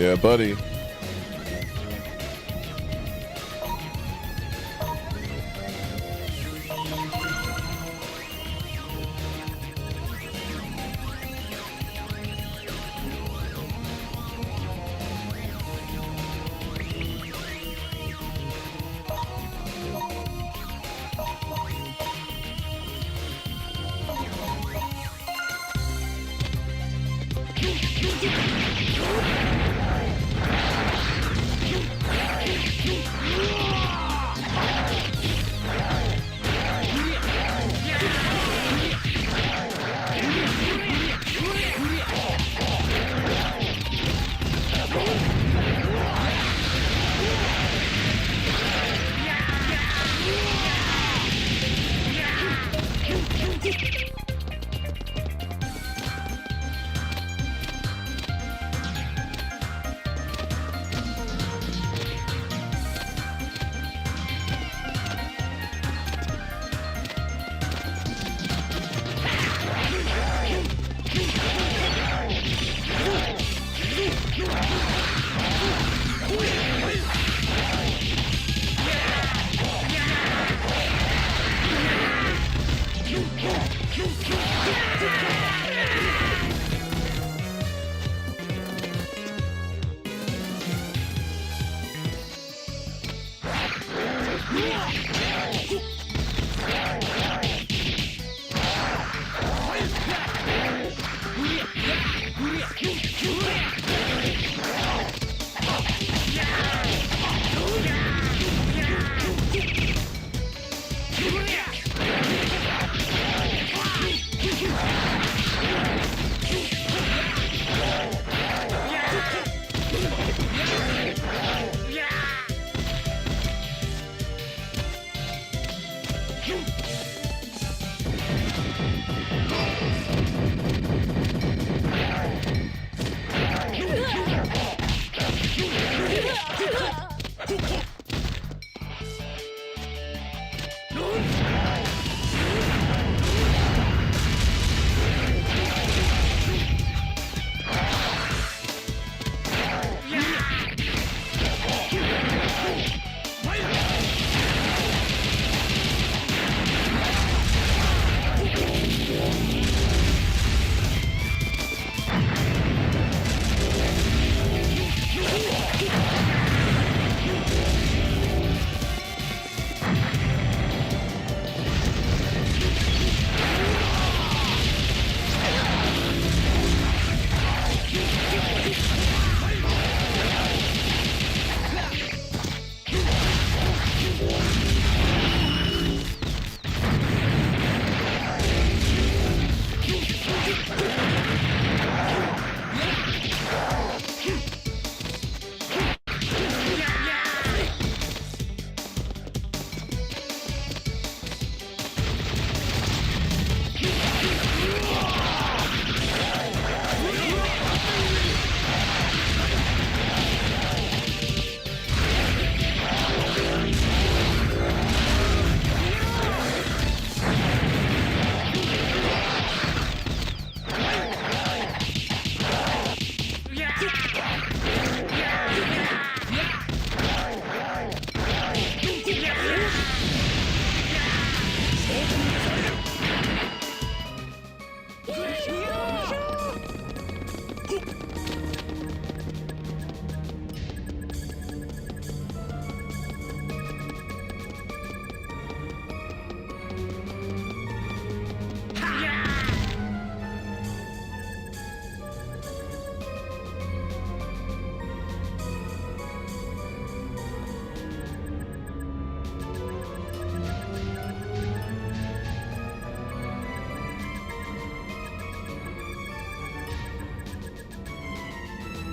Yeah, buddy.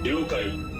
了解。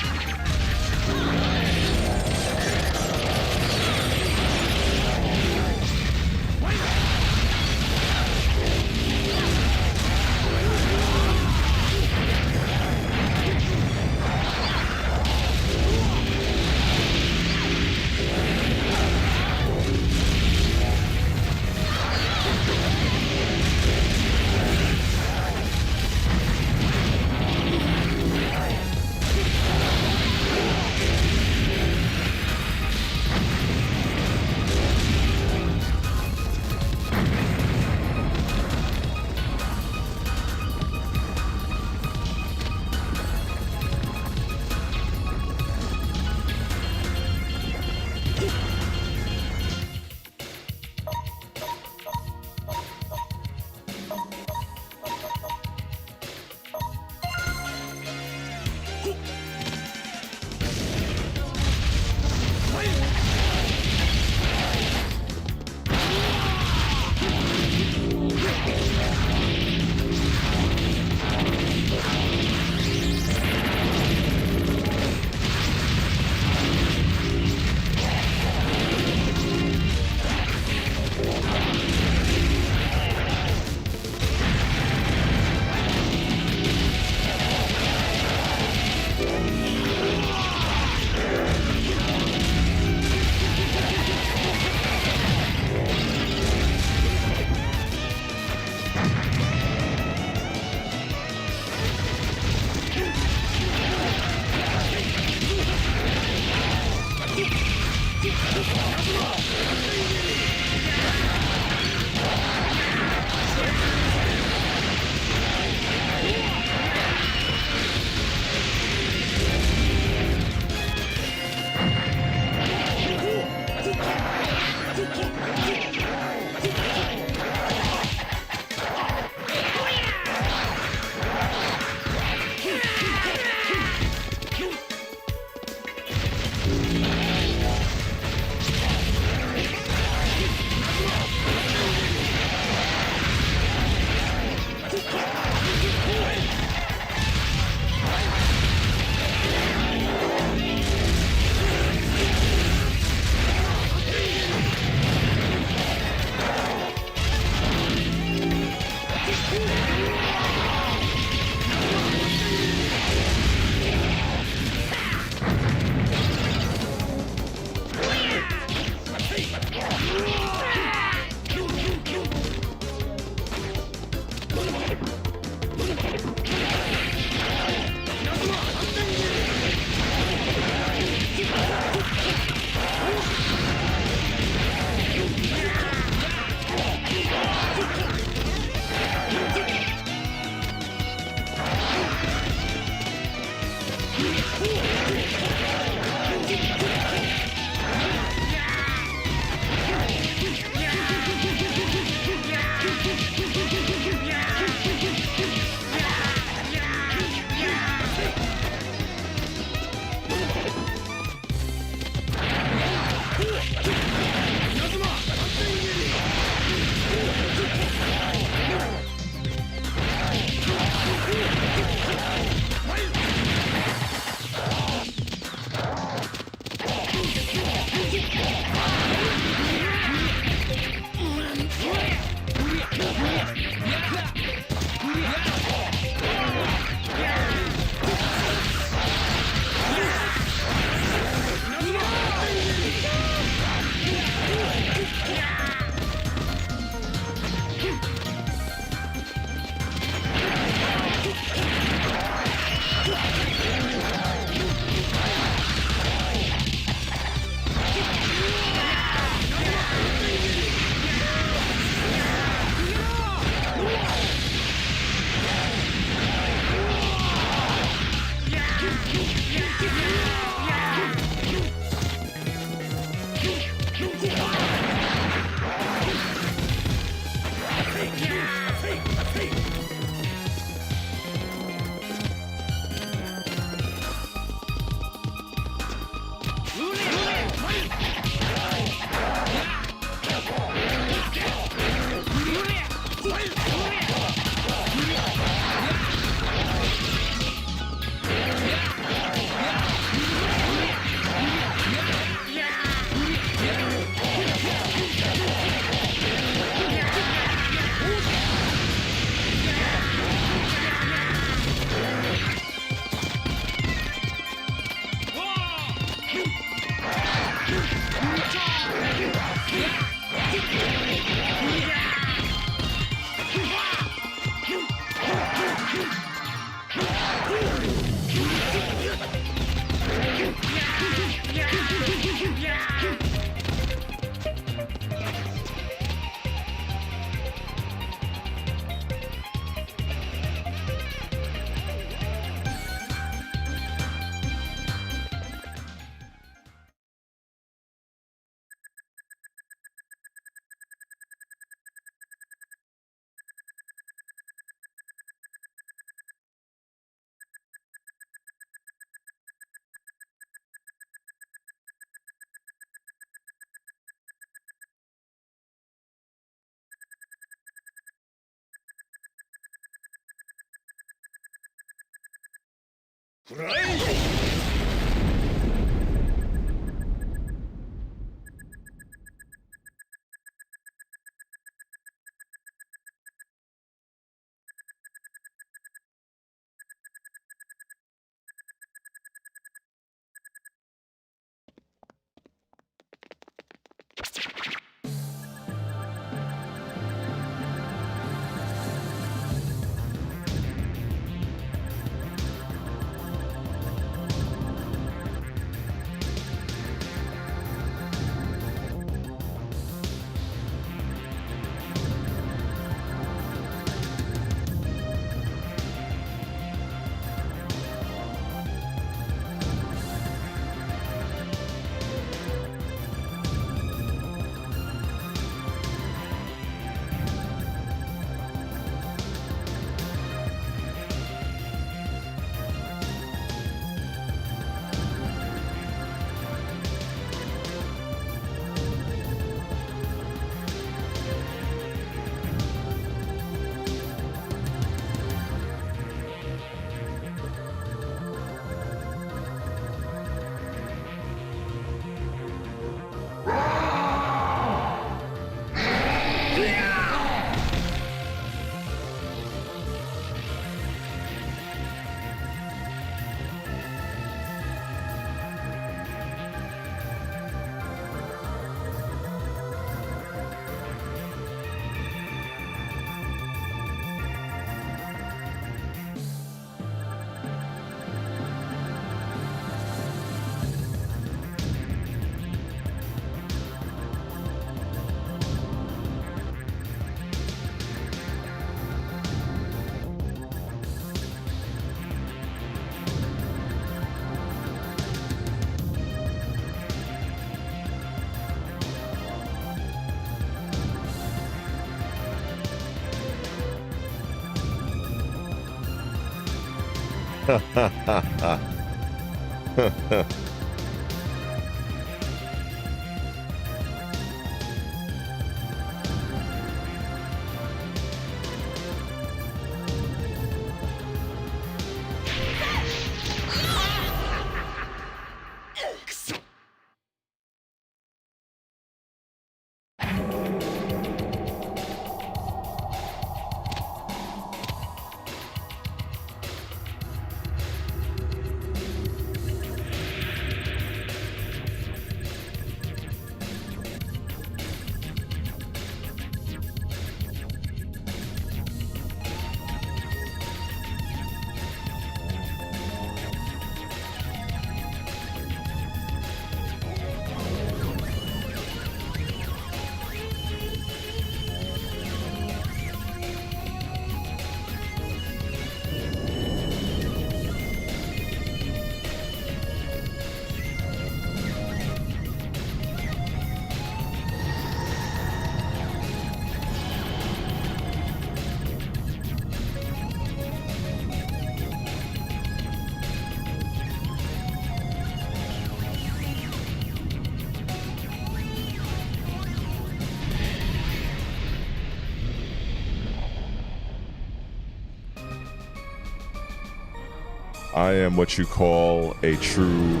I am what you call a true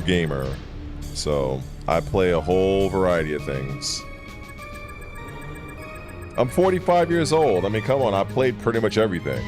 gamer. So I play a whole variety of things. I'm 45 years old. I mean, come on, I played pretty much everything.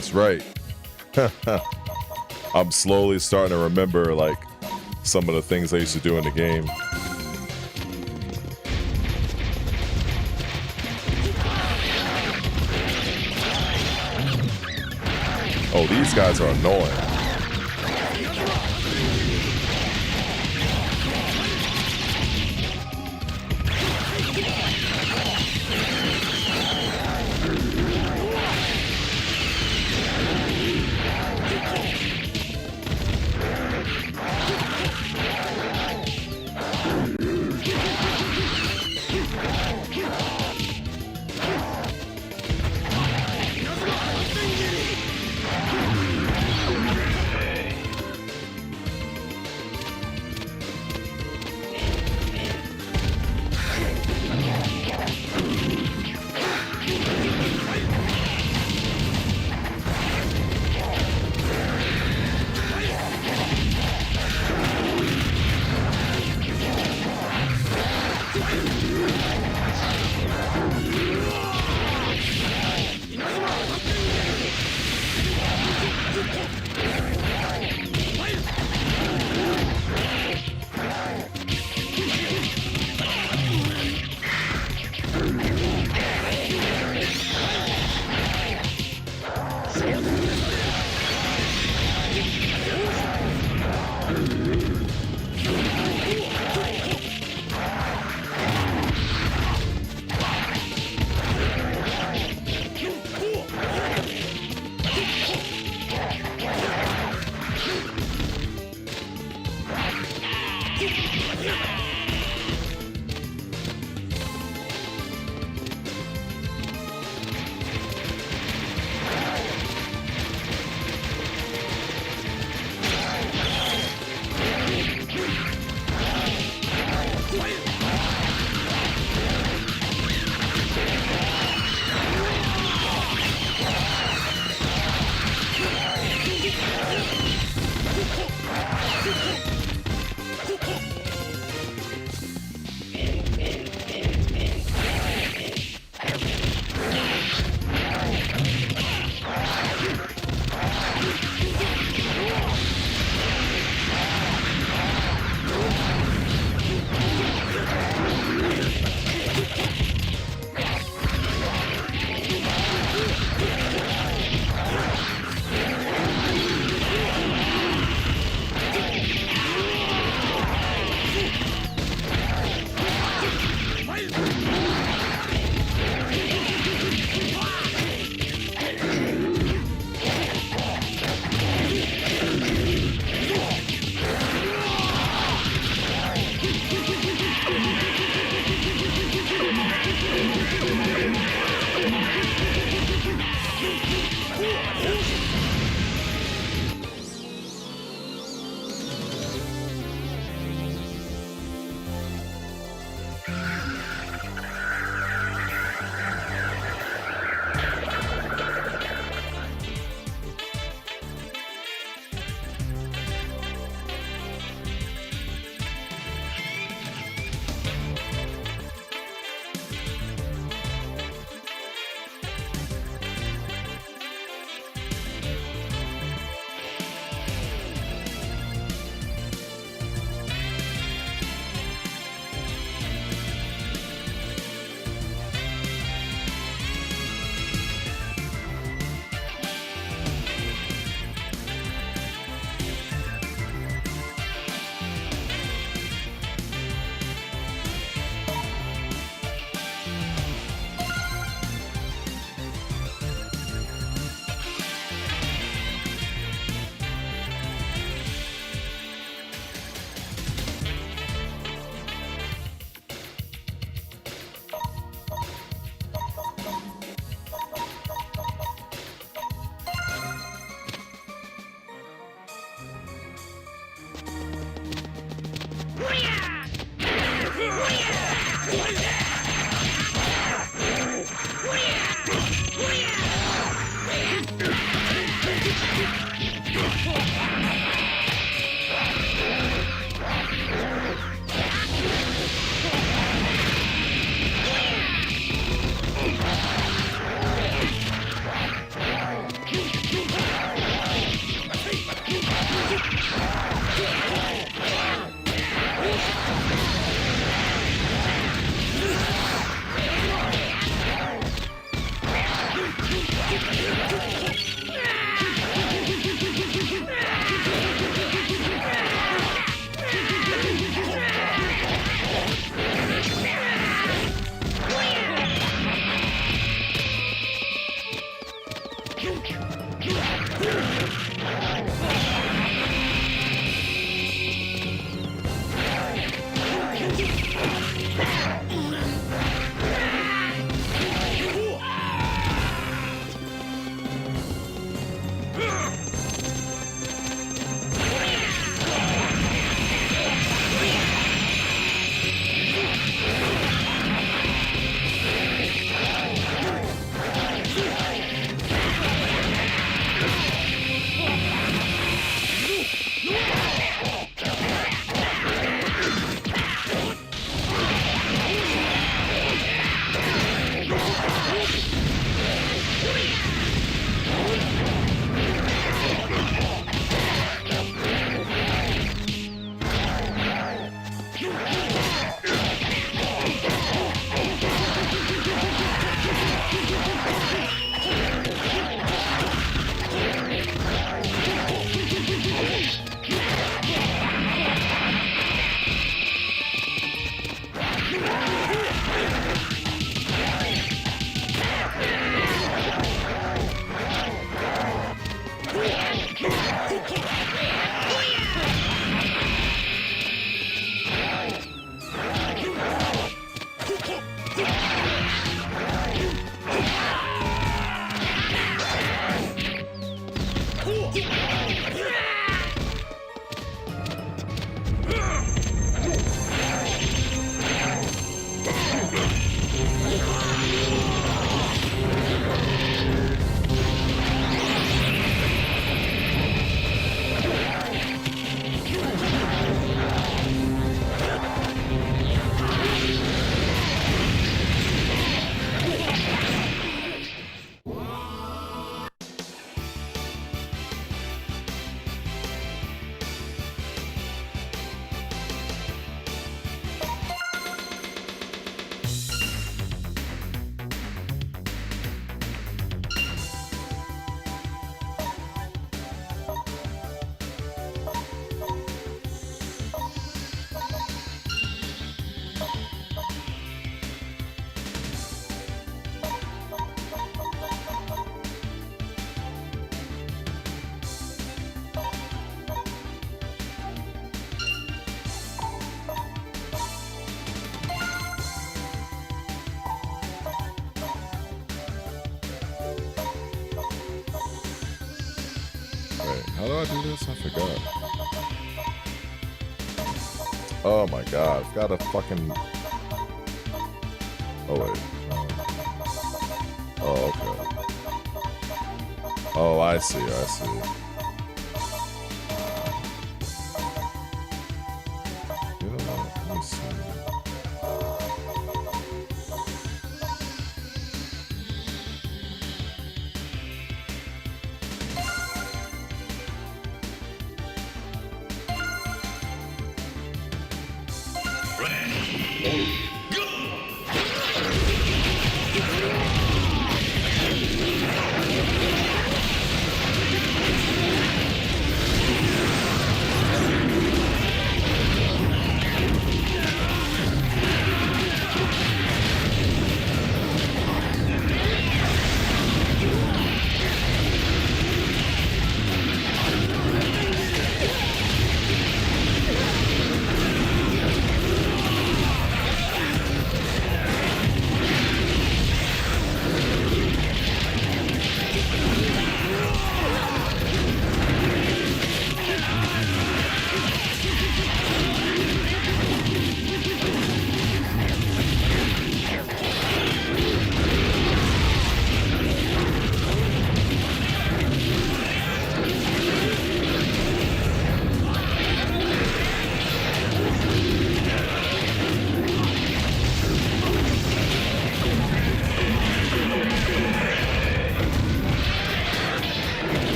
That's right. I'm slowly starting to remember like some of the things I used to do in the game. Oh, these guys are annoying. How do I do this? I forgot. Oh my god, I've got a fucking... Oh wait. Oh, okay. Oh, I see, I see. You know what? Let me see.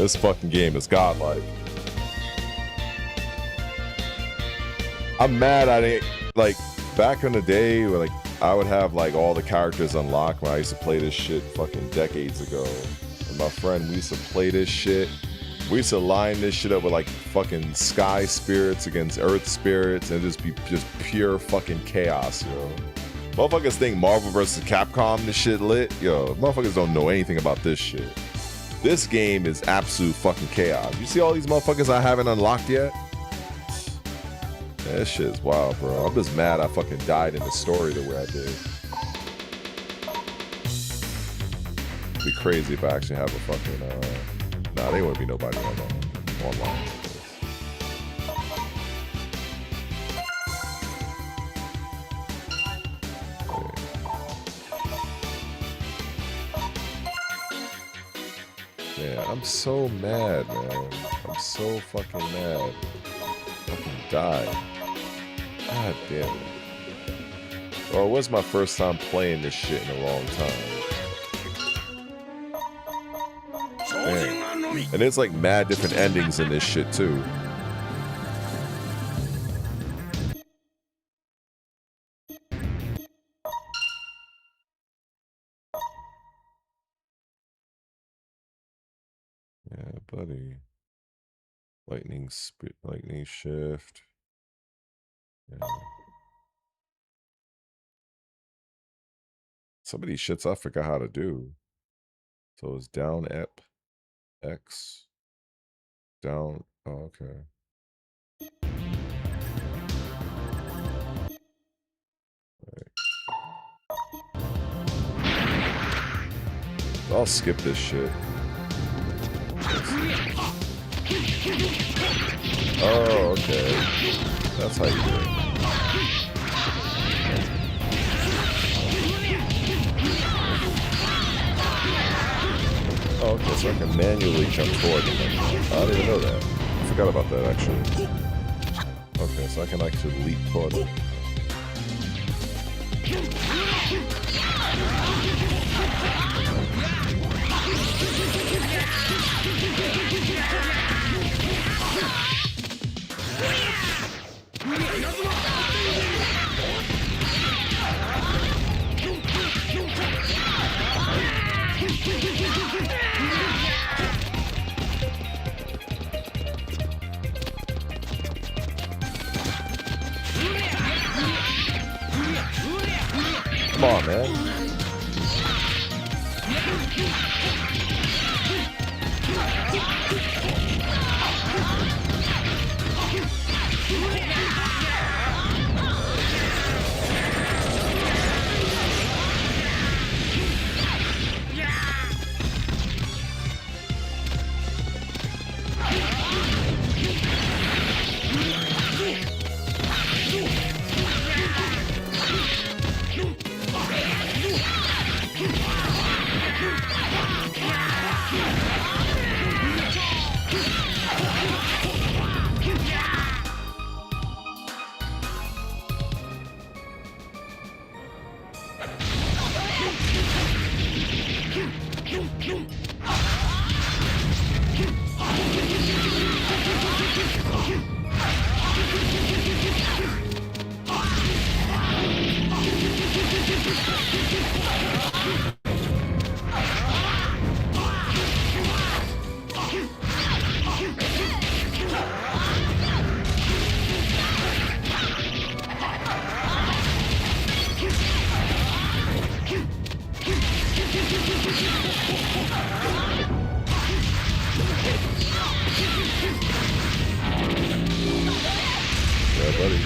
this fucking game is godlike. I'm mad I didn't, like, back in the day where, like, I would have, like, all the characters unlocked when I used to play this shit fucking decades ago. And my friend, we used to play this shit. We used to line this shit up with, like, fucking sky spirits against earth spirits and just be just pure fucking chaos, yo. Motherfuckers think Marvel vs. Capcom this shit lit. Yo, motherfuckers don't know anything about this shit. This game is absolute fucking chaos. You see all these motherfuckers I haven't unlocked yet? That shit is wild, bro. I'm just mad I fucking died in the story the way I did. It'd be crazy if I actually have a fucking, nah, there wouldn't be nobody online. Yeah, I'm so mad, man. I'm so fucking mad. Fucking die. God damn it. Well, it was my first time playing this shit in a long time. Man. And there's like mad different endings in this shit too. Yeah, buddy. Lightning shift. Yeah. Some of these shits I forgot how to do. So it's down ep X. Down. Oh, okay. Right. I'll skip this shit. Oh, okay. That's how you do it. Oh, okay, so I can manually jump forward. I didn't even know that. I forgot about that, actually. Okay, so I can actually leap toward it. Come on, man. Yeah, buddy.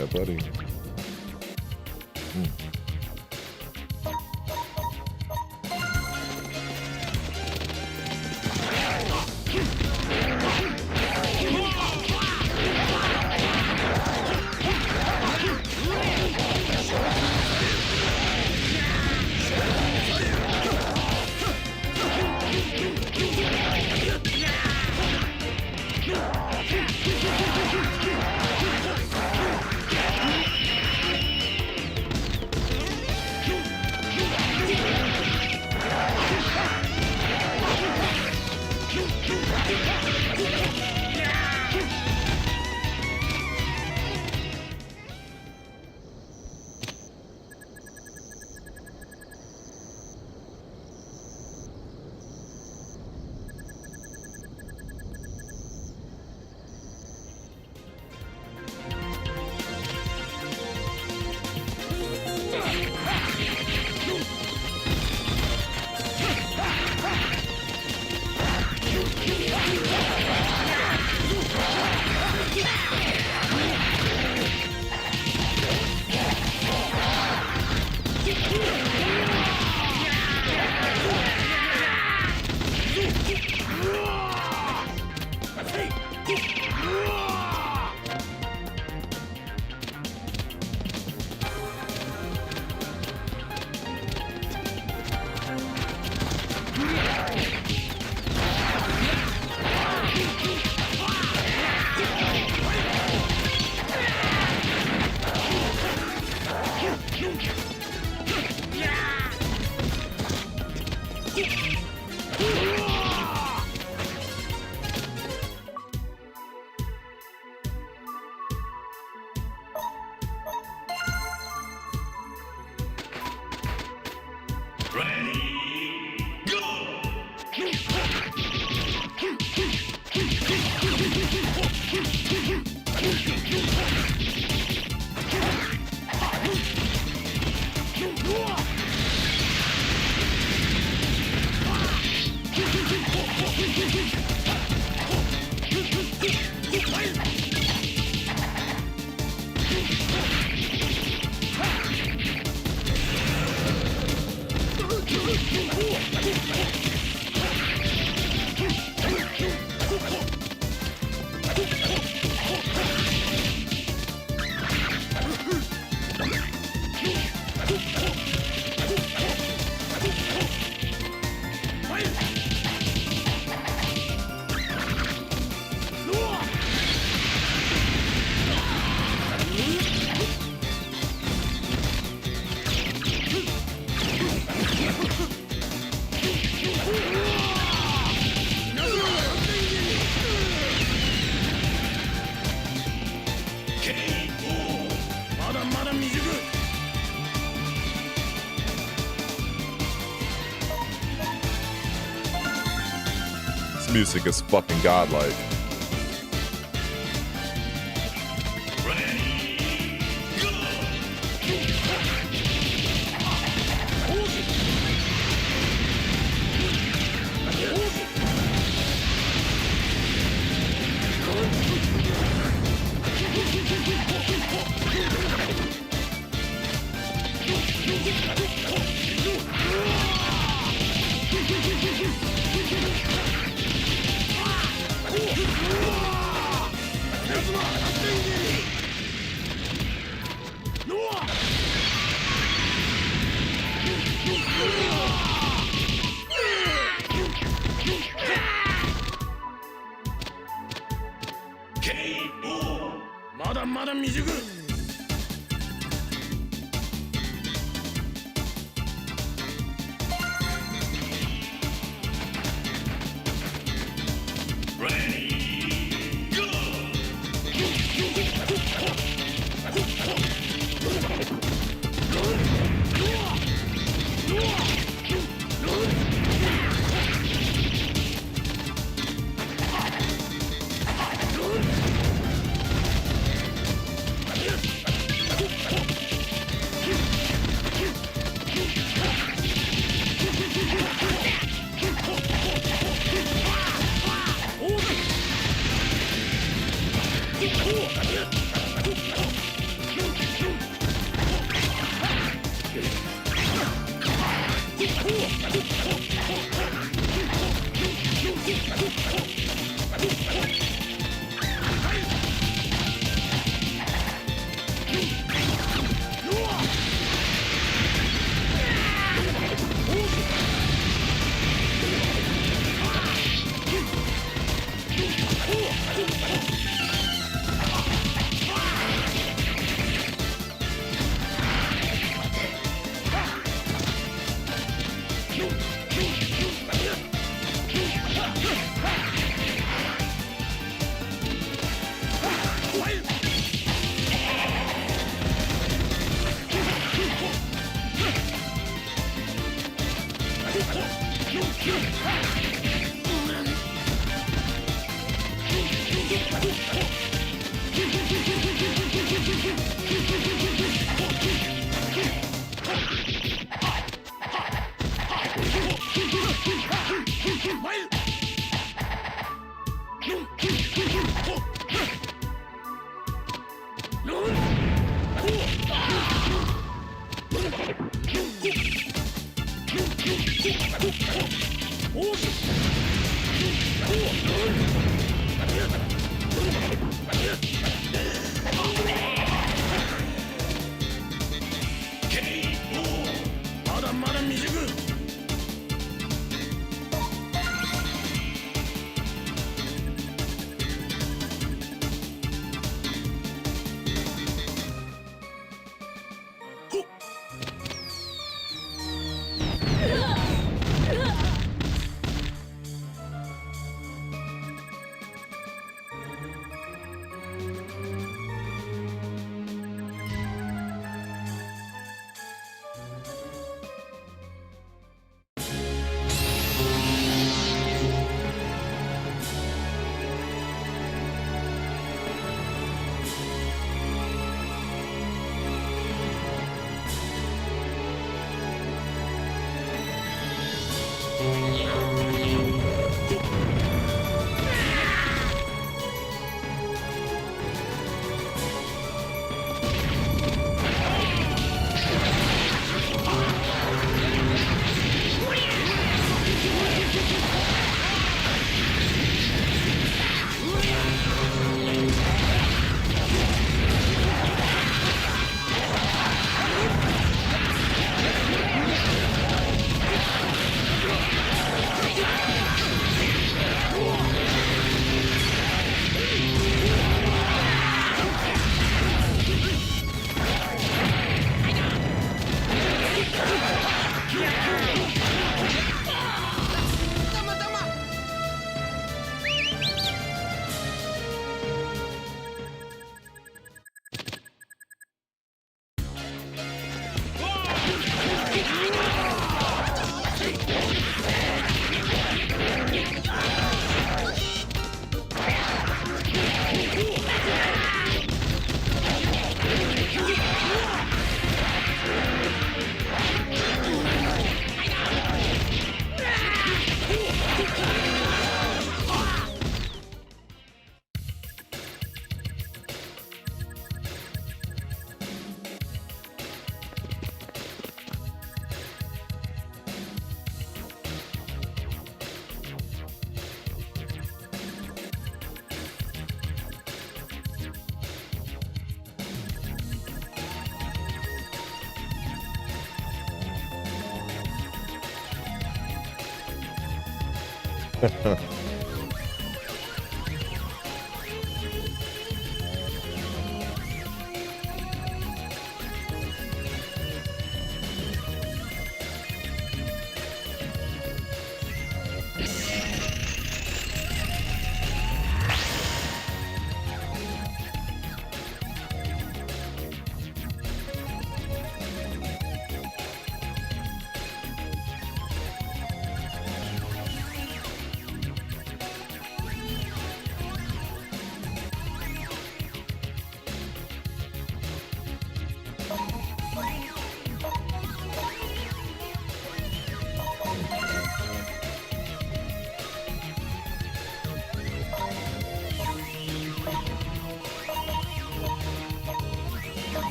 Yeah, buddy. Music is fucking godlike.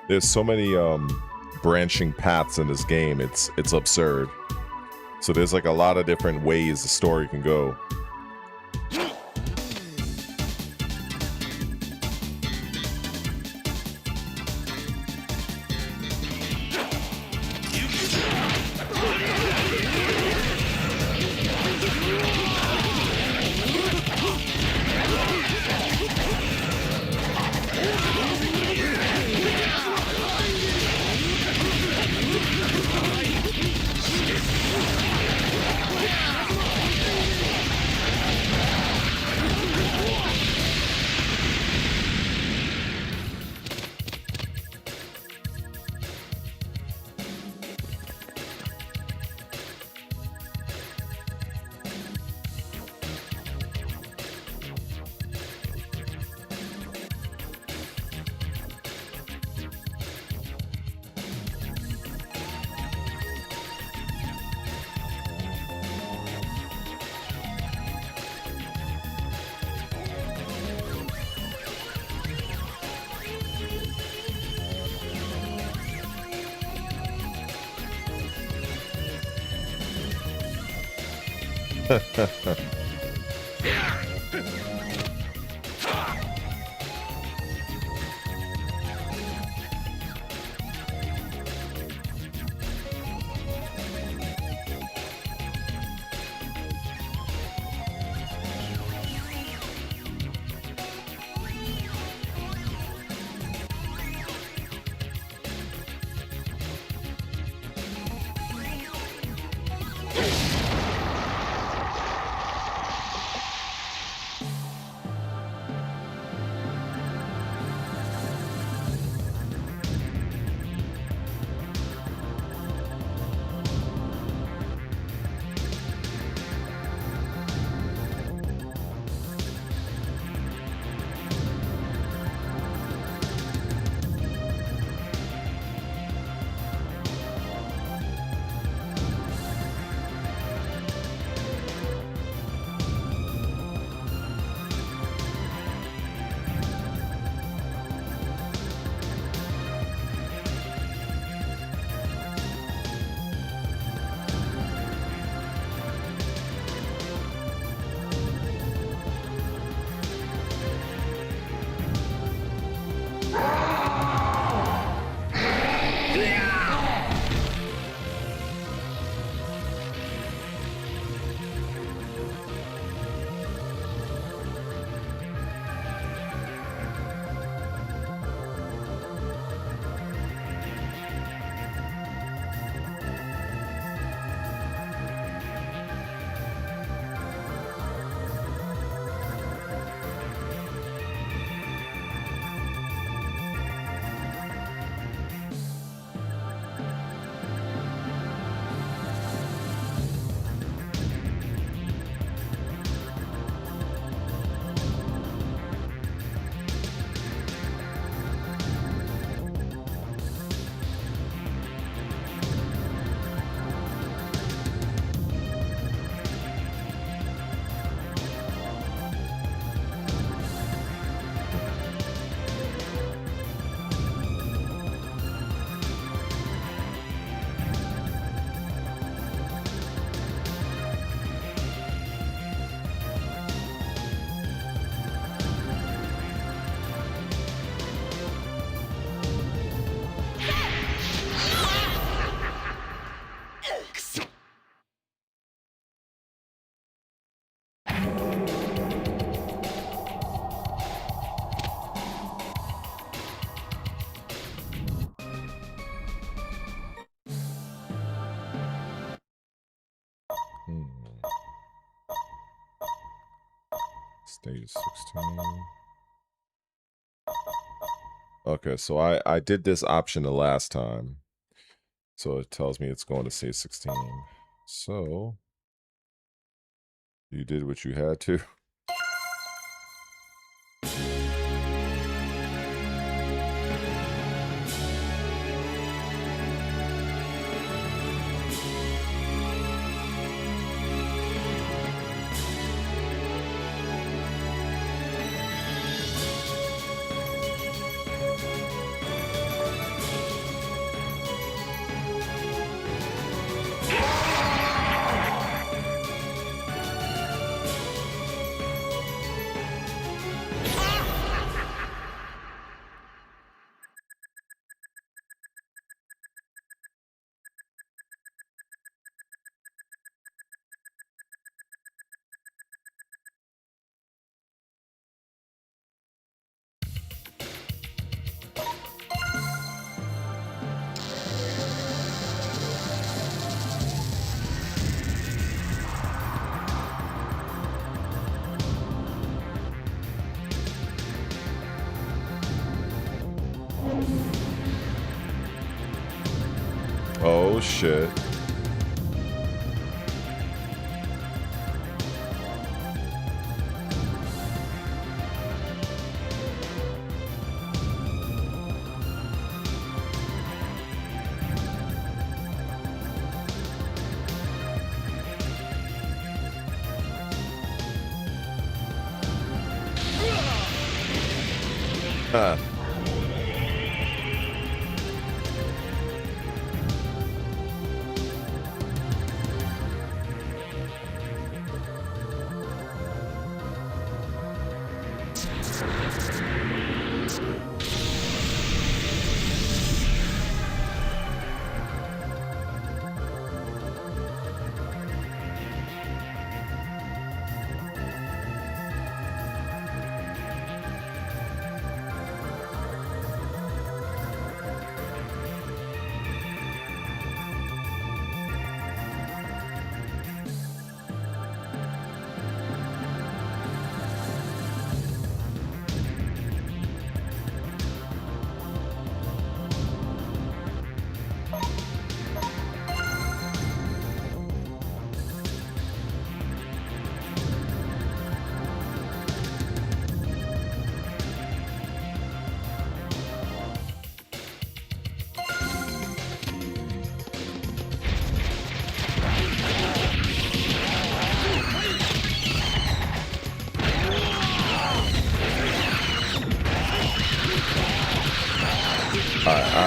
There's so many branching paths in this game. It's absurd. So there's like a lot of different ways the story can go. Stage 16. Okay, so I did this option the last time. So it tells me it's going to stage 16. So you did what you had to. Oh shit. Huh.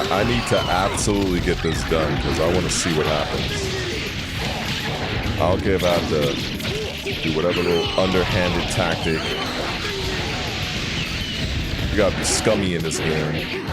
I need to absolutely get this done because I want to see what happens. I don't care if I have to do whatever little underhanded tactic. You gotta be scummy in this game.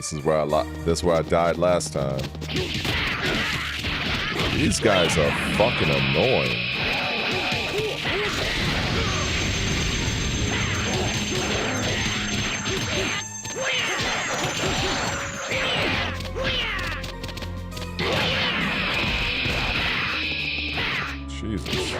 This is where I died last time. These guys are fucking annoying. Jesus.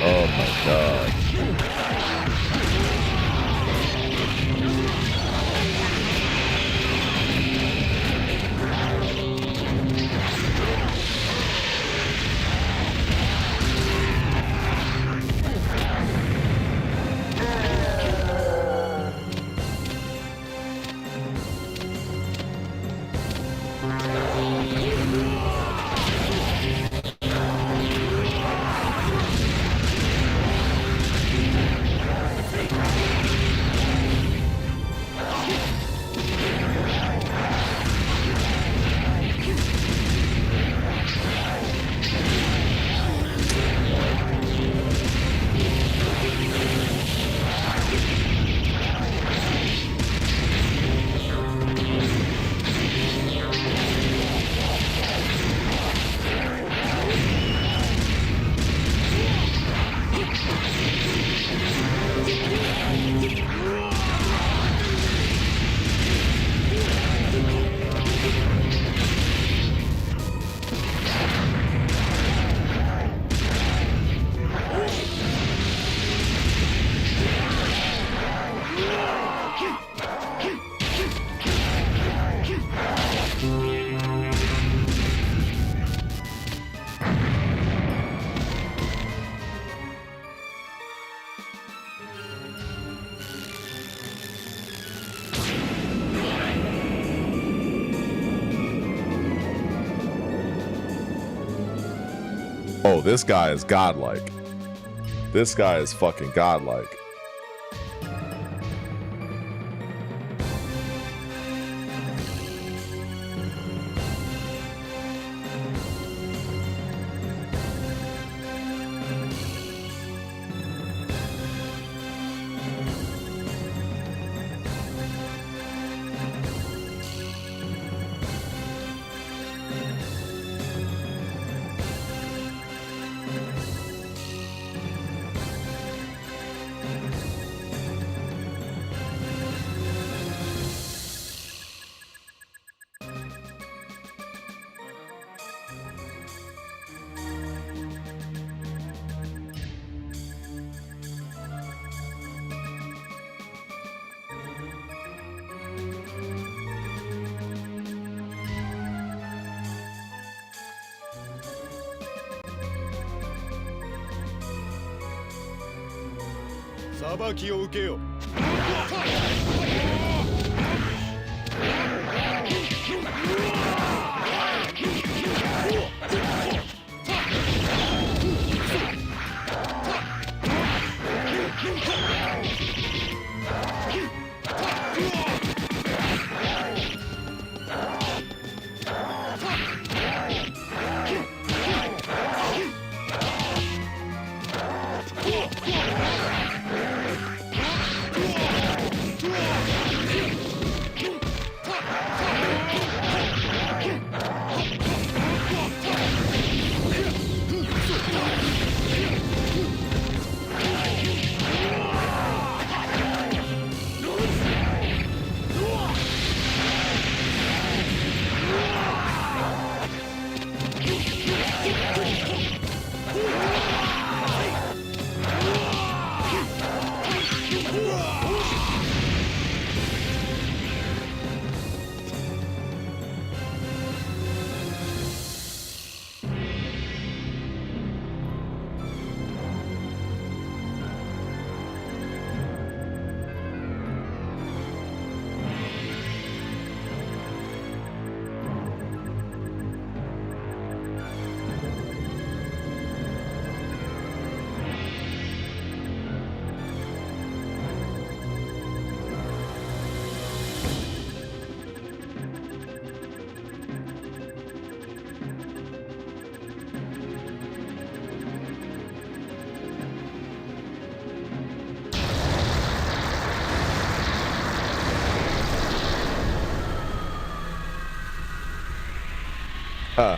Oh my god. Oh, this guy is godlike. This guy is fucking godlike. 裁きを受けよ。Huh.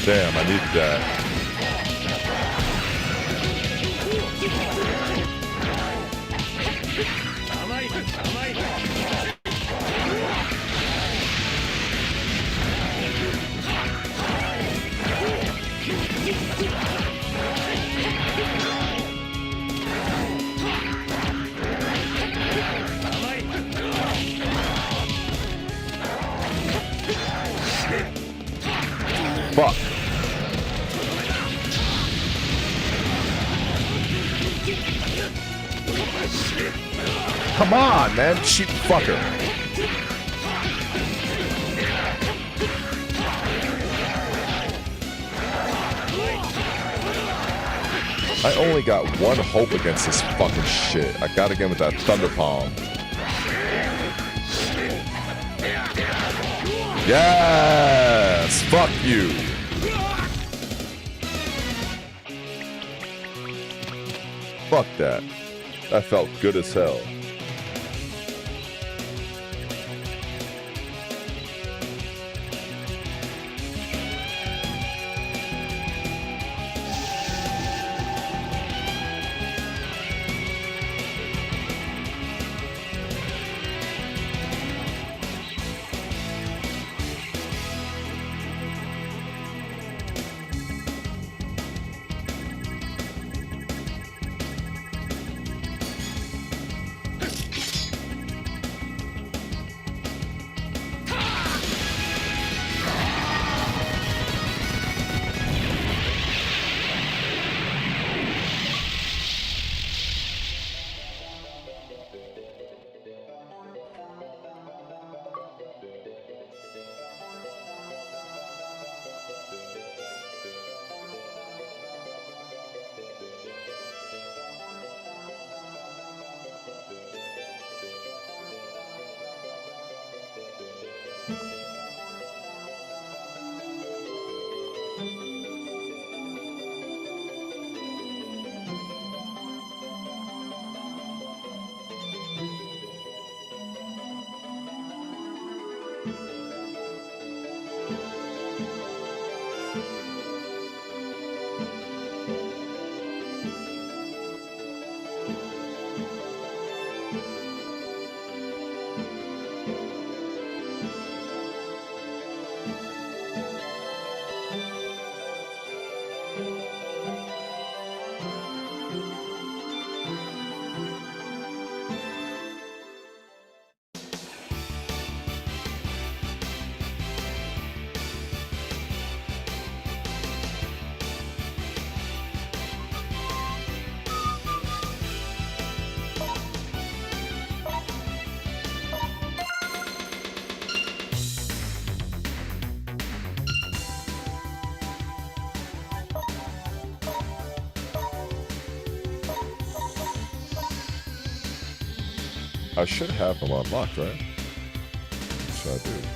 Damn, I needed that. Fuck. Come on, man. Cheap fucker. I only got one hope against this fucking shit. I gotta get him with that Thunder Palm. Yes! Fuck you! Fuck that. That felt good as hell. I should have them unlocked, right? What should I do?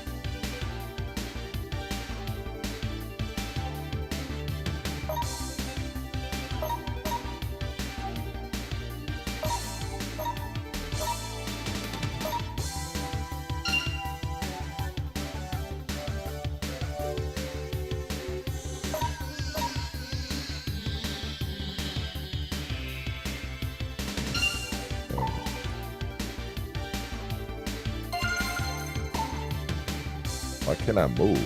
Why can't I move?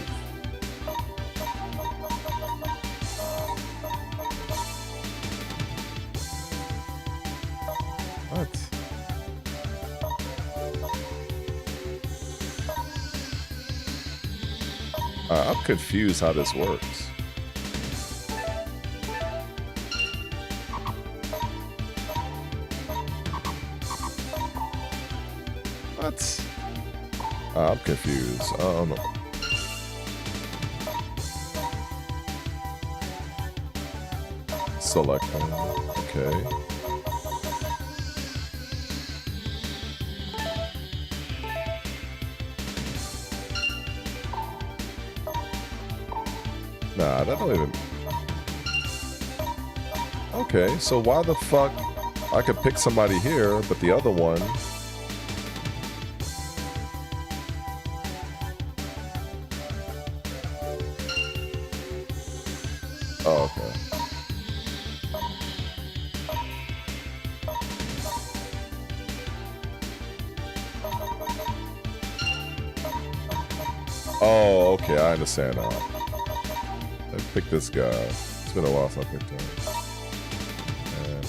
What? I'm confused how this works. What? I'm confused. I don't know. Select one. Okay. Nah, that don't even... Okay, so why the fuck I could pick somebody here, but the other one... Oh, okay. Oh, okay, I understand now. I picked this guy. It's been a while since I picked him. And,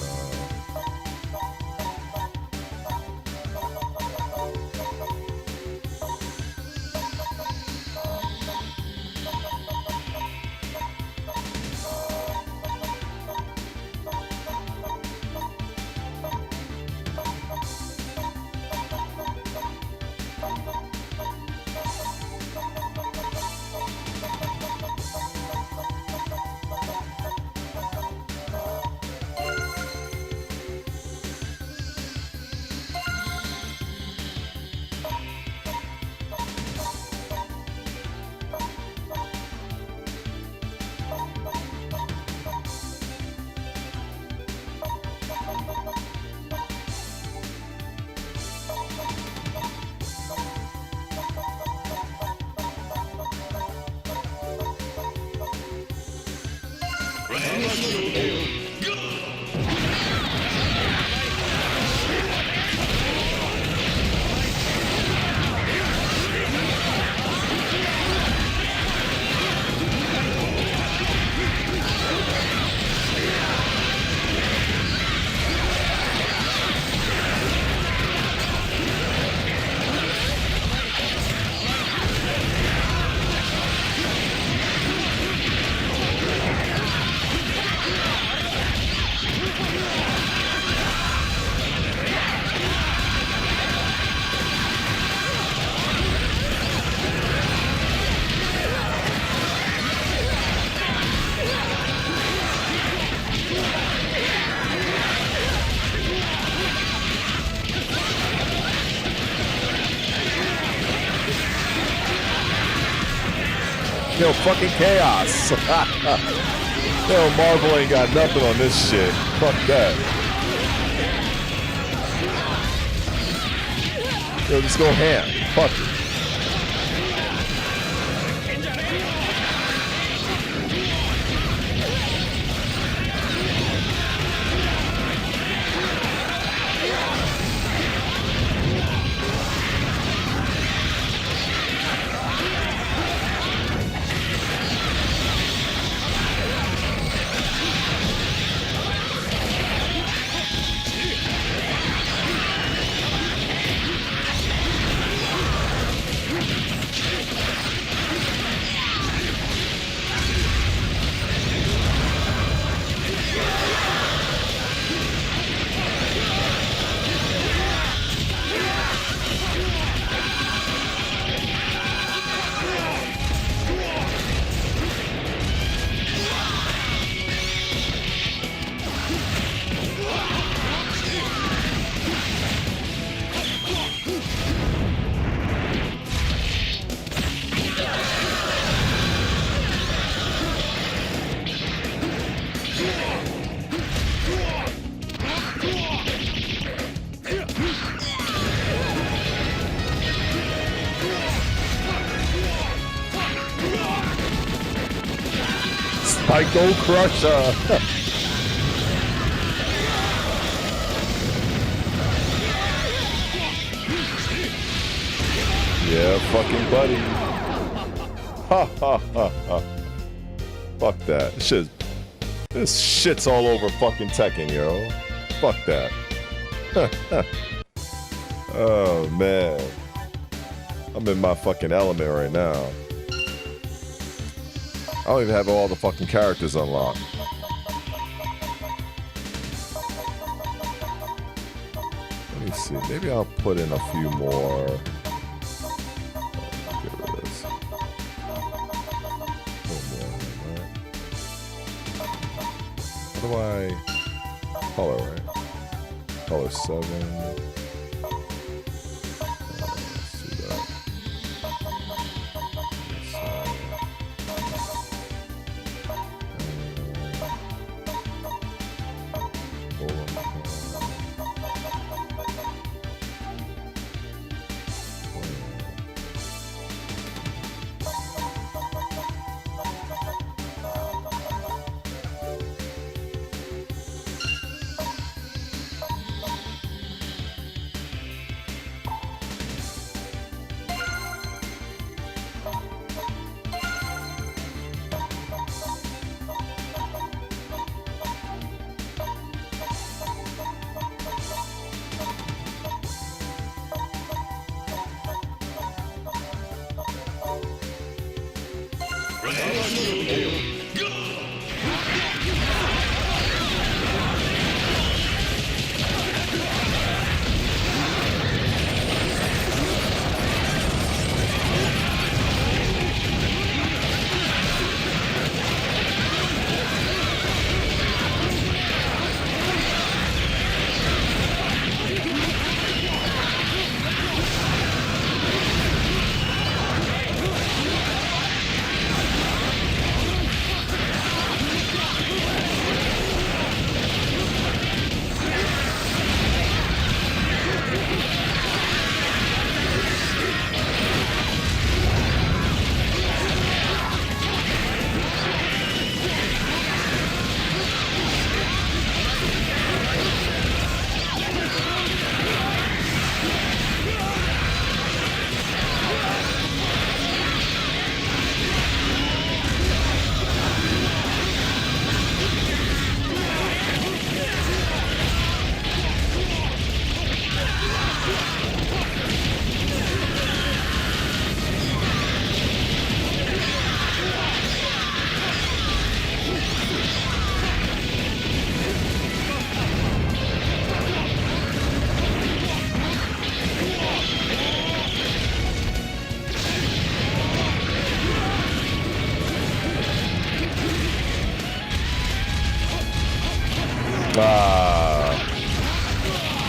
yo, fucking chaos. Yo, Marvel ain't got nothing on this shit. Fuck that. Yo, just go ham. Fuck it. Psycho Crusher. Yeah, fucking buddy. Ha ha ha ha. Fuck that. This shit's all over fucking Tekken, yo. Fuck that. Oh man. I'm in my fucking element right now. I don't even have all the fucking characters unlocked. Let me see. Maybe I'll put in a few more. Get rid of this. How do I color, right? Color 7. Let's do that.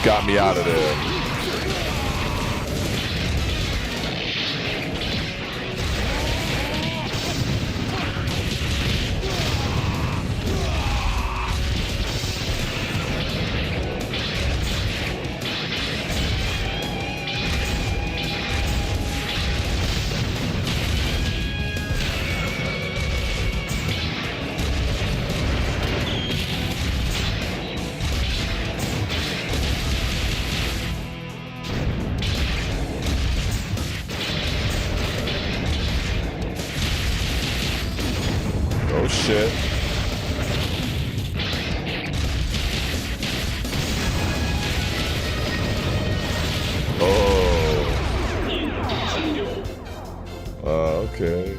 Got me out of there. Oh shit. Oh. Okay.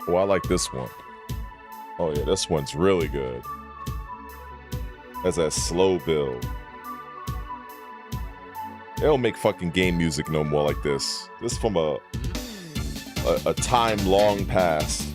Oh, I like this one. Oh yeah, this one's really good. That's that slow build. They don't make fucking game music no more like this. This is from a time long past.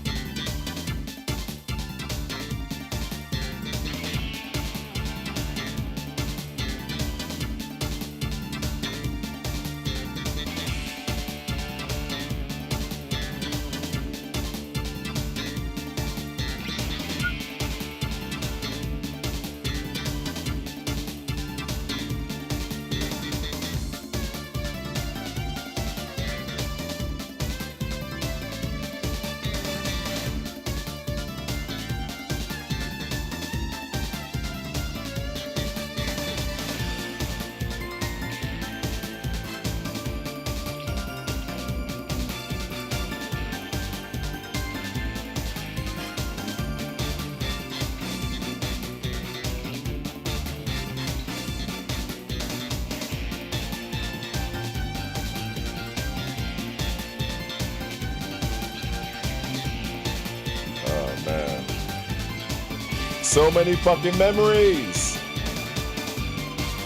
So many fucking memories.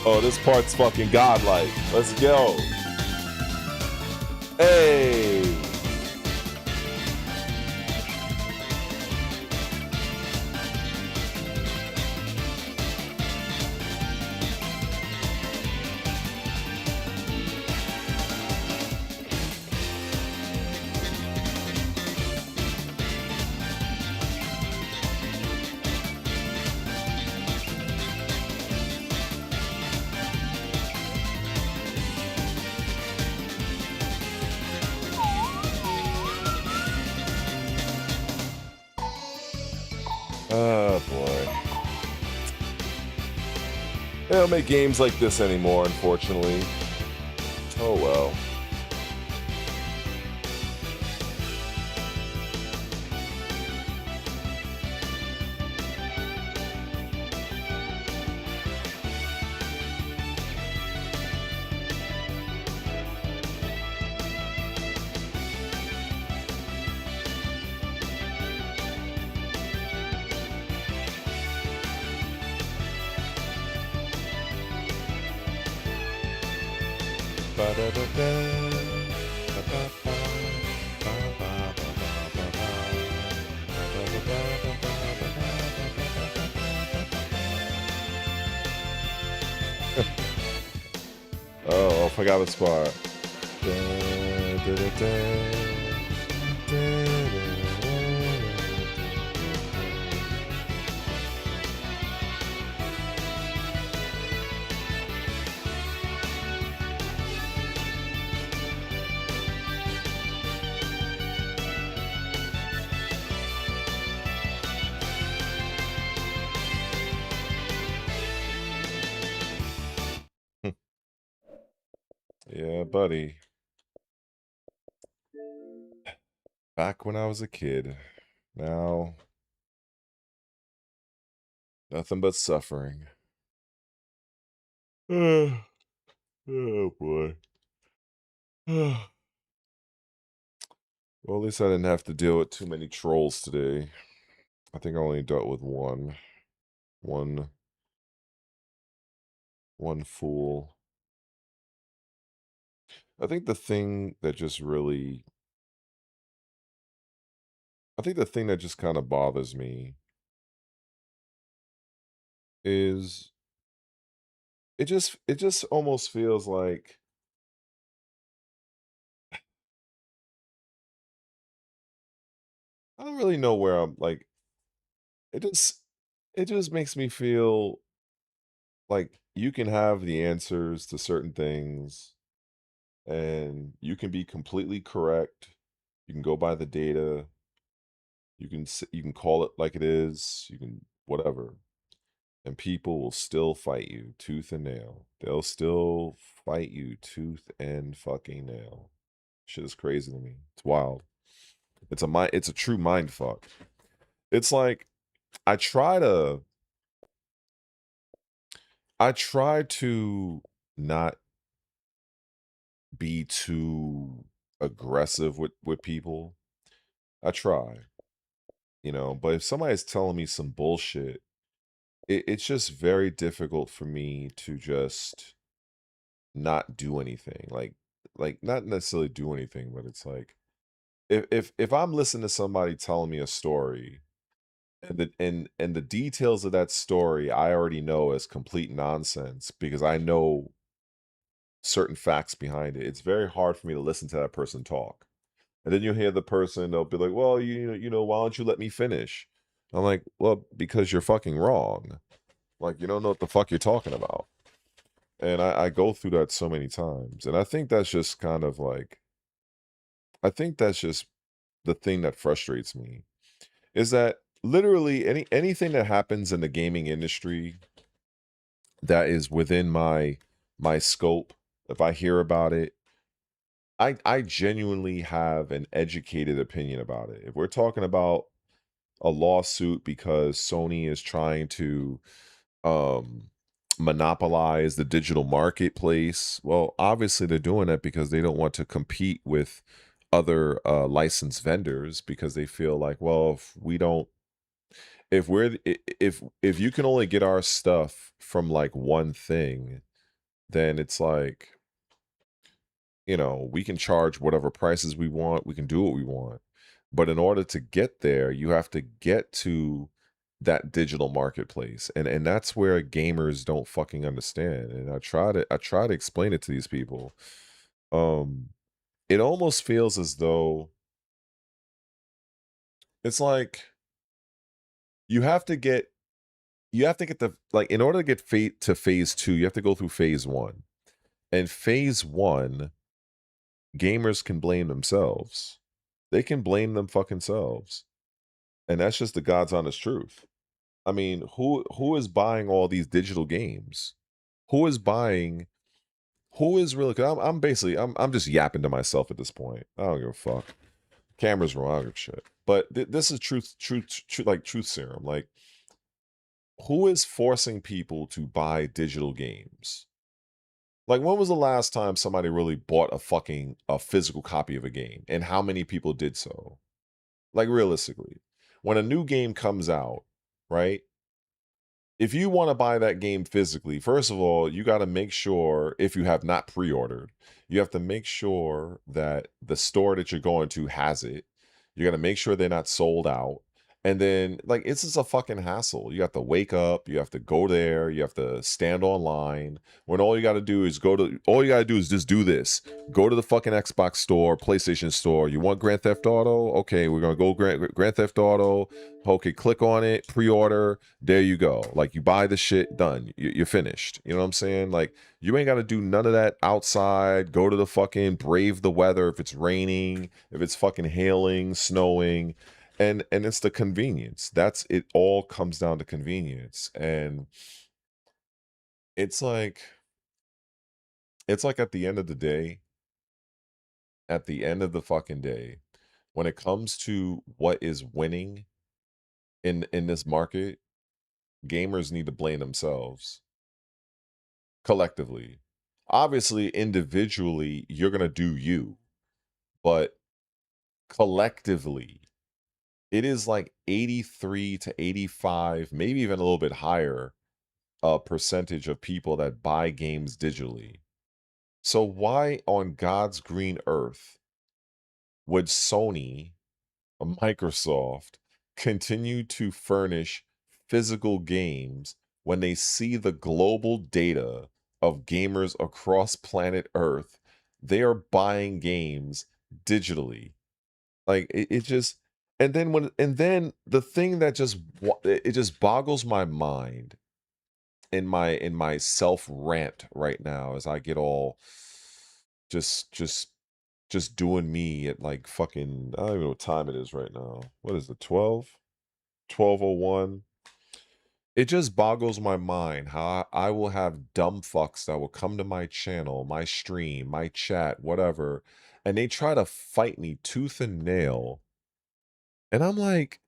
Oh, this part's fucking godlike. Let's go. Hey. Oh boy. They don't make games like this anymore, unfortunately. Oh well. Oh, I forgot this part. Yeah, buddy. Back when I was a kid. Now, nothing but suffering. Oh boy. Well, at least I didn't have to deal with too many trolls today. I think I only dealt with one. One fool. I think the thing that just really I think the thing that just kind of bothers me is it just almost feels like I don't really know where I'm like it just it just makes me feel like you can have the answers to certain things and you can be completely correct. You can go by the data. You can call it like it is. You can whatever. And people will still fight you tooth and nail. They'll still fight you tooth and fucking nail. Shit is crazy to me. It's wild. It's a true mind fuck. It's like I try to I try to not be too aggressive with people. I try. you know, but if somebody's telling me some bullshit, it's just very difficult for me to just not do anything. Like not necessarily do anything, but it's like if I'm listening to somebody telling me a story and the details of that story I already know is complete nonsense because I know certain facts behind it. It's very hard for me to listen to that person talk. And then you'll hear the person, they'll be like, well, you know, why don't you let me finish? I'm like, well, because you're fucking wrong. Like, you don't know what the fuck you're talking about. And I go through that so many times. And I think that's just kind of like, I think that's just the thing that frustrates me is that literally anything that happens in the gaming industry that is within my scope, if I hear about it, I genuinely have an educated opinion about it. If we're talking about a lawsuit because Sony is trying to um monopolize the digital marketplace, well, obviously they're doing that because they don't want to compete with other licensed vendors because they feel like, well, if we don't if we're if you can only get our stuff from like one thing, then it's like, you know, we can charge whatever prices we want, we can do what we want. But in order to get there, you have to get to that digital marketplace. And that's where gamers don't fucking understand. And I try to explain it to these people. Um it almost feels as though it's like you have to get the like in order to get to phase 2, you have to go through phase 1. And phase 1, gamers can blame themselves. They can blame them fucking selves. And that's just the God's honest truth. I mean, who is buying all these digital games? Who is buying who is really 'cause I'm basically I'm just yapping to myself at this point. I don't give a fuck. Camera's wrong, I don't give a shit. But this is truth serum. Like, who is forcing people to buy digital games? Like, when was the last time somebody really bought a physical copy of a game? And how many people did so? Like, realistically, when a new game comes out, right? If you want to buy that game physically, first of all, you got to make sure, if you have not pre-ordered, you have to make sure that the store that you're going to has it. You got to make sure they're not sold out. And then, like, it's just a fucking hassle. You have to wake up, you have to go there, you have to stand online. When all you got to do is just do this. Go to the fucking Xbox store, PlayStation store. You want Grand Theft Auto? Okay, we're going to go Grand Theft Auto. Okay, click on it, pre-order. There you go. Like, you buy the shit, done. You're finished. You know what I'm saying? Like, you ain't got to do none of that outside. Go to the fucking brave the weather if it's raining, if it's fucking hailing, snowing. And it's the convenience. That's it. All comes down to convenience. And it's like at the end of the day, at the end of the fucking day, when it comes to what is winning in this market, gamers need to blame themselves collectively. Obviously, individually, you're gonna do you, but collectively, it is like 83 to 85, maybe even a little bit higher percentage of people that buy games digitally. So why on God's green earth would Sony, Microsoft, continue to furnish physical games when they see the global data of gamers across planet Earth? They are buying games digitally. Like, it just, and then the thing that it just boggles my mind in my self rant right now as I get all just doing me at like fucking, I don't even know what time it is right now. What is it? 12:01. It just boggles my mind how I will have dumb fucks that will come to my channel, my stream, my chat, whatever, and they try to fight me tooth and nail. And I'm like,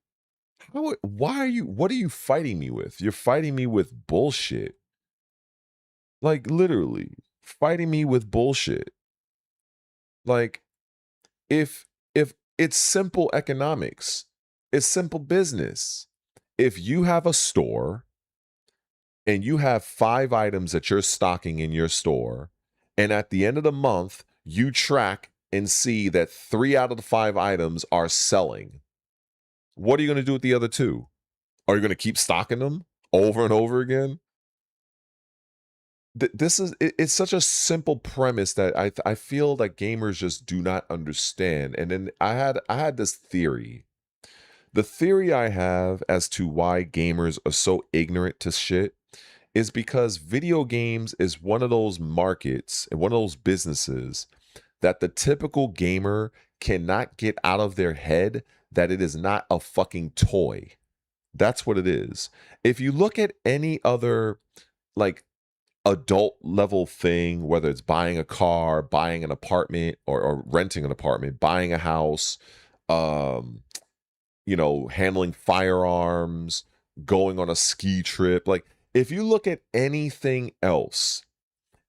what are you fighting me with? You're fighting me with bullshit. Like, literally fighting me with bullshit. Like, if it's simple economics, It's simple business. If you have a store and you have 5 items that you're stocking in your store, and at the end of the month, you track and see that 3 out of the 5 items are selling, what are you going to do with the other 2? Are you going to keep stocking them over and over again? This is it's such a simple premise that I feel that gamers just do not understand. And then I had this theory. The theory I have as to why gamers are so ignorant to shit is because video games is one of those markets and one of those businesses that the typical gamer cannot get out of their head that it is not a fucking toy. That's what it is. If you look at any other like adult level thing, whether it's buying a car, buying an apartment, or renting an apartment, buying a house, handling firearms, going on a ski trip. Like, if you look at anything else,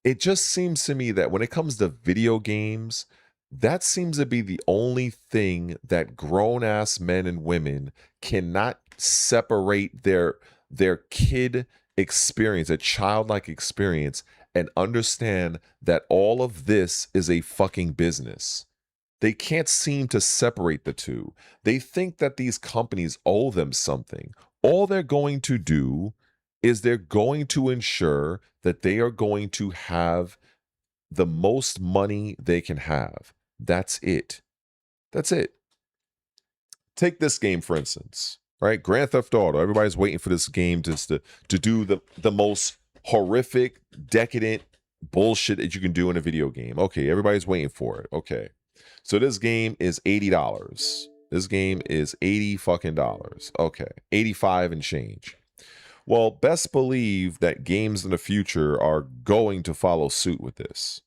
it just seems to me that when it comes to video games, that seems to be the only thing that grown-ass men and women cannot separate their kid experience, a childlike experience, and understand that all of this is a fucking business. They can't seem to separate the two. They think that these companies owe them something. All they're going to do is they're going to ensure that they are going to have the most money they can have. That's it. That's it. Take this game, for instance, right? Grand Theft Auto. Everybody's waiting for this game to do the most horrific, decadent bullshit that you can do in a video game. Okay, everybody's waiting for it. Okay. So this game is $80. This game is $80 fucking dollars. Okay. 85 and change. Well, best believe that games in the future are going to follow suit with this.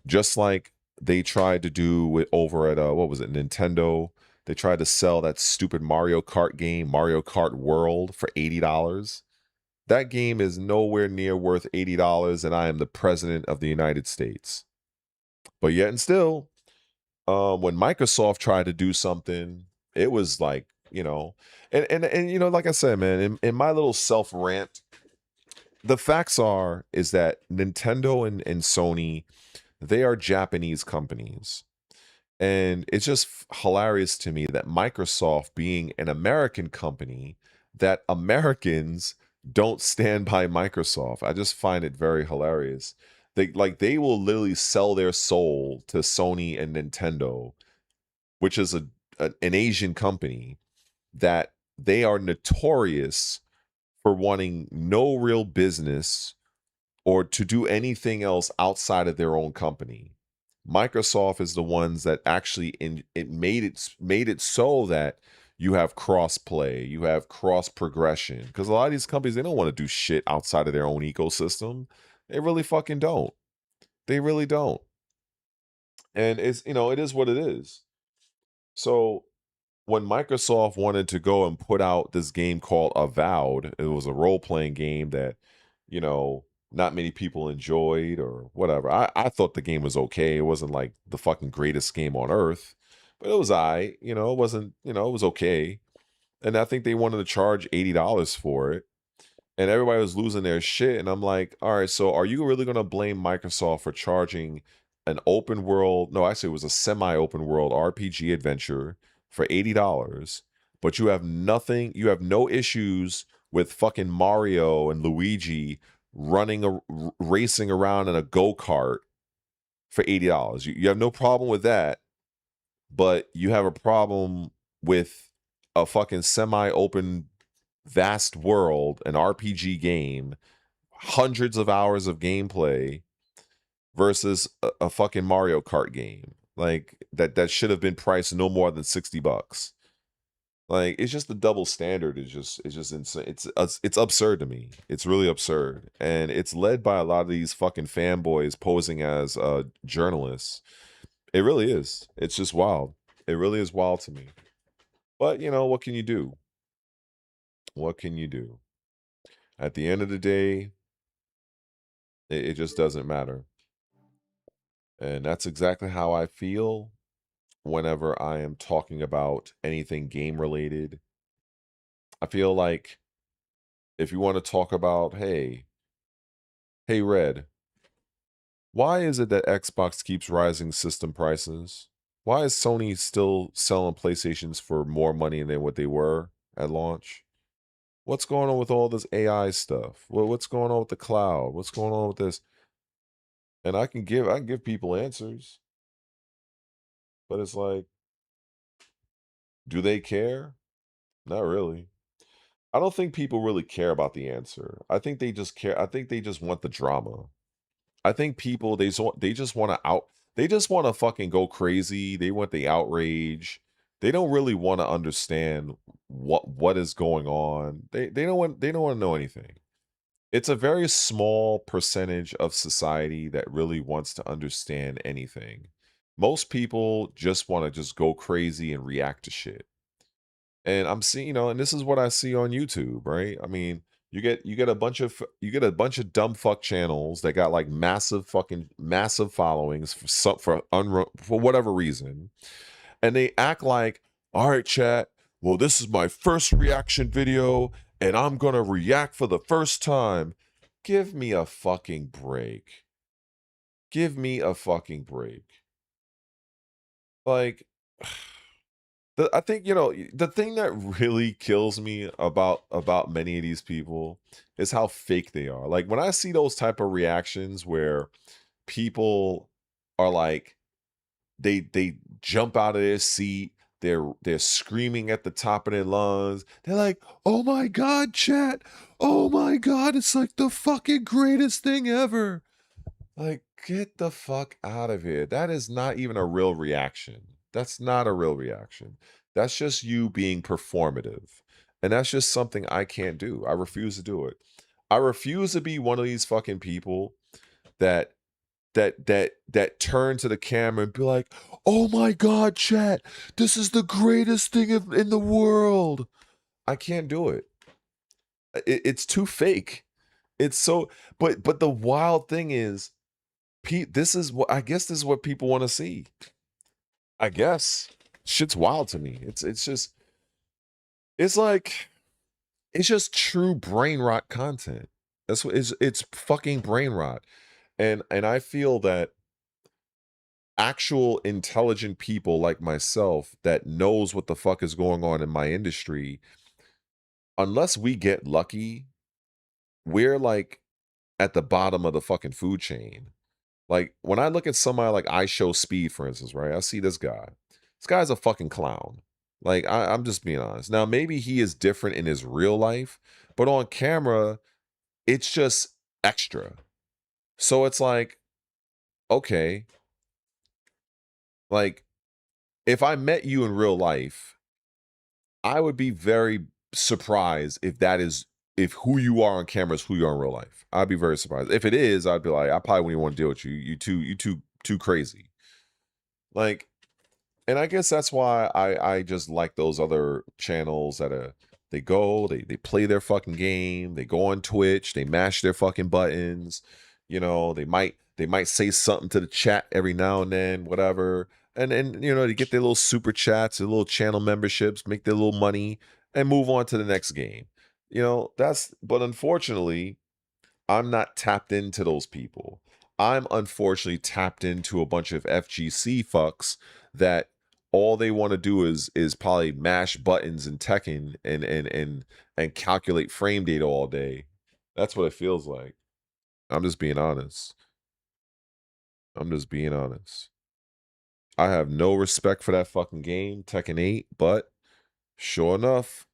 Just like they tried to do with over at what was it, Nintendo. They tried to sell that stupid Mario Kart game, Mario Kart World, for $80. That game is nowhere near worth $80, and I am the president of the United States. But yet and still, when Microsoft tried to do something, it was like, and like I said, man, in my little self rant, the facts is that Nintendo and Sony, they are Japanese companies. And it's just hilarious to me that Microsoft, being an American company, that Americans don't stand by Microsoft. I just find it very hilarious. They will literally sell their soul to Sony and Nintendo, which is an Asian company, that they are notorious for wanting no real business or to do anything else outside of their own company. Microsoft is the ones that actually made it so that you have cross play, you have cross progression. Because a lot of these companies, they don't want to do shit outside of their own ecosystem. They really fucking don't. They really don't. And it is what it is. So when Microsoft wanted to go and put out this game called Avowed, it was a role-playing game that, not many people enjoyed or whatever. I thought the game was okay. It wasn't like the fucking greatest game on earth, but it was it wasn't, it was okay. And I think they wanted to charge $80 for it. And everybody was losing their shit. And I'm like, all right, so are you really going to blame Microsoft for charging an open world? No, actually, it was a semi-open world RPG adventure for $80, but you have no issues with fucking Mario and Luigi racing around in a go-kart for $80. You have no problem with that, but you have a problem with a fucking semi-open vast world, an RPG game, hundreds of hours of gameplay versus a fucking Mario Kart game. Like that should have been priced no more than $60. Like, it's just the double standard is just insane. It's absurd to me. It's really absurd. And it's led by a lot of these fucking fanboys posing as journalists. It really is. It's just wild. It really is wild to me. But, what can you do? What can you do? At the end of the day, it just doesn't matter. And that's exactly how I feel whenever I am talking about anything game related. I feel like if you want to talk about, hey Red, why is it that Xbox keeps rising system prices? Why is Sony still selling PlayStations for more money than what they were at launch? What's going on with all this AI stuff? What's going on with the cloud? What's going on with this? And I can give people answers, but it's like, do they care? Not really. I don't think people really care about the answer. I think they just care. I think they just want the drama. I think people they just want to they just want to fucking go crazy. They want the outrage. They don't really want to understand what is going on. They don't want to know anything. It's a very small percentage of society that really wants to understand anything. Most people just want to just go crazy and react to shit. And I'm seeing, and this is what I see on YouTube, right? I mean, you get a bunch of dumb fuck channels that got like massive followings for whatever reason, and they act like, all right, chat. Well, this is my first reaction video, and I'm gonna react for the first time. Give me a fucking break. Give me a fucking break. Like. I think the thing that really kills me about many of these people is how fake they are. Like when I see those type of reactions where people are like they jump out of their seat, they're screaming at the top of their lungs. They're like, "Oh my god, chat. Oh my god, it's like the fucking greatest thing ever." Like, get the fuck out of here. That is not even a real reaction. That's not a real reaction. That's just you being performative. And that's just something I can't do. I refuse to do it. I refuse to be one of these fucking people that turn to the camera and be like, "Oh my god, chat, this is the greatest thing in the world." I can't do it. It's too fake. It's so but the wild thing is, Pete, this is what people want to see. I guess shit's wild to me. It's just true brain rot content. That's what it's fucking brain rot. And I feel that actual intelligent people like myself that knows what the fuck is going on in my industry, unless we get lucky, we're like at the bottom of the fucking food chain. Like when I look at somebody like I Show Speed, for instance, right? I see this guy. This guy's a fucking clown. Like I'm just being honest. Now maybe he is different in his real life, but on camera, it's just extra. So it's like, okay, like if I met you in real life, I would be very surprised if who you are on camera is who you are in real life. I'd be very surprised. If it is, I'd be like, I probably wouldn't even want to deal with you. You too crazy. Like, and I guess that's why I just like those other channels that they play their fucking game, they go on Twitch, they mash their fucking buttons, they might say something to the chat every now and then, whatever. And they get their little super chats, their little channel memberships, make their little money, and move on to the next game. But unfortunately, I'm not tapped into those people. I'm unfortunately tapped into a bunch of FGC fucks that all they want to do is probably mash buttons in Tekken and calculate frame data all day. That's what it feels like. I'm just being honest. I have no respect for that fucking game, Tekken 8, but sure enough,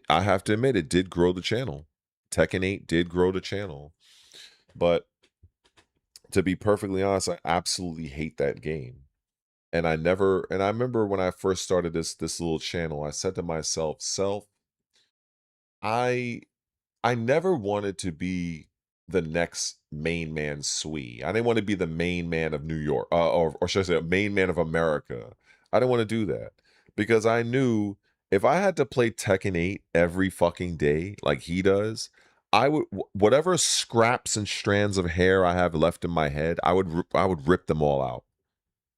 I have to admit, it did grow the channel. Tekken 8 did grow the channel. But to be perfectly honest, I absolutely hate that game. And I remember when I first started this little channel, I said to myself, I never wanted to be the next main man Swee. I didn't want to be the main man of New York, or should I say, main man of America. I didn't want to do that because I knew if I had to play Tekken 8 every fucking day like he does, I would whatever scraps and strands of hair I have left in my head, I would rip them all out.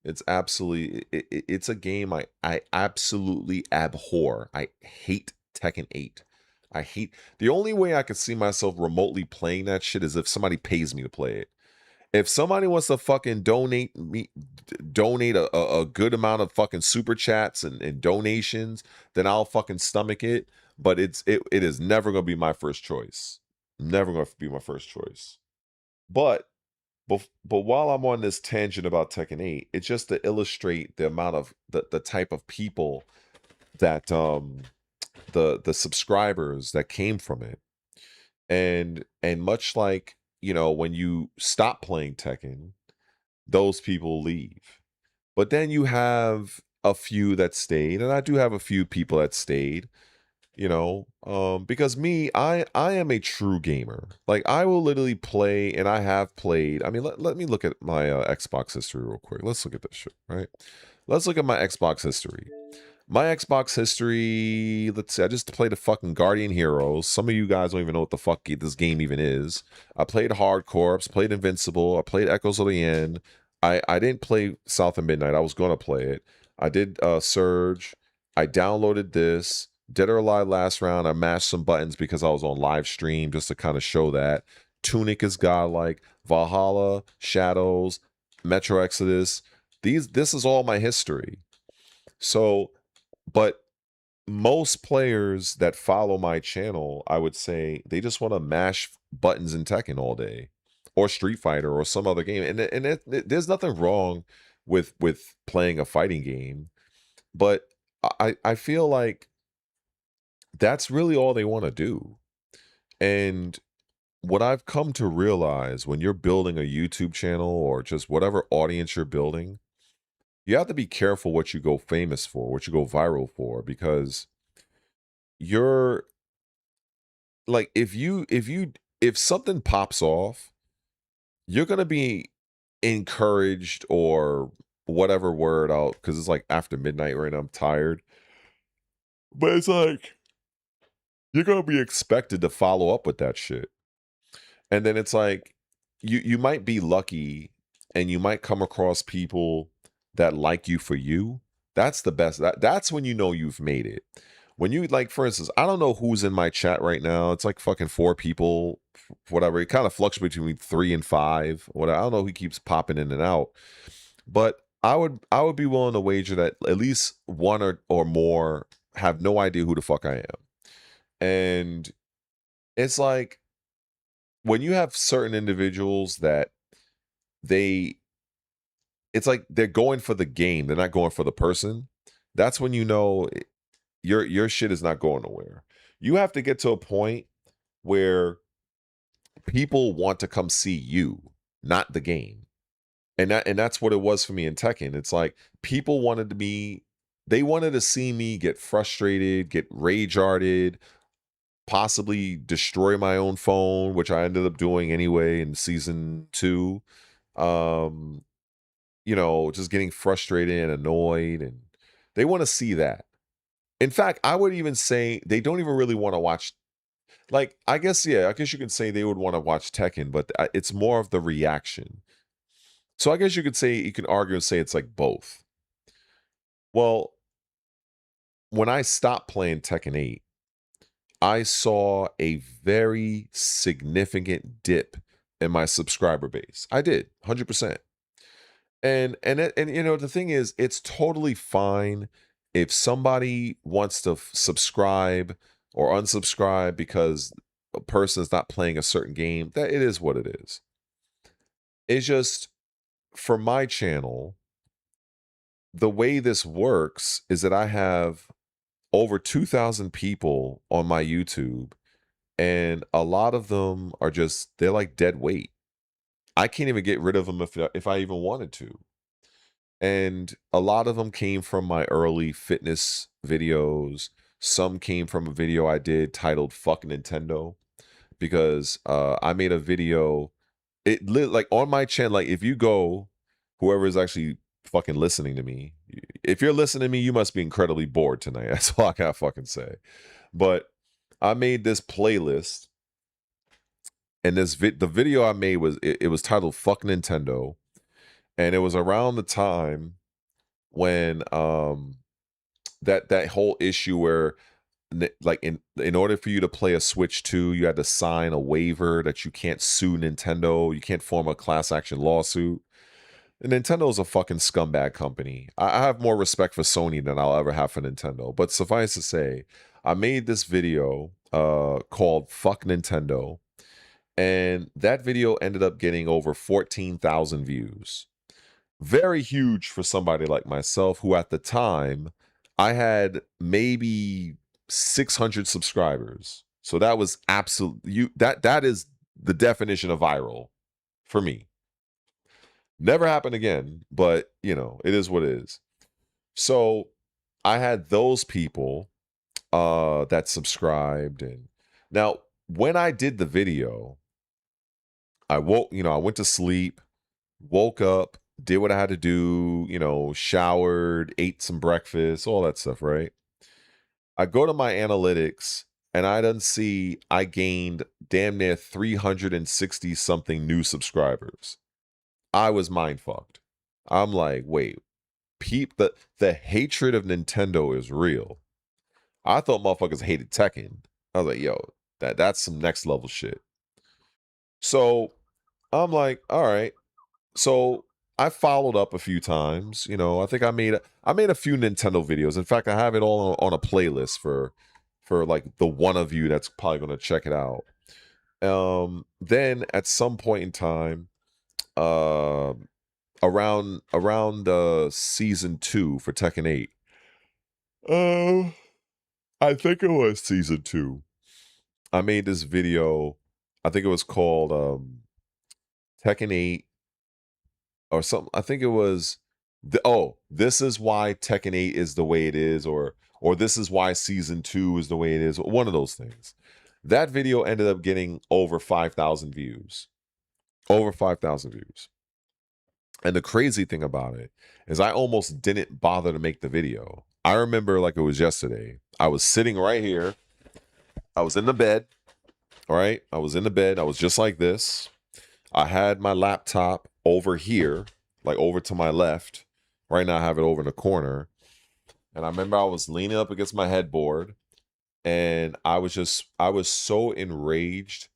It's absolutely it's a game I absolutely abhor. I hate Tekken 8. I hate the only way I could see myself remotely playing that shit is if somebody pays me to play it. If somebody wants to fucking donate a good amount of fucking super chats and donations, then I'll fucking stomach it. But it is never gonna be my first choice. Never gonna be my first choice. But while I'm on this tangent about Tekken 8, it's just to illustrate the amount of the type of people that the subscribers that came from it. And much like, you know, when you stop playing Tekken, those people leave. But then you have a few that stayed, and I do have a few people that stayed, you know, because me, I am a true gamer. Like, I will literally play, and I have played. I mean, let me look at my Xbox history real quick. Let's look at this shit, right? Let's look at my Xbox history. My Xbox history, let's see, I just played the fucking Guardian Heroes. Some of you guys don't even know what the fuck this game even is. I played Hard Corps, played Invincible, I played Echoes of the End. I didn't play South of Midnight. I was going to play it. I did Surge. I downloaded this. Dead or Alive Last Round. I mashed some buttons because I was on live stream just to kind of show that. Tunic is godlike. Valhalla, Shadows, Metro Exodus. This is all my history. So, but most players that follow my channel, I would say they just want to mash buttons in Tekken all day, or Street Fighter, or some other game. And there's nothing wrong with playing a fighting game, but I feel like that's really all they want to do. And what I've come to realize when you're building a YouTube channel or just whatever audience you're building, you have to be careful what you go famous for, what you go viral for, because you're like, if something pops off, you're gonna be encouraged, or whatever word out, because it's like after midnight right now, I'm tired. But it's like you're gonna be expected to follow up with that shit. And then it's like you might be lucky and you might come across people that like you for you. That's the best. That's when you know you've made it. When you, like, for instance, I don't know who's in my chat right now. It's like fucking 4 people, whatever. It kind of fluctuates between 3 and 5. Whatever. I don't know who keeps popping in and out. But I would be willing to wager that at least one or more have no idea who the fuck I am. And it's like, when you have certain individuals that it's like they're going for the game, they're not going for the person. That's when you know your shit is not going nowhere. You have to get to a point where people want to come see you, not the game. And that's what it was for me in Tekken. It's like people wanted to see me get frustrated, get rage-arted, possibly destroy my own phone, which I ended up doing anyway in season 2. You know, just getting frustrated and annoyed, and they want to see that. In fact, I would even say they don't even really want to watch. Like, I guess you could say they would want to watch Tekken, but it's more of the reaction. So I guess you can argue and say it's like both. Well, when I stopped playing Tekken 8, I saw a very significant dip in my subscriber base. I did, 100%. And you know, the thing is, it's totally fine if somebody wants to subscribe or unsubscribe because a person is not playing a certain game. That it is what it is. It's just, for my channel, the way this works is that I have over 2,000 people on my YouTube, and a lot of them are they're like dead weight. I can't even get rid of them if I even wanted to. And a lot of them came from my early fitness videos. Some came from a video I did titled "Fuck Nintendo," because I made a video. Like, on my channel. Like, if you go, whoever is actually fucking listening to me, if you're listening to me, you must be incredibly bored tonight. That's all I gotta fucking say. But I made this playlist, and the video I made was it was titled "Fuck Nintendo," And it was around the time when that whole issue where like in order for you to play a Switch 2, you had to sign a waiver that you can't sue Nintendo, you can't form a class action lawsuit. And Nintendo's a fucking scumbag company. I have more respect for Sony than I'll ever have for Nintendo. But suffice to say, I made this video called Fuck Nintendo. And that video ended up getting over 14,000 views. Very huge for somebody like myself, who at the time, I had maybe 600 subscribers. So that was that is the definition of viral for me. Never happened again, but you know, it is what it is. So I had those people that subscribed. And now when I did the video, I went to sleep, woke up, did what I had to do, showered, ate some breakfast, all that stuff, right? I go to my analytics and I done see I gained damn near 360 something new subscribers. I was mind fucked. I'm like, wait, the hatred of Nintendo is real. I thought motherfuckers hated Tekken. I was like, yo, that's some next level shit. So I'm like, all right. So I followed up a few times. I think I made a few Nintendo videos. In fact, I have it all on a playlist for like the one of you that's probably going to check it out. Then at some point in time, around season 2 for Tekken 8. I think it was season 2. I made this video. I think it was called Tekken 8 or something. I think it was this is why Tekken 8 is the way it is, or this is why season 2 is the way it is. One of those things. That video ended up getting over 5,000 views. Over 5,000 views. And the crazy thing about it is I almost didn't bother to make the video. I remember like it was yesterday. I was sitting right here. I was in the bed. All right. I was in the bed. I was just like this. I had my laptop over here, like over to my left. Right now I have it over in the corner. And I remember I was leaning up against my headboard. And I was so enraged.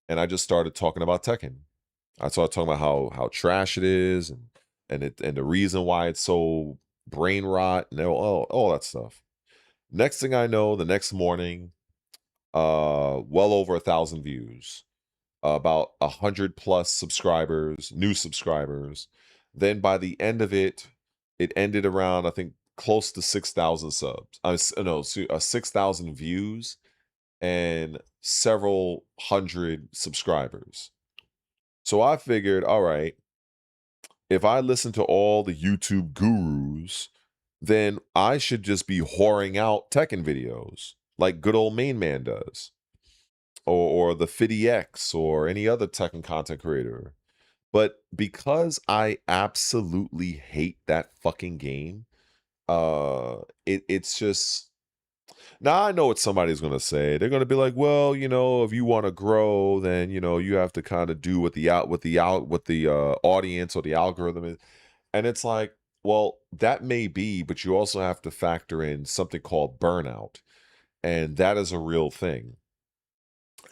And I just started talking about Tekken. I started talking about how trash it is, and the reason why it's so brain rot and all that stuff. Next thing I know, the next morning, well over 1,000 views, about 100 plus subscribers, new subscribers. Then by the end of it, it ended around, I think, close to 6,000 subs. 6,000 views and several hundred subscribers. So I figured, all right, if I listen to all the YouTube gurus, then I should just be whoring out Tekken videos like good old Main Man does, or the FiddyX or any other Tekken content creator. But because I absolutely hate that fucking game, it's just. Now I know what somebody's gonna say. They're gonna be like, "Well, if you want to grow, then you have to kind of do what the audience or the algorithm is." And it's like, well, that may be, but you also have to factor in something called burnout, and that is a real thing.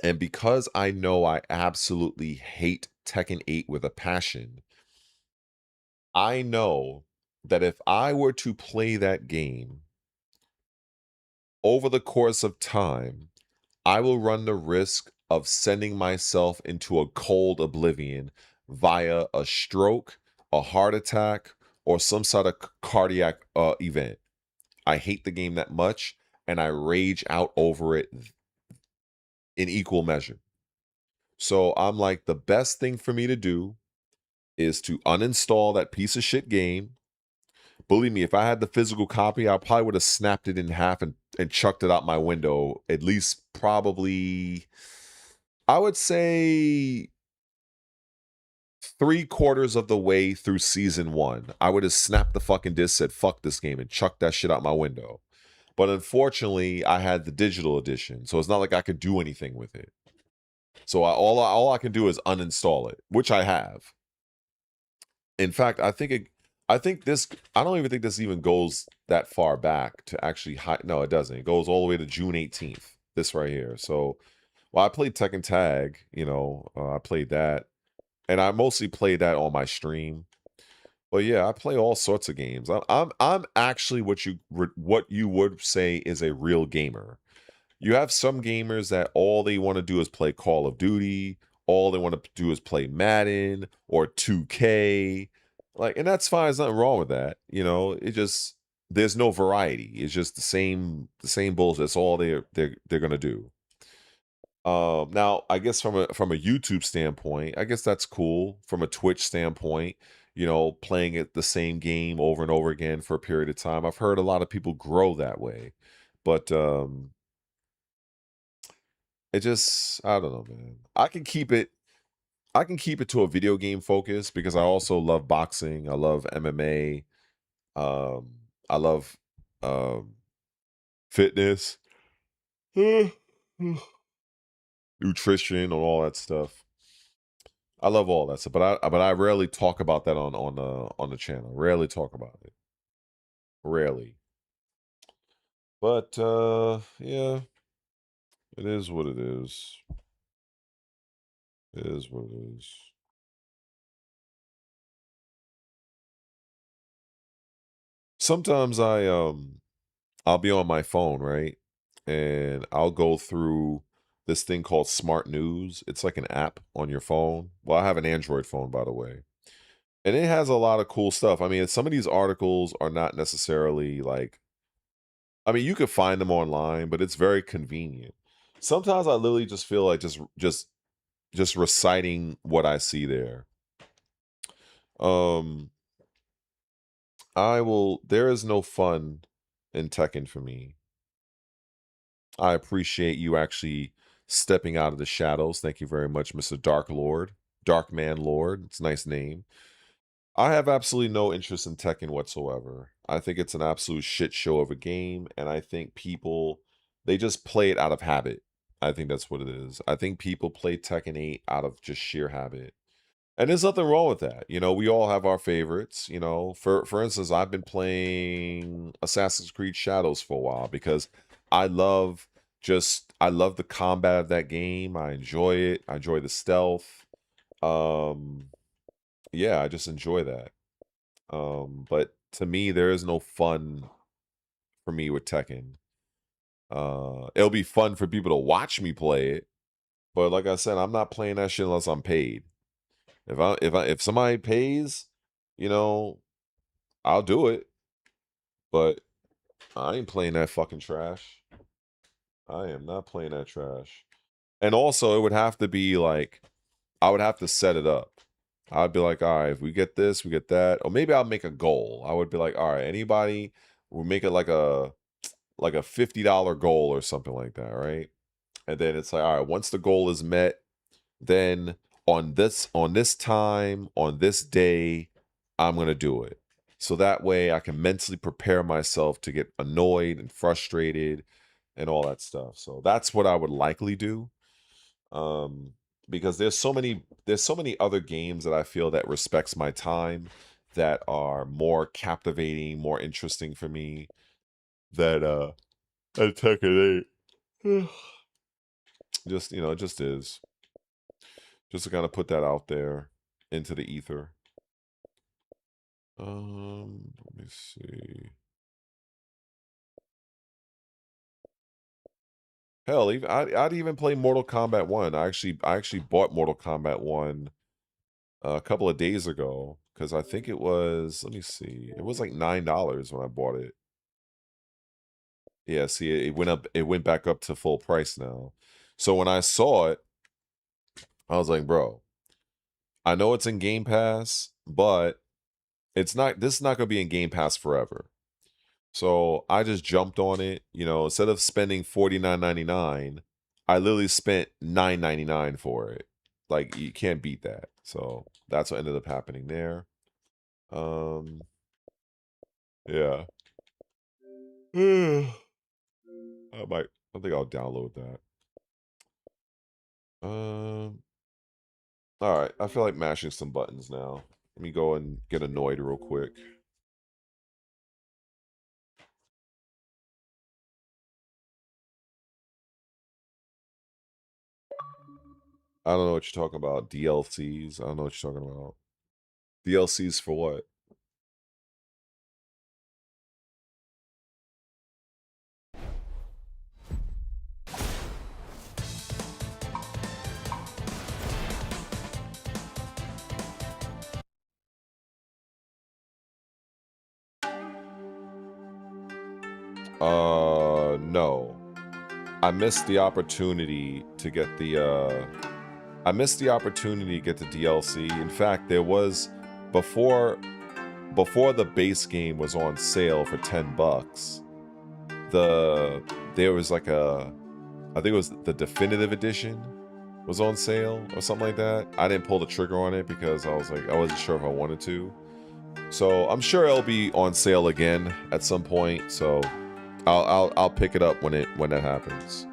And because I know I absolutely hate Tekken 8 with a passion, I know that if I were to play that game over the course of time, I will run the risk of sending myself into a cold oblivion via a stroke, a heart attack, or some sort of cardiac event. I hate the game that much, and I rage out over it in equal measure. So I'm like, the best thing for me to do is to uninstall that piece of shit game. Believe me, if I had the physical copy, I probably would have snapped it in half and chucked it out my window. At least probably, I would say 3/4 of the way through season 1. I would have snapped the fucking disc, said fuck this game, and chucked that shit out my window. But unfortunately, I had the digital edition, so it's not like I could do anything with it. So all I can do is uninstall it, which I have. In fact, I think this. I don't even think this even goes that far back to actually. No, it doesn't. It goes all the way to June 18th. This right here. So, well, I played Tekken Tag. I played that, and I mostly played that on my stream. But yeah, I play all sorts of games. I'm actually what you would say is a real gamer. You have some gamers that all they want to do is play Call of Duty, all they want to do is play Madden or 2K. Like, and that's fine, there's nothing wrong with that. It just there's no variety. It's just the same bullshit. That's all they're gonna do. Now I guess from a YouTube standpoint, I guess that's cool. From a Twitch standpoint, playing it the same game over and over again for a period of time. I've heard a lot of people grow that way. But it just I don't know, man. I can keep it to a video game focus because I also love boxing. I love MMA. I love um fitness, nutrition, and all that stuff. I love all that stuff, but I rarely talk about that on the channel. Rarely talk about it. Rarely. But yeah, it is what it is. It is what it is. Sometimes I'll be on my phone, right? And I'll go through this thing called Smart News. It's like an app on your phone. Well, I have an Android phone, by the way. And it has a lot of cool stuff. I mean, some of these articles are not necessarily like, I mean, you could find them online, but it's very convenient. Sometimes I literally just feel like just reciting what I see there. Um, there is no fun in Tekken for me. I appreciate you actually stepping out of the shadows. Thank you very much, Mr. Dark Lord. Dark Man Lord. It's a nice name. I have absolutely no interest in Tekken whatsoever. I think it's an absolute shit show of a game, and I think people they just play it out of habit. I think that's what it is. I think people play Tekken 8 out of just sheer habit. And there's nothing wrong with that. We all have our favorites. For instance, I've been playing Assassin's Creed Shadows for a while because I love I love the combat of that game. I enjoy it. I enjoy the stealth. Um, yeah, I just enjoy that. But to me, there is no fun for me with Tekken. It'll be fun for people to watch me play it, but like I said, I'm not playing that shit unless I'm paid. If somebody pays, you know, I'll do it. But I ain't playing that fucking trash. I am not playing that trash. And also, it would have to be like, I would have to set it up. I'd be like, all right, if we get this, we get that. Or maybe I'll make a goal. I would be like, all right, anybody, we'll make it like a $50 goal or something like that, right? And then it's like, all right, once the goal is met, then on this time, on this day, I'm gonna do it. So that way I can mentally prepare myself to get annoyed and frustrated and all that stuff. So that's what I would likely do. Because there's so many other games that I feel that respects my time that are more captivating, more interesting for me than Tekken 8. Just, it just is. Just to kind of put that out there into the ether. Let me see. Hell, even I'd even play Mortal Kombat 1. I actually bought Mortal Kombat 1 a couple of days ago because I think it was, let me see, it was like $9 when I bought it. Yeah, see, it went back up to full price now. So when I saw it, I was like, bro, I know it's in Game Pass, but this is not gonna be in Game Pass forever. So I just jumped on it. Instead of spending $49.99, I literally spent $9.99 for it. Like, you can't beat that. So that's what ended up happening there. Yeah. I think I'll download that. All right. I feel like mashing some buttons now. Let me go and get annoyed real quick. I don't know what you're talking about. DLCs. I don't know what you're talking about. DLCs for what? No. I missed the opportunity to get the DLC. In fact, there was before the base game was on sale for $10. There was like I think it was the definitive edition was on sale or something like that. I didn't pull the trigger on it because I was like, I wasn't sure if I wanted to. So I'm sure it'll be on sale again at some point. So I'll pick it up when that happens.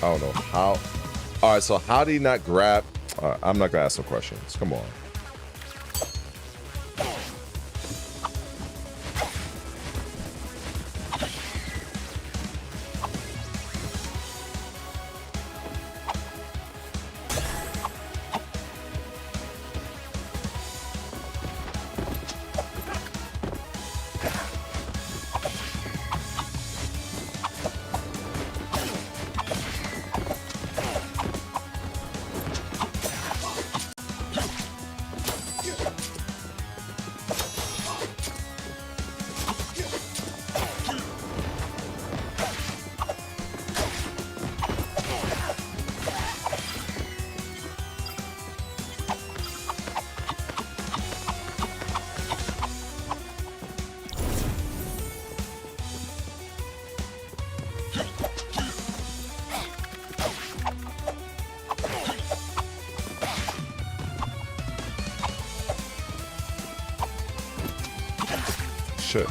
I don't know how. All right, so how did he not grab? I'm not gonna ask no questions. Come on. Shit.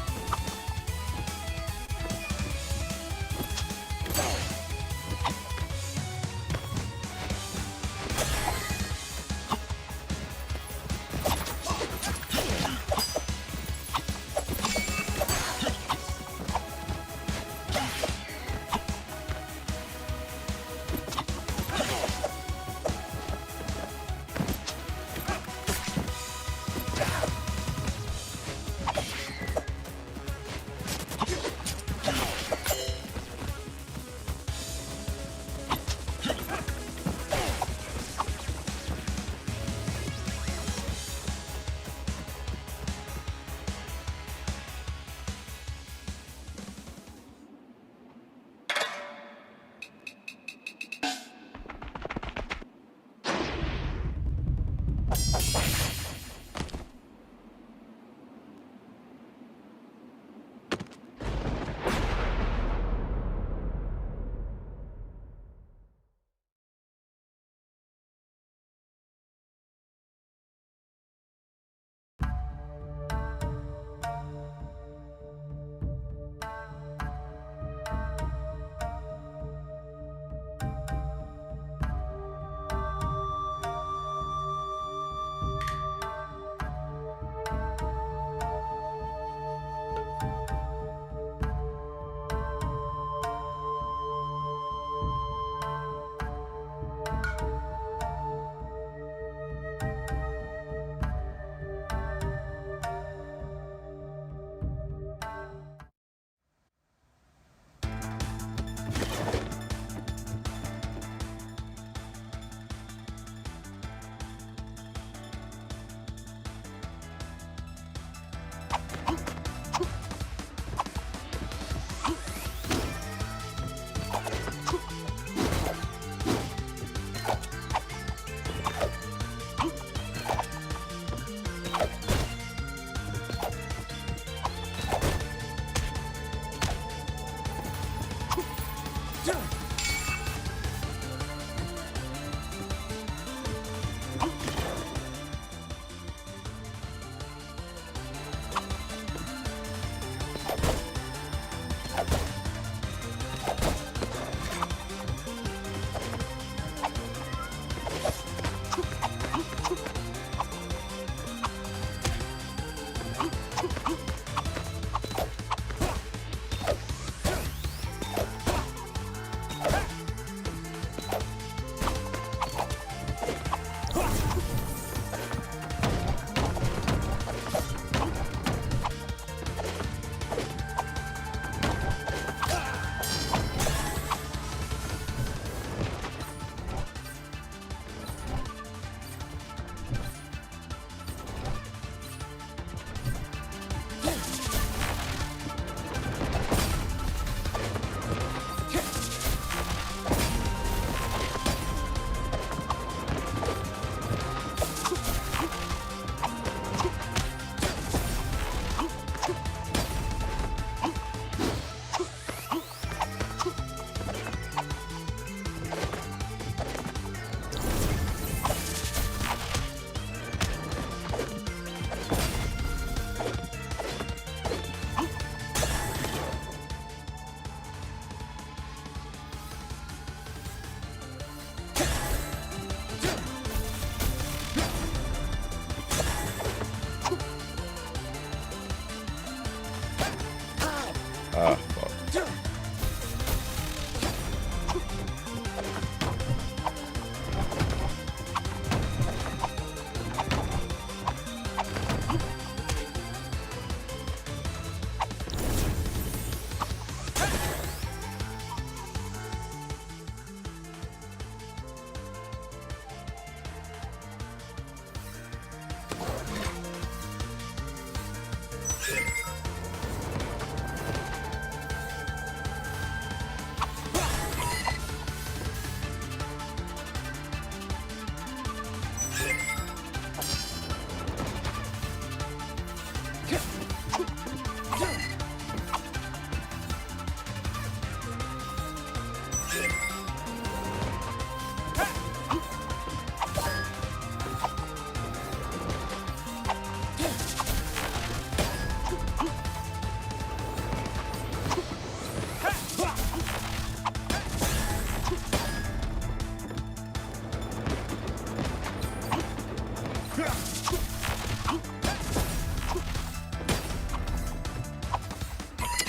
Ah, fuck.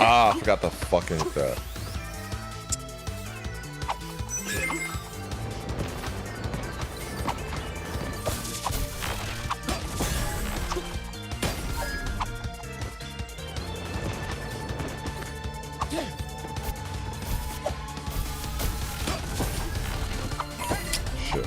Ah, I forgot the fucking that. Shit.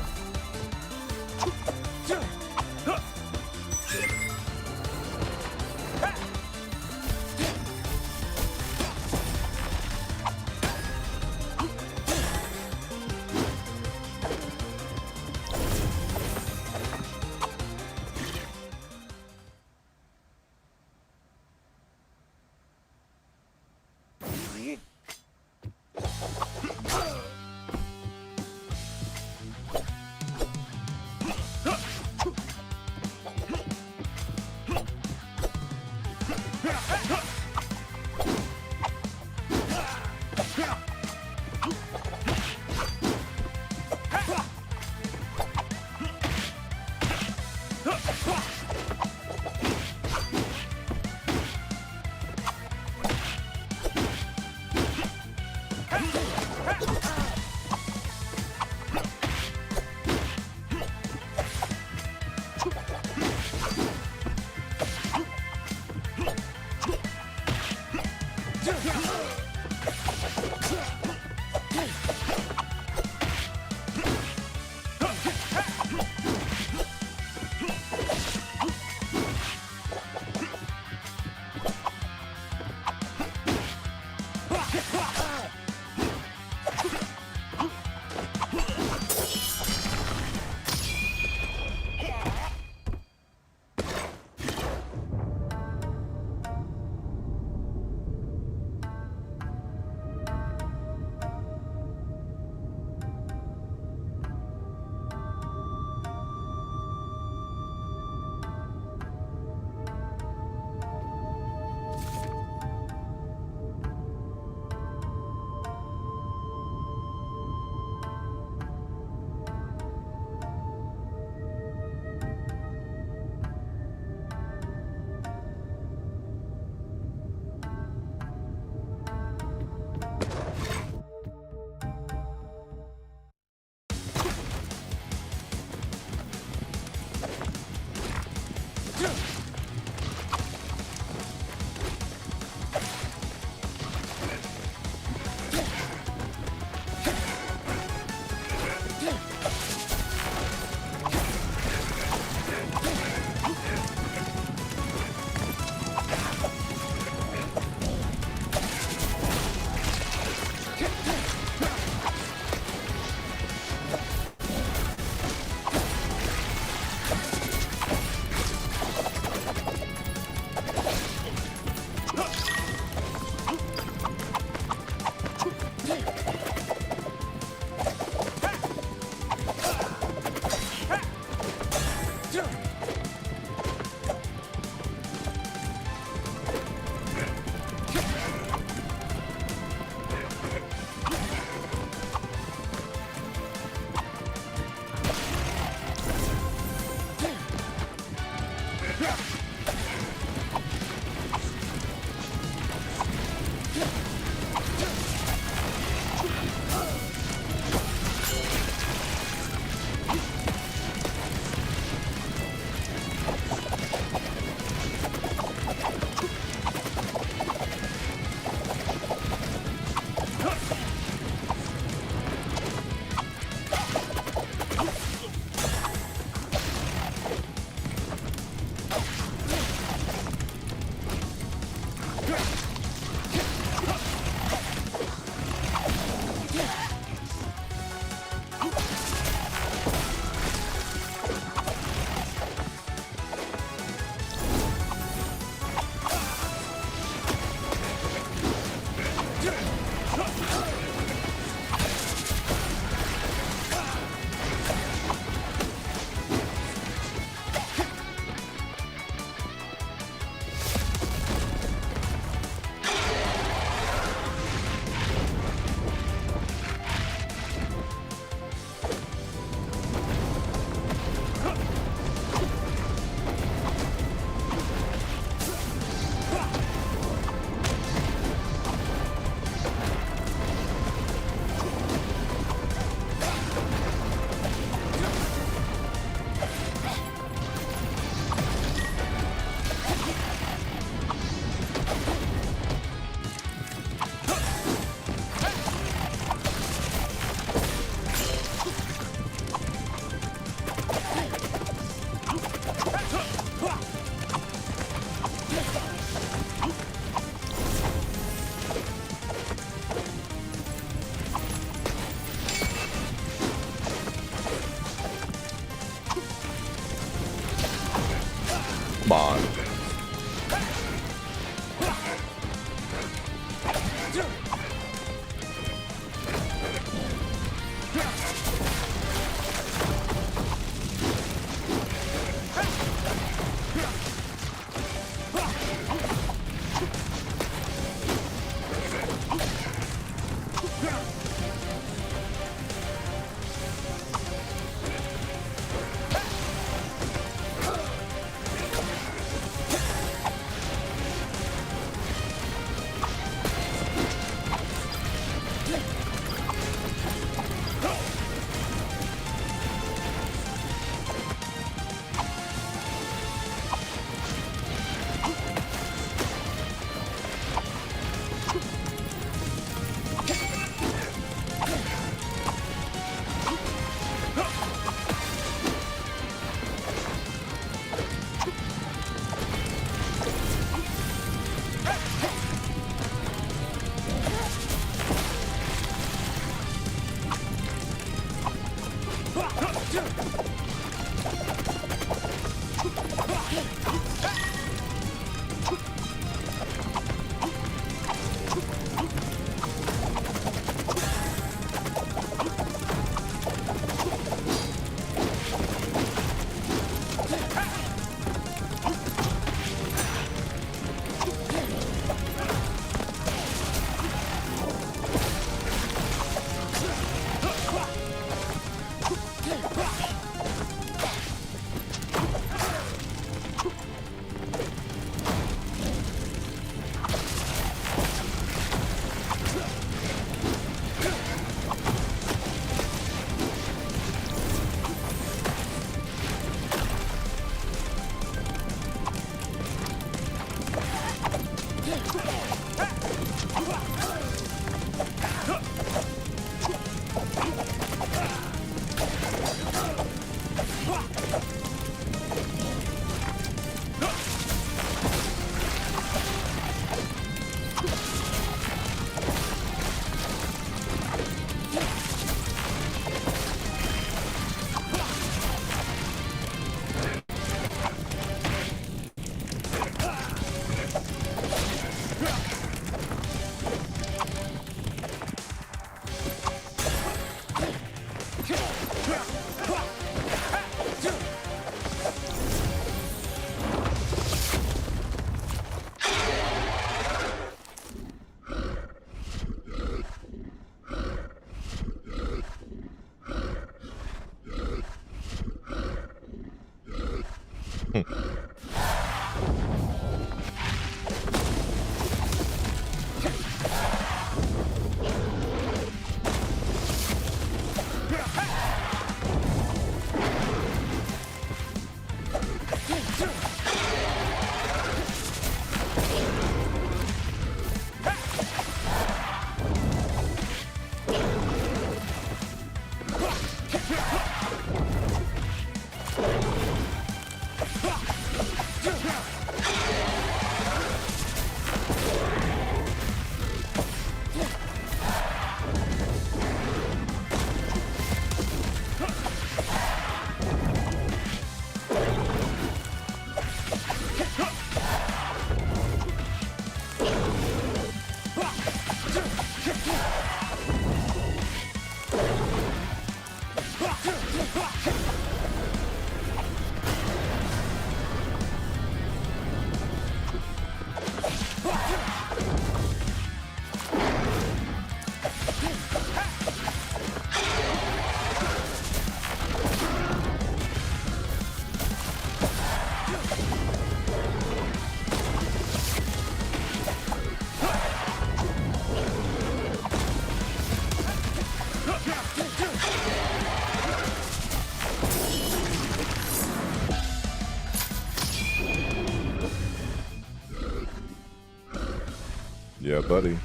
Yeah, buddy.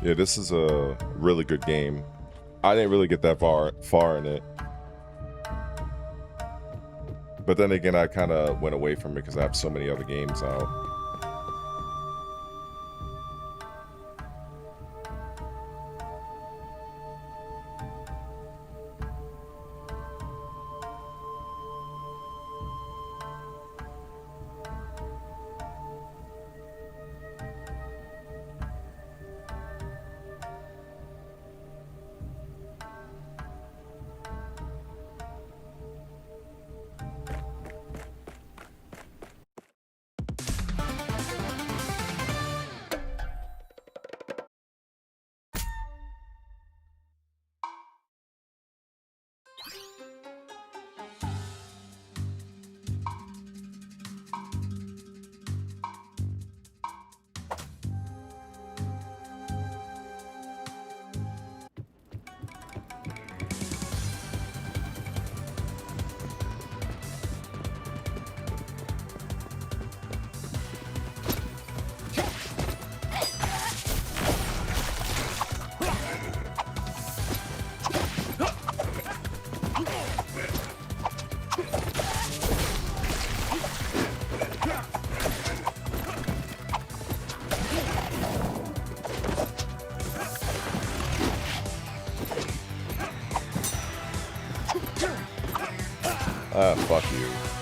Yeah, this is a really good game. I didn't really get that far in it. But then again, I kind of went away from it because I have so many other games out. Ah, fuck you.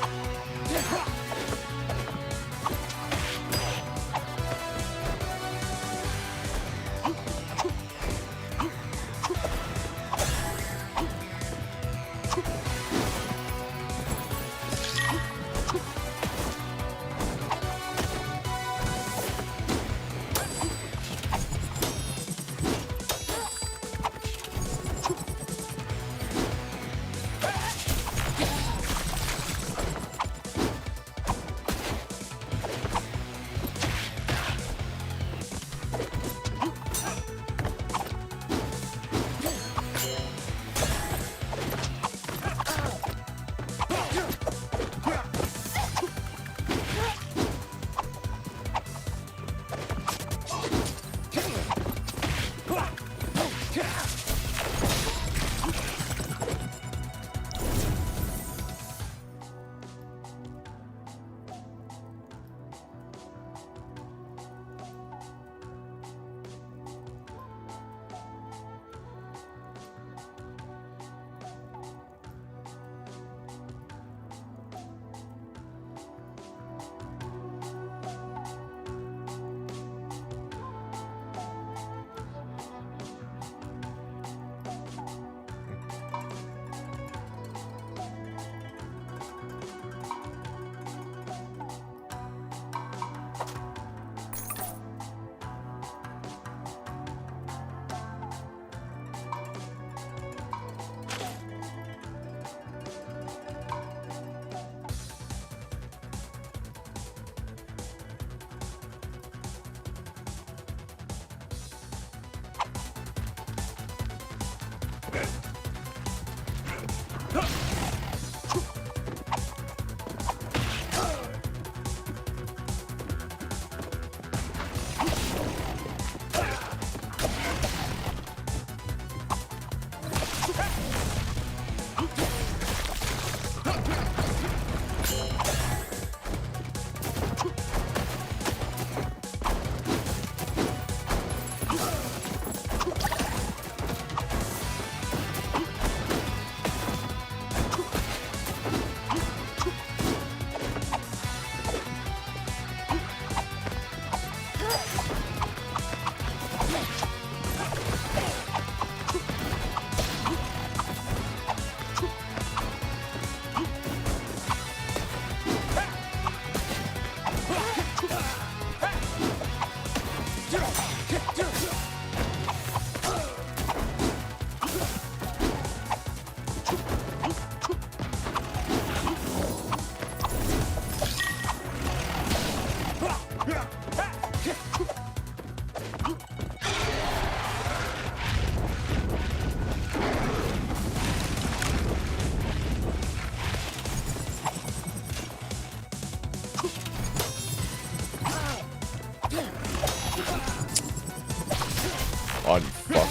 Unfuck.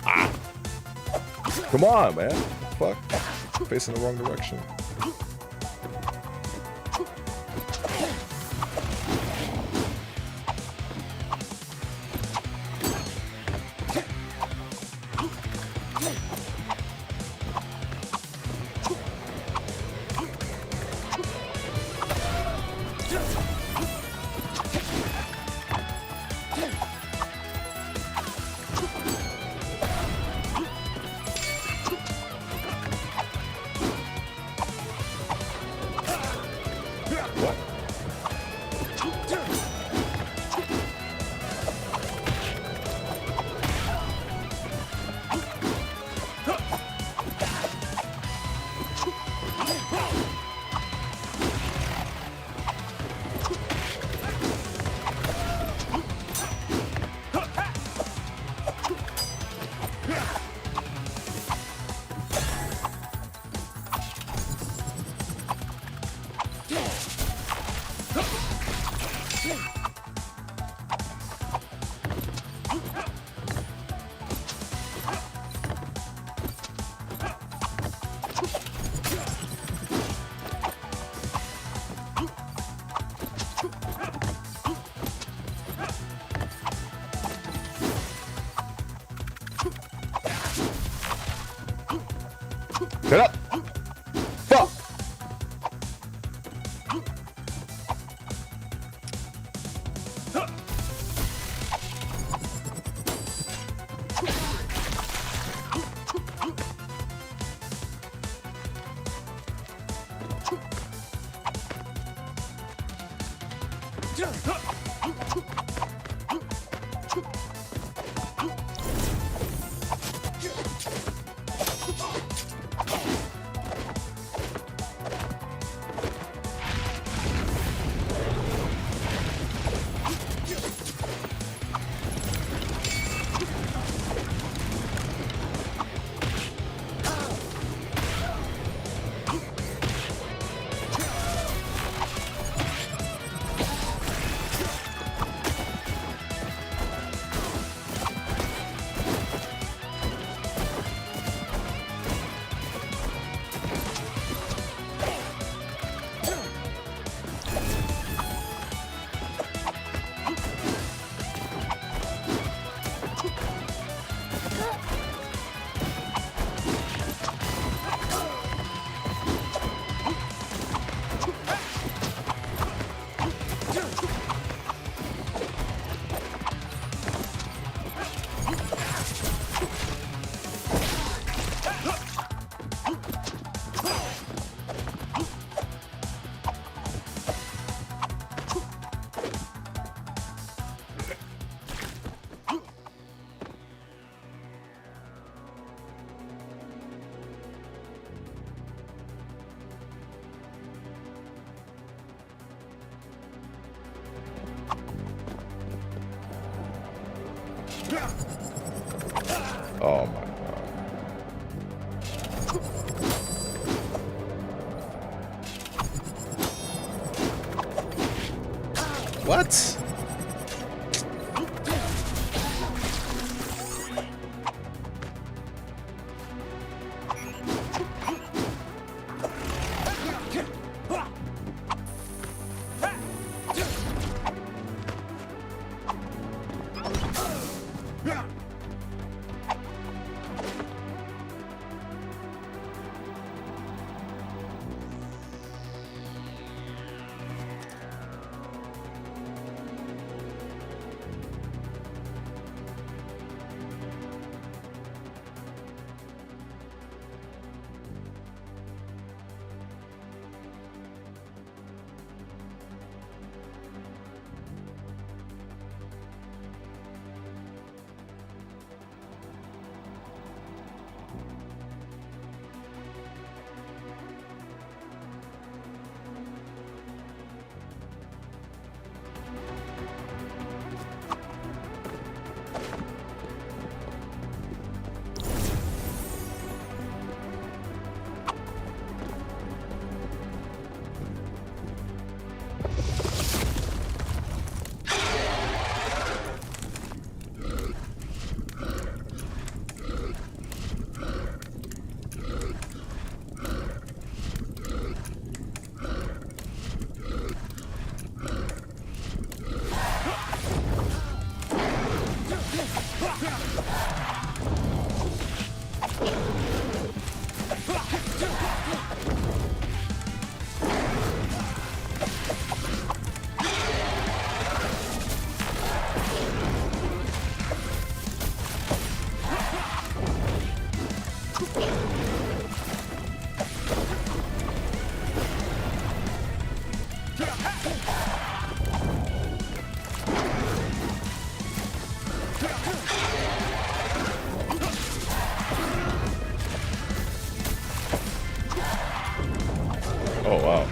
Ah. Come on, man. Fuck. Facing the wrong direction. Get up! Fuck! Oh my god. What? Oh, wow.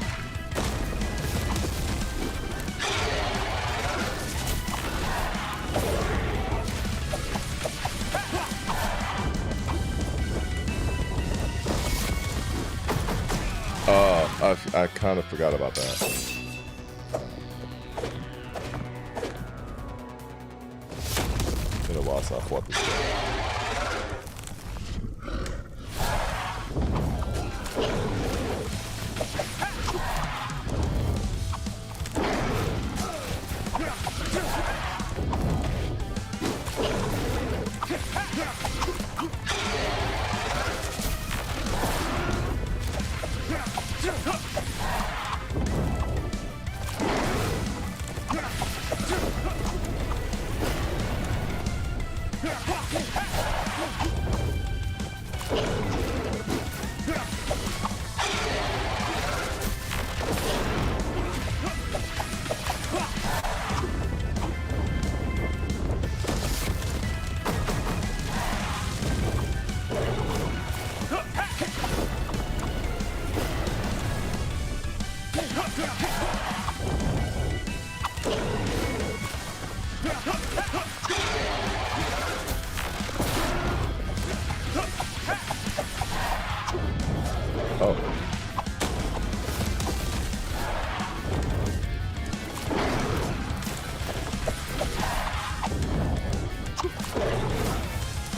I kind of forgot about that. It's been a while since I fought this guy.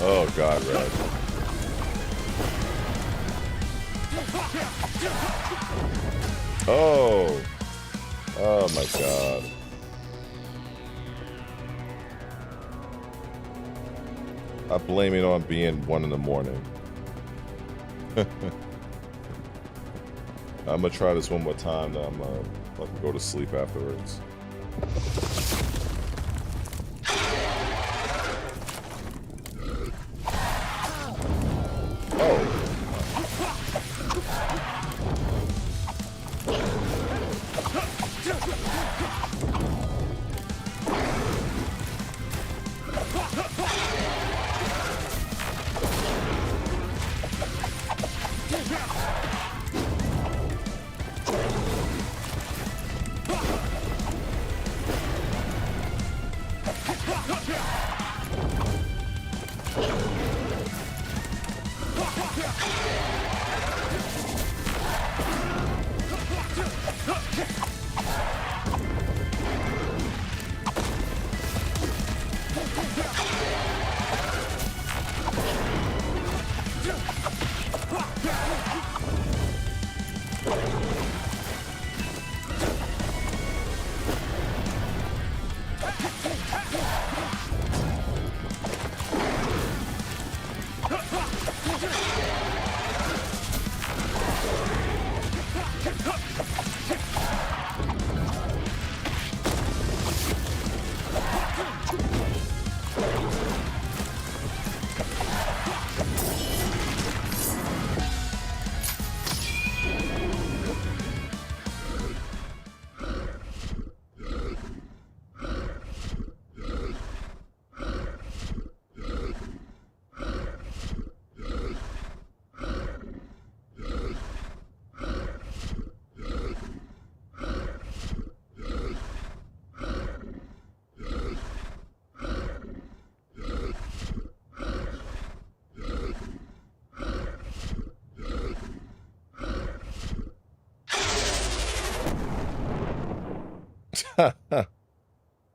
Oh God, Red. Oh. Oh my God. I blame it on being 1 in the morning. I'm gonna try this one more time, then I'm I can go to sleep afterwards.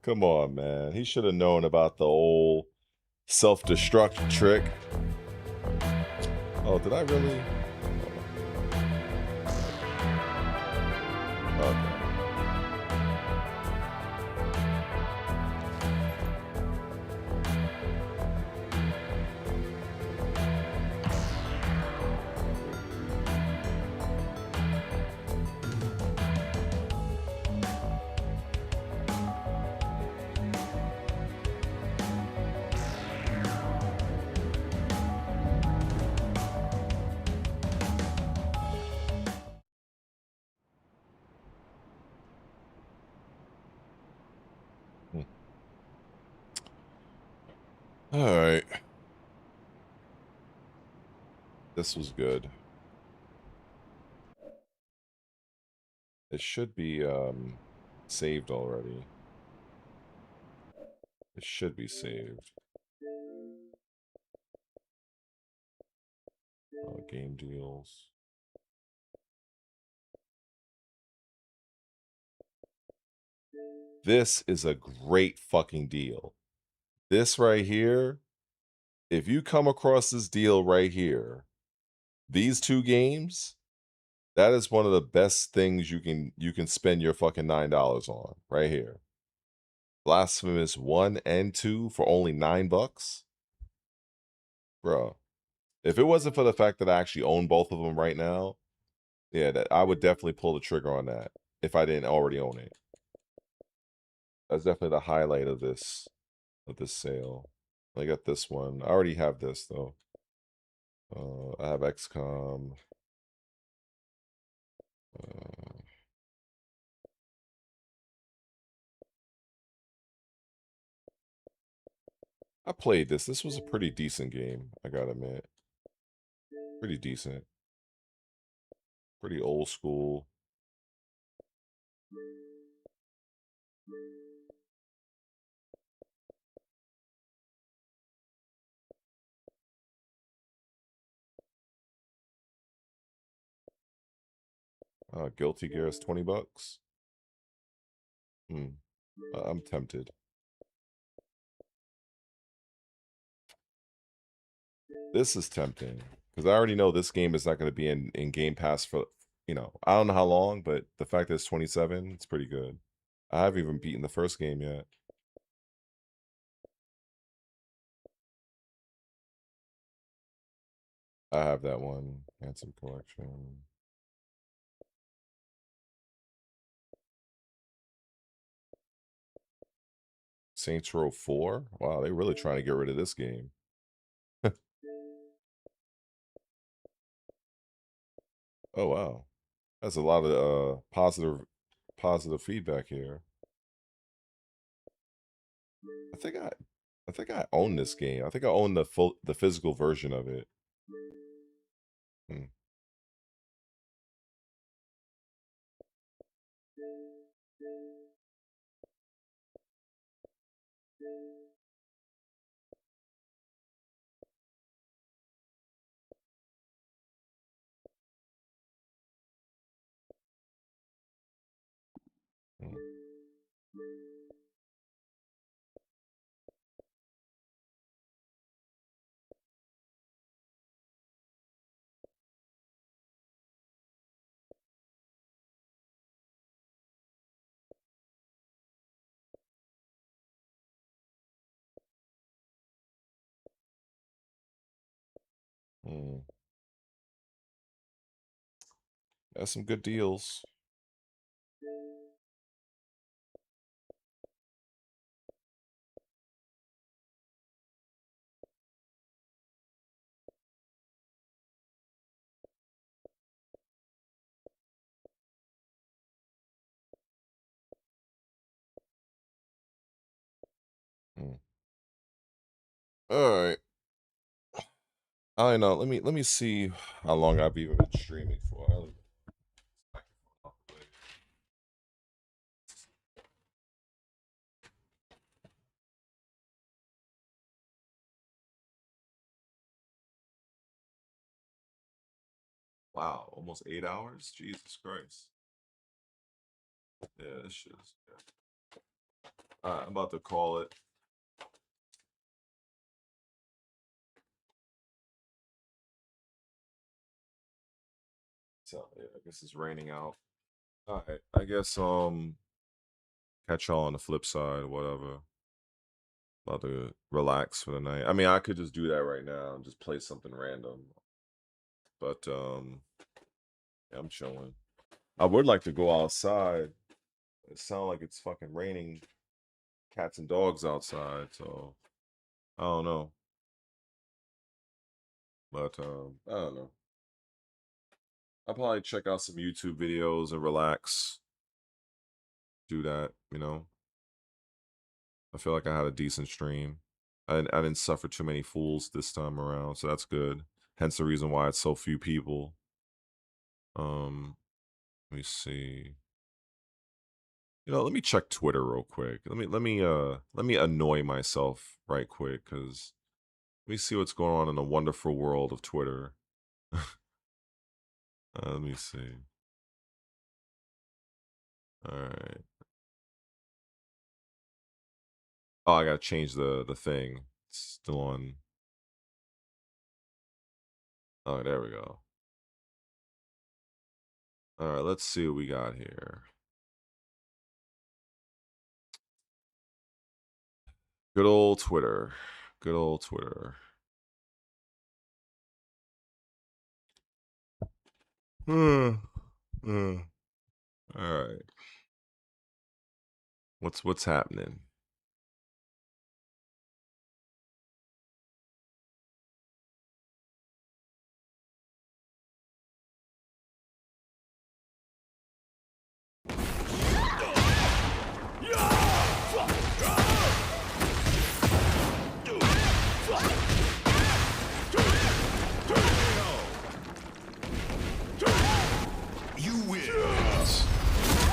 Come on, man. He should have known about the old self-destruct trick. Oh, did I really? Okay. All right. This was good. It should be saved already. It should be saved. Game deals. This is a great fucking deal. This right here, if you come across this deal right here, these 2 games, that is one of the best things you can spend your fucking $9 on right here. Blasphemous 1 and 2 for only $9. Bro, if it wasn't for the fact that I actually own both of them right now, yeah, that I would definitely pull the trigger on that if I didn't already own it. That's definitely the highlight of this sale. I got this one. I already have this though. I have XCOM. I played this. This was a pretty decent game, I gotta admit. Pretty decent. Pretty old school. Guilty Gear is $20. I'm tempted. This is tempting because I already know this game is not going to be in Game Pass for, I don't know how long, but the fact that it's 27, it's pretty good. I haven't even beaten the first game yet. I have that one. Handsome Collection. Saints Row 4? Wow, they're really trying to get rid of this game. Oh wow. That's a lot of positive feedback here. I think I own this game. I think I own the physical version of it. Hmm. Hmm. Hmm. That's some good deals. Hmm. All right. I know. Let me see how long I've even been streaming for. Wow, almost 8 hours? Jesus Christ. Yeah, this shit is. I'm about to call it. So yeah, I guess it's raining out. All right, I guess catch y'all on the flip side, whatever. About to relax for the night. I mean, I could just do that right now and just play something random. But yeah, I'm chilling. I would like to go outside. It sounds like it's fucking raining cats and dogs outside, so I don't know. But I don't know. I'll probably check out some YouTube videos and relax. Do that, I feel like I had a decent stream. I didn't suffer too many fools this time around, so that's good. Hence the reason why it's so few people. Let me see. Let me check Twitter real quick. Let me annoy myself right quick, because let me see what's going on in the wonderful world of Twitter. Let me see. All right. Oh, I gotta change the thing. It's still on. Oh, there we go. All right, let's see what we got here. Good old Twitter. Good old Twitter. All right. What's happening?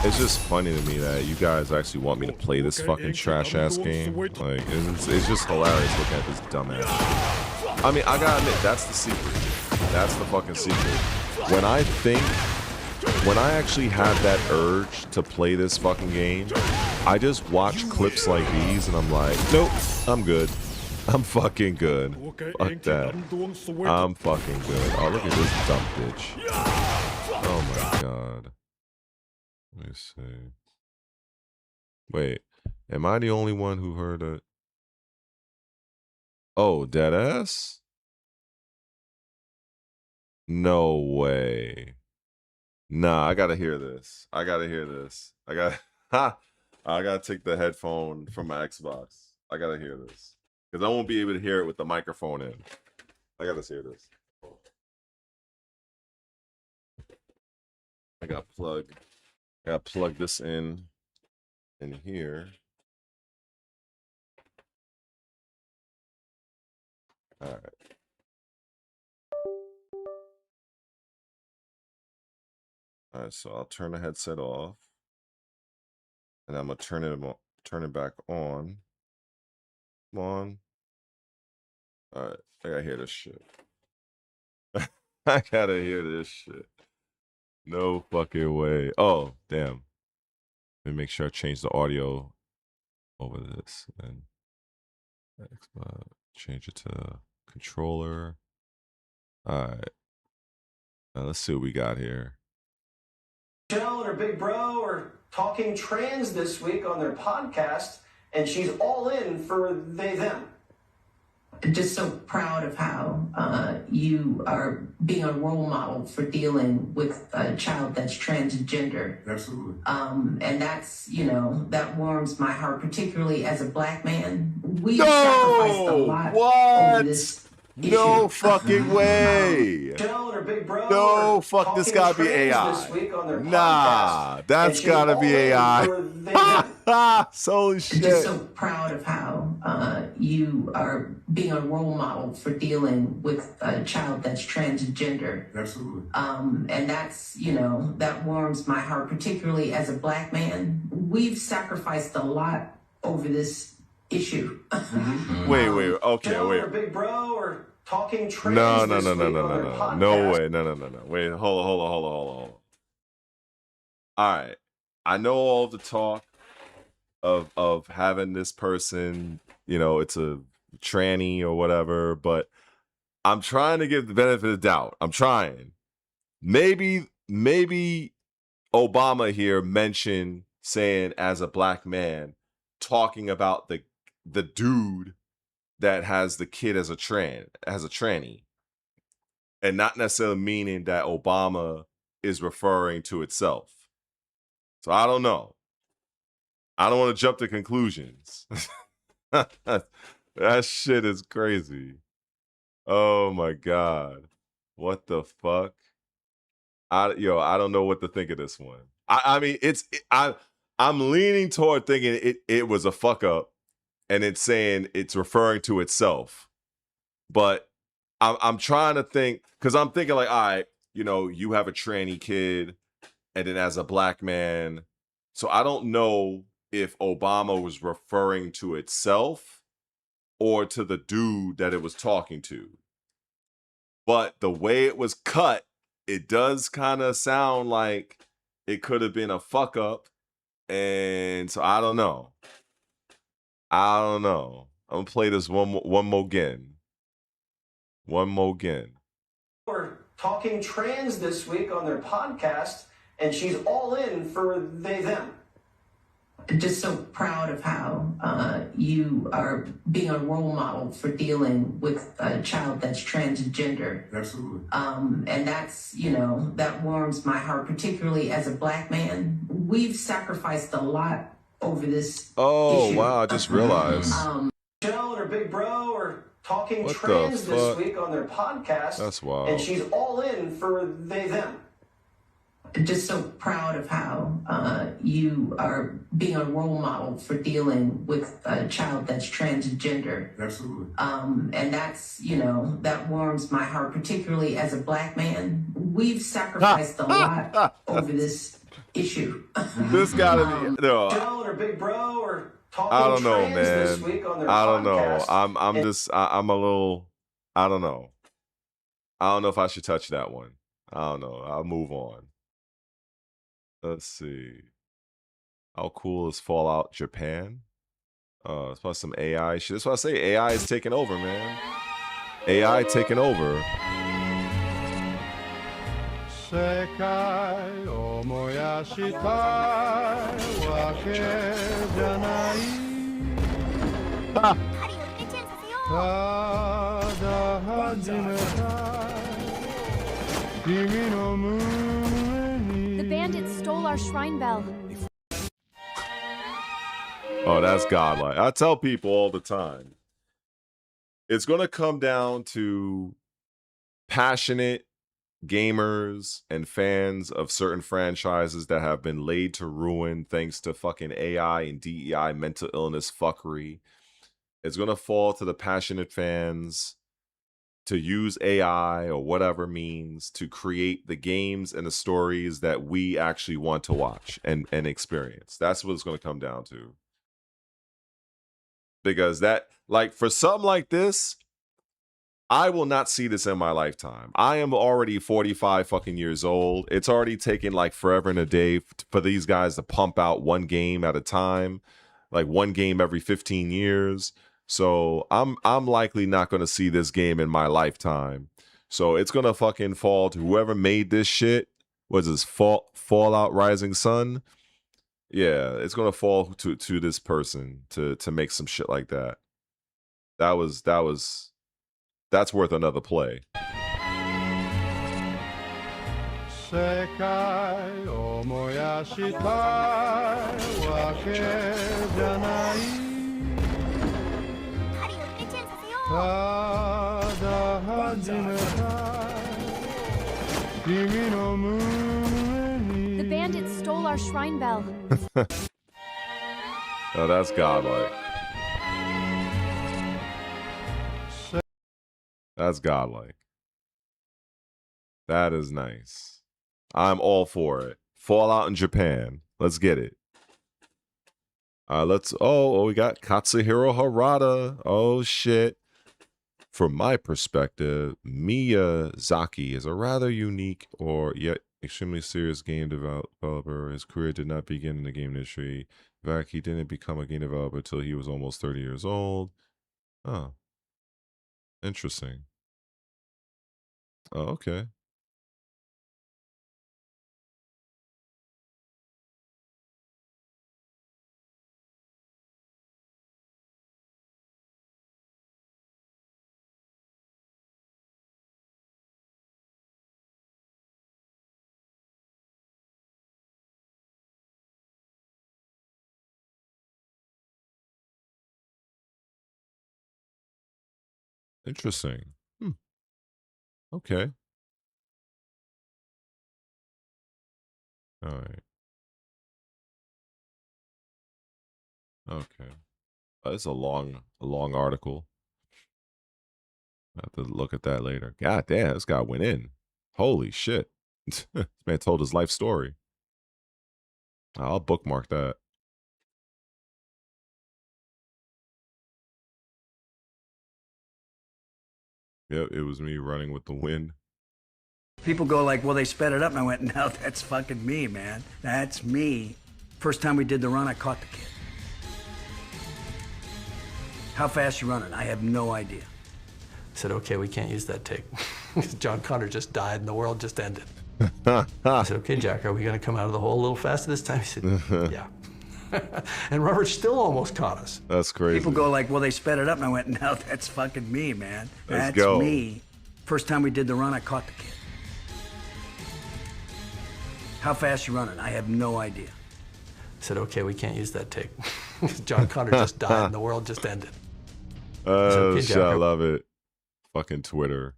It's just funny to me that you guys actually want me to play this fucking trash-ass game. Like, it's just hilarious looking at this dumbass. I mean, I gotta admit, that's the secret. That's the fucking secret. When I actually have that urge to play this fucking game, I just watch clips like these and I'm like, nope, I'm good. I'm fucking good. Fuck that. I'm fucking good. Oh, look at this dumb bitch. Oh my god. Let me see. Wait, am I the only one who heard it? Oh, deadass? No way. Nah, I gotta hear this. I gotta hear this. I gotta take the headphone from my Xbox. I gotta hear this. Because I won't be able to hear it with the microphone in. I gotta hear this. I gotta plug this in here. All right. All right, so I'll turn the headset off, and I'm gonna turn it back on. Come on. All right, I gotta hear this shit. I gotta hear this shit. No fucking way. Oh, damn. Let me make sure I change the audio over this, and change it to controller. All right. Now let's see what we got here. Michelle and her big bro are talking trans this week on their podcast, and she's all in for they them. Just so proud of how you are being a role model for dealing with a child that's transgender. Absolutely. And that's, you know, that warms my heart, particularly as a black man. We've sacrificed a lot over this issue. No fucking way. No, fuck, this gotta be AI. Nah, that's gotta be AI. So shit. Just so proud of how you are being a role model for dealing with a child that's transgender. Absolutely. And that's, you know, that warms my heart, particularly as a black man. We've sacrificed a lot over this issue. Wait, okay, wait. Big bro or talking trans No. No way. No. Wait, hold on. All right. I know all the talk of having this person, you know, it's a tranny or whatever, but I'm trying to give the benefit of the doubt. I'm trying. Maybe Obama here mentioned saying as a black man, talking about the dude that has the kid as a tranny, and not necessarily meaning that Obama is referring to itself. So I don't know. I don't want to jump to conclusions. That shit is crazy. Oh my god, what the fuck? I don't know what to think of this one. I mean, I'm leaning toward thinking it was a fuck up, and it's saying it's referring to itself. But I'm trying to think, because I'm thinking like, all right, you know, you have a tranny kid, and then as a black man, so I don't know if Obama was referring to itself or to the dude that it was talking to. But the way it was cut, it does kind of sound like it could have been a fuck up. And so I don't know. I'm gonna play this one more again. We're talking trans this week on their podcast, and she's all in for they them. Just so proud of how you are being a role model for dealing with a child that's transgender. Absolutely. And that's, you know, that warms my heart, particularly as a black man. We've sacrificed a lot over this issue. Wow, I just realized. Michelle and her big bro are talking What trans the this fuck? week on their podcast. That's wild. And she's all in for they them. Just so proud of how you are being a role model for dealing with a child that's transgender. Absolutely. And that's, you know, that warms my heart, particularly as a black man. We've sacrificed a lot over this issue. This gotta be no. Or Big Bro or talking I don't know, trans this man. week on their I don't know. podcast. I'm just I'm a little. I don't know. I don't know if I should touch that one. I don't know. I'll move on. Let's see. How cool is Fallout Japan? It's probably some AI shit. That's why I say AI is taking over, man. AI taking over. The bandits stole our shrine bell. Oh, that's godlike. I tell people all the time. It's going to come down to passionate gamers and fans of certain franchises that have been laid to ruin thanks to fucking AI and DEI mental illness fuckery. It's going to fall to the passionate fans to use AI or whatever means to create the games and the stories that we actually want to watch and experience. That's what it's going to come down to. Because that, like, for something like this, I will not see this in my lifetime. I am already 45 fucking years old. It's already taken like forever and a day for these guys to pump out one game at a time, like one game every 15 years. So I'm likely not going to see this game in my lifetime. So it's going to fucking fall to whoever made this shit. Was this Fallout Rising Sun? Yeah, it's going to fall to this person to make some shit like that. That's worth another play. The bandits stole our shrine bell. Oh, that's godlike. That's godlike. That is nice. I'm all for it. Fallout in Japan. Let's get it. We got Katsuhiro Harada. Oh shit. From my perspective, Miyazaki is a rather unique or yet extremely serious game developer. His career did not begin in the game industry. In fact, he didn't become a game developer until he was almost 30 years old. Oh. Interesting. Oh, okay. Interesting. Okay. All right. Okay. It's a long article. I have to look at that later. God damn, this guy went in. Holy shit. This man told his life story. I'll bookmark that. Yep, it was me running with the wind. People go like, well, they sped it up. And I went, no, that's fucking me, man. That's me. First time we did the run, I caught the kid. How fast you running? I have no idea. I said, okay, we can't use that tape. John Connor just died and the world just ended. I said, okay, Jack, are we going to come out of the hole a little faster this time? He said, yeah. And Robert still almost caught us. That's crazy. People go like, well, they sped it up. And I went, no, that's fucking me, man. Let's That's go. me. First time we did the run, I caught the kid. How fast you running? I have no idea. I said, okay, we can't use that tape. John Connor just died and the world just ended. Oh, Jack, I love it. Fucking Twitter.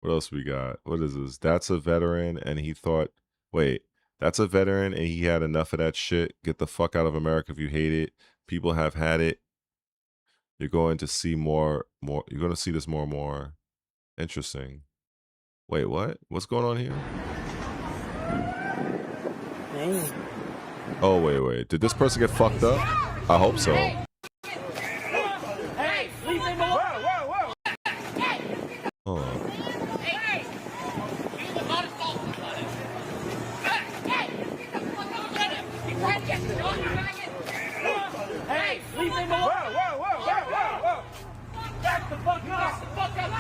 What else we got? What is this? That's a veteran and he thought, wait, that's a veteran and he had enough of that shit. Get the fuck out of America if you hate it. People have had it. You're going to see more. You're going to see this more and more. Interesting. Wait, what? What's going on here? name. Oh, wait. Did this person get fucked up? I hope so. Hey, leave him alone. Whoa. Hold on. Hey, you will not assault somebody. Hey, get the fuck off of him. He tried to get the dog faggot. Hey, leave him alone. Whoa. Back the fuck up. Back the fuck up.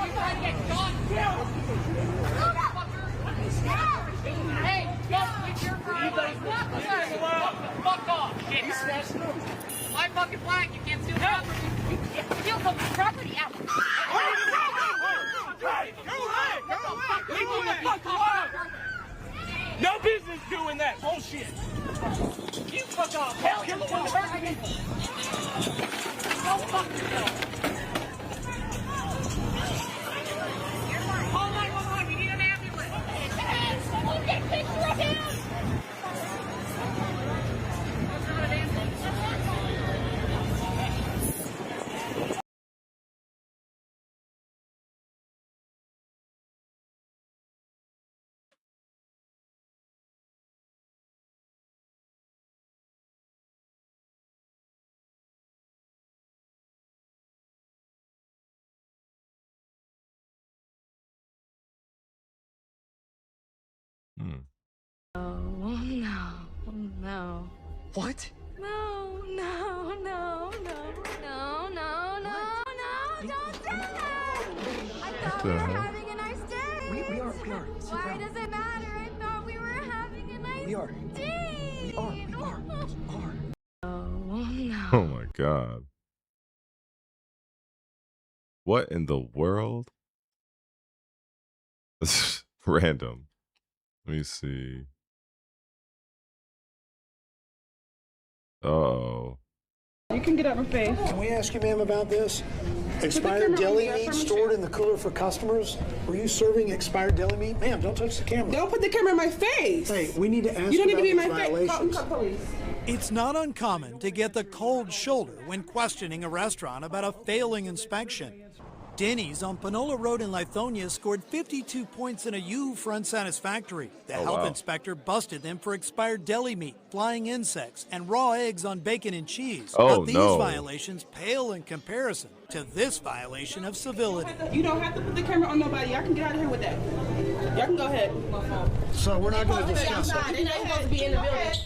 You tried to get John killed. Hey, don't switch your priorities. Fuck off. Shit, my fucking flag. You can't steal property. You can't steal someone's property out. No business doing that bullshit. You fuck off. Hell, you're the one hurting people. Go fuck yourself. Call 911. We need an ambulance. Someone get a picture of him. No. What? No, don't do it! I thought we were having a nice day! We are. Why does it matter? I thought we were having a nice day! We are. Oh my god. What in the world? Random. Let me see. Uh-oh. You can get out my face. Can we ask you, ma'am, about this? Expired deli meat stored in the cooler for customers? Were you serving expired deli meat? Ma'am, don't touch the camera. Don't put the camera in my face. Hey, we need to ask you don't need about to be in these my face. violations. Call police. It's not uncommon to get the cold shoulder when questioning a restaurant about a failing inspection. Denny's on Panola Road in Lithonia scored 52 points in a U for unsatisfactory. The health inspector busted them for expired deli meat, flying insects, and raw eggs on bacon and cheese. Oh, but these violations pale in comparison to this violation of civility. You don't have to put the camera on nobody. Y'all can get out of here with that. Y'all can go ahead. So we're not going to discuss it. You're not supposed to be in the building.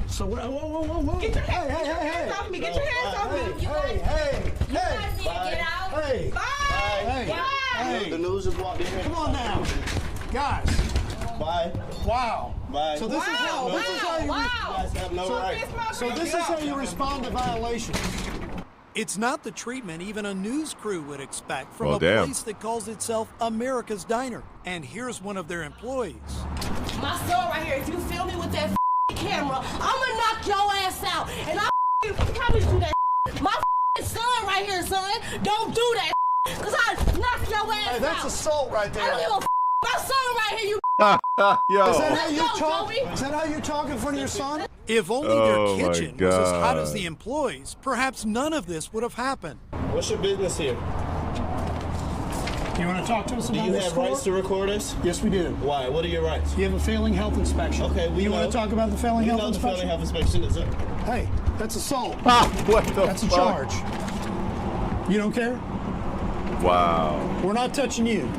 So what? Whoa. Get your hands off me. Get your hands off me. Hey. Get out. Hey. Bye. The news is walking in. Come on now. Guys. Bye. Wow. Bye. So this is how you guys have no right. So this is how you respond to violations. It's not the treatment even a news crew would expect from a damn. place that calls itself America's Diner. And here's one of their employees. My son right here. If you film me with that camera, I'm gonna knock your ass out. And I promise you that. My son right here, son. Don't do that. Cause I knock your ass out. Hey, that's assault right there. I don't give a my son right here, you. Yo. Is that how you talk? Is that how you talk in front of your son? If only Oh, their my kitchen was as hot as God. the employees, perhaps none of this would have happened. What's your business here? You want to talk to us Do about you this have store? rights to record us? Yes, we do. Why? What are your rights? You have a failing health inspection. Okay, we You know. want to talk about the failing We health know the inspection? failing health inspection is up. Hey, that's assault. What the That's a fuck? charge. You don't care? Wow. We're not touching you.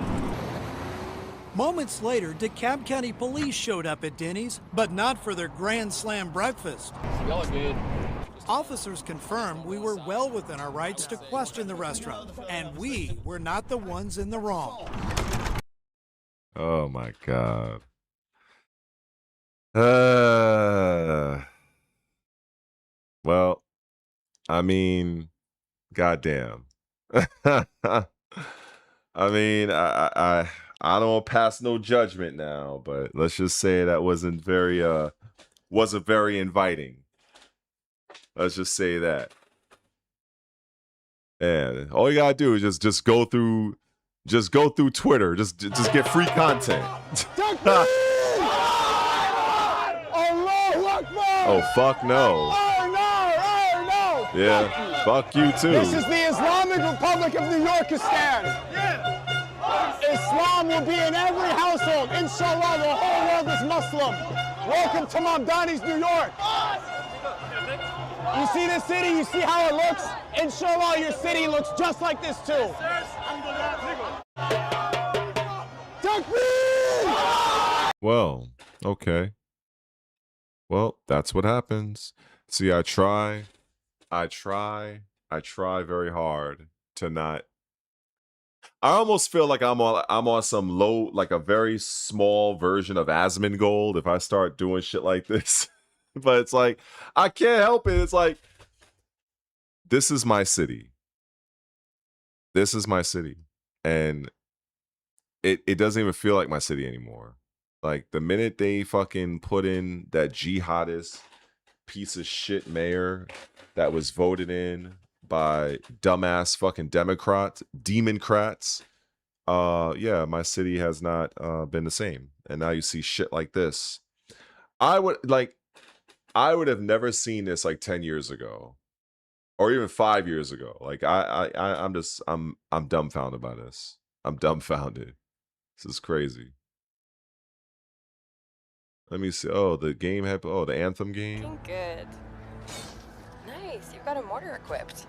Moments later, DeKalb County Police showed up at Denny's, but not for their Grand Slam breakfast. Y'all are good. Officers confirmed we were well within our rights to question the restaurant, and we were not the ones in the wrong. Oh my god. Well, I mean, goddamn. I mean, I don't pass no judgment now, but let's just say that wasn't very inviting. Let's just say that. And all you gotta do is just go through Twitter. Just get free content. Oh fuck no. Yeah, fuck you too. This is the Islamic Republic of New Yorkistan. Islam will be in every household. Inshallah, the whole world is Muslim. Welcome to Mamdani's New York. You see this city? You see how it looks? Inshallah, your city looks just like this too. Well, okay. Well, that's what happens. See, I try very hard to not. I almost feel like I'm on some low, like a very small version of Asmongold if I start doing shit like this. But it's like, I can't help it. It's like, this is my city. This is my city. And it doesn't even feel like my city anymore. Like, the minute they fucking put in that jihadist piece of shit mayor that was voted in by dumbass fucking Democrats, yeah, my city has not been the same. And now you see shit like this. I would have never seen this like 10 years ago or even 5 years ago. Like I'm dumbfounded by this. I'm dumbfounded. This is crazy. Let me see. Oh, the game happened. Oh, the Anthem game. Looking good. Nice. You've got a mortar equipped.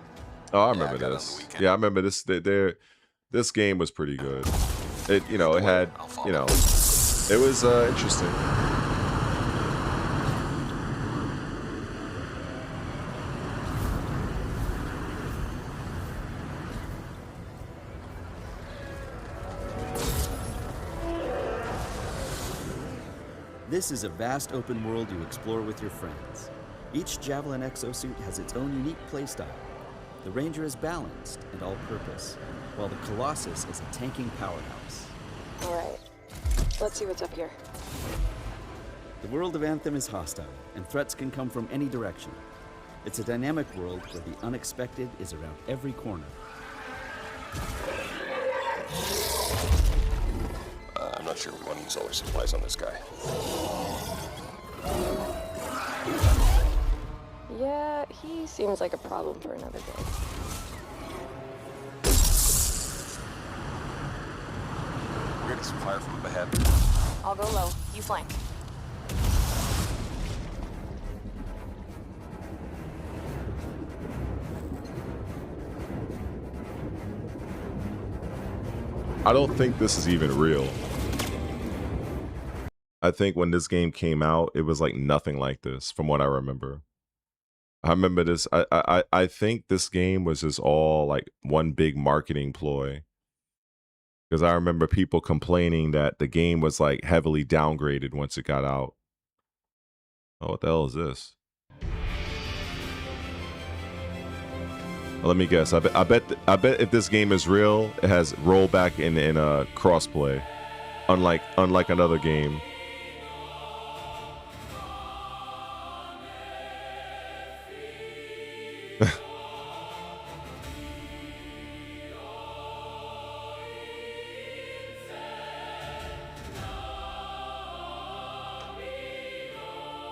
Oh, I remember this. Yeah, I remember this. This game was pretty good. It, you know, it had, you know, it was interesting. This is a vast open world you explore with your friends. Each Javelin exosuit has its own unique playstyle. The Ranger is balanced and all-purpose, while the Colossus is a tanking powerhouse. All right. Let's see what's up here. The world of Anthem is hostile, and threats can come from any direction. It's a dynamic world where the unexpected is around every corner. I'm not sure we want to use all our supplies on this guy. Yeah, he seems like a problem for another day. We're getting some fire from up ahead. I'll go low. You flank. I don't think this is even real. I think when this game came out, it was like nothing like this from what I remember. I remember this. I think this game was just all like one big marketing ploy. Because I remember people complaining that the game was like heavily downgraded once it got out. Oh, what the hell is this? Well, let me guess. I bet if this game is real, it has rollback in crossplay, unlike another game.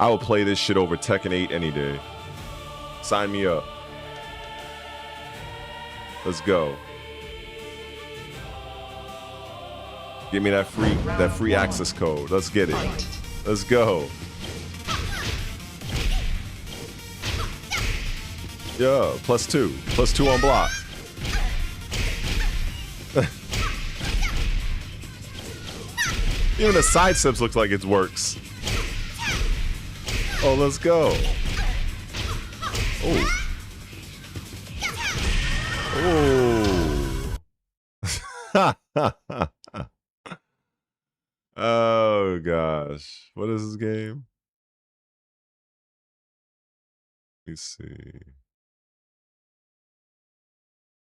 I would play this shit over Tekken 8 any day. Sign me up. Let's go. Give me that free access code. Let's get it. Let's go. Yeah, +2. +2 on block. Even the side steps looks like it works. Oh, let's go. Oh. Oh. Oh gosh. What is this game? Let me see.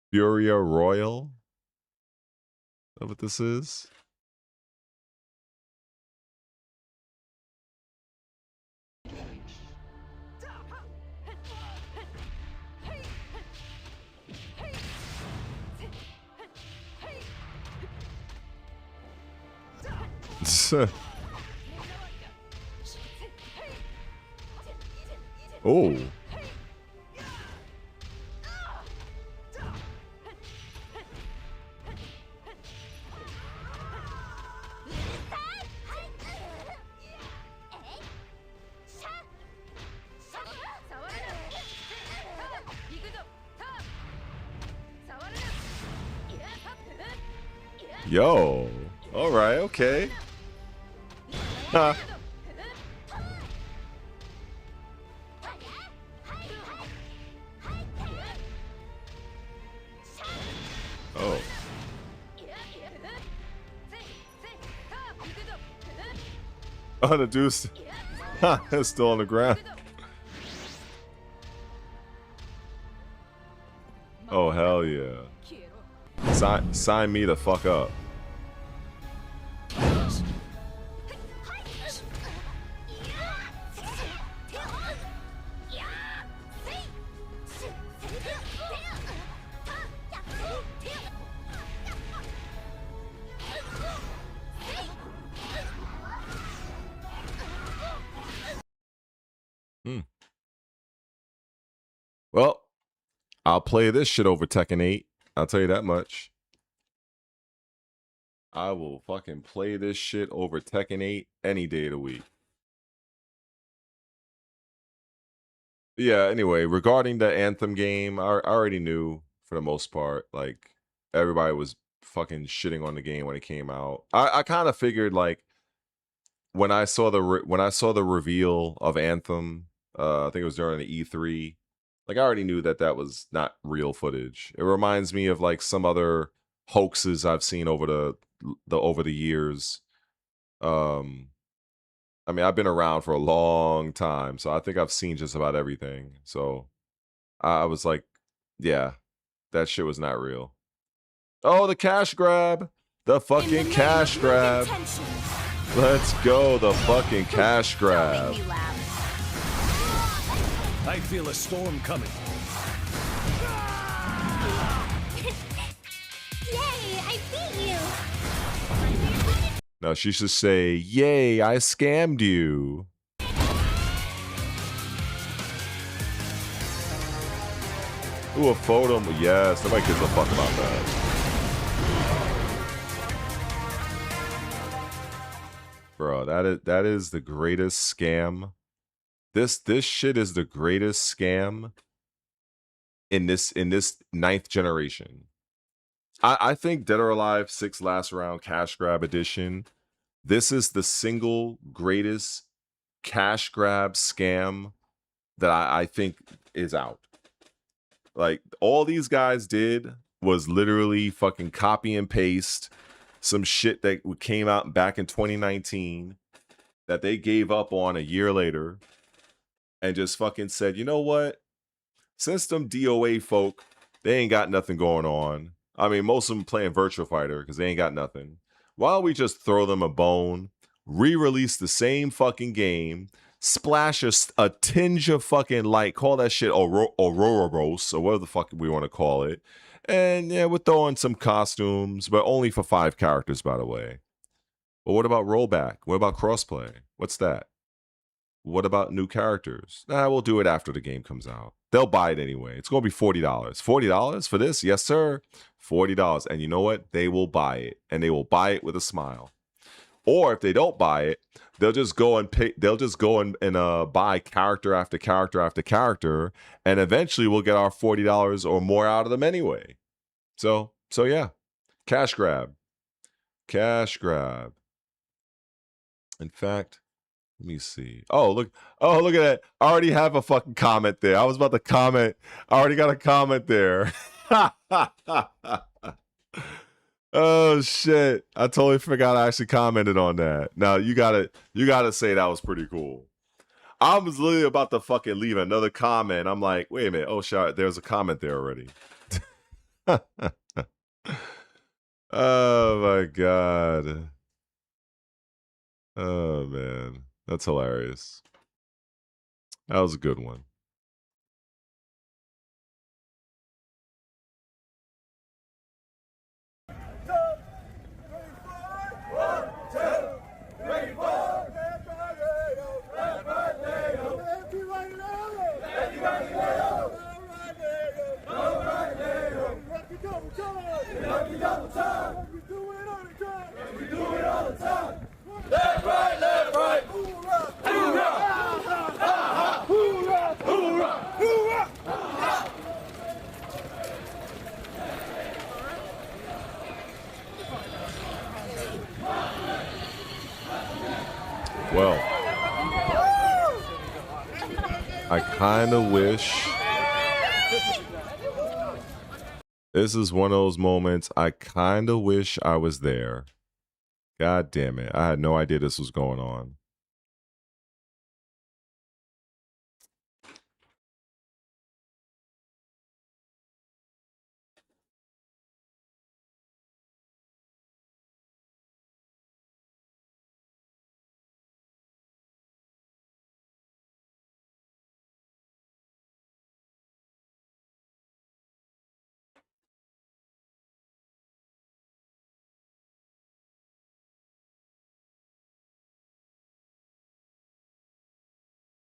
Furia Royal? Is that what this is? Oh. Yo. All right. Okay. Huh. Oh. Oh, the deuce. It's still on the ground. Oh, hell yeah. Sign me the fuck up. Well, I'll play this shit over Tekken 8. I'll tell you that much. I will fucking play this shit over Tekken 8 any day of the week. Yeah, anyway, regarding the Anthem game, I already knew for the most part. Like, everybody was fucking shitting on the game when it came out. I kind of figured, like, when I saw the reveal of Anthem, I think it was during the E3, like, I already knew that that was not real footage. It reminds me of like some other hoaxes I've seen over the years. I mean, I've been around for a long time, so I think I've seen just about everything. So I was like, yeah, that shit was not real. Oh, the cash grab. The fucking cash grab. Let's go, the fucking cash grab. I feel a storm coming. Yay, I beat you! No, she should say, yay, I scammed you. Ooh, a photo. Yes, nobody gives a fuck about that. Bro, that is the greatest scam. This shit is the greatest scam in this 9th generation. I think Dead or Alive 6 Last Round Cash Grab Edition, this is the single greatest cash grab scam that I think is out. Like, all these guys did was literally fucking copy and paste some shit that came out back in 2019 that they gave up on a year later and just fucking said, you know what? Since them DOA folk, they ain't got nothing going on. I mean, most of them playing Virtua Fighter because they ain't got nothing. Why don't we just throw them a bone, re-release the same fucking game, splash a tinge of fucking light, call that shit Ouroboros or whatever the fuck we want to call it. And yeah, we're throwing some costumes, but only for 5 characters, by the way. But what about rollback? What about crossplay? What's that? What about new characters? Nah, we'll do it after the game comes out. They'll buy it anyway. It's going to be $40. $40 for this? Yes, sir. $40. And you know what? They will buy it. And they will buy it with a smile. Or if they don't buy it, they'll just go and pay. They'll just go and buy character after character after character. And eventually we'll get our $40 or more out of them anyway. So yeah. Cash grab. Cash grab. In fact, let me see. Oh, look at that. I already have a fucking comment there. I was about to comment. I already got a comment there. Oh shit. I totally forgot I actually commented on that. Now you gotta say that was pretty cool. I was literally about to fucking leave another comment. I'm like, wait a minute. Oh shit, there's a comment there already. Oh my god. Oh man. That's hilarious. That was a good one. Left, right, left, right. Hoorah! Hoorah! Hoorah! Well, I kind of wish. This is one of those moments I kind of wish I was there. God damn it. I had no idea this was going on.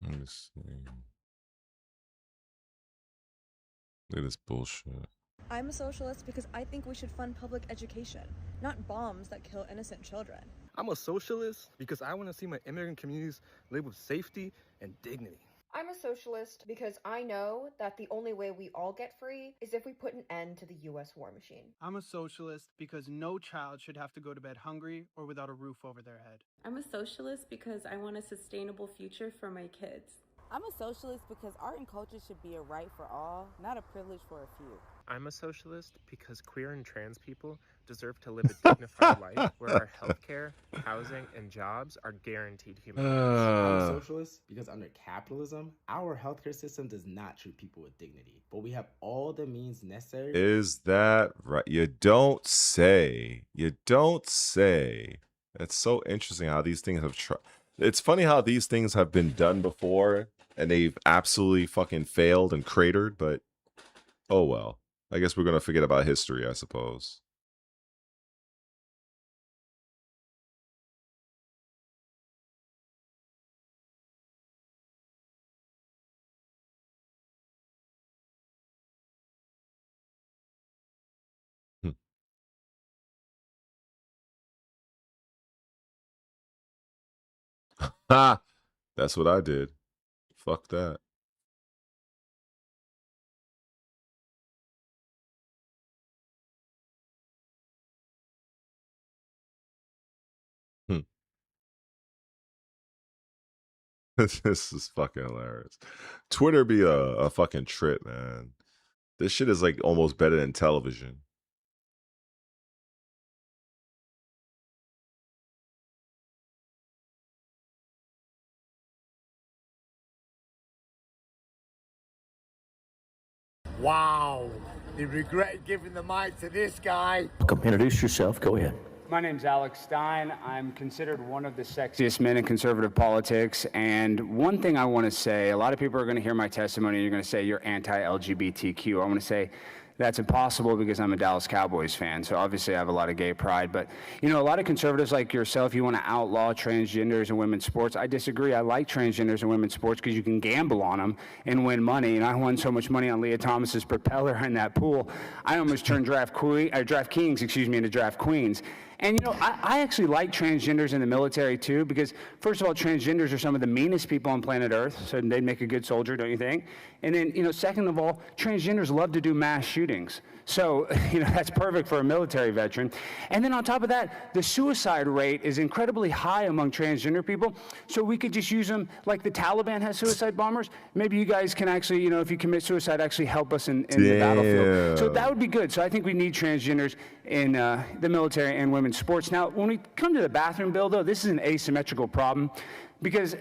Let me see. Look at this bullshit. I'm a socialist because I think we should fund public education, not bombs that kill innocent children. I'm a socialist because I want to see my immigrant communities live with safety and dignity. I'm a socialist because I know that the only way we all get free is if we put an end to the US war machine. I'm a socialist because no child should have to go to bed hungry or without a roof over their head. I'm a socialist because I want a sustainable future for my kids. I'm a socialist because art and culture should be a right for all, not a privilege for a few. I'm a socialist because queer and trans people deserve to live a dignified life where our healthcare, housing, and jobs are guaranteed human rights. I'm a socialist because under capitalism, our healthcare system does not treat people with dignity, but we have all the means necessary. Is that right? You don't say. You don't say. It's so interesting how these things have it's funny how these things have been done before and they've absolutely fucking failed and cratered, but oh well. I guess we're going to forget about history, I suppose. Ha! That's what I did. Fuck that. This is fucking hilarious. Twitter be a fucking trip, man. This shit is like almost better than television. Wow. You regret giving the mic to this guy. Come introduce yourself. Go ahead. My name's Alex Stein. I'm considered one of the sexiest men in conservative politics. And one thing I want to say, a lot of people are going to hear my testimony and you're going to say you're anti-LGBTQ. I want to say that's impossible because I'm a Dallas Cowboys fan. So obviously I have a lot of gay pride. But, you know, a lot of conservatives like yourself, you want to outlaw transgenders in women's sports. I disagree. I like transgenders in women's sports because you can gamble on them and win money. And I won so much money on Leah Thomas's propeller in that pool, I almost turned draft kings, into draft queens. And, you know, I actually like transgenders in the military, too, because, first of all, transgenders are some of the meanest people on planet Earth, so they'd make a good soldier, don't you think? And then, you know, second of all, transgenders love to do mass shootings. So, you know, that's perfect for a military veteran. And then on top of that, the suicide rate is incredibly high among transgender people, so we could just use them like the Taliban has suicide bombers. Maybe you guys can actually, you know, if you commit suicide, actually help us in the battlefield. So that would be good. So I think we need transgenders in the military and women's sports. Now, when we come to the bathroom bill, though, this is an asymmetrical problem. Because,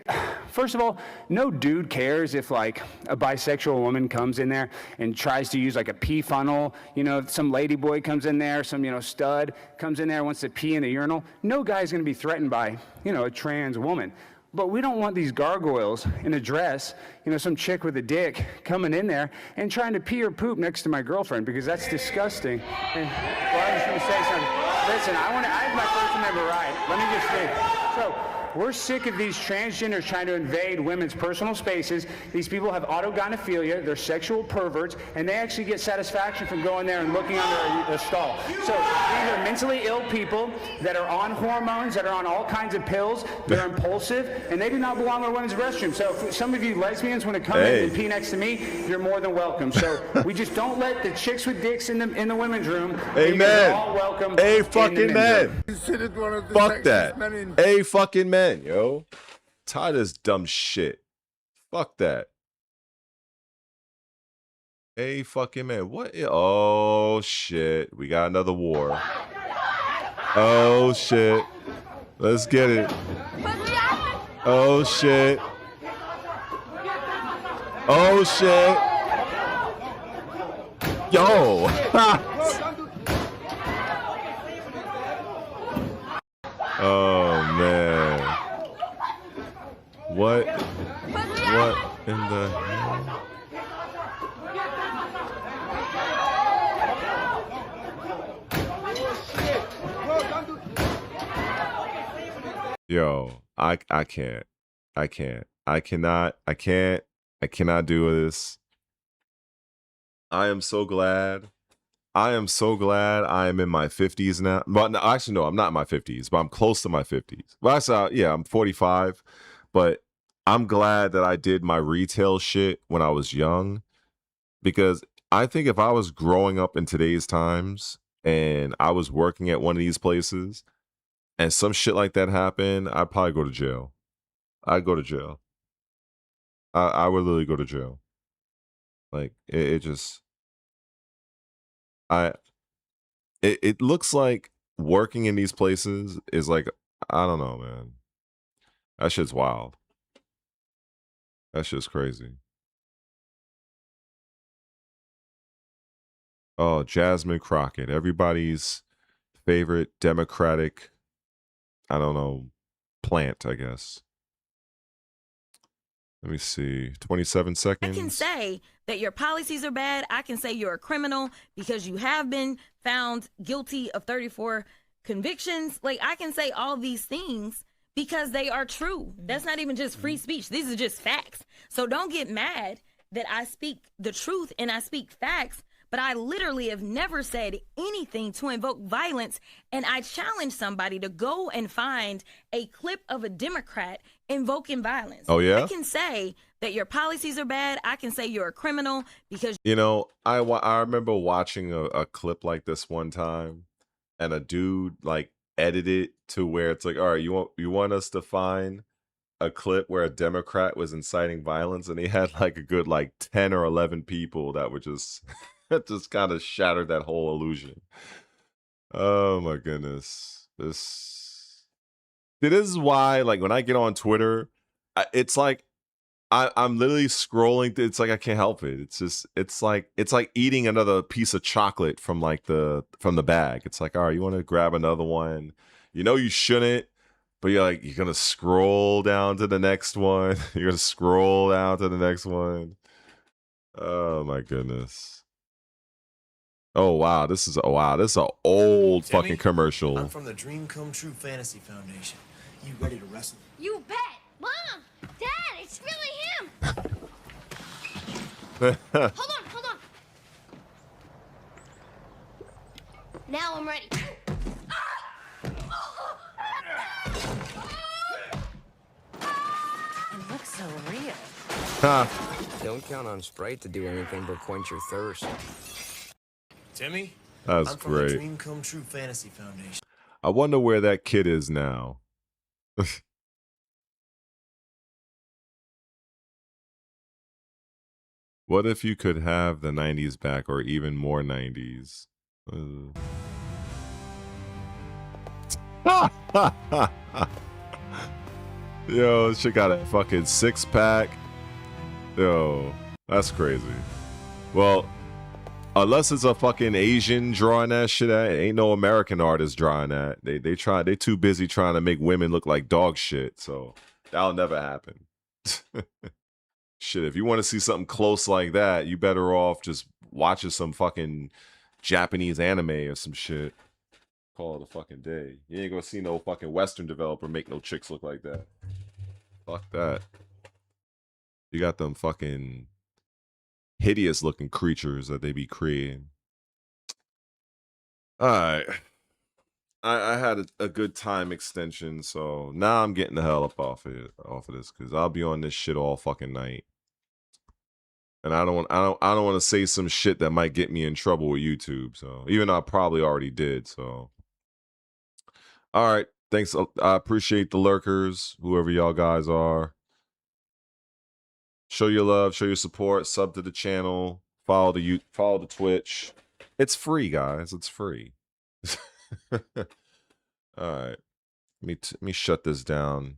first of all, no dude cares if, like, a bisexual woman comes in there and tries to use, like, a pee funnel. You know, if some lady boy comes in there, some, you know, stud comes in there, wants to pee in the urinal. No guy's going to be threatened by, you know, a trans woman. But we don't want these gargoyles in a dress, you know, some chick with a dick coming in there and trying to pee or poop next to my girlfriend, because that's disgusting. And, well, I was going to say something. Listen, I have my First Amendment right. Let me just say. So, we're sick of these transgenders trying to invade women's personal spaces. These people have autogynephilia, they're sexual perverts, and they actually get satisfaction from going there and looking under a stall. So these are mentally ill people that are on hormones, that are on all kinds of pills, that are impulsive, and they do not belong in a women's restroom. So if some of you lesbians want to come in and pee next to me, you're more than welcome. So we just don't let the chicks with dicks in the women's room. Amen. All welcome. A fucking man. Considered one of the Fuck that. men in A fucking man. men, yo. Tired of this dumb shit. Fuck that. Hey, fucking man. What? Oh, shit. We got another war. Oh, shit. Let's get it. Oh, shit. Oh, shit. Yo. Oh, man. What in the hell? Yo, I can't. I cannot do this. I am so glad I am in my 50s now. But no, actually, no, I'm not in my 50s, but I'm close to my 50s. Well, yeah, I'm 45, but I'm glad that I did my retail shit when I was young, because I think if I was growing up in today's times and I was working at one of these places and some shit like that happened, I'd probably go to jail. I'd go to jail. I would literally go to jail. Like, it just... It looks like working in these places is like, I don't know, man. That shit's wild. That shit's crazy. Oh, Jasmine Crockett, everybody's favorite Democratic, I don't know, plant, I guess. Let me see, 27 seconds. I can say that your policies are bad. I can say you're a criminal because you have been found guilty of 34 convictions. Like, I can say all these things because they are true. That's not even just free speech. These are just facts. So don't get mad that I speak the truth and I speak facts, but I literally have never said anything to invoke violence. And I challenge somebody to go and find a clip of a Democrat invoking violence. Oh, yeah? I can say that your policies are bad. I can say you're a criminal because... You know, I remember watching a clip like this one time, and a dude like edited to where it's like, all right, you want us to find a clip where a Democrat was inciting violence, and he had like a good like 10 or 11 people that were just just kind of shattered that whole illusion. Oh my goodness. This is why, like, when I get on Twitter, it's like I'm literally scrolling. It's like I can't help it. It's like eating another piece of chocolate from like the bag. It's like, all right, you want to grab another one. You know you shouldn't, but you're gonna scroll down to the next one. You're gonna scroll down to the next one. Oh my goodness. Oh wow, this is an old Timmy, fucking commercial. I'm from the Dream Come True Fantasy Foundation. You ready to wrestle? You bet! Mom! Dad, it's really him! Hold on! Now I'm ready. It looks so real. Don't count on Sprite to do anything but quench your thirst. Timmy, That's I'm from great. the Dream Come True Fantasy Foundation. I wonder where that kid is now. What if you could have the 90s back, or even more 90s? Yo, this shit got a fucking 6-pack. Yo, that's crazy. Well, unless it's a fucking Asian drawing that shit, ain't no American artist drawing that. They too busy trying to make women look like dog shit, so that'll never happen. Shit, if you want to see something close like that, you better off just watching some fucking Japanese anime or some shit. Call it a fucking day. You ain't gonna see no fucking Western developer make no chicks look like that. Fuck that. You got them fucking hideous looking creatures that they be creating. Alright. I had a good time extension, so now I'm getting the hell up off of this, because I'll be on this shit all fucking night. And I don't want to say some shit that might get me in trouble with YouTube. So even though I probably already did. So all right. Thanks. I appreciate the lurkers, whoever y'all guys are. Show your love, show your support, sub to the channel, follow the Twitch. It's free, guys. It's free. All right. Let me shut this down.